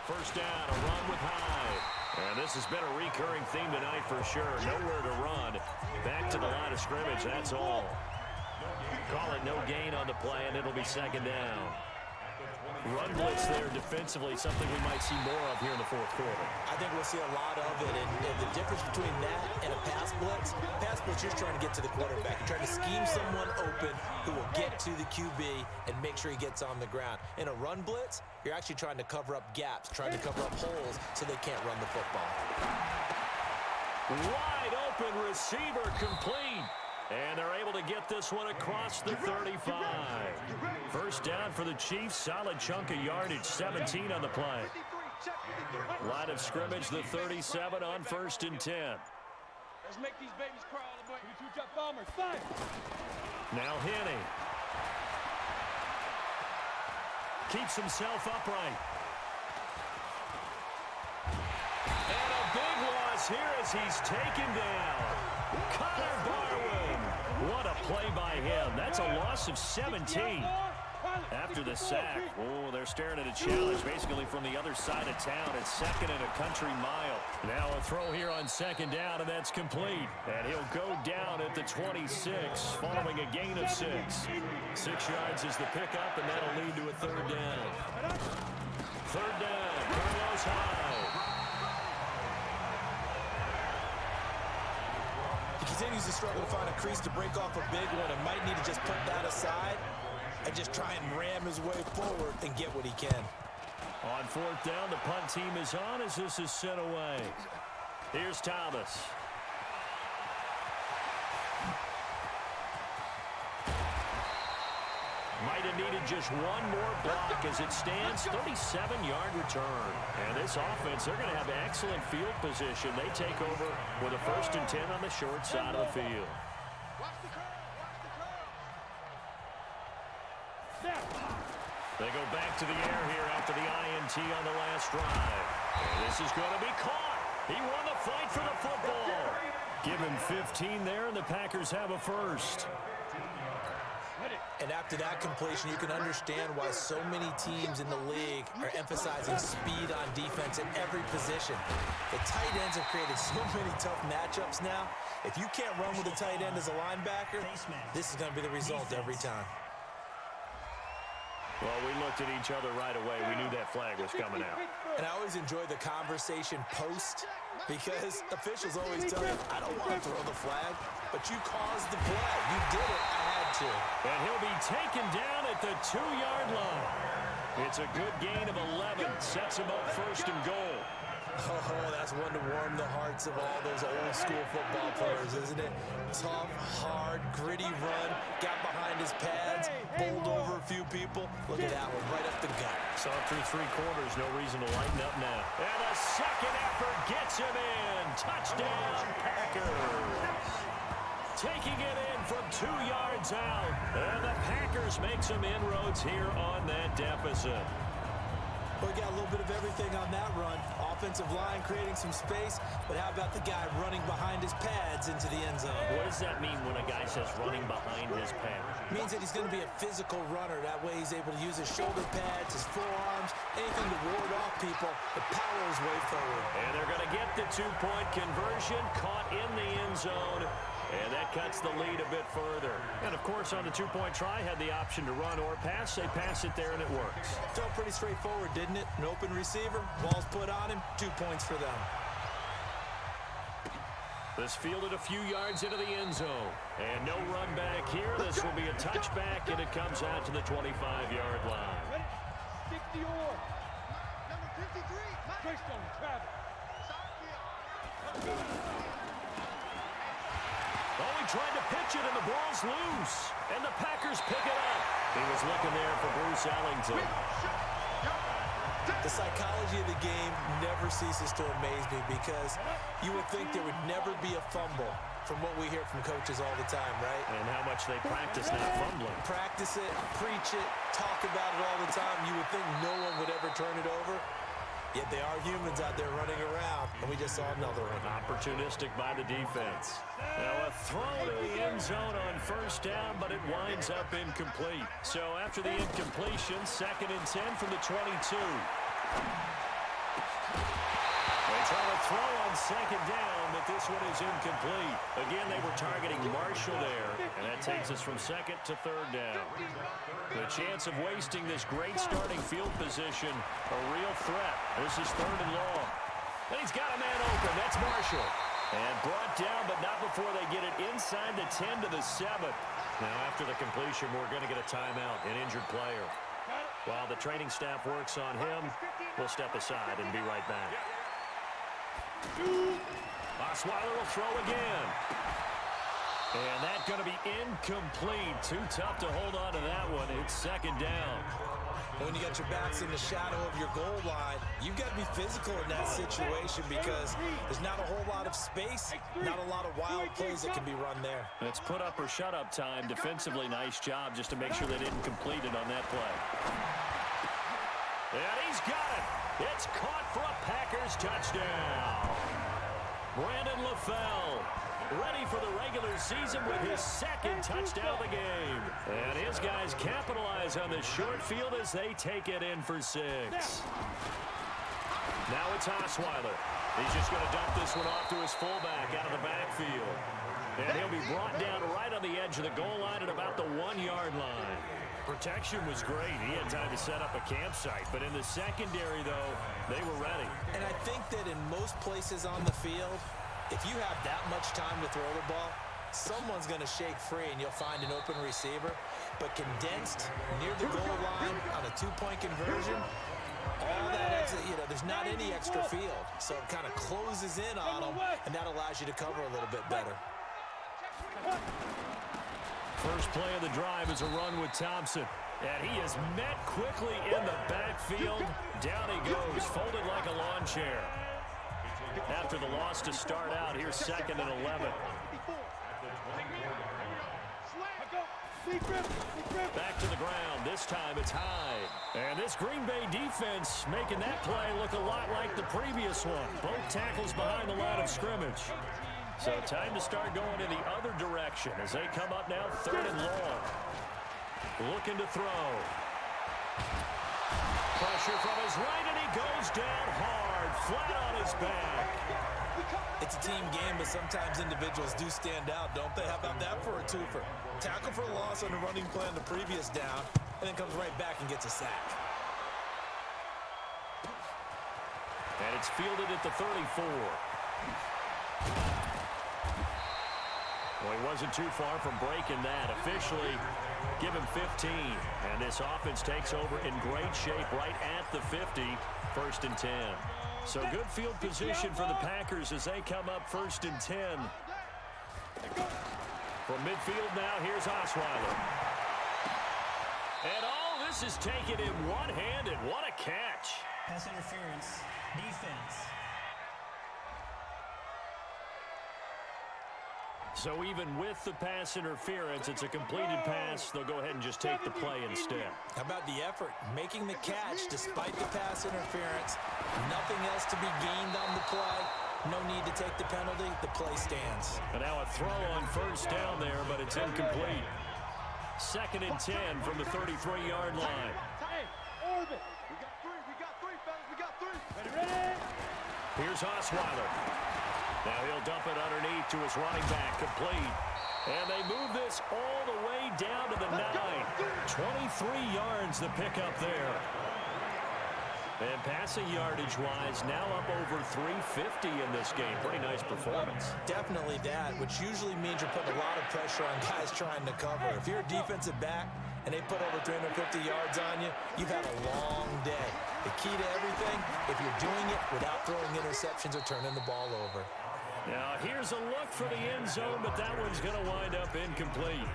First down, a run with Hyde. And this has been a recurring theme tonight for sure. Nowhere to run. Back to the line of scrimmage, that's all. Call it no gain on the play, and it'll be 2nd down. Run blitz there defensively, something we might see more of here in the fourth quarter. I think we'll see a lot of it, and the difference between that and a pass blitz, you're trying to get to the quarterback. You're trying to scheme someone open who will get to the QB and make sure he gets on the ground. In a run blitz, you're actually trying to cover up gaps, trying to cover up holes so they can't run the football. Wide open receiver complete. And they're able to get this one across the 35. First down for the Chiefs. Solid chunk of yardage. 17 on the play. Line of scrimmage, the 37 on 1st and 10. Let's make these babies crawl. We 2-drop bombers. 5. Now Henney. Keeps himself upright. And a big loss here as he's taken down. Connor Barwin. What a play by him. That's a loss of 17. After the sack, oh, they're staring at a challenge basically from the other side of town. It's 2nd and a country mile. Now a throw here on 2nd down, and that's complete. And he'll go down at the 26 following a gain of 6. 6 yards is the pickup, and that'll lead to a 3rd down. 3rd he's struggling to find a crease to break off a big one and might need to just put that aside and just try and ram his way forward and get what he can. On fourth down, the punt team is on as this is sent away. Here's Thomas. Might have needed just one more block as it stands, 37-yard return. And this offense, they're going to have excellent field position. They take over with a 1st and 10 on the short side of the field. They go back to the air here after the INT on the last drive. And this is going to be caught. He won the fight for the football. Give him 15 there, and the Packers have a first. And after that completion, you can understand why so many teams in the league are emphasizing speed on defense at every position. The tight ends have created so many tough matchups now. If you can't run with a tight end as a linebacker, this is going to be the result every time. Well, we looked at each other right away. We knew that flag was coming out. And I always enjoy the conversation post because officials always tell you, I don't want to throw the flag, but you caused the play. You did it. I had to. And he'll be taken down at the 2-yard line. It's a good gain of 11. Sets him up 1st and goal. Oh, that's one to warm the hearts of all those old school football players, isn't it? Tough, hard, gritty run. Got behind his pads, bowled over a few people. Look at that one, right up the gut. Saw through 3 quarters, no reason to lighten up now. And a second effort gets him in. Touchdown, Packers. Taking it in from 2 yards out. And the Packers make some inroads here on that deficit. We got a little bit of everything on that run. Offensive line creating some space, but how about the guy running behind his pads into the end zone? What does that mean when a guy says running behind his pads? Means that he's going to be a physical runner. That way he's able to use his shoulder pads, his forearms, anything to ward off people, but power his way forward. And they're going to get the 2-point conversion, caught in the end zone. And that cuts the lead a bit further. And, of course, on the 2-point try, had the option to run or pass. They pass it there, and it works. Felt pretty straightforward, didn't it? An open receiver, ball's put on him, 2 points for them. This fielded a few yards into the end zone. And no run back here. This will be a touchback, and it comes out to the 25-yard line. Ready? Stick the oar. Number 53, Keystone, Travis. Oh, he tried to pitch it, and the ball's loose. And the Packers pick it up. He was looking there for Bruce Ellington. The psychology of the game never ceases to amaze me because you would think there would never be a fumble from what we hear from coaches all the time, right? And how much they practice not fumbling. Practice it, preach it, talk about it all the time. You would think no one would ever turn it over. Yet they are humans out there running around, and we just saw another one. Opportunistic by the defense. Now a throw to the end zone on 1st down, but it winds up incomplete. So after the incompletion, 2nd and 10 from the 22. They try to throw on 2nd down, but this one is incomplete. Again, they were targeting Marshall there, and that takes us from 2nd to 3rd down. The chance of wasting this great starting field position, a real threat. This is 3rd and long. And he's got a man open. That's Marshall. And brought down, but not before they get it inside the 10 to the 7. Now, after the completion, we're going to get a timeout, an injured player. While the training staff works on him, we'll step aside and be right back. Osweiler will throw again. And that's going to be incomplete. Too tough to hold on to that one. It's 2nd down. When you got your backs in the shadow of your goal line, you've got to be physical in that situation because there's not a whole lot of space, not a lot of wild plays that can be run there. It's put up or shut up time. Defensively, nice job just to make sure they didn't complete it on that play. And he's got it. It's caught for a Packers touchdown. Brandon LaFell ready for the regular season with his 2nd touchdown of the game. And his guys capitalize on the short field as they take it in for 6. Now it's Osweiler. He's just going to dump this one off to his fullback out of the backfield. And he'll be brought down right on the edge of the goal line at about the 1-yard line. Protection was great. He had time to set up a campsite. But in the secondary, though, they were ready. And I think that in most places on the field, if you have that much time to throw the ball, someone's going to shake free and you'll find an open receiver. But condensed near the goal line on a two-point conversion, all that extra, there's not any extra field. So it kind of closes in on them, and that allows you to cover a little bit better. First play of the drive is a run with Thompson. And he is met quickly in the backfield. Down he goes, folded like a lawn chair. After the loss to start out, here's 2nd and 11. Back to the ground. This time it's Hyde. And this Green Bay defense making that play look a lot like the previous one. Both tackles behind the line of scrimmage. So time to start going in the other direction as they come up now 3rd and long. Looking to throw. Pressure from his right, and he goes down hard, flat on his back. It's a team game, but sometimes individuals do stand out, don't they? How about that for a twofer? Tackle for loss on the running play on the previous down, and then comes right back and gets a sack. And it's fielded at the 34. Well, he wasn't too far from breaking that. Officially, give him 15. And this offense takes over in great shape right at the 50, 1st and 10. So good field position for the Packers as they come up 1st and 10. From midfield now, here's Osweiler. And all this is taken in one-handed. What a catch. Pass interference. Defense. So even with the pass interference, it's a completed pass. They'll go ahead and just take the play instead. How about the effort? Making the catch despite the pass interference. Nothing else to be gained on the play. No need to take the penalty. The play stands. And now a throw on 1st down there, but it's incomplete. 2nd and 10 from the 33-yard line. Orbit. We got three, fellas. We got three. Ready? Here's Osweiler. Now he'll dump it underneath to his running back, complete. And they move this all the way down to the 9. 23 yards the pickup there. And passing yardage-wise, now up over 350 in this game. Pretty nice performance. Definitely that, which usually means you're putting a lot of pressure on guys trying to cover. If you're a defensive back and they put over 350 yards on you, you've had a long day. The key to everything, if you're doing it without throwing interceptions or turning the ball over. Now, here's a look for the end zone, but that one's going to wind up incomplete.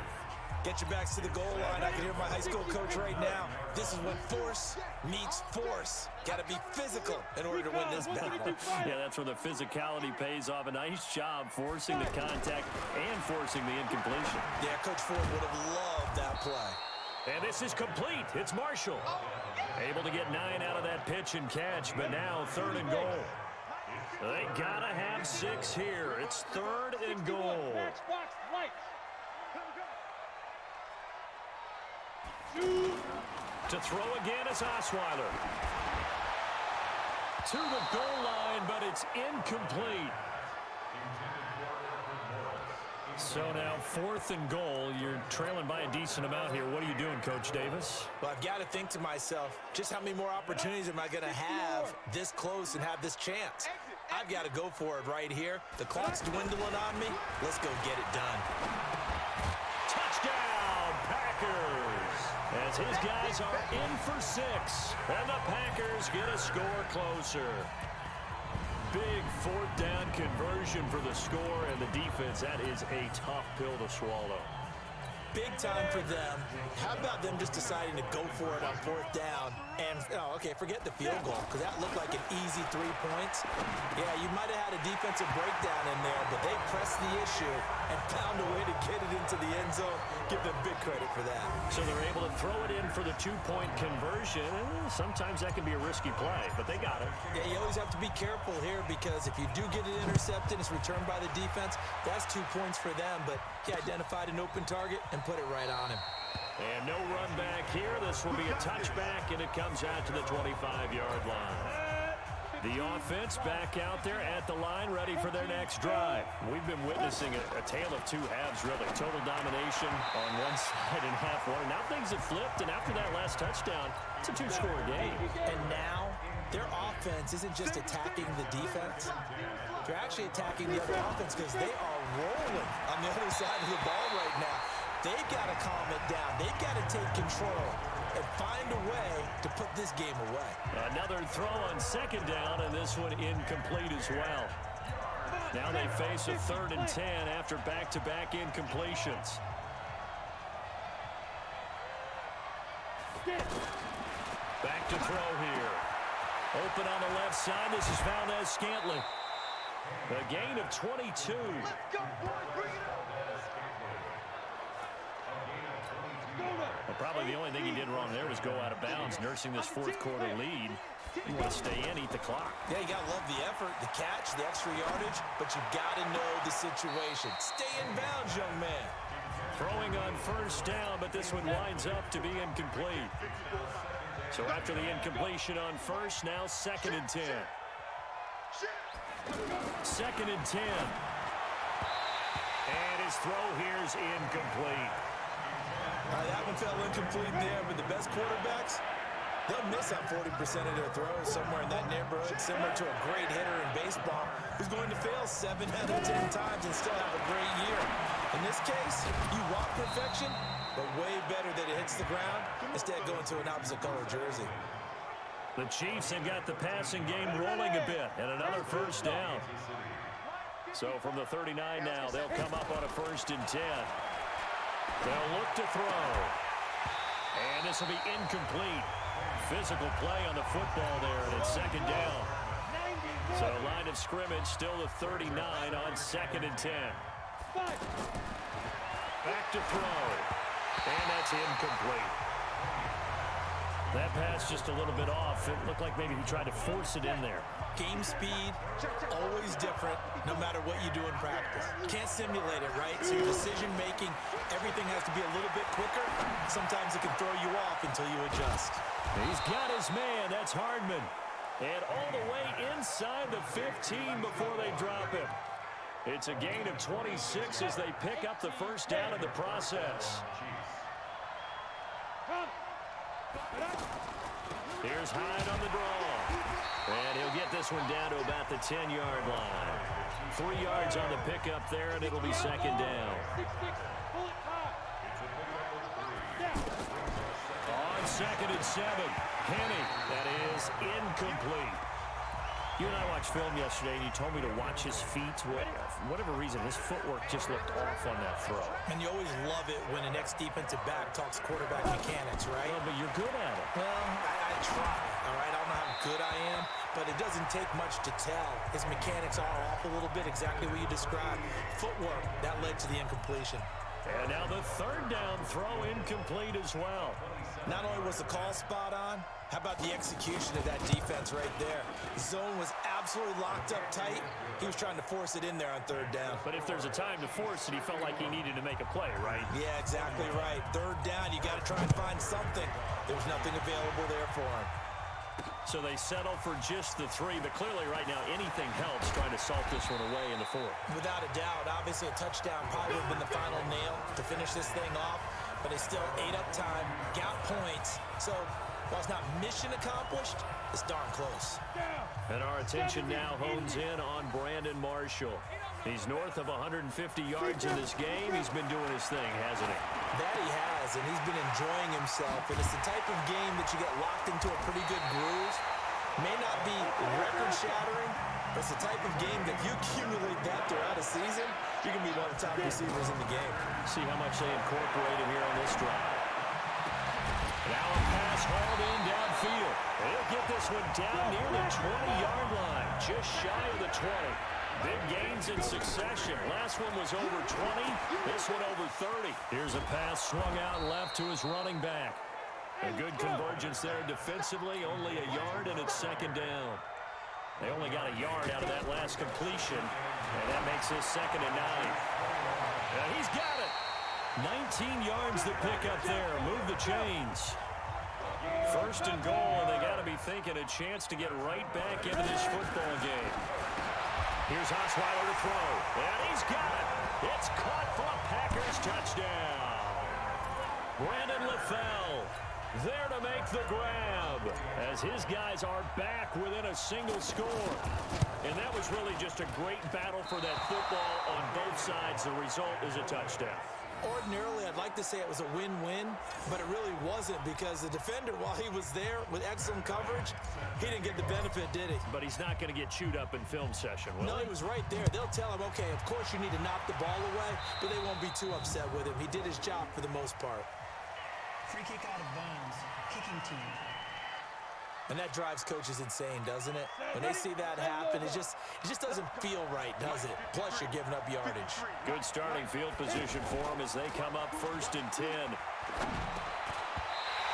Get your backs to the goal line. I can hear my high school coach right now. This is when force meets force. Got to be physical in order to win this battle. Yeah, that's where the physicality pays off. A nice job forcing the contact and forcing the incompletion. Yeah, Coach Ford would have loved that play. And this is complete. It's Marshall. Able to get 9 out of that pitch and catch, but now 3rd and goal. They gotta have 6 here. It's 3rd and goal. To throw again is Osweiler. To the goal line, but it's incomplete. So now 4th and goal. You're trailing by a decent amount here. What are you doing, Coach Davis? Well, I've got to think to myself, just how many more opportunities am I going to have this close and have this chance? I've got to go for it right here. The clock's dwindling on me. Let's go get it done. Touchdown, Packers! As his guys are in for 6. And the Packers get a score closer. Big 4th down conversion for the score, and the defense, that is a tough pill to swallow. Big time for them. How about them just deciding to go for it on 4th down? And, okay, forget the field goal, because that looked like an easy 3 points. Yeah, you might have had a defensive breakdown in there, but they pressed the issue and found a way to get it into the end zone. Give them big credit for that. So they're able to throw it in for the 2-point conversion. Sometimes that can be a risky play, but they got it. Yeah, you always have to be careful here, because if you do get it intercepted, it's returned by the defense, that's 2 points for them. But he identified an open target and put it right on him. And no run back here. This will be a touchback, and it comes out to the 25-yard line. The offense back out there at the line, ready for their next drive. We've been witnessing a tale of 2 halves, really. Total domination on one side and half one. Now things have flipped, and after that last touchdown, it's a 2-score game. And now their offense offense isn't just attacking the defense. They're actually attacking the other offense because they are rolling on the other side of the ball right now. They've got to calm it down. They've got to take control and find a way to put this game away. Another throw on second down, and this one incomplete as well. Now they face a 3rd and 10 after back-to-back incompletions. Back to throw here. Open on the left side. This is Valdez-Scantling. A gain of 22. Well, probably the only thing he did wrong there was go out of bounds, nursing this fourth quarter lead. You want to stay in, eat the clock. Yeah, you got to love the effort, the catch, the extra yardage, but you got to know the situation. Stay in bounds, young man. Throwing on first down, but this one winds up to be incomplete. So after the incompletion on first, now 2nd and 10. 2nd and 10. And his throw here is incomplete. That one fell incomplete there, but the best quarterbacks, they'll miss on 40% of their throws, somewhere in that neighborhood, similar to a great hitter in baseball who's going to fail 7 out of 10 times and still have a great year. In this case, you want perfection, but way better that it hits the ground instead of going to an opposite color jersey. The Chiefs have got the passing game rolling a bit, and another first down. So from the 39 now, they'll come up on a 1st and 10. They'll look to throw. And this will be incomplete. Physical play on the football there, and it's 2nd down. So line of scrimmage still the 39 on 2nd and 10. Back to throw. And that's incomplete. That pass just a little bit off. It looked like maybe he tried to force it in there. Game speed, always different, no matter what you do in practice. Can't simulate it, right? So your decision-making, everything has to be a little bit quicker. Sometimes it can throw you off until you adjust. He's got his man. That's Hardman. And all the way inside the 15 before they drop him. It's a gain of 26 as they pick up the first down in the process. Here's Hyde on the draw. And he'll get this one down to about the 10-yard line. 3 yards on the pickup there, and it'll be 2nd down. On 2nd and 7, Penny. That is incomplete. You and I watched film yesterday, and you told me to watch his feet. For whatever reason, his footwork just looked off on that throw. And you always love it when an ex-defensive back talks quarterback mechanics, right? Well, but you're good at it. Well, I try, all right? I don't know how good I am, but it doesn't take much to tell. His mechanics are off a little bit, exactly what you described. Footwork, that led to the incompletion. And now the 3rd down throw incomplete as well. Not only was the call spot on, how about the execution of that defense right there? The zone was absolutely locked up tight. He was trying to force it in there on 3rd down. But if there's a time to force it, he felt like he needed to make a play, right? Yeah, exactly right. 3rd down, you got to try and find something. There was nothing available there for him. So they settle for just the 3, but clearly right now anything helps trying to salt this one away in the 4th. Without a doubt, obviously a touchdown probably would have been the final nail to finish this thing off, but they still ate up time, got points. So while it's not mission accomplished, it's darn close. And our attention now hones in on Brandon Marshall. He's north of 150 yards in this game. He's been doing his thing, hasn't he? That he has, and he's been enjoying himself. And it's the type of game that you get locked into a pretty good groove. May not be record-shattering, but it's the type of game that if you accumulate that throughout a season, you can be one of the top receivers in the game. See how much they incorporate him here on this drive. Now a pass hauled in downfield. He'll get this one down near the 20-yard line, just shy of the 20. Big gains in succession. Last one was over 20. This one over 30. Here's a pass swung out left to his running back. A good convergence there defensively. Only a yard, and it's 2nd down. They only got a yard out of that last completion, and that makes this 2nd and 9. And he's got it. 19 yards to pick up there. Move the chains. 1st and goal, and they got to be thinking a chance to get right back into this football game. Here's Osweiler to throw, and he's got it. It's caught for a Packers touchdown. Brandon LaFell there to make the grab, as his guys are back within a single score. And that was really just a great battle for that football on both sides. The result is a touchdown. Ordinarily, I'd like to say it was a win-win, but it really wasn't, because the defender, while he was there with excellent coverage, he didn't get the benefit, did he? But he's not going to get chewed up in film session, will No, he? he was right there. They'll tell him, okay, of course you need to knock the ball away, but they won't be too upset with him. He did his job for the most part. Free kick out of bounds. Kicking team. And that drives coaches insane, doesn't it? When they see that happen, it just doesn't feel right, does it? Plus, you're giving up yardage. Good starting field position for them as they come up 1st and 10.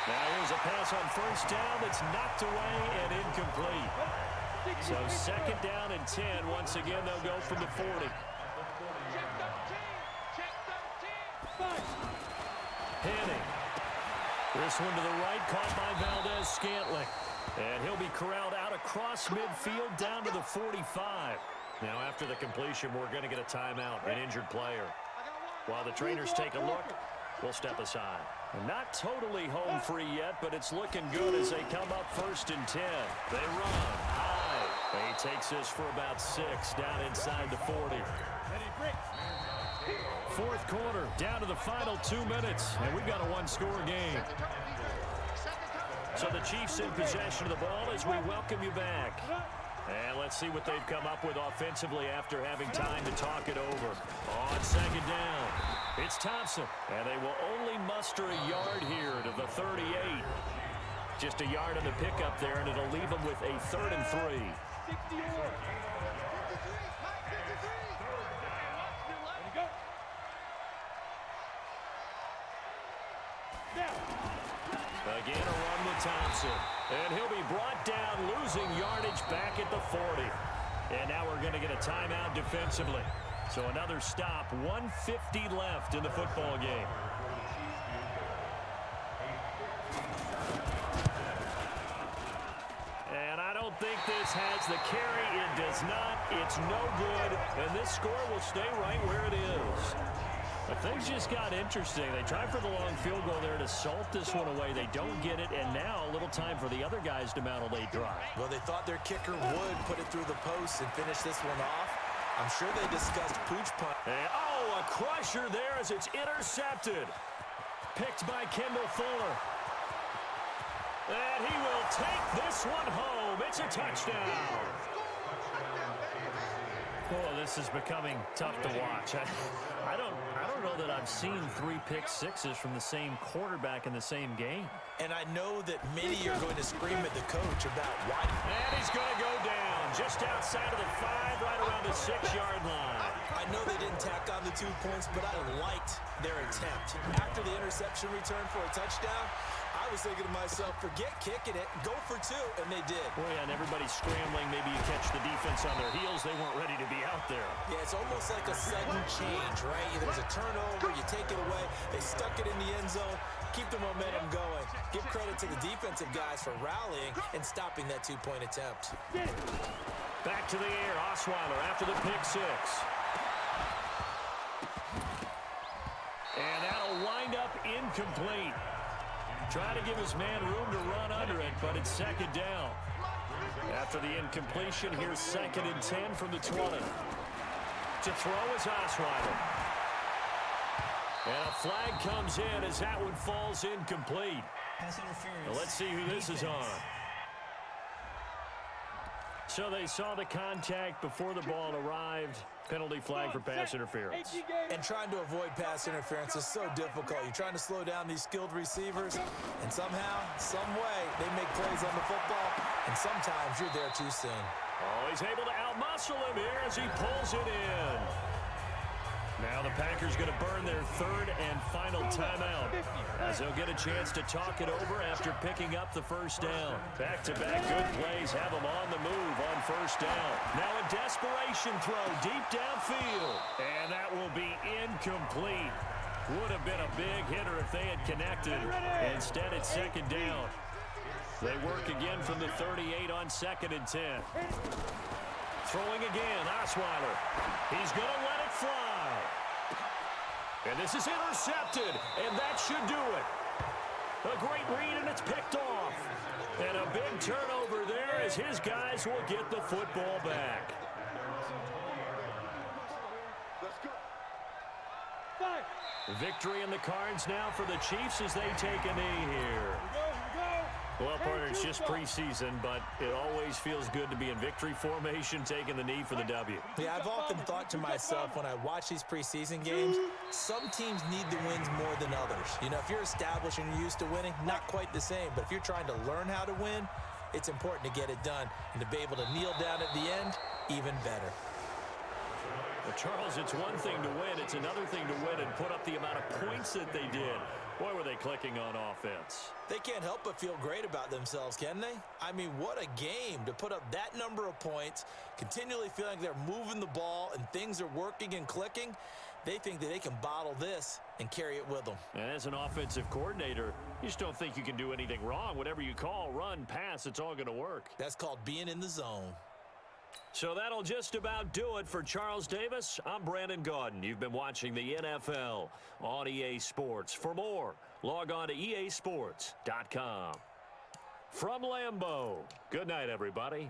Now here's a pass on 1st down that's knocked away and incomplete. So 2nd down and 10. Once again, they'll go from the 40. Henning. This one to the right, caught by Valdez-Scantling. And he'll be corralled out across midfield down to the 45. Now, after the completion, we're going to get a timeout, an injured player. While the trainers take a look, we'll step aside. Not totally home free yet, but it's looking good as they come up 1st and 10. They run high. He takes this for about 6 down inside the 40. 4th quarter, down to the final 2 minutes, and we've got a one-score game. So the Chiefs in possession of the ball as we welcome you back. And let's see what they've come up with offensively after having time to talk it over. On 2nd down, it's Thompson. And they will only muster a yard here to the 38. Just a yard on the pickup there, and it'll leave them with a 3rd and 3. Again, a run with Thompson. And he'll be brought down, losing yardage back at the 40. And now we're going to get a timeout defensively. So another stop, 1:50 left in the football game. And I don't think this has the carry. It does not. It's no good. And this score will stay right where it is. But things just got interesting. They tried for the long field goal there to salt this one away. They don't get it, and now a little time for the other guys to mount a late drive. Well, they thought their kicker would put it through the post and finish this one off. I'm sure they discussed pooch punt. And, oh, a crusher there as it's intercepted. Picked by Kendall Fuller. And he will take this one home. It's a touchdown. Oh, this is becoming tough to watch. I don't know that I've seen 3 pick-sixes from the same quarterback in the same game. And I know that many are going to scream at the coach about why. And he's going to go down just outside of the 5, right around the 6-yard line. I know they didn't tack on the 2 points, but I liked their attempt. After the interception return for a touchdown, I was thinking to myself, forget kicking it, go for 2, and they did. Well, yeah, and everybody's scrambling. Maybe you catch the defense on their heels. They weren't ready to be out there. Yeah, it's almost like a sudden change, right? There's a turnover, you take it away, they stuck it in the end zone, keep the momentum going. Give credit to the defensive guys for rallying and stopping that 2-point attempt. Back to the air, Osweiler after the pick-6. And that'll wind up incomplete. Trying to give his man room to run under it, but it's 2nd down. After the incompletion, here's 2nd and 10 from the 20. To throw is Osweiler. And a flag comes in as that one falls incomplete. Pass interference. Now let's see who this is on. So they saw the contact before the ball arrived. Penalty flag for pass interference. And trying to avoid pass interference is so difficult. You're trying to slow down these skilled receivers, and somehow, some way, they make plays on the football, and sometimes you're there too soon. Oh, he's able to outmuscle him here as he pulls it in. Now the Packers going to burn their 3rd and final timeout as they'll get a chance to talk it over after picking up the 1st down. Back-to-back good plays have them on the move on 1st down. Now a desperation throw deep downfield, and that will be incomplete. Would have been a big hitter if they had connected. Instead, it's 2nd down. They work again from the 38 on 2nd and 10. Throwing again, Osweiler. He's going to let it fly. And this is intercepted, and that should do it. A great read, and it's picked off. And a big turnover there as his guys will get the football back. Victory in the cards now for the Chiefs as they take a knee here. Well, partner, it's just preseason, but it always feels good to be in victory formation, taking the knee for the W. Yeah, I've often thought to myself when I watch these preseason games, some teams need the wins more than others. You know, if you're established and you're used to winning, not quite the same. But if you're trying to learn how to win, it's important to get it done. And to be able to kneel down at the end, even better. Well, Charles, it's one thing to win. It's another thing to win and put up the amount of points that they did. Boy, were they clicking on offense. They can't help but feel great about themselves, can they? I mean, what a game to put up that number of points, continually feeling like they're moving the ball and things are working and clicking. They think that they can bottle this and carry it with them. And as an offensive coordinator, you just don't think you can do anything wrong. Whatever you call, run, pass, it's all going to work. That's called being in the zone. So that'll just about do it for Charles Davis. I'm Brandon Gaudin. You've been watching the NFL on EA Sports. For more, log on to easports.com. From Lambeau, good night, everybody.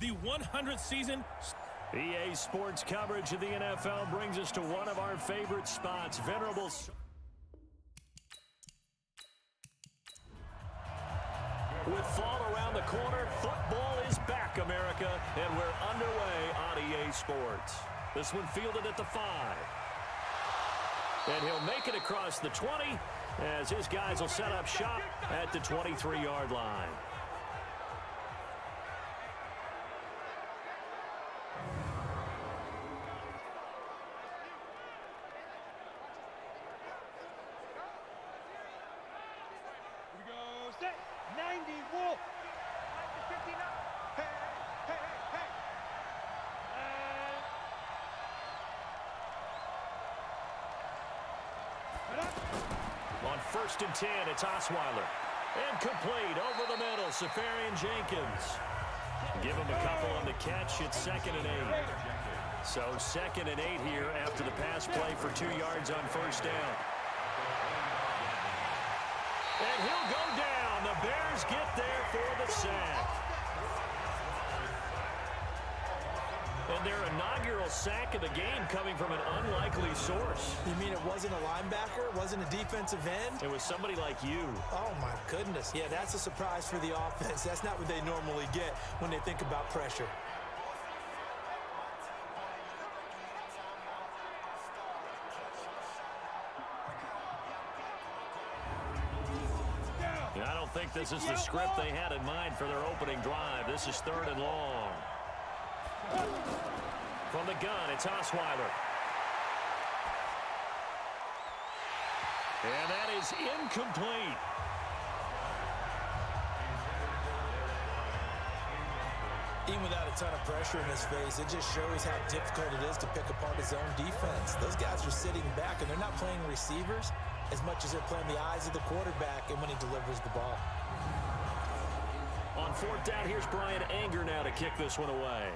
the 100th season. EA Sports coverage of the NFL brings us to one of our favorite spots, Venerable. With fall around the corner, football is back, America, and we're underway on EA Sports. This one fielded at the 5. And he'll make it across the 20 as his guys will set up shop at the 23-yard line. On 1st and 10, it's Osweiler. And complete over the middle, Safarian Jenkins. Give him a couple on the catch. It's 2nd and 8. So 2nd and 8 here after the pass play for 2 yards on 1st down. And he'll go down. The Bears get there for the sack. And their inaugural sack of the game coming from an unlikely source. You mean it wasn't a linebacker? It wasn't a defensive end? It was somebody like you. Oh, my goodness. Yeah, that's a surprise for the offense. That's not what they normally get when they think about pressure. I don't think this is the script they had in mind for their opening drive. This is 3rd and long. From the gun, it's Osweiler. And that is incomplete. Even without a ton of pressure in his face, it just shows how difficult it is to pick apart his own defense. Those guys are sitting back, and they're not playing receivers as much as they're playing the eyes of the quarterback and when he delivers the ball. On 4th down, here's Brian Anger now to kick this one away.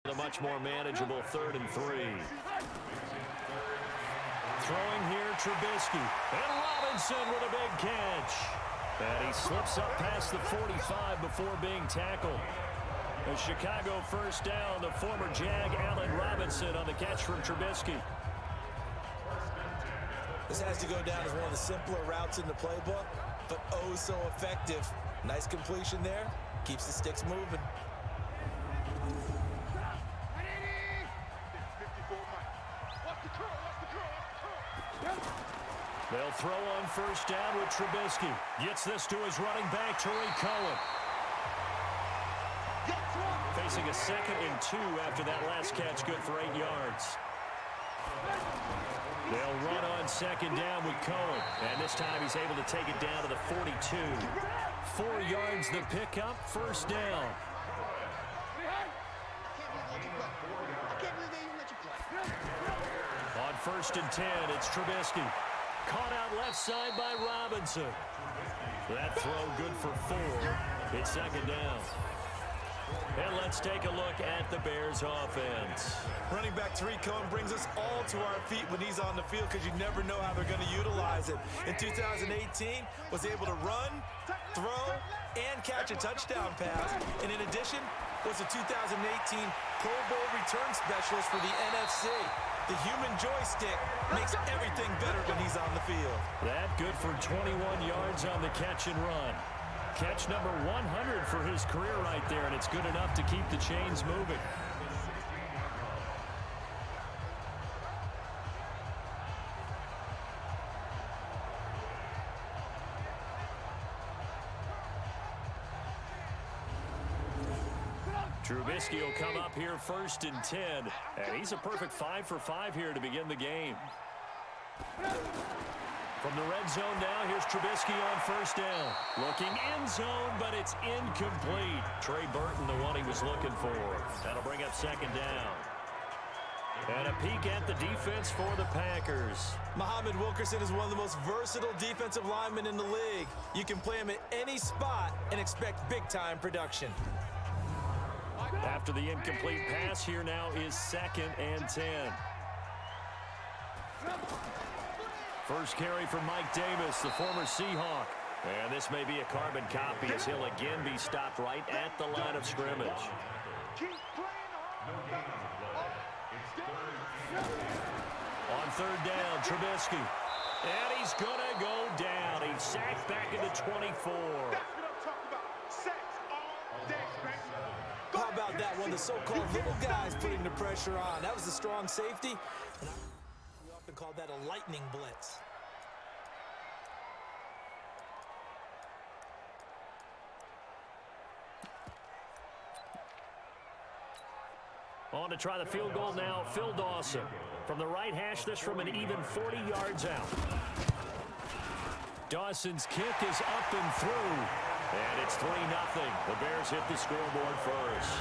A much more manageable 3rd and 3. Throwing here, Trubisky. And Robinson with a big catch. And he slips up past the 45 before being tackled. A Chicago 1st down, the former Jag Allen Robinson on the catch from Trubisky. This has to go down as one of the simpler routes in the playbook, but oh so effective. Nice completion there. Keeps the sticks moving. They'll throw on 1st down with Trubisky. Gets this to his running back, Tariq Cohen. Facing a 2nd and 2 after that last catch, good for 8 yards. They'll run on 2nd down with Cohen. And this time he's able to take it down to the 42. 4 yards the pickup, 1st down. On 1st and 10, it's Trubisky. Caught out left side by Robinson. That throw good for 4. It's 2nd down. And let's take a look at the Bears offense. Running back Tariq Cohen brings us all to our feet when he's on the field because you never know how they're going to utilize it. In 2018, was able to run, throw, and catch a touchdown pass. And in addition, was a 2018 Pro Bowl return specialist for the NFC. The human joystick makes everything better when he's on the field. That good for 21 yards on the catch and run. Catch number 100 for his career right there, and it's good enough to keep the chains moving. Trubisky will come up here 1st and 10, and he's a perfect 5 for 5 here to begin the game. From the red zone now, here's Trubisky on 1st down. Looking end zone, but it's incomplete. Trey Burton, the one he was looking for. That'll bring up 2nd down. And a peek at the defense for the Packers. Muhammad Wilkerson is one of the most versatile defensive linemen in the league. You can play him at any spot and expect big-time production. After the incomplete pass, here now is 2nd and 10. First carry from Mike Davis, the former Seahawk. And this may be a carbon copy as he'll again be stopped right at the line of scrimmage. On 3rd down, Trubisky. And he's going to go down. He's sacked back into 24. How about that one? The so-called little guys putting the pressure on. That was a strong safety. And we often call that a lightning blitz. On to try the field goal now, Phil Dawson. From the right hash, this from an even 40 yards out. Dawson's kick is up and through. And it's 3-0. The Bears hit the scoreboard first.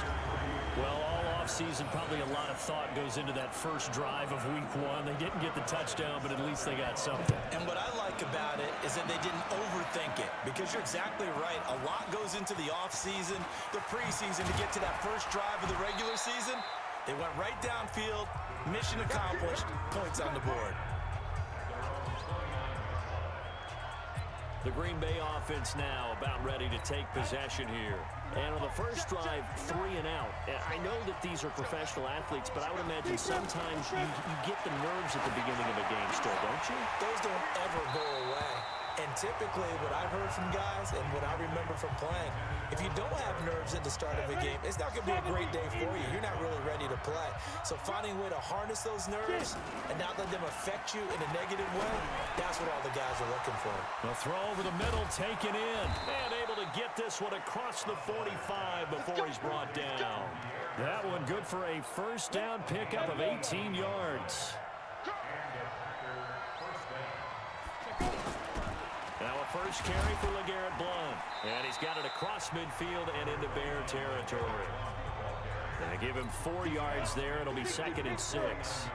Well, all offseason, probably a lot of thought goes into that first drive of Week 1. They didn't get the touchdown, but at least they got something. And what I like about it is that they didn't overthink it, because you're exactly right. A lot goes into the offseason, the preseason to get to that first drive of the regular season. They went right downfield, mission accomplished, points on the board. The Green Bay offense now about ready to take possession here. And on the first drive, 3 and out. I know that these are professional athletes, but I would imagine sometimes you get the nerves at the beginning of a game still, don't you? Those don't ever go away. And typically what I've heard from guys and what I remember from playing, if you don't have nerves at the start of a game, it's not going to be a great day for you. You're not really ready to play. So finding a way to harness those nerves and not let them affect you in a negative way, that's what all the guys are looking for. The throw over the middle taken in. And able to get this one across the 45 before he's brought down. That one good for a first down pickup of 18 yards. Now a first carry for LeGarrette Blount. And he's got it across midfield and into Bear territory. They give him 4 yards there. It'll be 2nd and 6.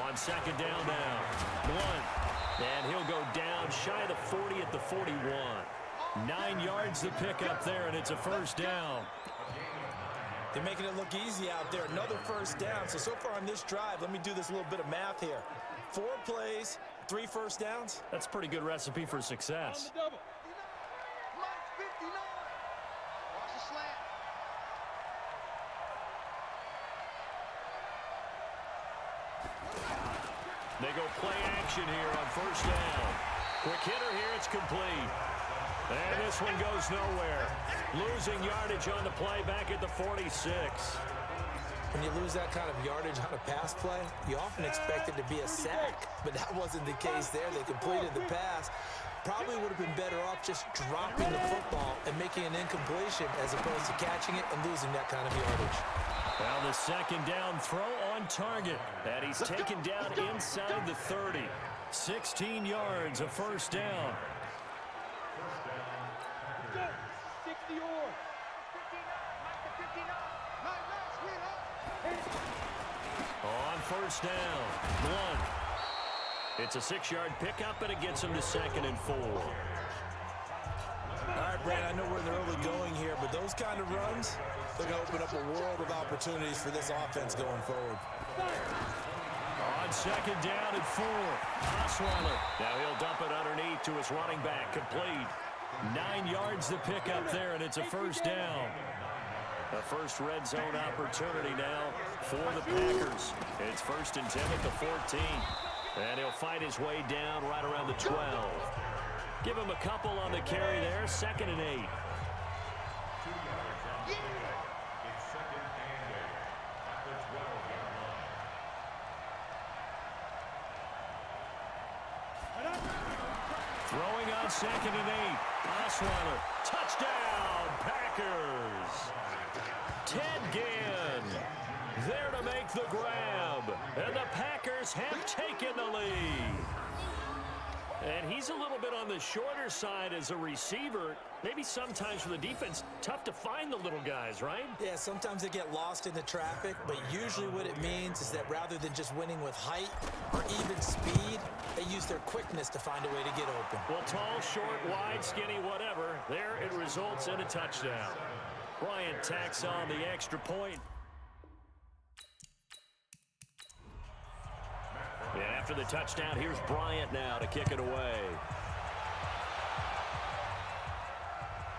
On 2nd down now, Blount. And he'll go down shy of the 40 at the 41. 9 yards to pick up there, and it's a first down. They're making it look easy out there. Another first down. So far on this drive, let me do this little bit of math here. 4 plays, 3 first downs. That's a pretty good recipe for success. They go play action here on first down. Quick hitter here, it's complete. And this one goes nowhere. Losing yardage on the play back at the 46. When you lose that kind of yardage on a pass play, you often expect it to be a sack, but that wasn't the case there. They completed the pass. Probably would have been better off just dropping the football and making an incompletion as opposed to catching it and losing that kind of yardage. Well, the 2nd down throw on target. And he's taken down inside the 30. 16 yards, a first down. On first down, Blount. It's a 6-yard pickup, and it gets him to 2nd and 4. Brad, I know we're in the early going here, but those kind of runs, they're going to open up a world of opportunities for this offense going forward. On second down and 4, Osweiler. Now he'll dump it underneath to his running back. Complete. 9 yards to pick up there, and it's a first down. The first red zone opportunity now for the Packers. It's 1st and 10 at the 14. And he'll fight his way down right around the 12. Give him a couple on the carry there. 2nd and 8. Throwing on 2nd and 8. Osweiler. Touchdown, Packers. Ted Ginn there to make the grab. And the Packers have taken the lead. And he's a little bit on the shorter side as a receiver. Maybe sometimes for the defense, tough to find the little guys, right? Yeah, sometimes they get lost in the traffic, but usually what it means is that rather than just winning with height or even speed, they use their quickness to find a way to get open. Well, tall, short, wide, skinny, whatever, there it results in a touchdown. Bryant tacks on the extra point. And after the touchdown, here's Bryant now to kick it away.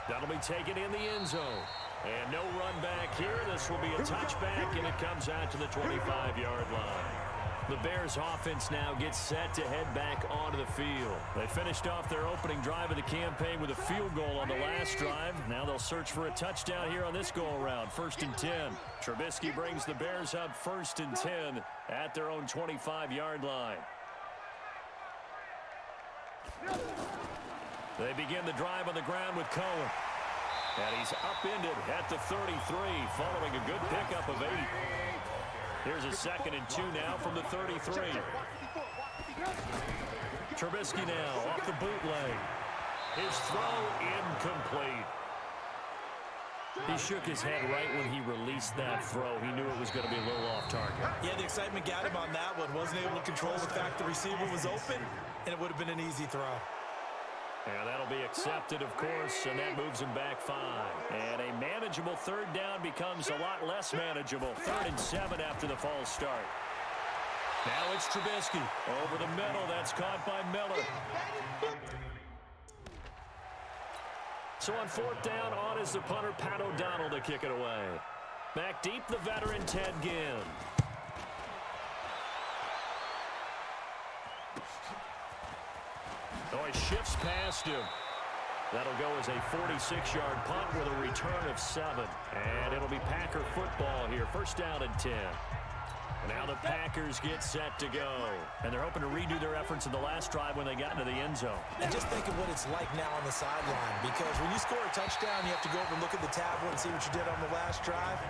That'll be taken in the end zone. And no run back here. This will be a touchback, and it comes out to the 25-yard line. The Bears offense now gets set to head back onto the field. They finished off their opening drive of the campaign with a field goal on the last drive. Now they'll search for a touchdown here on this go-around. 1st and 10. Trubisky brings the Bears up 1st and 10 at their own 25-yard line. They begin the drive on the ground with Cohen. And he's upended at the 33 following a good pickup of 8. Here's a 2nd and 2 now from the 33. Trubisky now off the bootleg. His throw incomplete. He shook his head right when he released that throw. He knew it was going to be a little off target. Yeah, the excitement got him on that one. Wasn't able to control the fact the receiver was open, and it would have been an easy throw. And that'll be accepted, of course, and that moves him back 5. And a manageable 3rd down becomes a lot less manageable. 3rd and 7 after the false start. Now it's Trubisky. Over the middle. That's caught by Miller. So on 4th down, on is the punter, Pat O'Donnell, to kick it away. Back deep, the veteran, Ted Ginn. Oh, he shifts past him. That'll go as a 46-yard punt with a return of 7. And it'll be Packer football here. 1st down and 10. Now the Packers get set to go. And they're hoping to redo their efforts in the last drive when they got into the end zone. And just think of what it's like now on the sideline. Because when you score a touchdown, you have to go over and look at the tablet and see what you did on the last drive.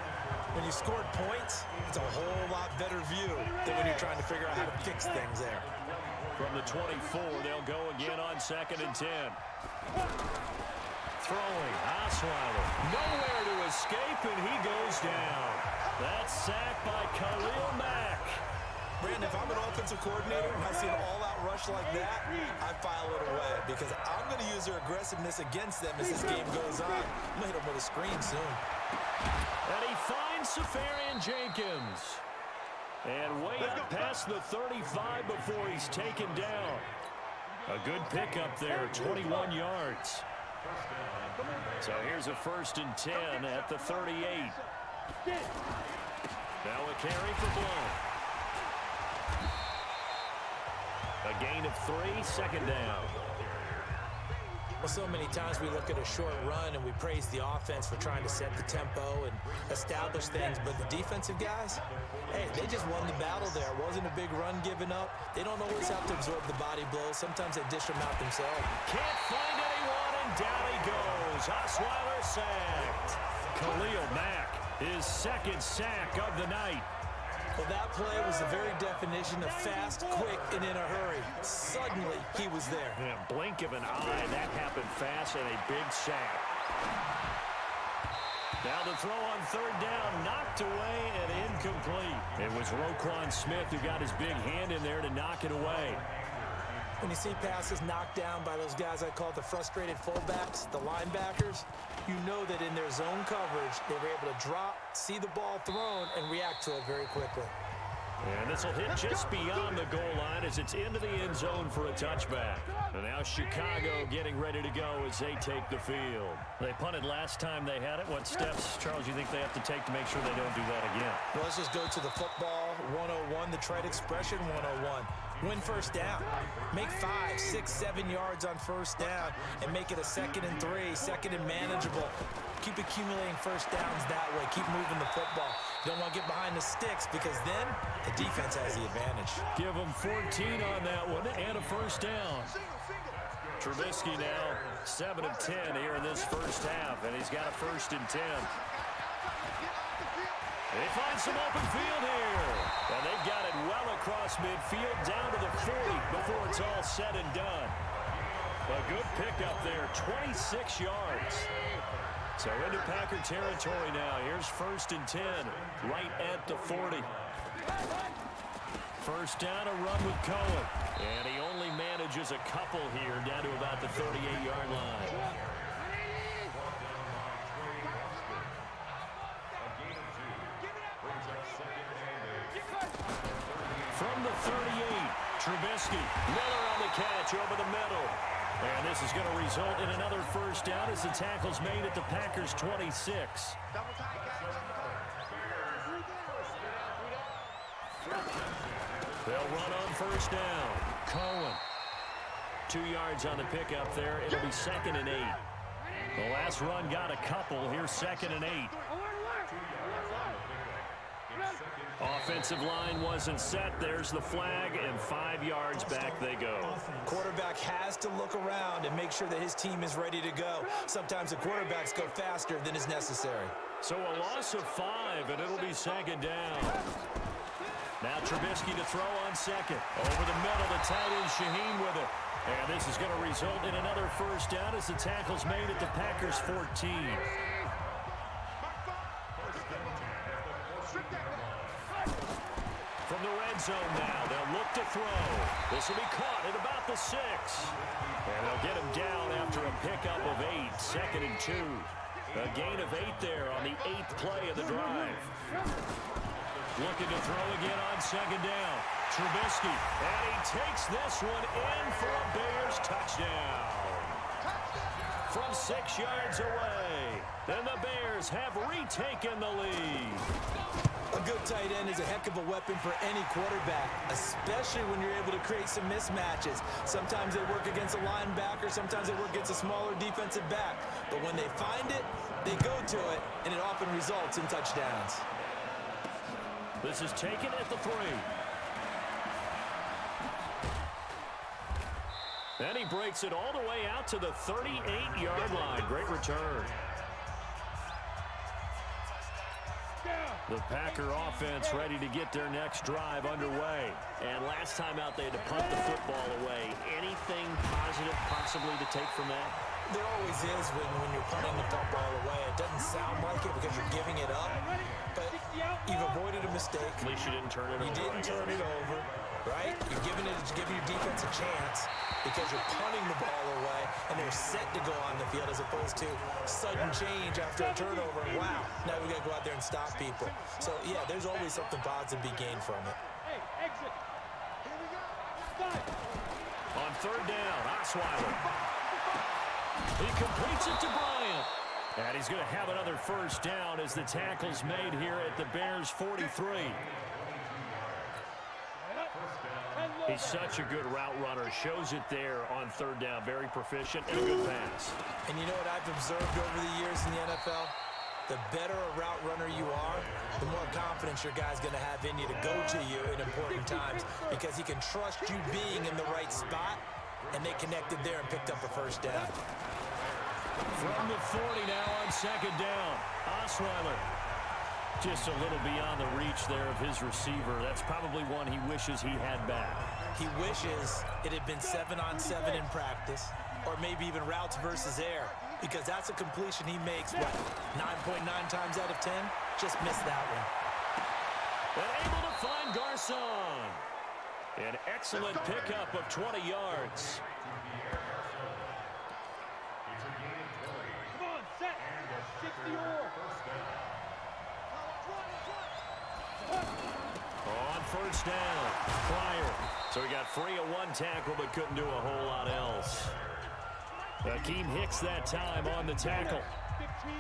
When you scored points, it's a whole lot better view than when you're trying to figure out how to fix things there. From the 24, they'll go again on 2nd and 10. Throwing, Osweiler. Nowhere to escape, and he goes down. That's sacked by Khalil Mack. Brandon, if I'm an offensive coordinator and I see an all-out rush like that, I file it away because I'm going to use their aggressiveness against them as this game goes on. I'm going to hit them with a screen soon. And he finds Safarian Jenkins. And way up past the 35 before he's taken down. A good pickup there, 21 yards. So here's a 1st and 10 at the 38. Now a carry for Blount. A gain of 3, 2nd down. Well, so many times we look at a short run and we praise the offense for trying to set the tempo and establish things, but the defensive guys, hey, they just won the battle there. It wasn't a big run given up. They don't always have to absorb the body blows. Sometimes they dish them out themselves. Can't find anyone, and down he goes. Osweiler sacked. Khalil Mack, his 2nd sack of the night. Well, that play was the very definition of fast, quick, and in a hurry. Suddenly, he was there. In a blink of an eye, that happened fast, and a big sack. Now the throw on 3rd down, knocked away and incomplete. It was Roquan Smith who got his big hand in there to knock it away. When you see passes knocked down by those guys I call the frustrated fullbacks, the linebackers, you know that in their zone coverage, they were able to drop, see the ball thrown, and react to it very quickly. And this will hit just beyond the goal line as it's into the end zone for a touchback. And now Chicago getting ready to go as they take the field. They punted last time they had it. What steps, Charles, you think they have to take to make sure they don't do that again? Well, let's just go to the football 101, the trade expression 101. Win first down. Make 5, 6, 7 yards on first down and make it a 2nd and 3, 2nd and manageable. Keep accumulating first downs that way. Keep moving the football. You don't want to get behind the sticks because then the defense has the advantage. Give them 14 on that one and a first down. Trubisky now 7 of 10 here in this first half, and he's got a 1st and 10. They find some open field here, and they've got it well across midfield down to the 40 before it's all said and done. A good pickup there, 26 yards. So into Packer territory now. Here's 1st and 10, right at the 40. First down, a run with Cohen. And he only manages a couple here down to about the 38-yard line. From the 38, Trubisky. Miller on the catch over the middle. And this is going to result in another first down as the tackle's made at the Packers' 26. They'll run on first down. Cohen. 2 yards on the pickup there. It'll be 2nd and 8. The last run got a couple. Here's 2nd and 8. Offensive line wasn't set. There's the flag, and 5 yards back they go. Quarterback has to look around and make sure that his team is ready to go. Sometimes the quarterbacks go faster than is necessary. So a loss of 5, and it'll be 2nd down. Now Trubisky to throw on 2nd. Over the middle, the tight end Shaheen with it. And this is going to result in another first down as the tackle's made at the Packers' 14. From the red zone now, they'll look to throw. This will be caught at about the 6. And they'll get him down after a pickup of 8, 2nd and 2. A gain of 8 there on the 8th play of the drive. Looking to throw again on 2nd down. Trubisky, and he takes this one in for a Bears touchdown. From 6 yards away, and the Bears have retaken the lead. A good tight end is a heck of a weapon for any quarterback, especially when you're able to create some mismatches. Sometimes they work against a linebacker, sometimes they work against a smaller defensive back. But when they find it, they go to it, and it often results in touchdowns. This is taken at the 3. And he breaks it all the way out to the 38-yard line. Great return. The Packer offense ready to get their next drive underway. And last time out, they had to punt the football away. Anything positive possibly to take from that? There always is when you're punting the football away. It doesn't sound like it because you're giving it up, but you've avoided a mistake. At least you didn't turn it over. You didn't turn it over, right? You're giving your defense a chance because you're punting the ball away, and they're set to go on the field as opposed to sudden change after a turnover. And wow, now we got to go out there and stop people. So, yeah, there's always something positive to be gained from it. On 3rd down, Osweiler. He completes it to Bryant. And he's going to have another first down as the tackle's made here at the Bears' 43. He's such a good route runner. Shows it there on 3rd down. Very proficient and a good pass. And you know what I've observed over the years in the NFL? The better a route runner you are, the more confidence your guy's going to have in you to go to you in important times because he can trust you being in the right spot, and they connected there and picked up a first down. From the 40 now on 2nd down, Osweiler. Just a little beyond the reach there of his receiver. That's probably one he wishes he had back. He wishes it had been 7-on-7 in practice, or maybe even routes versus air, because that's a completion he makes, what, 9.9 times out of 10? Just missed that one. And able to find Garcon. An excellent pickup of 20 yards. Come on, set. 60 or. On first down, Pryor. So he got free of one tackle but couldn't do a whole lot else. Akeem Hicks that time on the tackle. 15.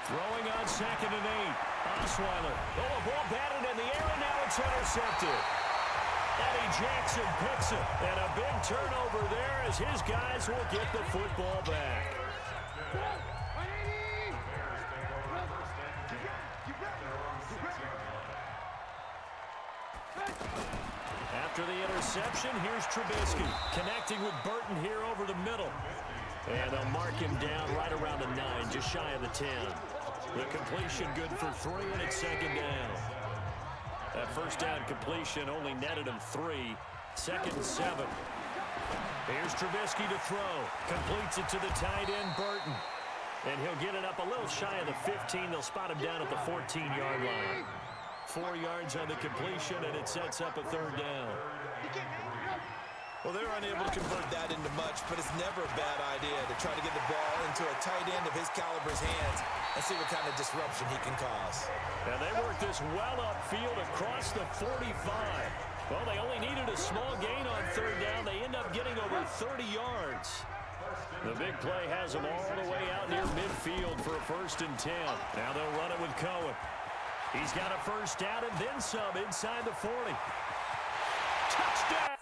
Throwing on 2nd and 8. Osweiler. Oh, a ball batted in the air, and now it's intercepted. Eddie Jackson picks it. And a big turnover there as his guys will get the football back. After the interception, here's Trubisky connecting with Burton here over the middle. And they'll mark him down right around the 9, just shy of the 10. The completion good for 3, and it's 2nd down. That first down completion only netted him 3. 2nd and 7. Here's Trubisky to throw. Completes it to the tight end, Burton. And he'll get it up a little shy of the 15. They'll spot him down at the 14-yard line. 4 yards on the completion, and it sets up a 3rd down. Well, they're unable to convert that into much, but it's never a bad idea to try to get the ball into a tight end of his caliber's hands and see what kind of disruption he can cause. And they work this well upfield across the 45. Well, they only needed a small gain on 3rd down. They end up getting over 30 yards. The big play has them all the way out near midfield for a 1st and 10. Now they'll run it with Cohen. He's got a 1st down and then some inside the 40. Touchdown!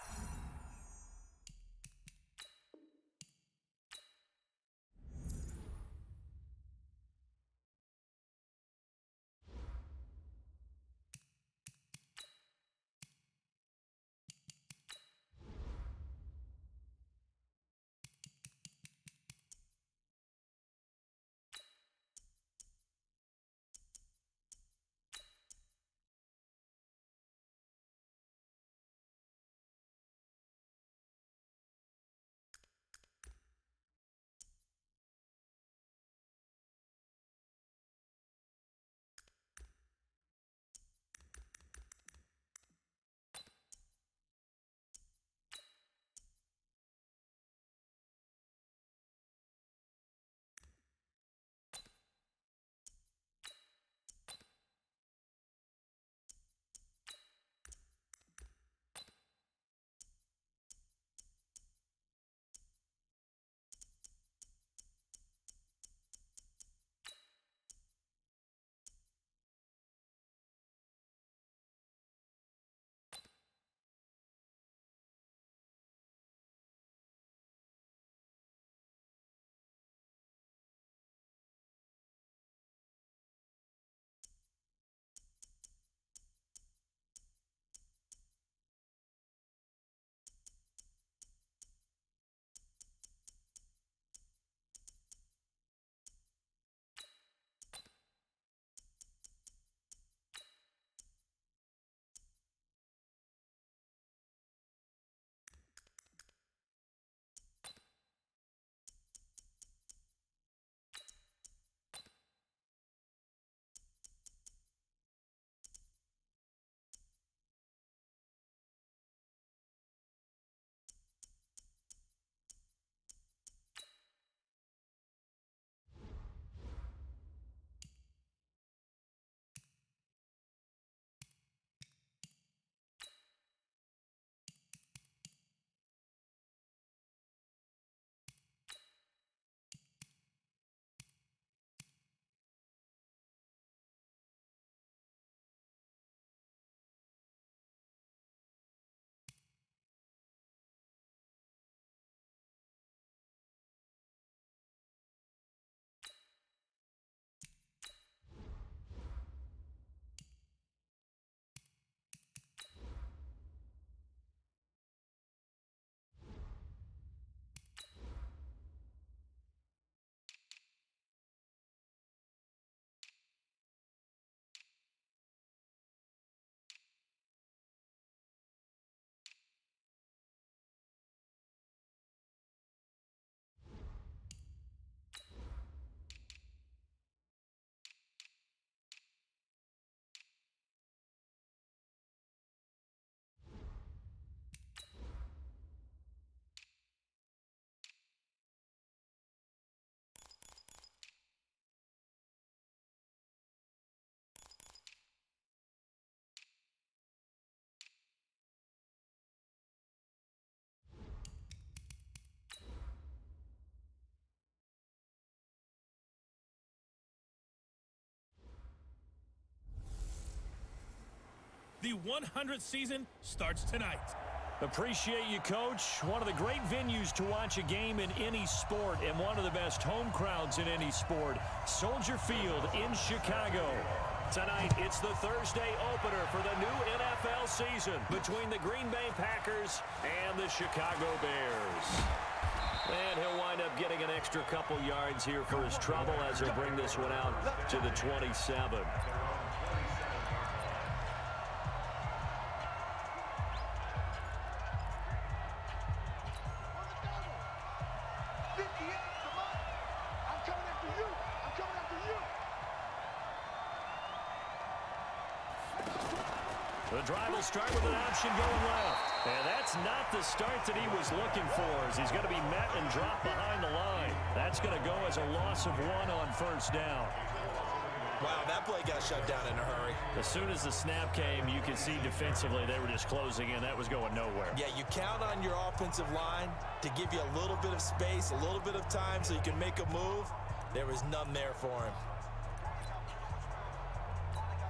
The 100th season starts tonight. Appreciate you, Coach. One of the great venues to watch a game in any sport and one of the best home crowds in any sport. Soldier Field in Chicago. Tonight, it's the Thursday opener for the new NFL season between the Green Bay Packers and the Chicago Bears. And he'll wind up getting an extra couple yards here for his trouble as he'll bring this one out to the 27. The drive will start with an option going left. And that's not the start that he was looking for, as he's going to be met and dropped behind the line. That's going to go as a loss of 1 on first down. Wow, that play got shut down in a hurry. As soon as the snap came, you could see defensively they were just closing in. That was going nowhere. Yeah, you count on your offensive line to give you a little bit of space, a little bit of time so you can make a move. There was none there for him.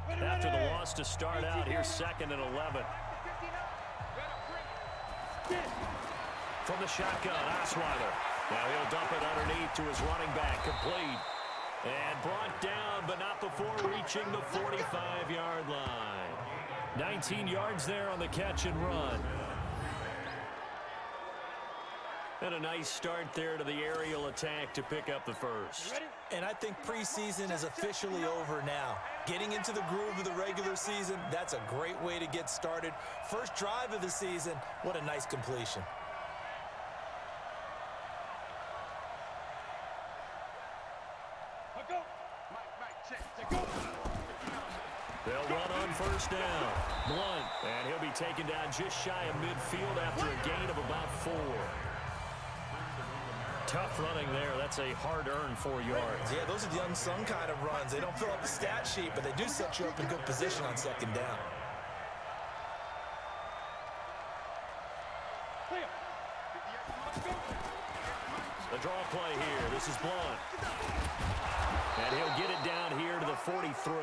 After the loss to start out, here's 2nd and 11. From the shotgun, Osweiler. Now he'll dump it underneath to his running back, complete. And brought down, but not before reaching the 45-yard line. 19 yards there on the catch and run. And a nice start there to the aerial attack to pick up the first. And I think preseason is officially over now. Getting into the groove of the regular season, that's a great way to get started. First drive of the season, what a nice completion. They'll run on first down. Blunt, and he'll be taken down just shy of midfield after a gain of about 4. Tough running there. That's a hard-earned 4 yards. Yeah, those are the unsung kind of runs. They don't fill up the stat sheet, but they do set you up in good position on 2nd down. The draw play here. This is Blunt. And he'll get it down here to the 43.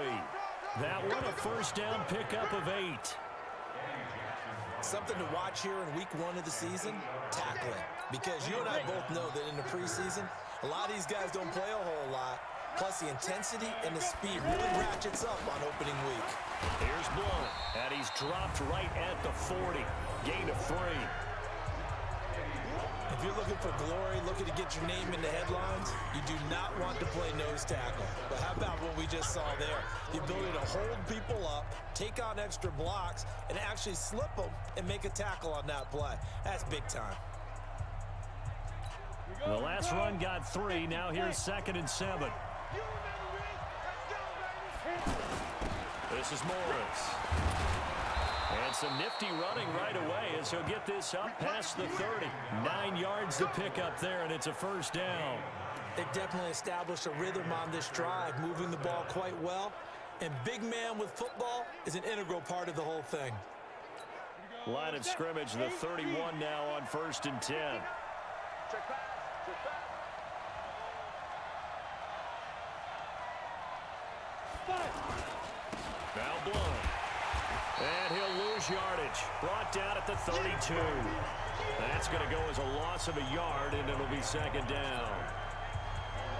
That one a first down pickup of 8. Something to watch here in week 1 of the season, tackling. Because you and I both know that in the preseason, a lot of these guys don't play a whole lot. Plus, the intensity and the speed really ratchets up on opening week. Here's Blunt, and he's dropped right at the 40. Gain of 3. If you're looking for glory, looking to get your name in the headlines, you do not want to play nose tackle. But how about what we just saw there? The ability to hold people up, take on extra blocks, and actually slip them and make a tackle on that play. That's big time. The last run got 3. Now here's 2nd and 7. This is Morris. And some nifty running right away as he'll get this up past the 30. 9 yards to pick up there, and it's a first down. They definitely established a rhythm on this drive, moving the ball quite well. And big man with football is an integral part of the whole thing. Line of scrimmage, the 31 now on 1st and 10. Now Blunt. And he'll lose yardage. Brought down at the 32. That's going to go as a loss of a yard, and it'll be 2nd down.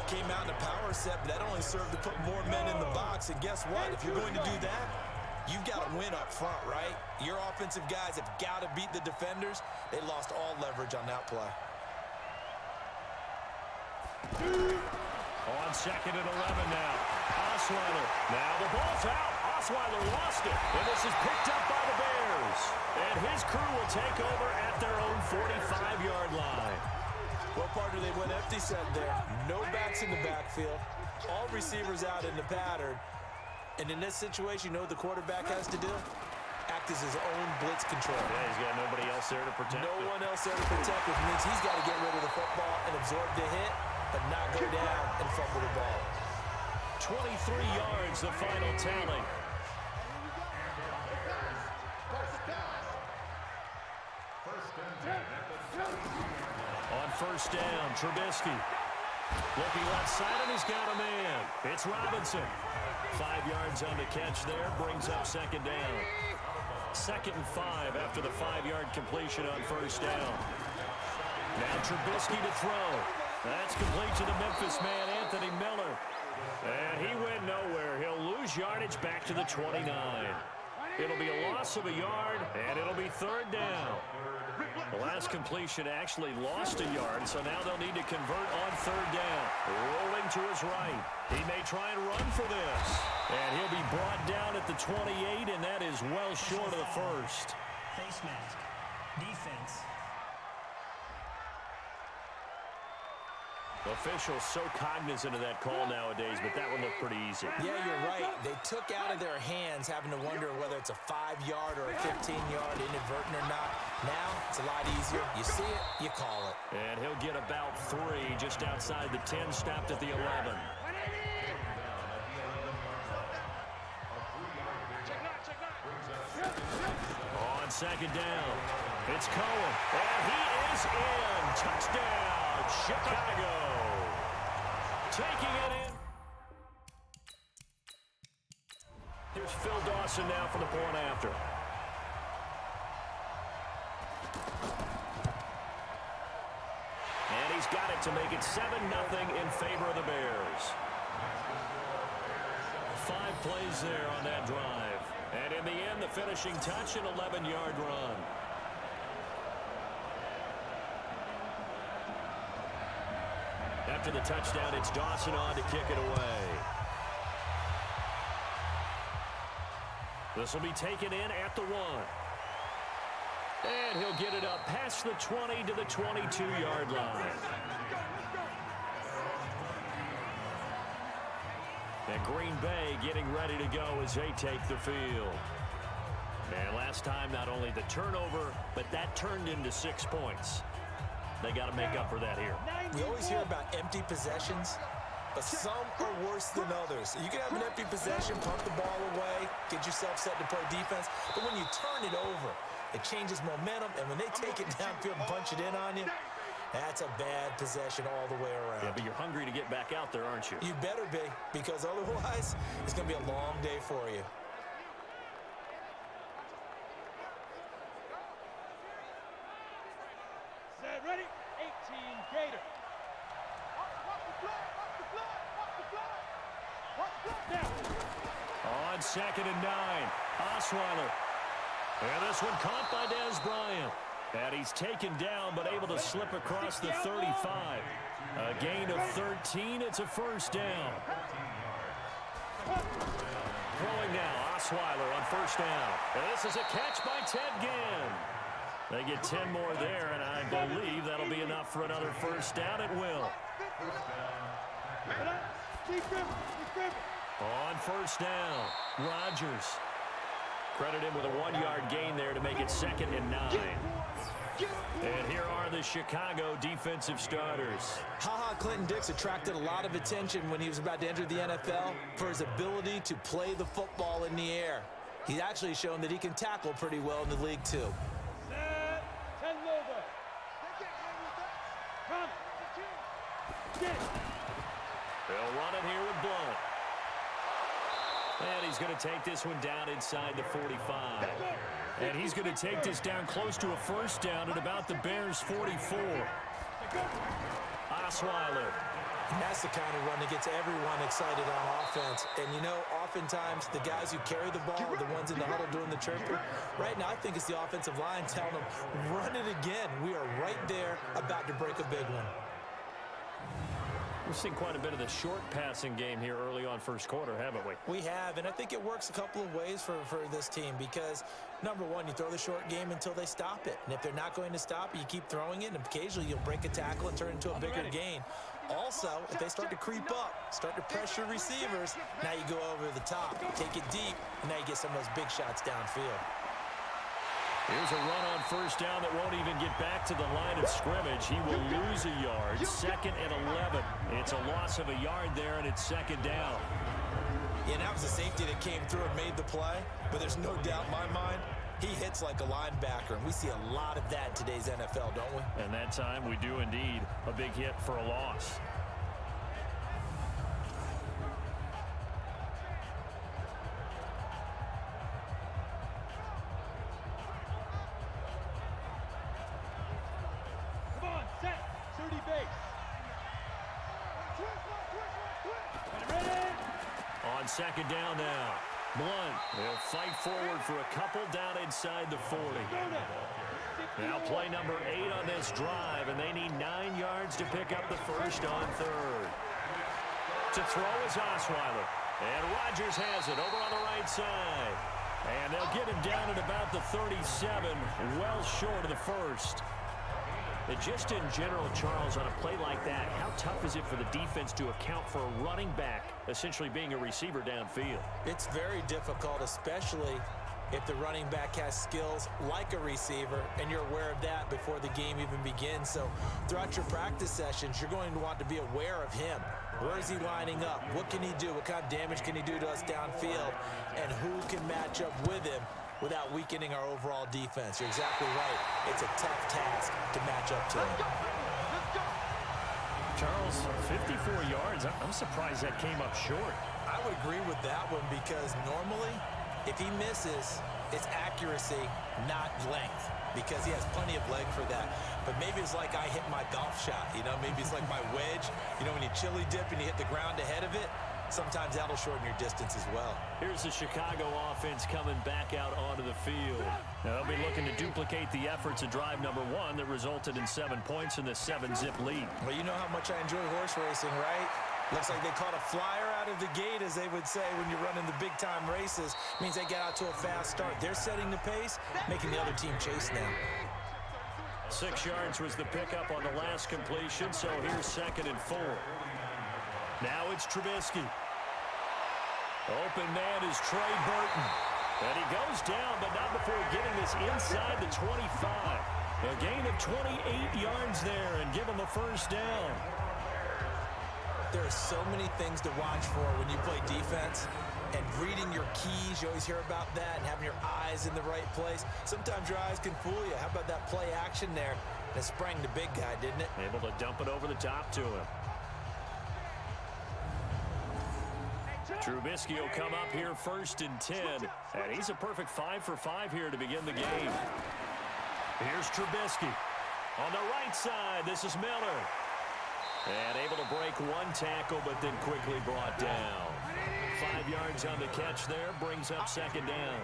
Came out in a power set, but that only served to put more men in the box. And guess what? If you're going to do that, you've got to win up front, right? Your offensive guys have got to beat the defenders. They lost all leverage on that play. On 2nd and 11 now. Osweiler. Now the ball's out. Osweiler lost it. And this is picked up by the Bears. And his crew will take over at their own 45-yard line. Well, partner, they went empty set there. No backs in the backfield. All receivers out in the pattern. And in this situation, you know what the quarterback has to do? Act as his own blitz control. Yeah, he's got nobody else there to protect No it. one else there to protect, which means he's got to get rid of the football and absorb the hit, but not go down and fumble the ball. 23 yards, the final tally. On first down, Trubisky. Looking left side, and he's got a man. It's Robinson. 5 yards on the catch there, brings up second down. 2nd and 5 after the 5-yard completion on first down. Now Trubisky to throw. That's complete to the Memphis man, Anthony Miller. And he went nowhere. He'll lose yardage back to the 29. It'll be a loss of a yard, and it'll be 3rd down. The last completion actually lost a yard, so now they'll need to convert on 3rd down. Rolling to his right. He may try and run for this. And he'll be brought down at the 28, and that is well short of the first. Face mask. Defense. Officials so cognizant of that call nowadays, but that one looked pretty easy. Yeah, you're right. They took out of their hands having to wonder whether it's a 5-yard or a 15-yard inadvertent or not. Now, it's a lot easier. You see it, you call it. And he'll get about 3 just outside the 10, stopped at the 11. On 2nd down, it's Cohen, and he is in. Touchdown, Chicago. Taking it in. Here's Phil Dawson now for the point after. And he's got it to make it 7-0 in favor of the Bears. 5 plays there on that drive. And in the end, the finishing touch, an 11-yard run. After the touchdown, it's Dawson on to kick it away. This will be taken in at the 1. And he'll get it up past the 20 to the 22-yard line. And Green Bay getting ready to go as they take the field. And last time, not only the turnover, but that turned into 6 points. They got to make up for that here. We always hear about empty possessions, but some are worse than others. You can have an empty possession, pump the ball away, get yourself set to play defense, but when you turn it over, it changes momentum, and when they take it downfield and punch it in on you, that's a bad possession all the way around. Yeah, but you're hungry to get back out there, aren't you? You better be, because otherwise, it's going to be a long day for you. Set, ready? 18 Gator. Watch the blood, watch the blood, watch the blood. Watch the blood now. On 2nd and 9, Osweiler. And this one caught by Dez Bryant. And he's taken down, but able to slip across the 35. A gain of 13. It's a 1st down. Throwing now, Osweiler on 1st down. And this is a catch by Ted Ginn. They get 10 more there, and I believe that'll be enough for another 1st down. It will. On 1st down, Rodgers. Credit him with a 1-yard gain there to make it 2nd and 9. And here are the Chicago defensive starters. Ha-Ha Clinton-Dix attracted a lot of attention when he was about to enter the NFL for his ability to play the football in the air. He's actually shown that he can tackle pretty well in the league, too. Set, 10 over. Come. They'll run it here with Blunt. And he's going to take this one down inside the 45. And he's going to take this down close to a 1st down at about the Bears' 44. Osweiler. And that's the kind of run that gets everyone excited on offense. And, you know, oftentimes the guys who carry the ball are the ones in the huddle doing the chirping. Right now, I think it's the offensive line telling them, run it again. We are right there about to break a big one. We've seen quite a bit of the short passing game here early on 1st quarter, haven't we? We have, and I think it works a couple of ways for this team because, number one, you throw the short game until they stop it. And if they're not going to stop it, you keep throwing it, and occasionally you'll break a tackle and turn it into a bigger gain. Also, if they start to creep up, start to pressure receivers, now you go over the top, take it deep, and now you get some of those big shots downfield. Here's a run on 1st down that won't even get back to the line of scrimmage. He will lose a yard. 2nd and 11. It's a loss of a yard there, and it's 2nd down. Yeah, that was a safety that came through and made the play, but there's no doubt in my mind, he hits like a linebacker, and we see a lot of that in today's NFL, don't we? And that time we do indeed. A big hit for a loss. On second down now. Blunt will fight forward for a couple down inside the 40. Now play number 8 on this drive, and they need 9 yards to pick up the first on third. To throw is Osweiler. And Rodgers has it over on the right side. And they'll get him down at about the 37, well short of the first. And just in general, Charles, on a play like that, how tough is it for the defense to account for a running back essentially being a receiver downfield? It's very difficult, especially if the running back has skills like a receiver, and you're aware of that before the game even begins. So throughout your practice sessions, you're going to want to be aware of him. Where is he lining up? What can he do? What kind of damage can he do to us downfield? And who can match up with him without weakening our overall defense? You're exactly right. It's a tough task to match up to him. Charles, 54 yards. I'm surprised that came up short. I would agree with that one because normally, if he misses, it's accuracy, not length, because he has plenty of leg for that. But maybe it's like I hit my golf shot, you know? Maybe it's like my wedge. You know, when you chili dip and you hit the ground ahead of it, sometimes that'll shorten your distance as well. Here's the Chicago offense coming back out onto the field. Now, they'll be looking to duplicate the efforts of drive number 1 that resulted in 7 points in the 7-zip lead. Well, you know how much I enjoy horse racing, right? Looks like they caught a flyer out of the gate, as they would say when you're running the big-time races. Means they get out to a fast start. They're setting the pace, making the other team chase now. 6 yards was the pickup on the last completion, so here's 2nd and 4. Now it's Trubisky. Open man is Trey Burton. And he goes down, but not before getting this inside the 25. A gain of 28 yards there and give him a first down. There are so many things to watch for when you play defense. And reading your keys, you always hear about that, and having your eyes in the right place. Sometimes your eyes can fool you. How about that play action there? And it sprang the big guy, didn't it? Able to dump it over the top to him. Trubisky will come up here 1st and 10. And he's a perfect 5 for 5 here to begin the game. Here's Trubisky. On the right side, this is Miller. And able to break 1 tackle, but then quickly brought down. 5 yards on the catch there, brings up 2nd down.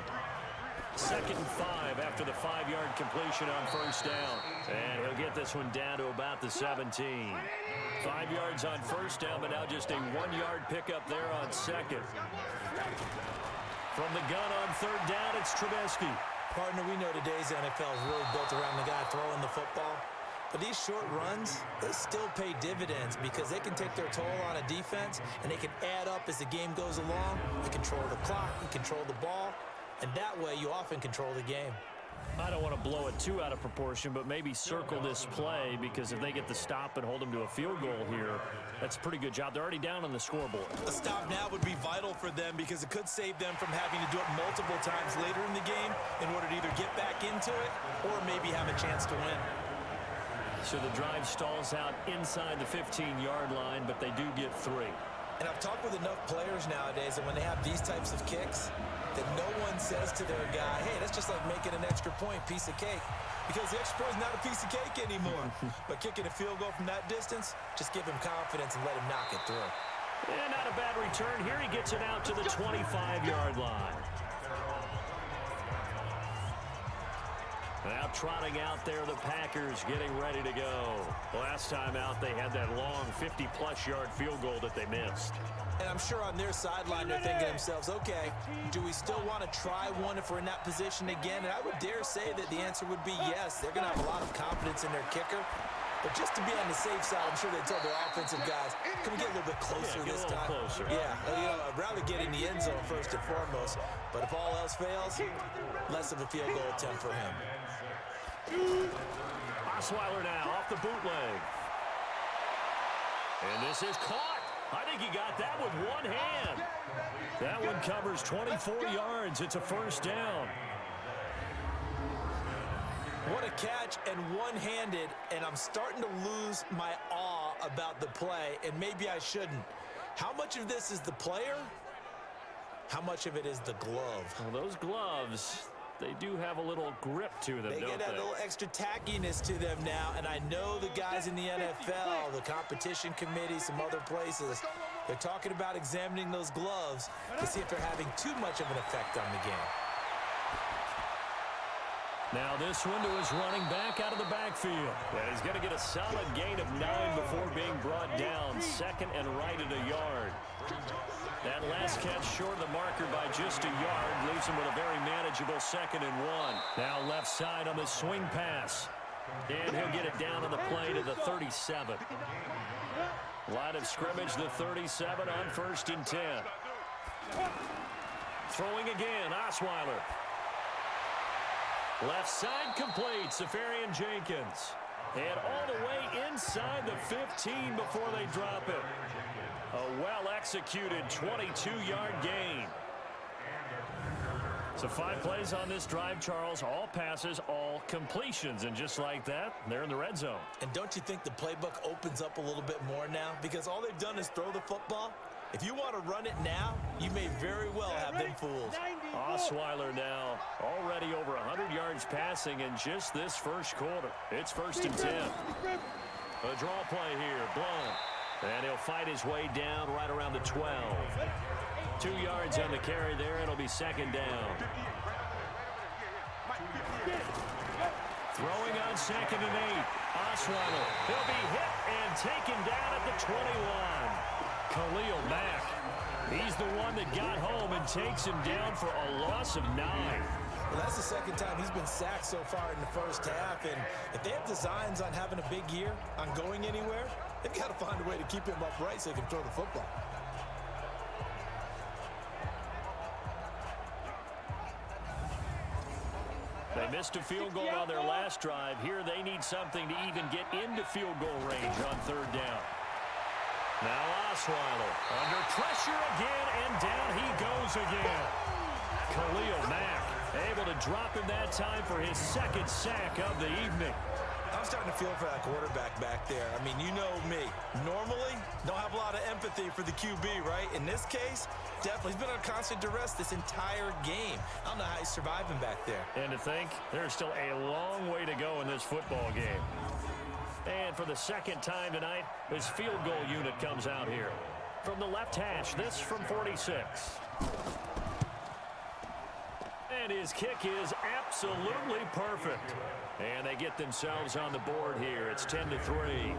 2nd and 5 after the 5-yard completion on 1st down. And he'll get this one down to about the 17. 5 yards on 1st down, but now just a 1-yard pickup there on 2nd. From the gun on 3rd down, it's Trubisky. Partner, we know today's NFL is really built around the guy throwing the football. But these short runs, they still pay dividends because they can take their toll on a defense, and they can add up as the game goes along. You control the clock, you control the ball, and that way you often control the game. I don't want to blow it too out of proportion, but maybe circle this play, because if they get the stop and hold them to a field goal here, that's a pretty good job. They're already down on the scoreboard. A stop now would be vital for them because it could save them from having to do it multiple times later in the game in order to either get back into it or maybe have a chance to win. So the drive stalls out inside the 15-yard line, but they do get 3. And I've talked with enough players nowadays that when they have these types of kicks, that no one says to their guy, hey, that's just like making an extra point, piece of cake. Because the extra point is not a piece of cake anymore. But kicking a field goal from that distance, just give him confidence and let him knock it through. And not a bad return. Here he gets it out to the 25-yard line. Now trotting out there, the Packers getting ready to go. Last time out, they had that long 50-plus yard field goal that they missed. And I'm sure on their sideline, they're thinking to themselves, okay, do we still want to try one if we're in that position again? And I would dare say that the answer would be yes. They're going to have a lot of confidence in their kicker. But just to be on the safe side, I'm sure they tell their offensive guys, can we get a little bit closer this time? Closer. Yeah, I'd rather get in the end zone first and foremost. But if all else fails, less of a field goal attempt for him. Osweiler now off the bootleg. And this is caught. I think he got that with one hand. That one covers 24 yards. It's a first down. What a catch, and one-handed, and I'm starting to lose my awe about the play, and maybe I shouldn't. How much of this is the player? How much of it is the glove? Well, those gloves, they do have a little grip to them, They don't get a they? little extra tackiness to them now, and I know the guys in the NFL, the competition committee, some other places, They're talking about examining those gloves to see if they're having too much of an effect on the game. Now this one to his running back out of the backfield. And he's going to get a solid gain of 9 before being brought down. Second and right at a yard. That last catch short of the marker by just a yard leaves him with a very manageable 2nd and 1. Now left side on the swing pass. And he'll get it down on the play to the 37. Line of scrimmage, the 37 on 1st and 10. Throwing again, Osweiler. Left side complete, Safarian Jenkins. And all the way inside the 15 before they drop it. A well-executed 22-yard gain. So 5 plays on this drive, Charles. All passes, all completions. And just like that, they're in the red zone. And don't you think the playbook opens up a little bit more now? Because all they've done is throw the football. If you want to run it now, you may very well have them fooled. Osweiler now already over 100 yards passing in just this first quarter. It's 1st and 10. A draw play here, Blount. And he'll fight his way down right around the 12. 2 yards on the carry there. It'll be 2nd down. Throwing on 2nd and 8. Osweiler. He'll be hit and taken down at the 21. Khalil Mack. He's the one that got home and takes him down for a loss of 9. Well, that's the 2nd time he's been sacked so far in the first half. And if they have designs on having a big year, on going anywhere, they've got to find a way to keep him upright so he can throw the football. They missed a field goal on their last drive. Here they need something to even get into field goal range on 3rd down. Now Osweiler under pressure again, and down he goes again. Khalil Mack able to drop him that time for his 2nd sack of the evening. I'm starting to feel for that quarterback back there. I mean, you know me. Normally, don't have a lot of empathy for the QB, right? In this case, definitely. He's been on constant duress this entire game. I don't know how he's surviving back there. And to think, there's still a long way to go in this football game. And for the 2nd time tonight, this field goal unit comes out here. From the left hash, this from 46. And his kick is absolutely perfect. And they get themselves on the board here. It's 10-3.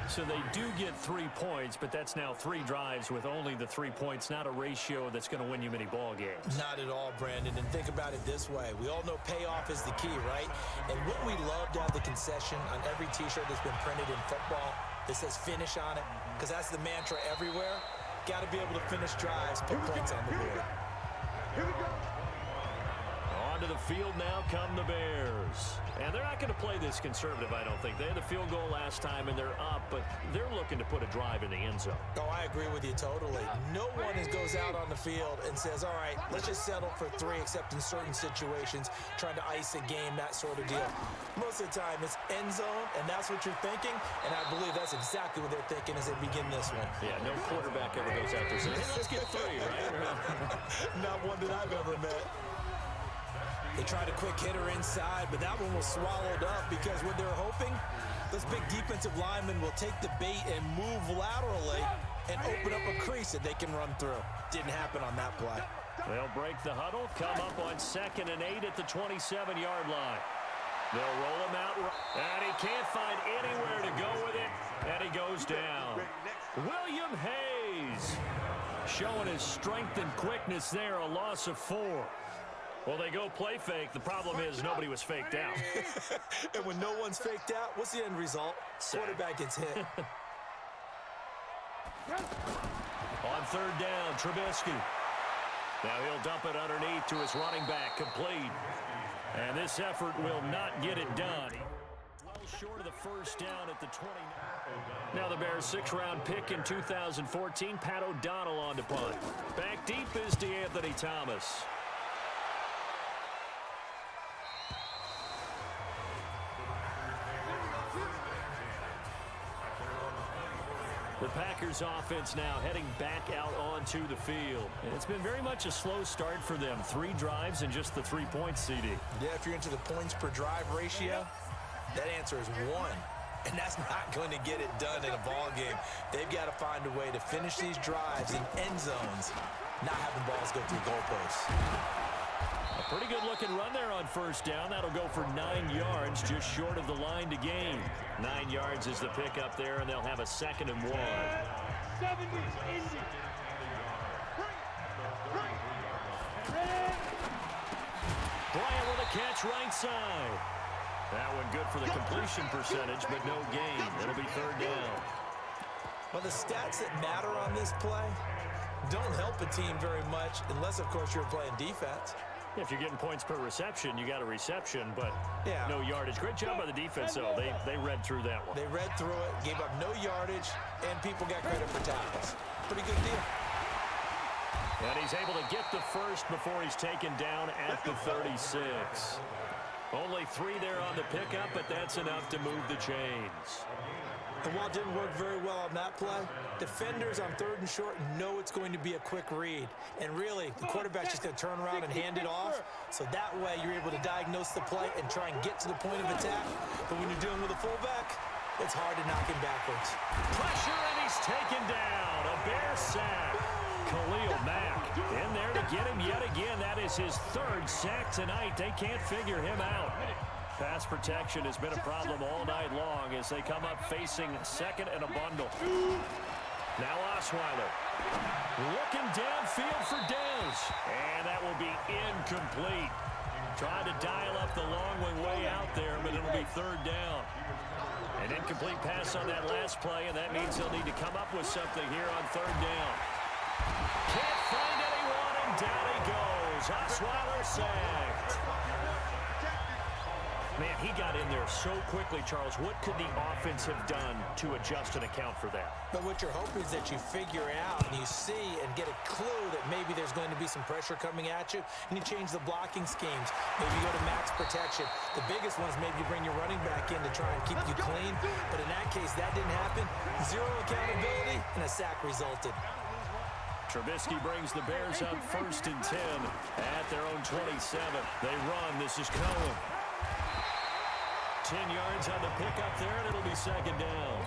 So they do get 3 points, but that's now 3 drives with only the 3 points, not a ratio that's going to win you many ball games. Not at all, Brandon. And think about it this way. We all know payoff is the key, right? And wouldn't we love to have the concession on every T-shirt that's been printed in football that says finish on it? Because that's the mantra everywhere. Got to be able to finish drives, put points on the board. Here we go. Onto the field now come the Bears. And they're not going to play this conservative, I don't think. They had the field goal last time, and they're up, but they're looking to put a drive in the end zone. Oh, I agree with you totally. No one goes out on the field and says, all right, let's just settle for 3, except in certain situations, trying to ice a game, that sort of deal. Most of the time, it's end zone, and that's what you're thinking, and I believe that's exactly what they're thinking as they begin this one. Yeah, no quarterback ever goes out there saying, hey, let's get 3, right? Not one that I've ever met. They tried a quick hitter inside, but that one was swallowed up because what they're hoping, this big defensive lineman will take the bait and move laterally and open up a crease that they can run through. Didn't happen on that play. They'll break the huddle, come up on 2nd and 8 at the 27-yard line. They'll roll him out, and he can't find anywhere to go with it, and he goes down. William Hayes showing his strength and quickness there, a loss of 4. Well, they go play fake. The problem is nobody was faked out. And when no one's faked out, what's the end result? Quarterback gets hit. On 3rd down, Trubisky. Now he'll dump it underneath to his running back, complete. And this effort will not get it done. Well short of the 1st down at the 20. Now the Bears' 6th-round pick in 2014, Pat O'Donnell on to punt. Back deep is DeAnthony Thomas. The Packers offense now heading back out onto the field. And it's been very much a slow start for them. 3 drives and just the 3 points, CD. Yeah, if you're into the points per drive ratio, that answer is 1. and that's not going to get it done in a ball game. They've got to find a way to finish these drives in end zones, not having balls go through goalposts. A pretty good-looking run there on first down. That'll go for 9 yards, just short of the line to gain. 9 yards is the pickup there, and they'll have a 2nd and 1. Bryant with a catch right side. That one good for the completion percentage, but no gain. It'll be 3rd down. Well, the stats that matter on this play don't help a team very much unless, of course, you're playing defense. If you're getting points per reception, you got a reception, but yeah, no yardage. Great job by the defense, though. They read through that one. They read through it, gave up no yardage, and people got credit for tackles. Pretty good deal. And he's able to get the first before he's taken down at the 36. Only 3 there on the pickup, but that's enough to move the chains. And while it didn't work very well on that play, defenders on 3rd and short know it's going to be a quick read. And really, the quarterback's just going to turn around and hand it off. So that way, you're able to diagnose the play and try and get to the point of attack. But when you're dealing with a fullback, it's hard to knock him backwards. Pressure, and he's taken down. A Bear sack. Khalil Mack in there to get him yet again. That is his 3rd sack tonight. They can't figure him out. Pass protection has been a problem all night long as they come up facing 2nd and a bundle. Now Osweiler looking downfield for Dez, and that will be incomplete. Trying to dial up the long one way out there, but it'll be 3rd down. An incomplete pass on that last play, and that means they'll need to come up with something here on 3rd down. Can't find anyone, and down he goes. Osweiler sacked. Man, he got in there so quickly, Charles. What could the offense have done to adjust and account for that? But what you're hoping is that you figure out and you see and get a clue that maybe there's going to be some pressure coming at you, and you change the blocking schemes. Maybe you go to max protection. The biggest one is maybe you bring your running back in to try and keep you clean. But in that case, that didn't happen. 0 accountability, and a sack resulted. Trubisky brings the Bears up 1st and 10 at their own 27. They run. This is Cohen. 10 yards on the pickup there, and it'll be 2nd down.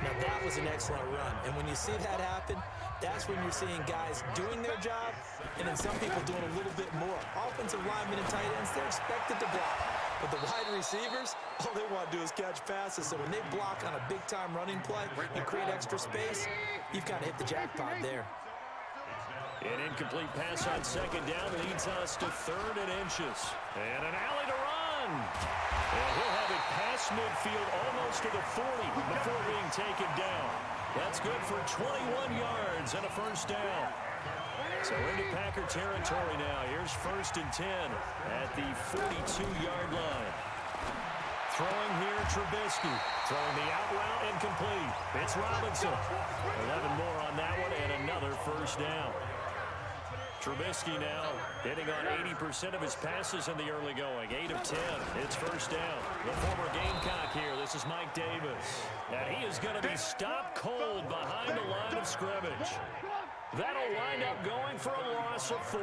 Now, that was an excellent run. And when you see that happen, that's when you're seeing guys doing their job and then some people doing a little bit more. Offensive linemen and tight ends, they're expected to block. But the wide receivers, all they want to do is catch passes. So when they block on a big-time running play and create extra space, you've kind of hit the jackpot there. An incomplete pass on 2nd down leads us to 3rd and inches. And an alley to run. And he'll have it past midfield almost to the 40 before being taken down. That's good for 21 yards and a 1st down. So into Packer territory now. Here's 1st and 10 at the 42-yard line. Throwing here, Trubisky. Throwing the out route incomplete. It's Robinson. 11 more on that one and another 1st down. Trubisky now hitting on 80% of his passes in the early going. 8 of 10. It's 1st down. The former Gamecock here. This is Mike Davis. And he is going to be stopped cold behind the line of scrimmage. That'll wind up going for a loss of 4.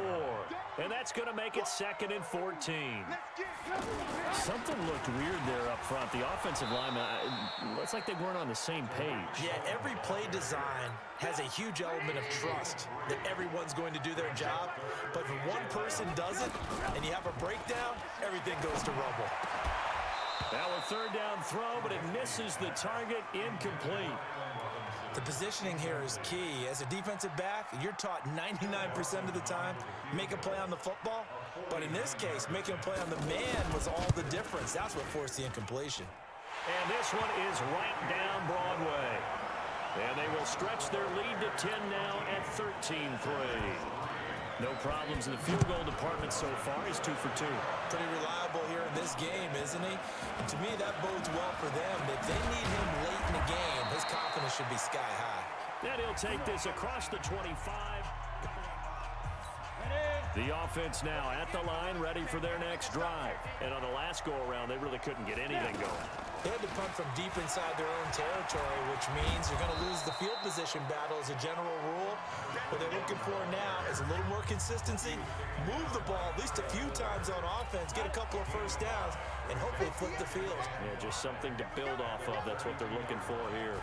And that's going to make it 2nd and 14. Something looked weird there up front. The offensive lineman, looks like they weren't on the same page. Yeah, every play design has a huge element of trust that everyone's going to do their job. But if one person doesn't and you have a breakdown, everything goes to rubble. Now a 3rd down throw, but it misses the target, incomplete. The positioning here is key. As a defensive back, you're taught 99% of the time, make a play on the football. But in this case, making a play on the man was all the difference. That's what forced the incompletion. And this one is right down Broadway. And they will stretch their lead to 10 now at 13-3. No problems in the field goal department so far. He's 2 for 2. Pretty reliable here in this game, isn't he? And to me, that bodes well for them. If they need him late in the game, his confidence should be sky high. And he'll take this across the 25. The offense now at the line, ready for their next drive. And on the last go-around, they really couldn't get anything going. They had to punt from deep inside their own territory, which means you're going to lose the field position battle as a general rule. What they're looking for now is a little more consistency. Move the ball at least a few times times on offense, get a couple of first downs, and hopefully flip the field. Yeah, just something to build off of. That's what they're looking for here.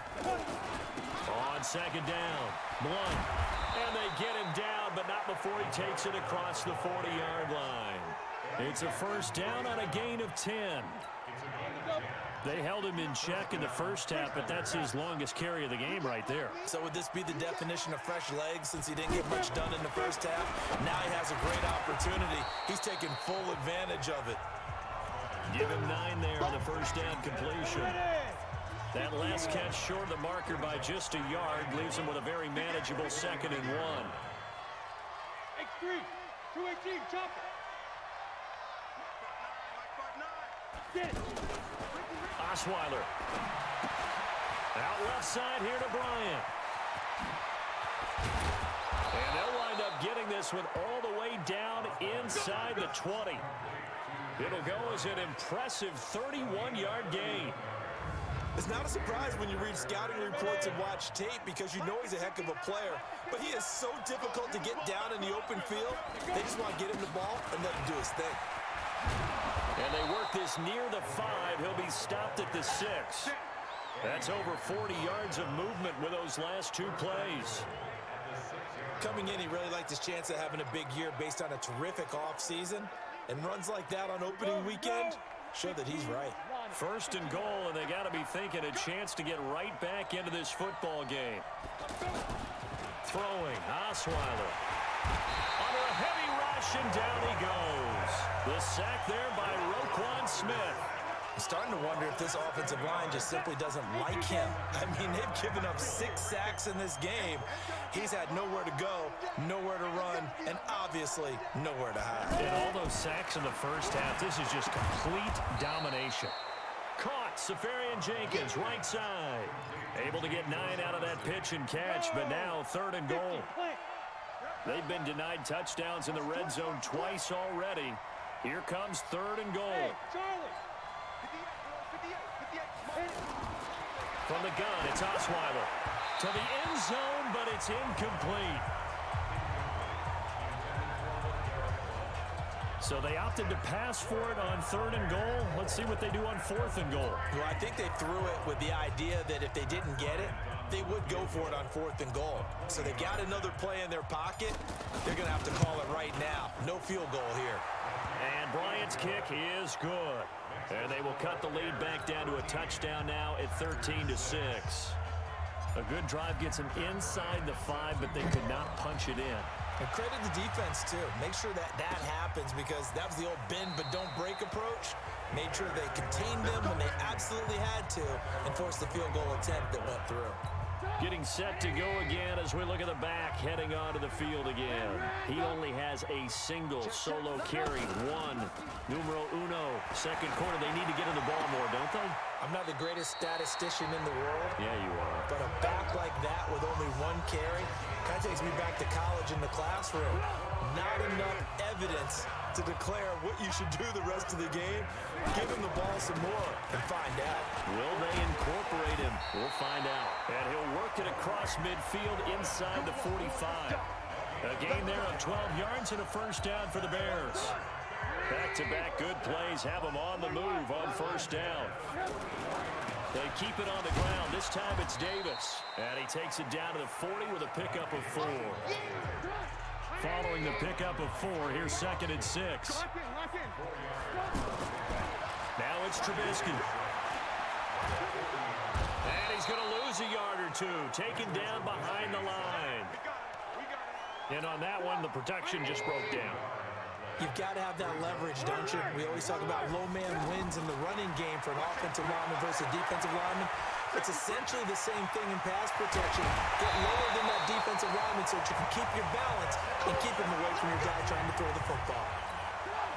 On second down, Blunt. And they get him down, but not before he takes it across the 40-yard line. It's a first down on a gain of 10. They held him in check in the first half, but that's his longest carry of the game right there. So would this be the definition of fresh legs since he didn't get much done in the first half? Now he has a great opportunity. He's taking full advantage of it. Give him 9 there on the first down completion. That last catch short of the marker by just a yard leaves him with a very manageable 2nd and 1. X3, 218, chop it. Osweiler. Out left side here to Bryant. And they'll wind up getting this one all the way down inside the 20. It'll go as an impressive 31-yard gain. It's not a surprise when you read scouting reports and watch tape because you know he's a heck of a player. But he is so difficult to get down in the open field. They just want to get him the ball and let him do his thing. And they work this near the 5. He'll be stopped at the 6. That's over 40 yards of movement with those last 2 plays. Coming in, he really liked his chance of having a big year based on a terrific offseason. And runs like that on opening weekend show that he's right. First and goal, and they got to be thinking a chance to get right back into this football game. Throwing, Osweiler. Under a heavy rush, and down he goes. The sack there by Roquan Smith. I'm starting to wonder if this offensive line just simply doesn't like him. I mean, they've given up 6 sacks in this game. He's had nowhere to go, nowhere to run, and obviously nowhere to hide. And all those sacks in the first half, this is just complete domination. Caught, Safarian Jenkins, right side. Able to get 9 out of that pitch and catch, but now 3rd and goal. They've been denied touchdowns in the red zone twice already. Here comes 3rd and goal. From the gun, it's Osweiler. To the end zone, but it's incomplete. So they opted to pass for it on 3rd and goal. Let's see what they do on 4th and goal. Well, I think they threw it with the idea that if they didn't get it, they would go for it on 4th and goal. So they got another play in their pocket. They're going to have to call it right now. No field goal here. And Bryant's kick is good. And they will cut the lead back down to a touchdown now at 13-6. A good drive gets them inside the 5, but they could not punch it in. And credit the defense, too. Make sure that happens because that was the old bend but don't break approach. Made sure they contained them when they absolutely had to and forced the field goal attempt that went through. Getting set to go again as we look at the back, heading onto the field again. He only has a single solo carry, 1, numero uno, 2nd quarter. They need to get in the ball more, don't they? I'm not the greatest statistician in the world. Yeah, you are. But a back like that with only 1 carry kind of takes me back to college in the classroom. Not enough evidence to declare what you should do the rest of the game. Give him the ball some more and find out. Will they incorporate him? We'll find out. And he'll work it across midfield inside the 45. A gain there of 12 yards and a first down for the Bears. Back-to-back good plays have them on the move on first down. They keep it on the ground. This time it's Davis. And he takes it down to the 40 with a pickup of 4. Following the pickup of 4, here's 2nd and 6. Now it's Trubisky. And he's going to lose a yard or 2. Taken down behind the line. And on that one, the protection just broke down. You've got to have that leverage, don't you? We always talk about low man wins in the running game for an offensive lineman versus defensive lineman. It's essentially the same thing in pass protection. Get lower than that defensive lineman so that you can keep your balance and keep him away from your guy trying to throw the football.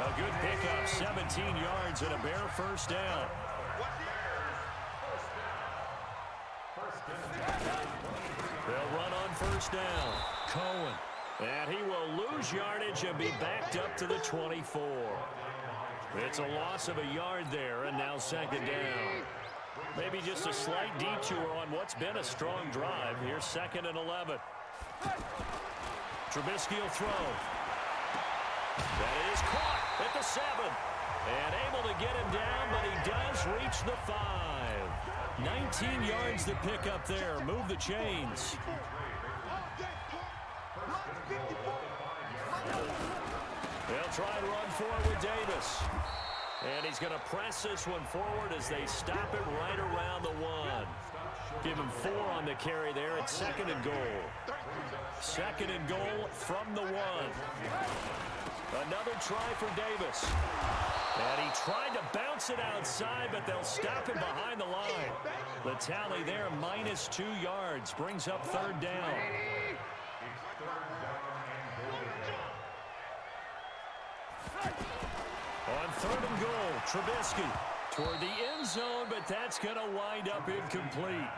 A good pickup, 17 yards and a Bear first down. They'll run on first down. Cohen. And he will lose yardage and be backed up to the 24. It's a loss of a yard there, and now 2nd down. Maybe just a slight detour on what's been a strong drive. Here's 2nd and 11. Trubisky will throw. That is caught at the 7. And able to get him down, but he does reach the 5. 19 yards to pick up there. Move the chains. They'll try and run forward with Davis. And he's going to press this one forward as they stop it right around the 1. Give him 4 on the carry there. It's 2nd and goal. 2nd and goal from the 1. Another try for Davis. And he tried to bounce it outside, but they'll stop him behind the line. The tally there, -2 yards, brings up 3rd down. On 3rd and goal, Trubisky toward the end zone, but that's going to wind up incomplete.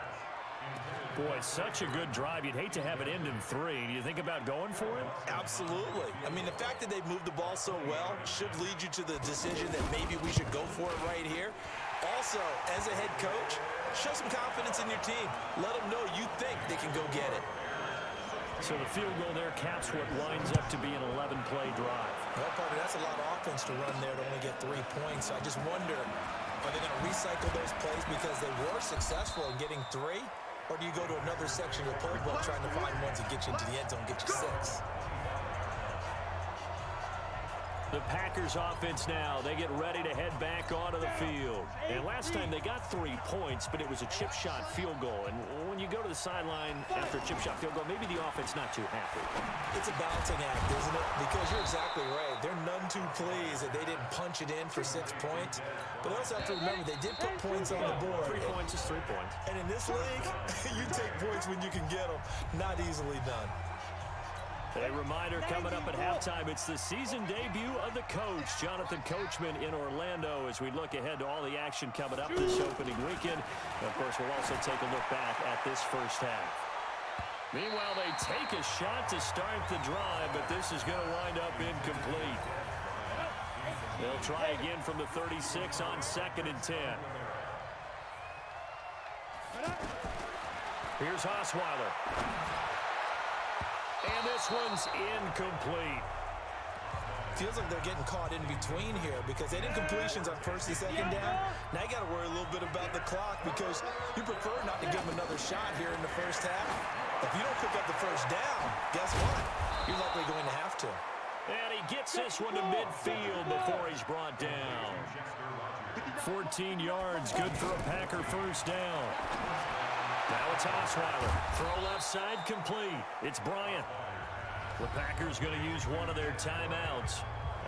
Boy, such a good drive. You'd hate to have it end in 3. Do you think about going for it? Absolutely. I mean, the fact that they've moved the ball so well should lead you to the decision that maybe we should go for it right here. Also, as a head coach, show some confidence in your team. Let them know you think they can go get it. So the field goal there caps what winds up to be an 11-play drive. Well, partner, that's a lot of offense to run there to only get 3 points. I just wonder, are they going to recycle those plays because they were successful in getting 3? Or do you go to another section of the playbook trying to find ones that get you into the end zone, get you 6? The Packers offense now, they get ready to head back onto the field. And last time they got 3 points, but it was a chip shot field goal. And when you go to the sideline after a chip shot field goal, maybe the offense not too happy. It's a balancing act, isn't it? Because you're exactly right. They're none too pleased that they didn't punch it in for 6 points. But they also have to remember they did put points on the board. 3 points is 3 points. And in this league, you take points when you can get them. Not easily done. A reminder coming up at halftime, it's the season debut of the coach, Jonathan Coachman in Orlando, as we look ahead to all the action coming up this opening weekend. And of course, we'll also take a look back at this first half. Meanwhile, they take a shot to start the drive, but this is going to wind up incomplete. They'll try again from the 36 on 2nd and 10. Here's Osweiler. And this one's incomplete. Feels like they're getting caught in between here because they did completions on 1st and 2nd down. Now you got to worry a little bit about the clock because you prefer not to give them another shot here in the first half. If you don't pick up the 1st down, guess what? You're likely going to have to. And he gets this one to midfield before he's brought down. 14 yards, good for a Packer 1st down. Now it's Osweiler. Throw left side complete. It's Bryant. The Packers going to use one of their timeouts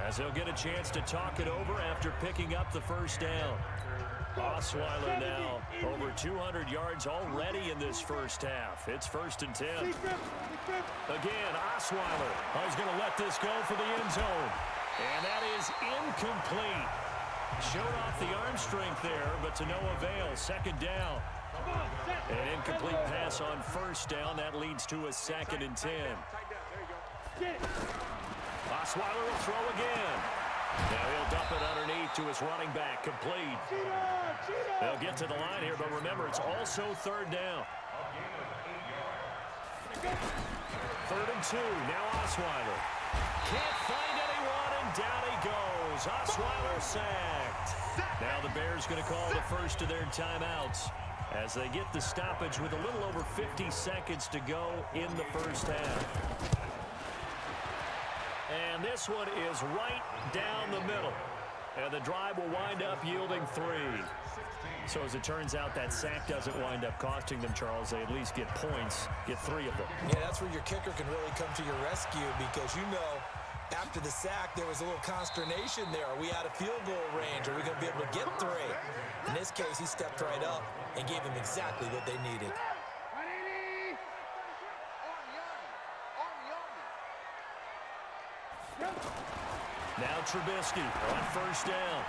as they'll get a chance to talk it over after picking up the 1st down. Osweiler now over 200 yards already in this first half. It's 1st and 10. Again, Osweiler. He's going to let this go for the end zone. And that is incomplete. Showed off the arm strength there, but to no avail. 2nd down. An incomplete pass on 1st down. That leads to a 2nd and 10. Osweiler will throw again. Now he'll dump it underneath to his running back. Complete. They'll get to the line here, but remember, it's also 3rd down. 3rd and 2. Now Osweiler. Can't find anyone, and down he goes. Osweiler sacked. Now the Bears going to call the first of their timeouts as they get the stoppage with a little over 50 seconds to go in the first half. And this one is right down the middle. And the drive will wind up yielding 3. So as it turns out, that sack doesn't wind up costing them, Charles. They at least get points, get 3 of them. Yeah, that's where your kicker can really come to your rescue because you know after the sack there was a little consternation there. Are we out of field goal range? Are we going to be able to get 3? In this case, he stepped right up and gave them exactly what they needed. Now Trubisky on 1st down.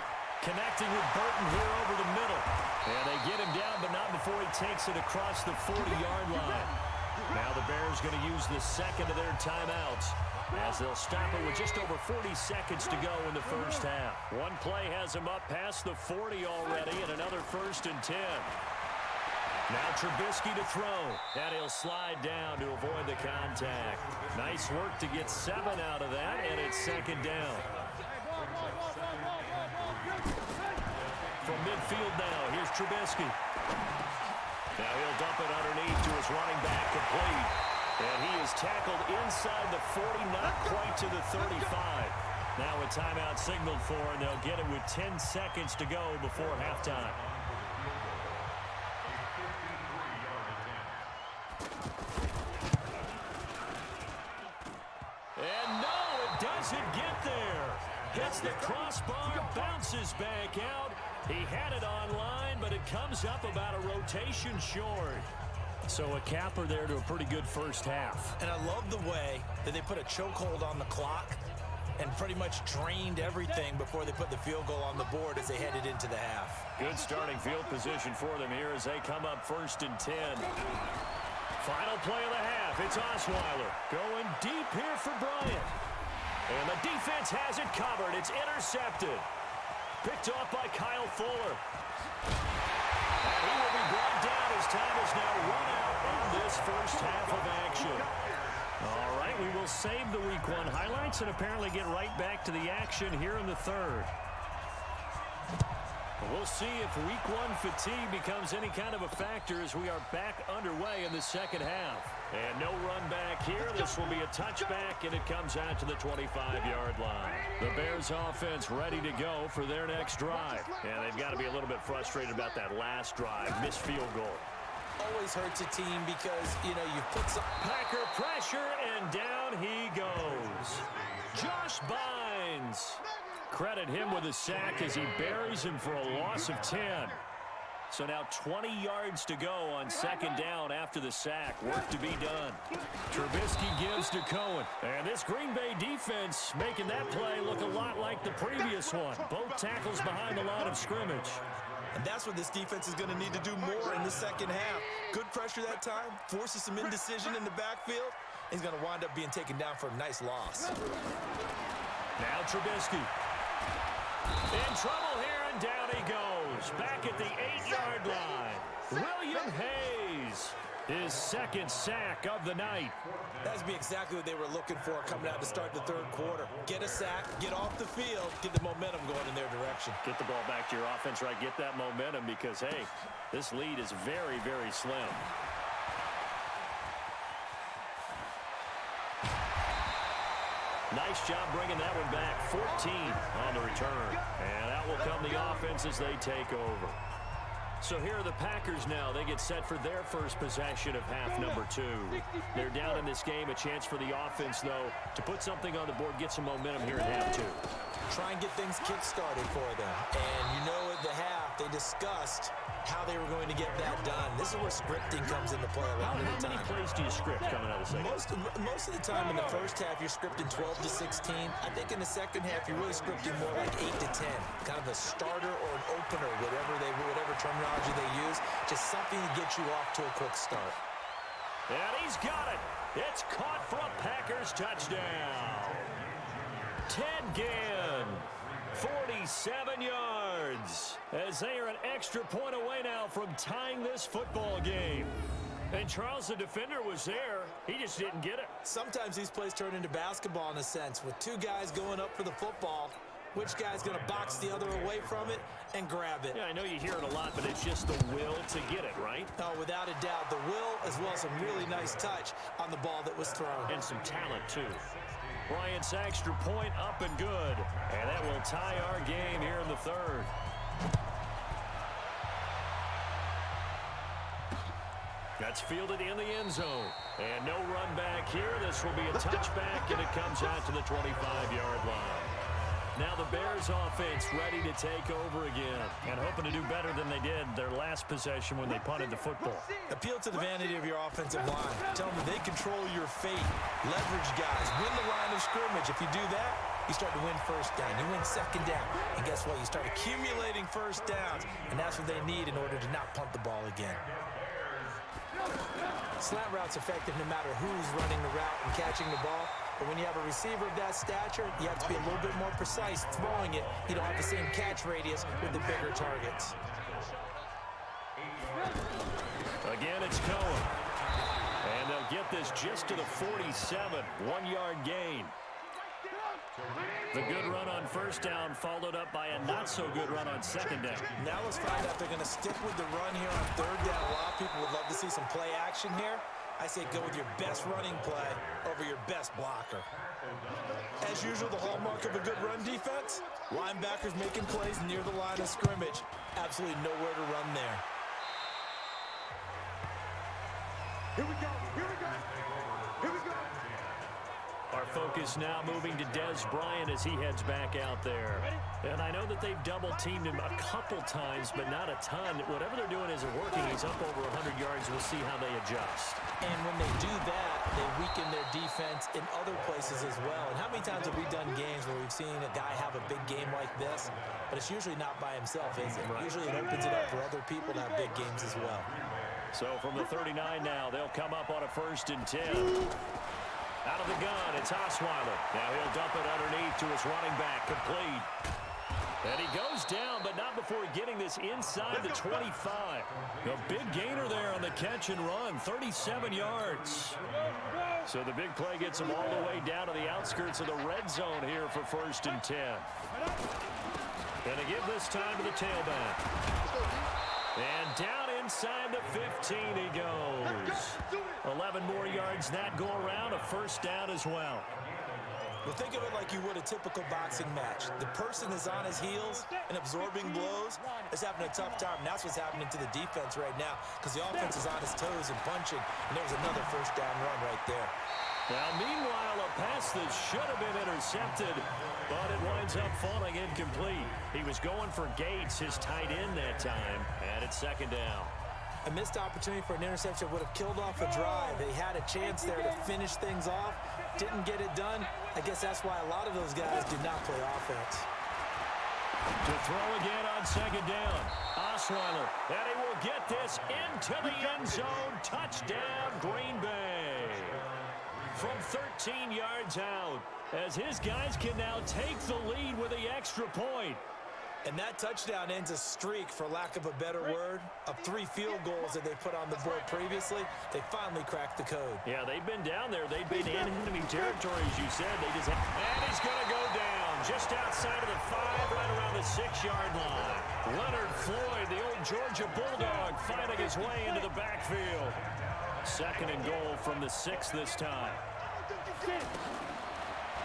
Connecting with Burton here over the middle. And they get him down, but not before he takes it across the 40-yard line. Now the Bears going to use the 2nd of their timeouts as they'll stop it with just over 40 seconds to go in the first half. One play has him up past the 40 already, and another 1st and 10. Now Trubisky to throw, and he'll slide down to avoid the contact. Nice work to get 7 out of that, and it's 2nd down. field now. Here's Trubisky. Now he'll dump it underneath to his running back, complete. And he is tackled inside the 40, not quite to the 35. Now a timeout signaled for, and they'll get it with 10 seconds to go before halftime. And no, it doesn't get there. Hits the crossbar, bounces back out. He had it online, but it comes up about a rotation short. So a capper there to a pretty good first half. And I love the way that they put a chokehold on the clock and pretty much drained everything before they put the field goal on the board as they headed into the half. Good starting field position for them here as they come up 1st and 10. Final play of the half. It's Osweiler going deep here for Bryant. And the defense has it covered. It's intercepted. Picked off by Kyle Fuller. And he will be brought down as time is now run out on this first half of action. All right, we will save the Week 1 highlights and apparently get right back to the action here in the third. We'll see if Week 1 fatigue becomes any kind of a factor as we are back underway in the second half. And no run back here. This will be a touchback, and it comes out to the 25-yard line. The Bears offense ready to go for their next drive. And they've got to be a little bit frustrated about that last drive, missed field goal. Always hurts a team because, you know, you put some... Packer pressure, and down he goes. Josh Bynes. Credit him with a sack as he buries him for a loss of 10. So now 20 yards to go on second down after the sack. Work to be done. Trubisky gives to Cohen. And this Green Bay defense making that play look a lot like the previous one. Both tackles behind the line of scrimmage. And that's what this defense is going to need to do more in the second half. Good pressure that time. Forces some indecision in the backfield. He's going to wind up being taken down for a nice loss. Now Trubisky. In trouble here, and down he goes. Back at the 8-yard line. William Hayes, his second sack of the night. That'd be exactly what they were looking for coming out to start the third quarter. Get a sack, get off the field, get the momentum going in their direction. Get the ball back to your offense, right? Get that momentum because, hey, this lead is very, very slim. Nice job bringing that one back. 14 on the return. And out will come the offense as they take over. So here are the Packers now. They get set for their first possession of half number 2. They're down in this game. A chance for the offense, though, to put something on the board, get some momentum here in half 2. Try and get things kick-started for them. And you know at the half, they discussed how they were going to get that done. This is where scripting comes into play a lot of the time. How many plays do you script coming out of the second? Most of the time in the first half, you're scripting 12 to 16. I think in the second half, you're really scripting more like 8 to 10. Kind of a starter or an opener, whatever terminology they use. Just something to get you off to a quick start. And he's got it. It's caught for a Packers touchdown. Ted Ginn, 47 yards, as they are an extra point away now from tying this football game. And Charles, the defender, was there. He just didn't get it. Sometimes these plays turn into basketball in a sense, with two guys going up for the football. Which guy's going to box the other away from it and grab it? Yeah, I know you hear it a lot, but it's just the will to get it, right? Oh, without a doubt. The will, as well as some really nice touch on the ball that was thrown. And some talent, too. Bryant's extra point up and good. And that will tie our game here in the third. That's fielded in the end zone. And no run back here. This will be a touchback, and it comes out to the 25-yard line. Now the Bears offense ready to take over again and hoping to do better than they did their last possession when they punted the football. Appeal to the vanity of your offensive line. Tell them they control your fate. Leverage guys. Win the line of scrimmage. If you do that, you start to win first down. You win second down. And guess what? You start accumulating first downs. And that's what they need in order to not punt the ball again. Slant route's effective no matter who's running the route and catching the ball. But when you have a receiver of that stature, you have to be a little bit more precise throwing it. You don't have the same catch radius with the bigger targets. Again, it's Cohen. And they'll get this just to the 47. 1-yard gain. The good run on first down followed up by a not-so-good run on second down. Now let's find out if they're going to stick with the run here on third down. A lot of people would love to see some play action here. I say go with your best running play over your best blocker. As usual, the hallmark of a good run defense, linebackers making plays near the line of scrimmage. Absolutely nowhere to run there. Here we go. Here we go. Here we go. Our focus now moving to Dez Bryant as he heads back out there. And I know that they've double-teamed him a couple times, but not a ton. Whatever they're doing isn't working. He's up over 100 yards. We'll see how they adjust. And when they do that, they weaken their defense in other places as well. And how many times have we done games where we've seen a guy have a big game like this, but it's usually not by himself, is it? Right. Usually it opens it up for other people to have big games as well. So from the 39 now, they'll come up on a 1st and 10. Out of the gun, it's Osweiler. Now he'll dump it underneath to his running back, complete. And he goes down, but not before getting this inside the 25. A big gainer there on the catch and run, 37 yards. So the big play gets him all the way down to the outskirts of the red zone here for 1st and 10. Gonna give this time to the tailback. And down inside the 15 he goes. 11 more yards that go around, a 1st down as well. Well, think of it like you would a typical boxing match. The person is on his heels and absorbing blows is having a tough time. And that's what's happening to the defense right now because the offense is on his toes and punching. And there was another 1st down run right there. Now, meanwhile, a pass that should have been intercepted, but it winds up falling incomplete. He was going for Gates, his tight end that time, and it's 2nd down. A missed opportunity for an interception would have killed off a drive. They had a chance there to finish things off. Didn't get it done. I guess that's why a lot of those guys do not play offense. To throw again on 2nd down. Osweiler, and he will get this into the end zone. Touchdown, Green Bay. From 13 yards out, as his guys can now take the lead with the extra point. And that touchdown ends a streak, for lack of a better word, of 3 field goals that they put on the board previously. They finally cracked the code. Yeah, they've been down there. They've been in enemy territory, as you said. And he's going to go down just outside of the 5, right around the 6-yard line. Leonard Floyd, the old Georgia Bulldog, finding his way into the backfield. 2nd and goal from the 6 this time.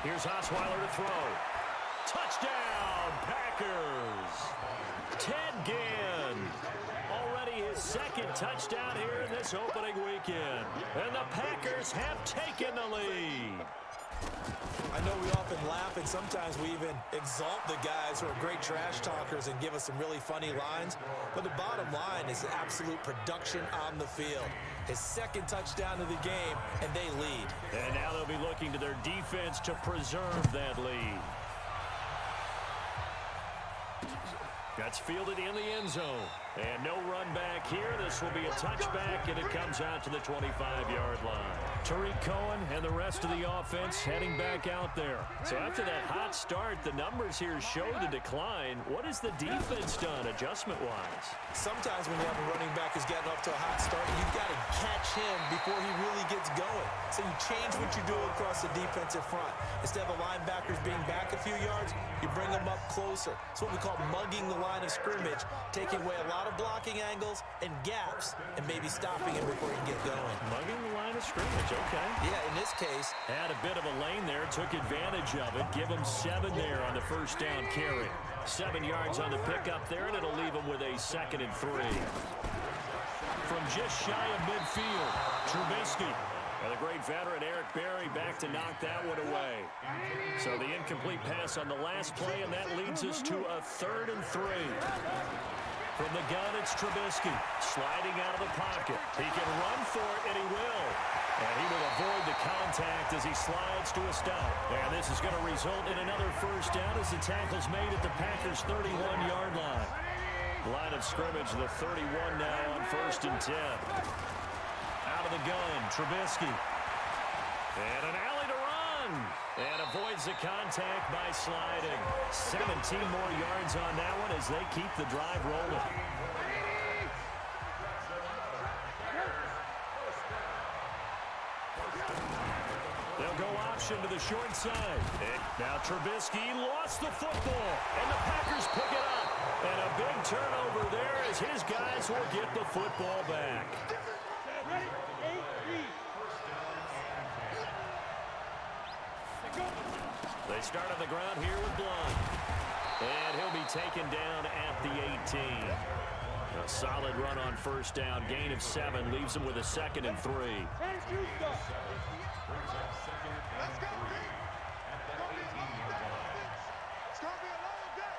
Here's Osweiler to throw. Touchdown, Packers. Ted Ginn. Already his 2nd touchdown here in this opening weekend. And the Packers have taken the lead. I know we often laugh, and sometimes we even exalt the guys who are great trash talkers and give us some really funny lines. But the bottom line is absolute production on the field. His 2nd touchdown of the game, and they lead. And now they'll be looking to their defense to preserve that lead. That's fielded in the end zone. And no run back here. This will be a touchback, and it comes out to the 25-yard line. Tariq Cohen and the rest of the offense heading back out there. So after that hot start, the numbers here show the decline. What has the defense done adjustment-wise? Sometimes when you have a running back who's getting off to a hot start, you've got to catch him before he really gets going. So you change what you do across the defensive front. Instead of the linebackers being back a few yards, you bring them up closer. It's what we call mugging the line of scrimmage, taking away a lot of blocking angles and gaps and maybe stopping him before he can get going. Mugging the line of scrimmage, okay. Yeah, in this case. Had a bit of a lane there, took advantage of it. Give him 7 there on the 1st down carry. 7 yards on the pickup there, and it'll leave him with a 2nd and 3. From just shy of midfield, Trubisky. And the great veteran Eric Berry back to knock that one away. So the incomplete pass on the last play, and that leads us to a 3rd and 3. From the gun, it's Trubisky sliding out of the pocket. He can run for it, and he will. And he will avoid the contact as he slides to a stop. And this is going to result in another 1st down as the tackle's made at the Packers' 31-yard line. Line of scrimmage, the 31 now on 1st and 10. Out of the gun, Trubisky. And an alley to run. And avoids the contact by sliding. 17 more yards on that one as they keep the drive rolling. They'll go option to the short side. And now Trubisky lost the football, and the Packers pick it up. And a big turnover there as his guys will get the football back. They start on the ground here with Blunt. And he'll be taken down at the 18. A solid run on first down. Gain of 7 leaves him with a 2nd and 3. Let's go, it's going to be a long day.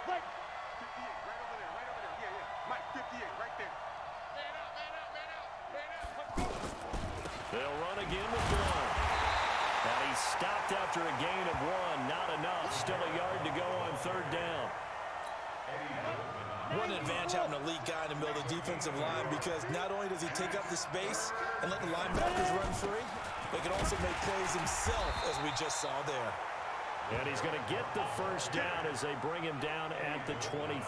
Right. 58, right over there, Yeah. Mike, 58, right there. Man out. They'll run again with Blunt. And he stopped after a gain of 1. Not enough. Still a yard to go on third down. One advantage having an elite guy in the middle of the defensive line, because not only does he take up the space and let the linebackers run free, but he can also make plays himself, as we just saw there. And he's going to get the first down as they bring him down at the 23.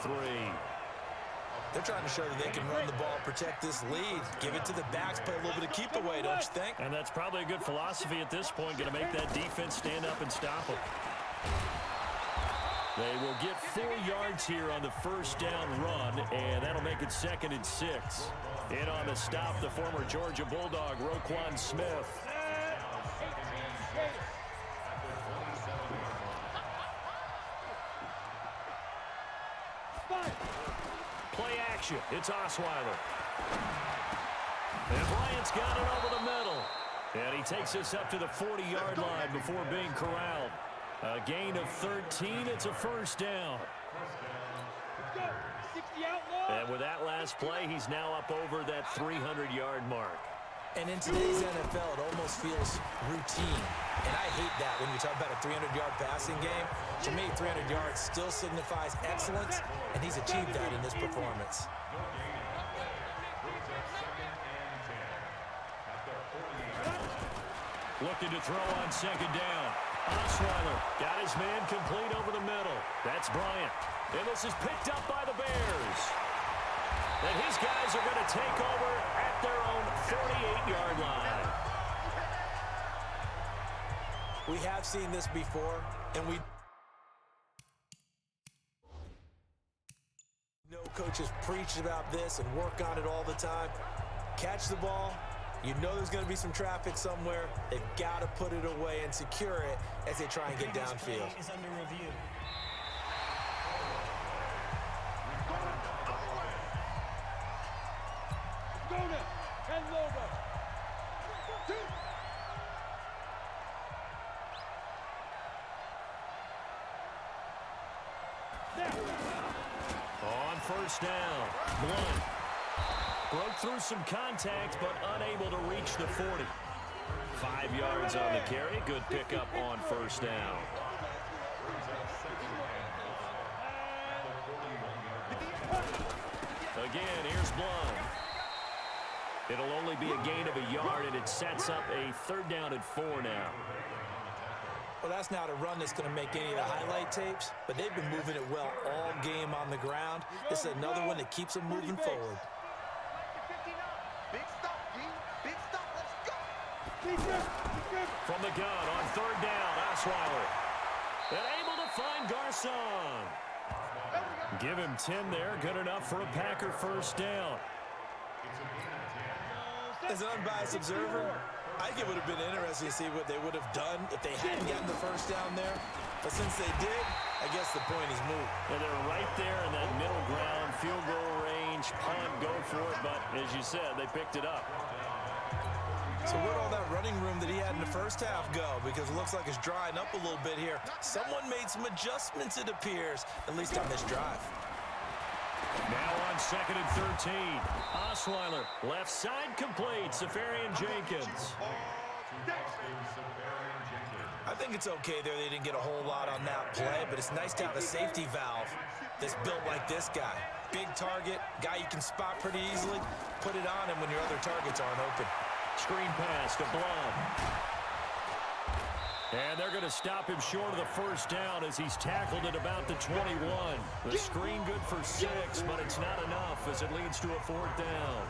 They're trying to show that they can run the ball, protect this lead, give it to the backs, play a little bit of keep away, don't you think? And that's probably a good philosophy at this point, going to make that defense stand up and stop them. They will get 4 yards here on the first down run, and that'll make it 2nd and 6. In on the stop, the former Georgia Bulldog, Roquan Smith. Play action. It's Osweiler. And Bryant's got it over the middle. And he takes us up to the 40-yard line before being corralled. A gain of 13. It's a first down. And with that last play, he's now up over that 300-yard mark. And in today's NFL, it almost feels routine. And I hate that when you talk about a 300-yard passing game. To me, 300 yards still signifies excellence, and he's achieved that in this performance. Looking to throw on second down. Osweiler got his man complete over the middle. That's Bryant. And this is picked up by the Bears. And his guys are going to take over at their own 48-yard line. We have seen this before, and we know coaches preach about this and work on it all the time. Catch the ball. You know there's going to be some traffic somewhere. They've got to put it away and secure it as they try and get downfield. Is under review. On first down, Blunt broke through some contact, but unable to reach the 40. 5 yards on the carry. Good pickup on first down. Again, here's Blunt. It'll only be a gain of a yard, and it sets up a 3rd down and 4 now. Well, that's not a run that's going to make any of the highlight tapes, but they've been moving it well all game on the ground. This is another one that keeps them moving forward. Big stop, D. Big stop. Let's go. From the gun on 3rd down, Osweiler. And able to find Garcon. Give him 10 there. Good enough for a Packer first down. As an unbiased observer, I think it would have been interesting to see what they would have done if they hadn't gotten the first down there. But since they did, I guess the point is moot. And they're right there in that middle ground, field goal range, punt, go for it. But as you said, they picked it up. So where'd all that running room that he had in the first half go? Because it looks like it's drying up a little bit here. Someone made some adjustments, it appears, at least on this drive. Now on 2nd and 13. Osweiler, left side complete. Safarian Jenkins. I think it's okay there. They didn't get a whole lot on that play, but it's nice to have a safety valve that's built like this guy. Big target, guy you can spot pretty easily. Put it on him when your other targets aren't open. Screen pass to Blunt. And they're going to stop him short of the first down as he's tackled at about the 21. The screen good for 6, but it's not enough as it leads to a 4th down.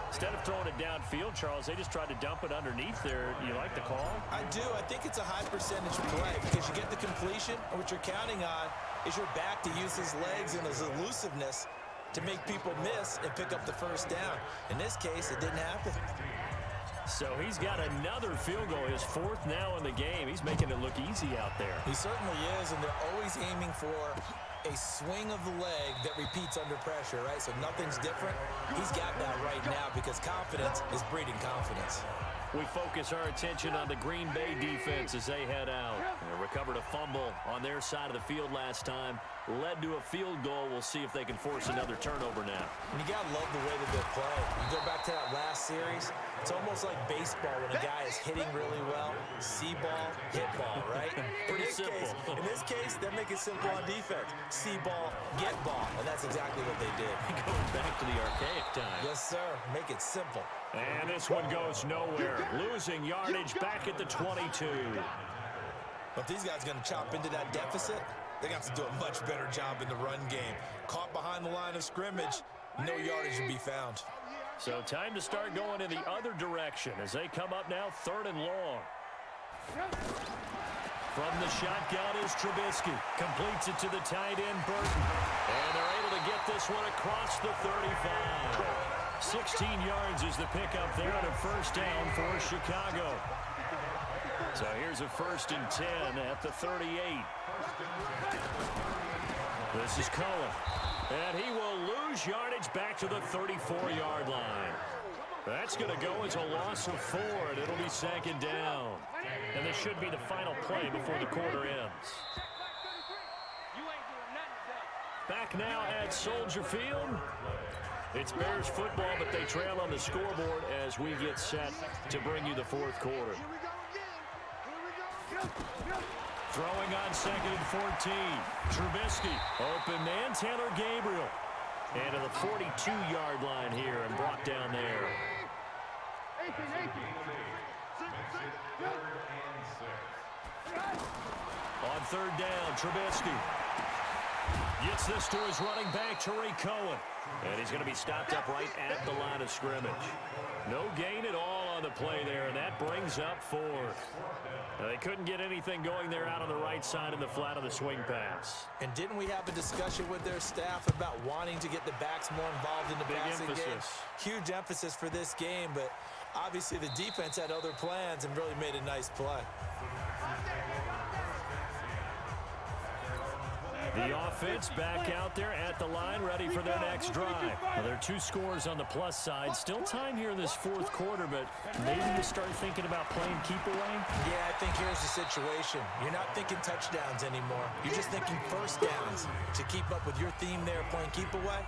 Instead of throwing it downfield, Charles, they just tried to dump it underneath there. You like the call? I do. I think it's a high percentage play because you get the completion, and what you're counting on is your back to use his legs and his elusiveness to make people miss and pick up the first down. In this case, it didn't happen. So he's got another field goal, his 4th now in the game. He's making it look easy out there. He certainly is, and they're always aiming for a swing of the leg that repeats under pressure, right? So nothing's different. He's got that right now because confidence is breeding confidence. We focus our attention on the Green Bay defense as they head out. They recovered a fumble on their side of the field last time. Led to a field goal. We'll see if they can force another turnover now. And you got to love the way that they play. You go back to that last series, it's almost like baseball when a guy is hitting really well. See ball, hit ball, right? Pretty simple. In this case, they make it simple on defense. See ball, get ball. And that's exactly what they did. Going back to the archaic time. Yes, sir. Make it simple. And this one goes nowhere. Losing yardage back at the 22. But if these guys are going to chop into that deficit, they got to do a much better job in the run game. Caught behind the line of scrimmage, no yardage to be found. So time to start going in the other direction as they come up now 3rd and long. From the shotgun is Trubisky. Completes it to the tight end, Burton. And they're able to get this one across the 35. 16 yards is the pickup there on a first down for Chicago. So here's a 1st and 10 at the 38. This is Cohen. And he will lose yardage back to the 34-yard line. That's going to go as a loss of 4, and it'll be 2nd down. And this should be the final play before the quarter ends. Back now at Soldier Field. It's Bears football, but they trail on the scoreboard as we get set to bring you the 4th quarter. Throwing on 2nd and 14. Trubisky, open man, Taylor Gabriel. And to the 42-yard line here and brought down there. On 3rd down, Trubisky gets this to his running back, Tariq Cohen. And he's going to be stopped up right at the line of scrimmage. No gain at all on the play there, and that brings up 4th. Now, they couldn't get anything going there out on the right side in the flat of the swing pass. And didn't we have a discussion with their staff about wanting to get the backs more involved in the passing game? Huge emphasis for this game, but obviously the defense had other plans and really made a nice play. The offense back out there at the line, ready for their next drive. Well, there are 2 scores on the plus side. Still time here in this 4th quarter, but maybe you start thinking about playing keep away? Yeah, I think here's the situation. You're not thinking touchdowns anymore. You're just thinking first downs. To keep up with your theme there, playing keep away,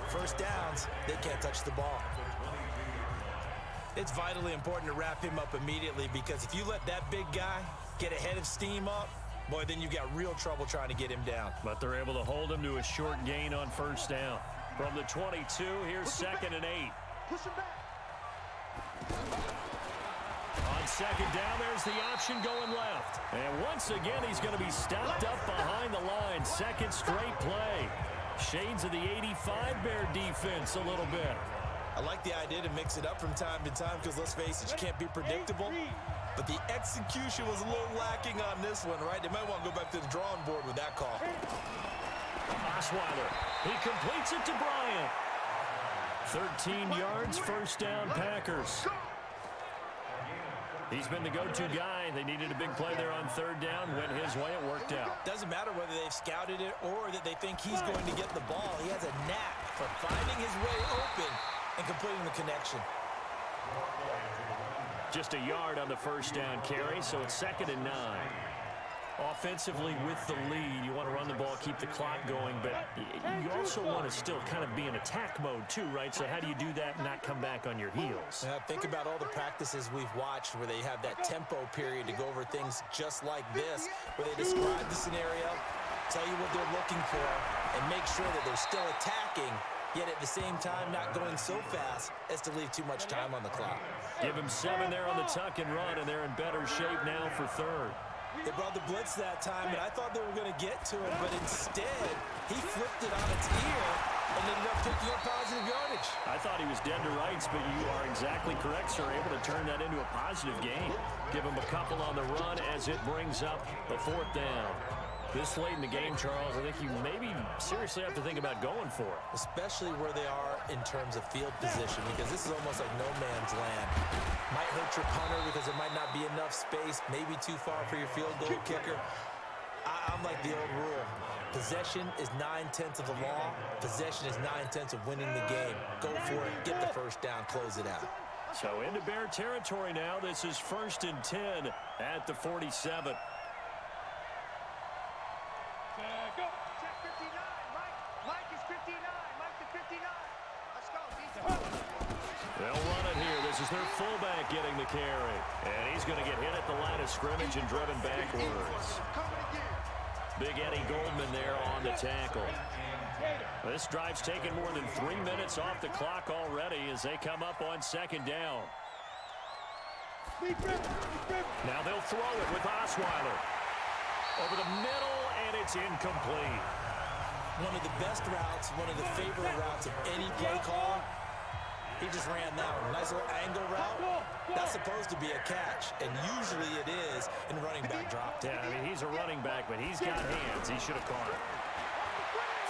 first downs, they can't touch the ball. It's vitally important to wrap him up immediately because if you let that big guy get a head of steam up, boy, then you got real trouble trying to get him down. But they're able to hold him to a short gain on 1st down. From the 22, here's 2nd and 8. On 2nd down, there's the option going left. And once again, he's going to be stopped up behind the line. 2nd straight play. Shades of the 85 Bear defense a little bit. I like the idea to mix it up from time to time because, let's face it, you can't be predictable. But the execution was a little lacking on this one, right? They might want to go back to the drawing board with that call. Osweiler, he completes it to Bryant. 13 yards, 1st down, Packers. He's been the go-to guy. They needed a big play there on 3rd down. Went his way, it worked out. Doesn't matter whether they've scouted it or that they think he's going to get the ball. He has a knack for finding his way open and completing the connection. Just a yard on the 1st down carry, so it's 2nd and 9. Offensively with the lead, you want to run the ball, keep the clock going, but you also want to still kind of be in attack mode too, right? So how do you do that and not come back on your heels? Think about all the practices we've watched where they have that tempo period to go over things just like this, where they describe the scenario, tell you what they're looking for, and make sure that they're still attacking, yet at the same time not going so fast as to leave too much time on the clock. Give him 7 there on the tuck and run, and they're in better shape now for 3rd. They brought the blitz that time, and I thought they were going to get to him, but instead, he flipped it on its ear and ended up picking up positive yardage. I thought he was dead to rights, but you are exactly correct, sir. Able to turn that into a positive gain. Give him a couple on the run as it brings up the 4th down. This late in the game, Charles, I think you maybe seriously have to think about going for it. Especially where they are in terms of field position, because this is almost like no man's land. Might hurt your punter because there might not be enough space, maybe too far for your field goal kicker. I'm like the old rule. Possession is 9/10 of the law. Possession is 9/10 of winning the game. Go for it. Get the first down. Close it out. So into Bear territory now. This is 1st and 10 at the 47. Go. Check 59. Mike is 59. Mike to 59. Let's go. They'll run it here. This is their fullback getting the carry. And he's going to get hit at the line of scrimmage and driven backwards. Big Eddie Goldman there on the tackle. This drive's taken more than 3 minutes off the clock already as they come up on 2nd down. Now they'll throw it with Osweiler. Over the middle, and it's incomplete. One of the best routes, one of the favorite routes of any play caller. He just ran that one. Nice little angle route. That's supposed to be a catch, and usually it is in running back drop. Yeah, I mean, he's a running back, but he's got hands. He should have caught it.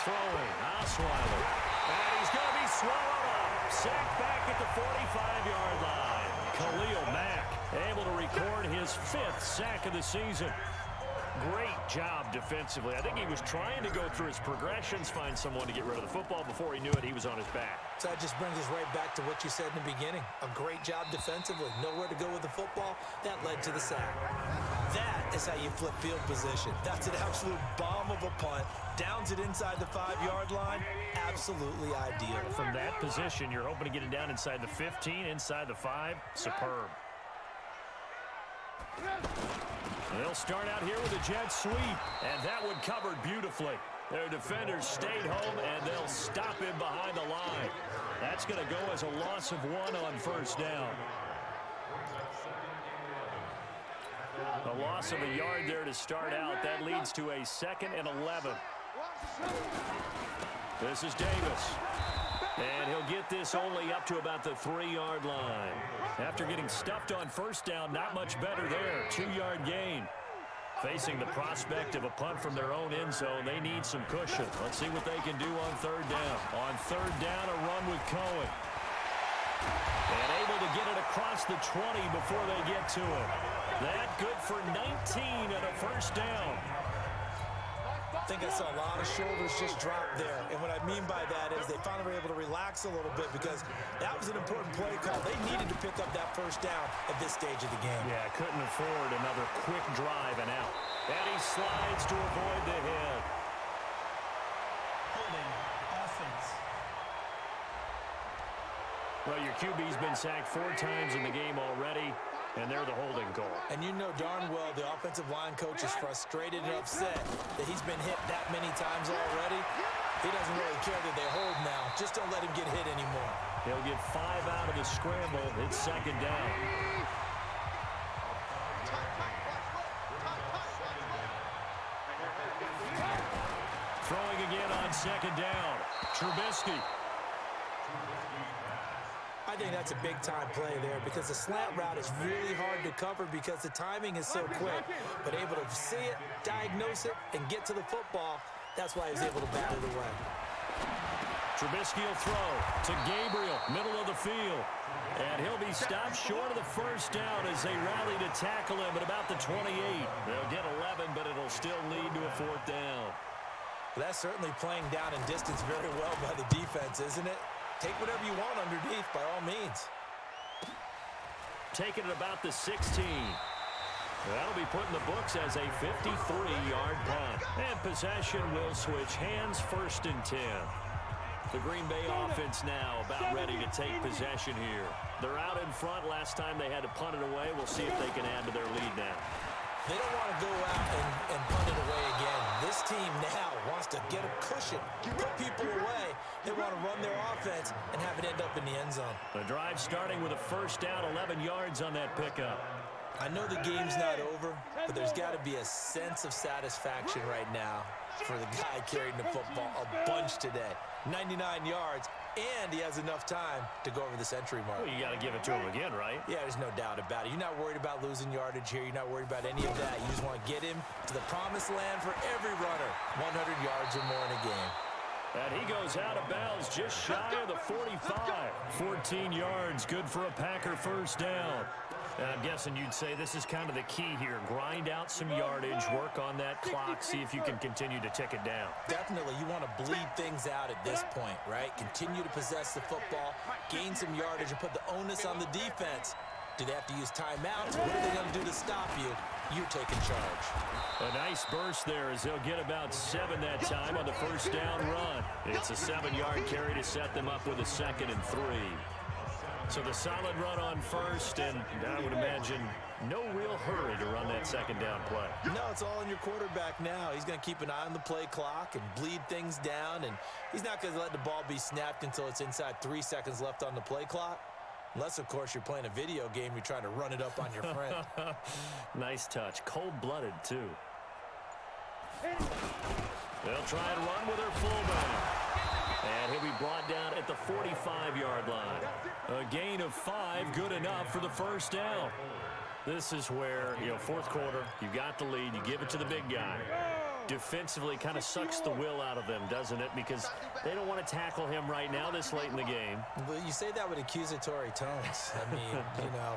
Throwing, Osweiler. And he's going to be swallowed up. Sacked back at the 45-yard line. Khalil Mack able to record his 5th sack of the season. Great job defensively. I think he was trying to go through his progressions, find someone to get rid of the football. Before he knew it, he was on his back. So that just brings us right back to what you said in the beginning. A great job defensively. Nowhere to go with the football. That led to the sack. That is how you flip field position. That's an absolute bomb of a punt. Downs it inside the 5-yard line. Absolutely ideal. From that position, you're hoping to get it down inside the 15, inside the 5. Superb. They'll start out here with a jet sweep, and that one covered beautifully. Their defenders stayed home, and they'll stop him behind the line. That's going to go as a loss of 1 on 1st down. A loss of a yard there to start out. That leads to a 2nd and 11. This is Davis. And he'll get this only up to about the 3-yard line. After getting stuffed on 1st down, not much better there. 2-yard gain. Facing the prospect of a punt from their own end zone, they need some cushion. Let's see what they can do on 3rd down. On 3rd down, a run with Cohen. And able to get it across the 20 before they get to it. That good for 19 and a 1st down. I think I saw a lot of shoulders just drop there. And what I mean by that is they finally were able to relax a little bit because that was an important play call. They needed to pick up that 1st down at this stage of the game. Yeah, couldn't afford another quick drive and out. And he slides to avoid the hit. Holding offense. Well, your QB's been sacked 4 times in the game already, and they're the holding call. And you know darn well the offensive line coach is frustrated and upset that he's been hit that many times already. He doesn't really care that they hold now. Just don't let him get hit anymore. He'll get 5 out of the scramble. It's 2nd down. Throwing again on 2nd down. Trubisky. I think that's a big-time play there because the slant route is really hard to cover because the timing is so quick. But able to see it, diagnose it, and get to the football, that's why he was able to bat it away. Trubisky will throw to Gabriel, middle of the field. And he'll be stopped short of the 1st down as they rally to tackle him at about the 28. They'll get 11, but it'll still lead to a 4th down. Well, that's certainly playing down in distance very well by the defense, isn't it? Take whatever you want underneath, by all means. Taking it about the 16. That'll be put in the books as a 53-yard punt. And possession will switch hands, 1st and 10. The Green Bay offense now about ready to take possession here. They're out in front. Last time they had to punt it away. We'll see if they can add to their lead now. They don't want to go out and punt it away again. This team now wants to get a cushion, put people away. They want to run their offense and have it end up in the end zone. The drive starting with a 1st down, 11 yards on that pickup. I know the game's not over, but there's got to be a sense of satisfaction right now for the guy carrying the football a bunch today. 99 yards, and he has enough time to go over the century mark. Well, you got to give it to him again, right? Yeah, there's no doubt about it. You're not worried about losing yardage here. You're not worried about any of that. You just want to get him to the promised land for every runner. 100 yards or more in a game. And he goes out of bounds just shy of the 45. 14 yards, good for a Packer first down. And I'm guessing you'd say this is kind of the key here. Grind out some yardage, work on that clock, see if you can continue to tick it down. Definitely, you want to bleed things out at this point, right? Continue to possess the football, gain some yardage, and put the onus on the defense. Do they have to use timeouts? What are they going to do to stop you? You're taking charge. A nice burst there as they'll get about 7 that time on the first down run. It's a 7-yard carry to set them up with a 2nd and 3. So the solid run on first, and I would imagine no real hurry to run that second down play. No, it's all in your quarterback now. He's going to keep an eye on the play clock and bleed things down, and he's not going to let the ball be snapped until it's inside 3 seconds left on the play clock. Unless, of course, you're playing a video game, you're trying to run it up on your friend. Nice touch. Cold-blooded, too. They'll try and run with their fullback. And he'll be brought down at the 45-yard line. A gain of 5, good enough for the first down. This is where, fourth quarter, you got the lead, you give it to the big guy. Defensively kind of sucks the will out of them, doesn't it? Because they don't want to tackle him right now this late in the game. Well, you say that with accusatory tones. I mean,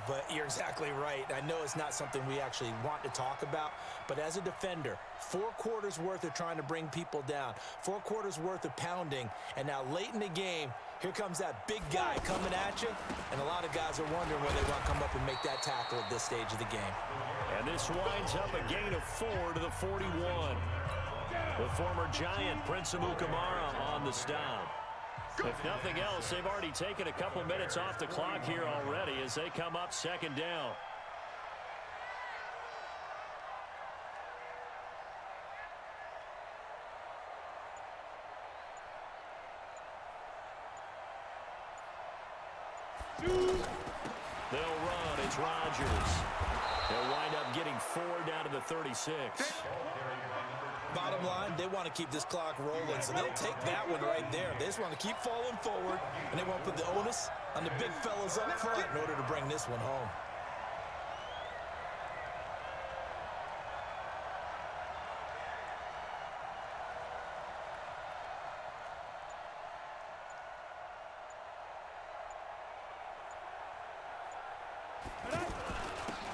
but you're exactly right. I know it's not something we actually want to talk about, but as a defender, 4 quarters worth of trying to bring people down, 4 quarters worth of pounding, and now late in the game, here comes that big guy coming at you, and a lot of guys are wondering whether they want to come up and make that tackle at this stage of the game. And this winds up a gain of 4 to the 41. The former Giant, Prince Amukamara, on the stop. If nothing else, they've already taken a couple minutes off the clock here already as they come up second down. They'll run. It's Rodgers. They'll wind up getting 4 down to the 36. Bottom line, they want to keep this clock rolling, so they'll take that one right there. They just want to keep falling forward, and they want to put the onus on the big fellas up front in order to bring this one home.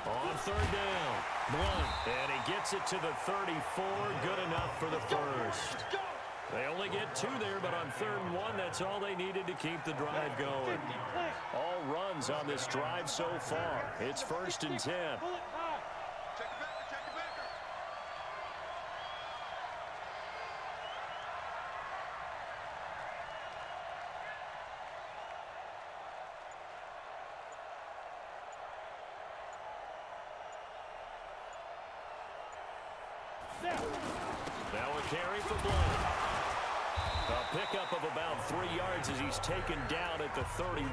On third down, Blunt, and he gets it to the 34, good enough for the first. They only get 2 there, but on 3rd and 1, that's all they needed to keep the drive going. All runs on this drive so far. It's 1st and 10. Now a carry for Blunt. A pickup of about 3 yards as he's taken down at the 31.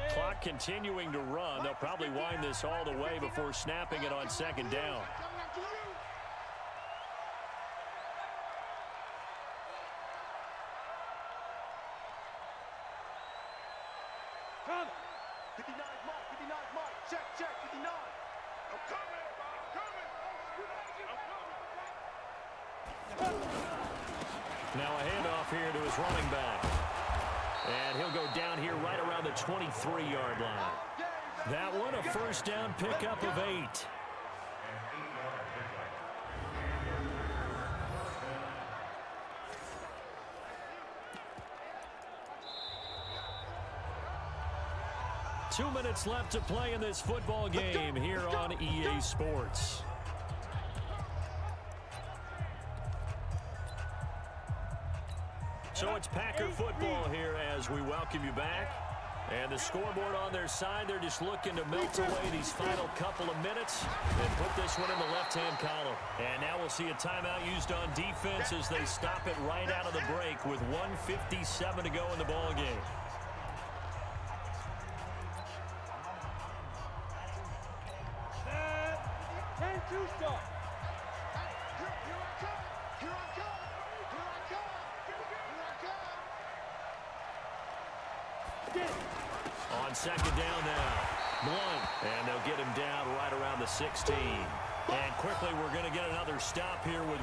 Clock continuing to run. They'll probably wind this all the way before snapping it on 2nd down. Now a handoff here to his running back. And he'll go down here right around the 23-yard line. That one, a first down pickup of 8. Two minutes left to play in this football game here on EA Sports. So it's Packer football here as we welcome you back. And the scoreboard on their side, they're just looking to melt away these final couple of minutes and put this one in the left-hand column. And now we'll see a timeout used on defense as they stop it right out of the break with 1:57 to go in the ball game. On second down now, Blunt, and they'll get him down right around the 16. And quickly, we're going to get another stop here with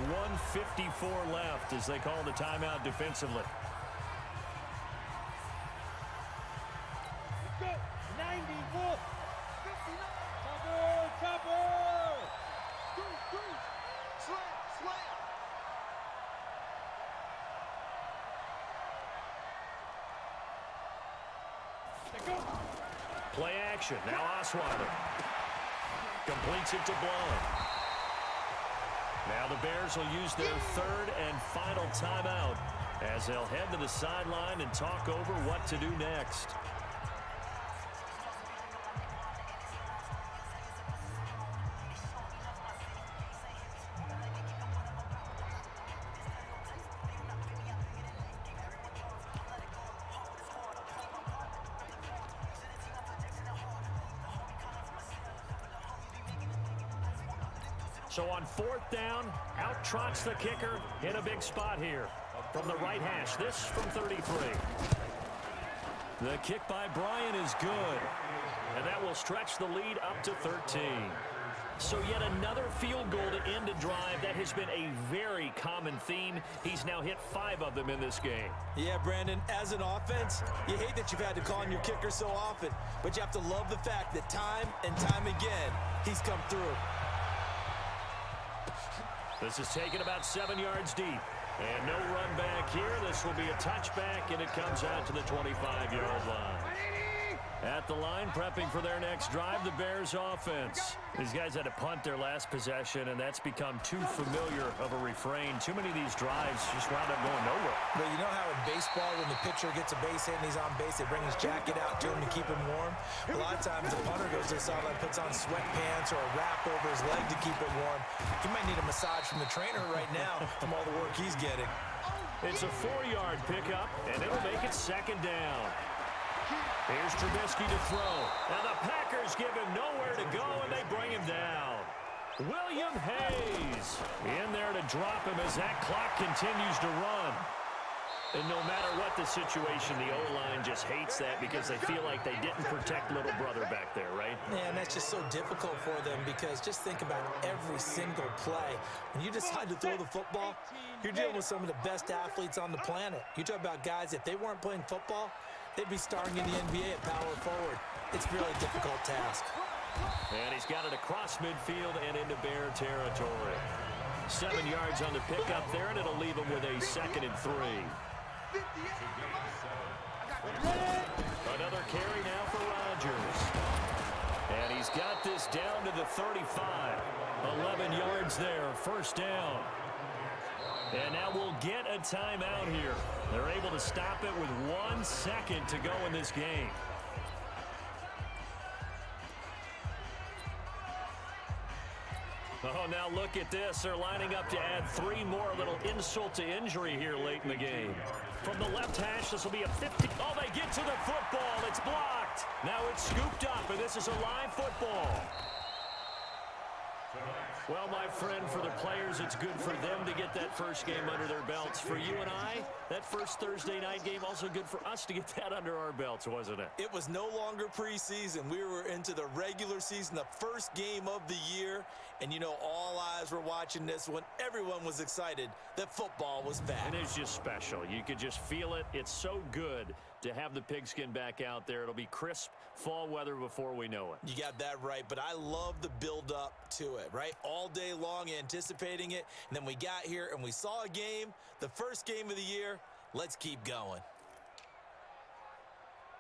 1:54 left as they call the timeout defensively. Play action. Now Osweiler completes it to Blunt. Now the Bears will use their third and final timeout as they'll head to the sideline and talk over what to do next. So on fourth down, out trots the kicker in a big spot here from the right hash. This from 33. The kick by Bryant is good, and that will stretch the lead up to 13. So yet another field goal to end a drive. That has been a very common theme. He's now hit 5 of them in this game. Yeah, Brandon, as an offense, you hate that you've had to call on your kicker so often, but you have to love the fact that time and time again, he's come through. This is taken about 7 yards deep. And no run back here. This will be a touchback, and it comes out to the 25-yard line. At the line, prepping for their next drive, the Bears offense. These guys had to punt their last possession, and that's become too familiar of a refrain. Too many of these drives just wound up going nowhere. But you know how in baseball, when the pitcher gets a base hit and he's on base, they bring his jacket out to him to keep him warm? A lot of times the punter goes to the sideline, puts on sweatpants or a wrap over his leg to keep it warm. He might need a massage from the trainer right now from all the work he's getting. It's a 4-yard pickup, and it'll make it second down. Here's Trubisky to throw. And the Packers give him nowhere to go, and they bring him down. William Hayes in there to drop him as that clock continues to run. And no matter what the situation, the O-line just hates that because they feel like they didn't protect little brother back there, right? Yeah, and that's just so difficult for them because just think about every single play. When you decide to throw the football, you're dealing with some of the best athletes on the planet. You talk about guys, if they weren't playing football, they'd be starring in the NBA at power forward. It's a really difficult task. And he's got it across midfield and into Bear territory. 7 yards on the pickup there, and it'll leave him with a 2nd and 3. Another carry now for Rodgers. And he's got this down to the 35. 11 yards there, first down. And now we'll get a timeout here. They're able to stop it with 1 second to go in this game. Oh, now look at this. They're lining up to add 3 more. A little insult to injury here late in the game. From the left hash, this will be a 50. Oh, they get to the football. It's blocked. Now it's scooped up, and this is a live football. Well, my friend, for the players, it's good for them to get that first game under their belts. For you and I, that first Thursday night game, also good for us to get that under our belts, wasn't it? It was no longer preseason. We were into the regular season, the first game of the year. And, you know, all eyes were watching this when everyone was excited that football was back. And it's just special. You could just feel it. It's so good to have the pigskin back out there. It'll be crisp fall weather before we know it. You got that right, but I love the build-up to it, right? All day long anticipating it, and then we got here and we saw a game, the first game of the year. Let's keep going.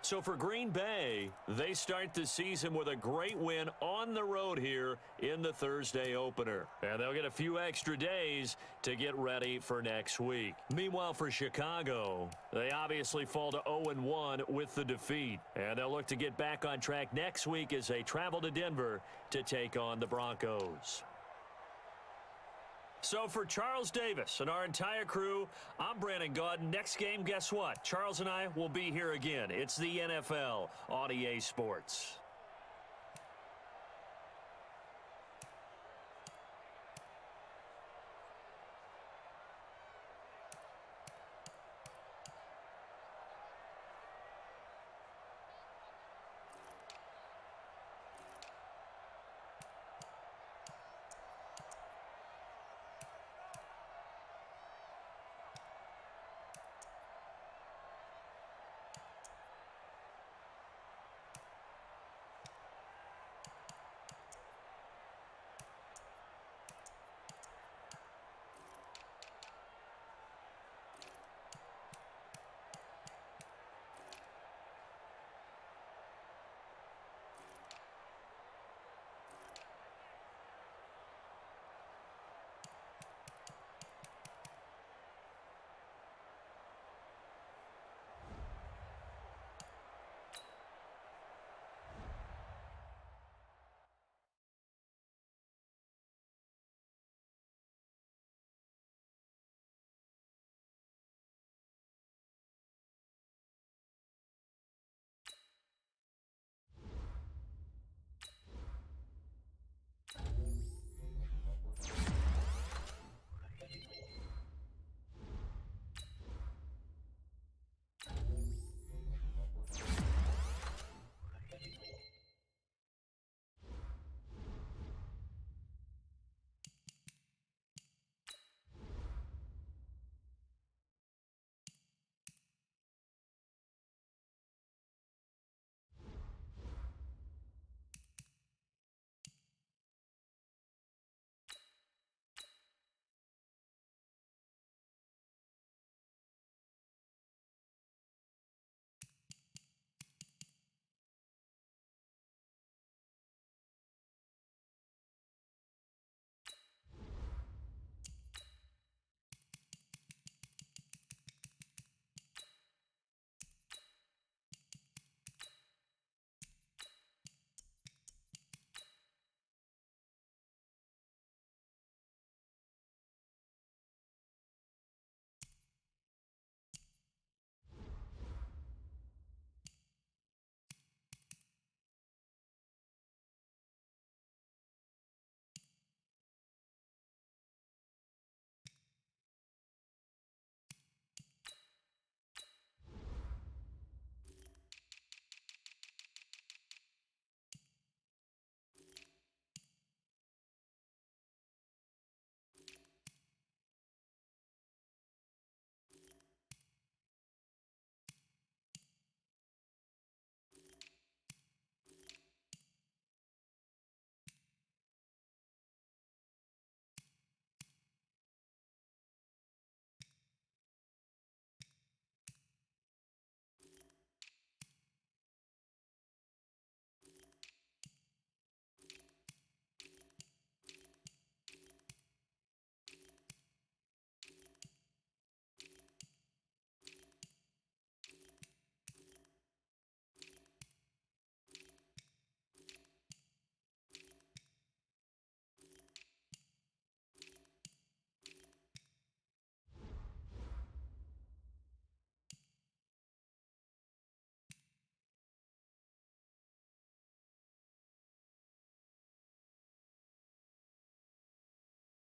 So for Green Bay, they start the season with a great win on the road here in the Thursday opener. And they'll get a few extra days to get ready for next week. Meanwhile, for Chicago, they obviously fall to 0-1 with the defeat. And they'll look to get back on track next week as they travel to Denver to take on the Broncos. So for Charles Davis and our entire crew, I'm Brandon Gaudin. Next game, guess what? Charles and I will be here again. It's the NFL on EA Sports.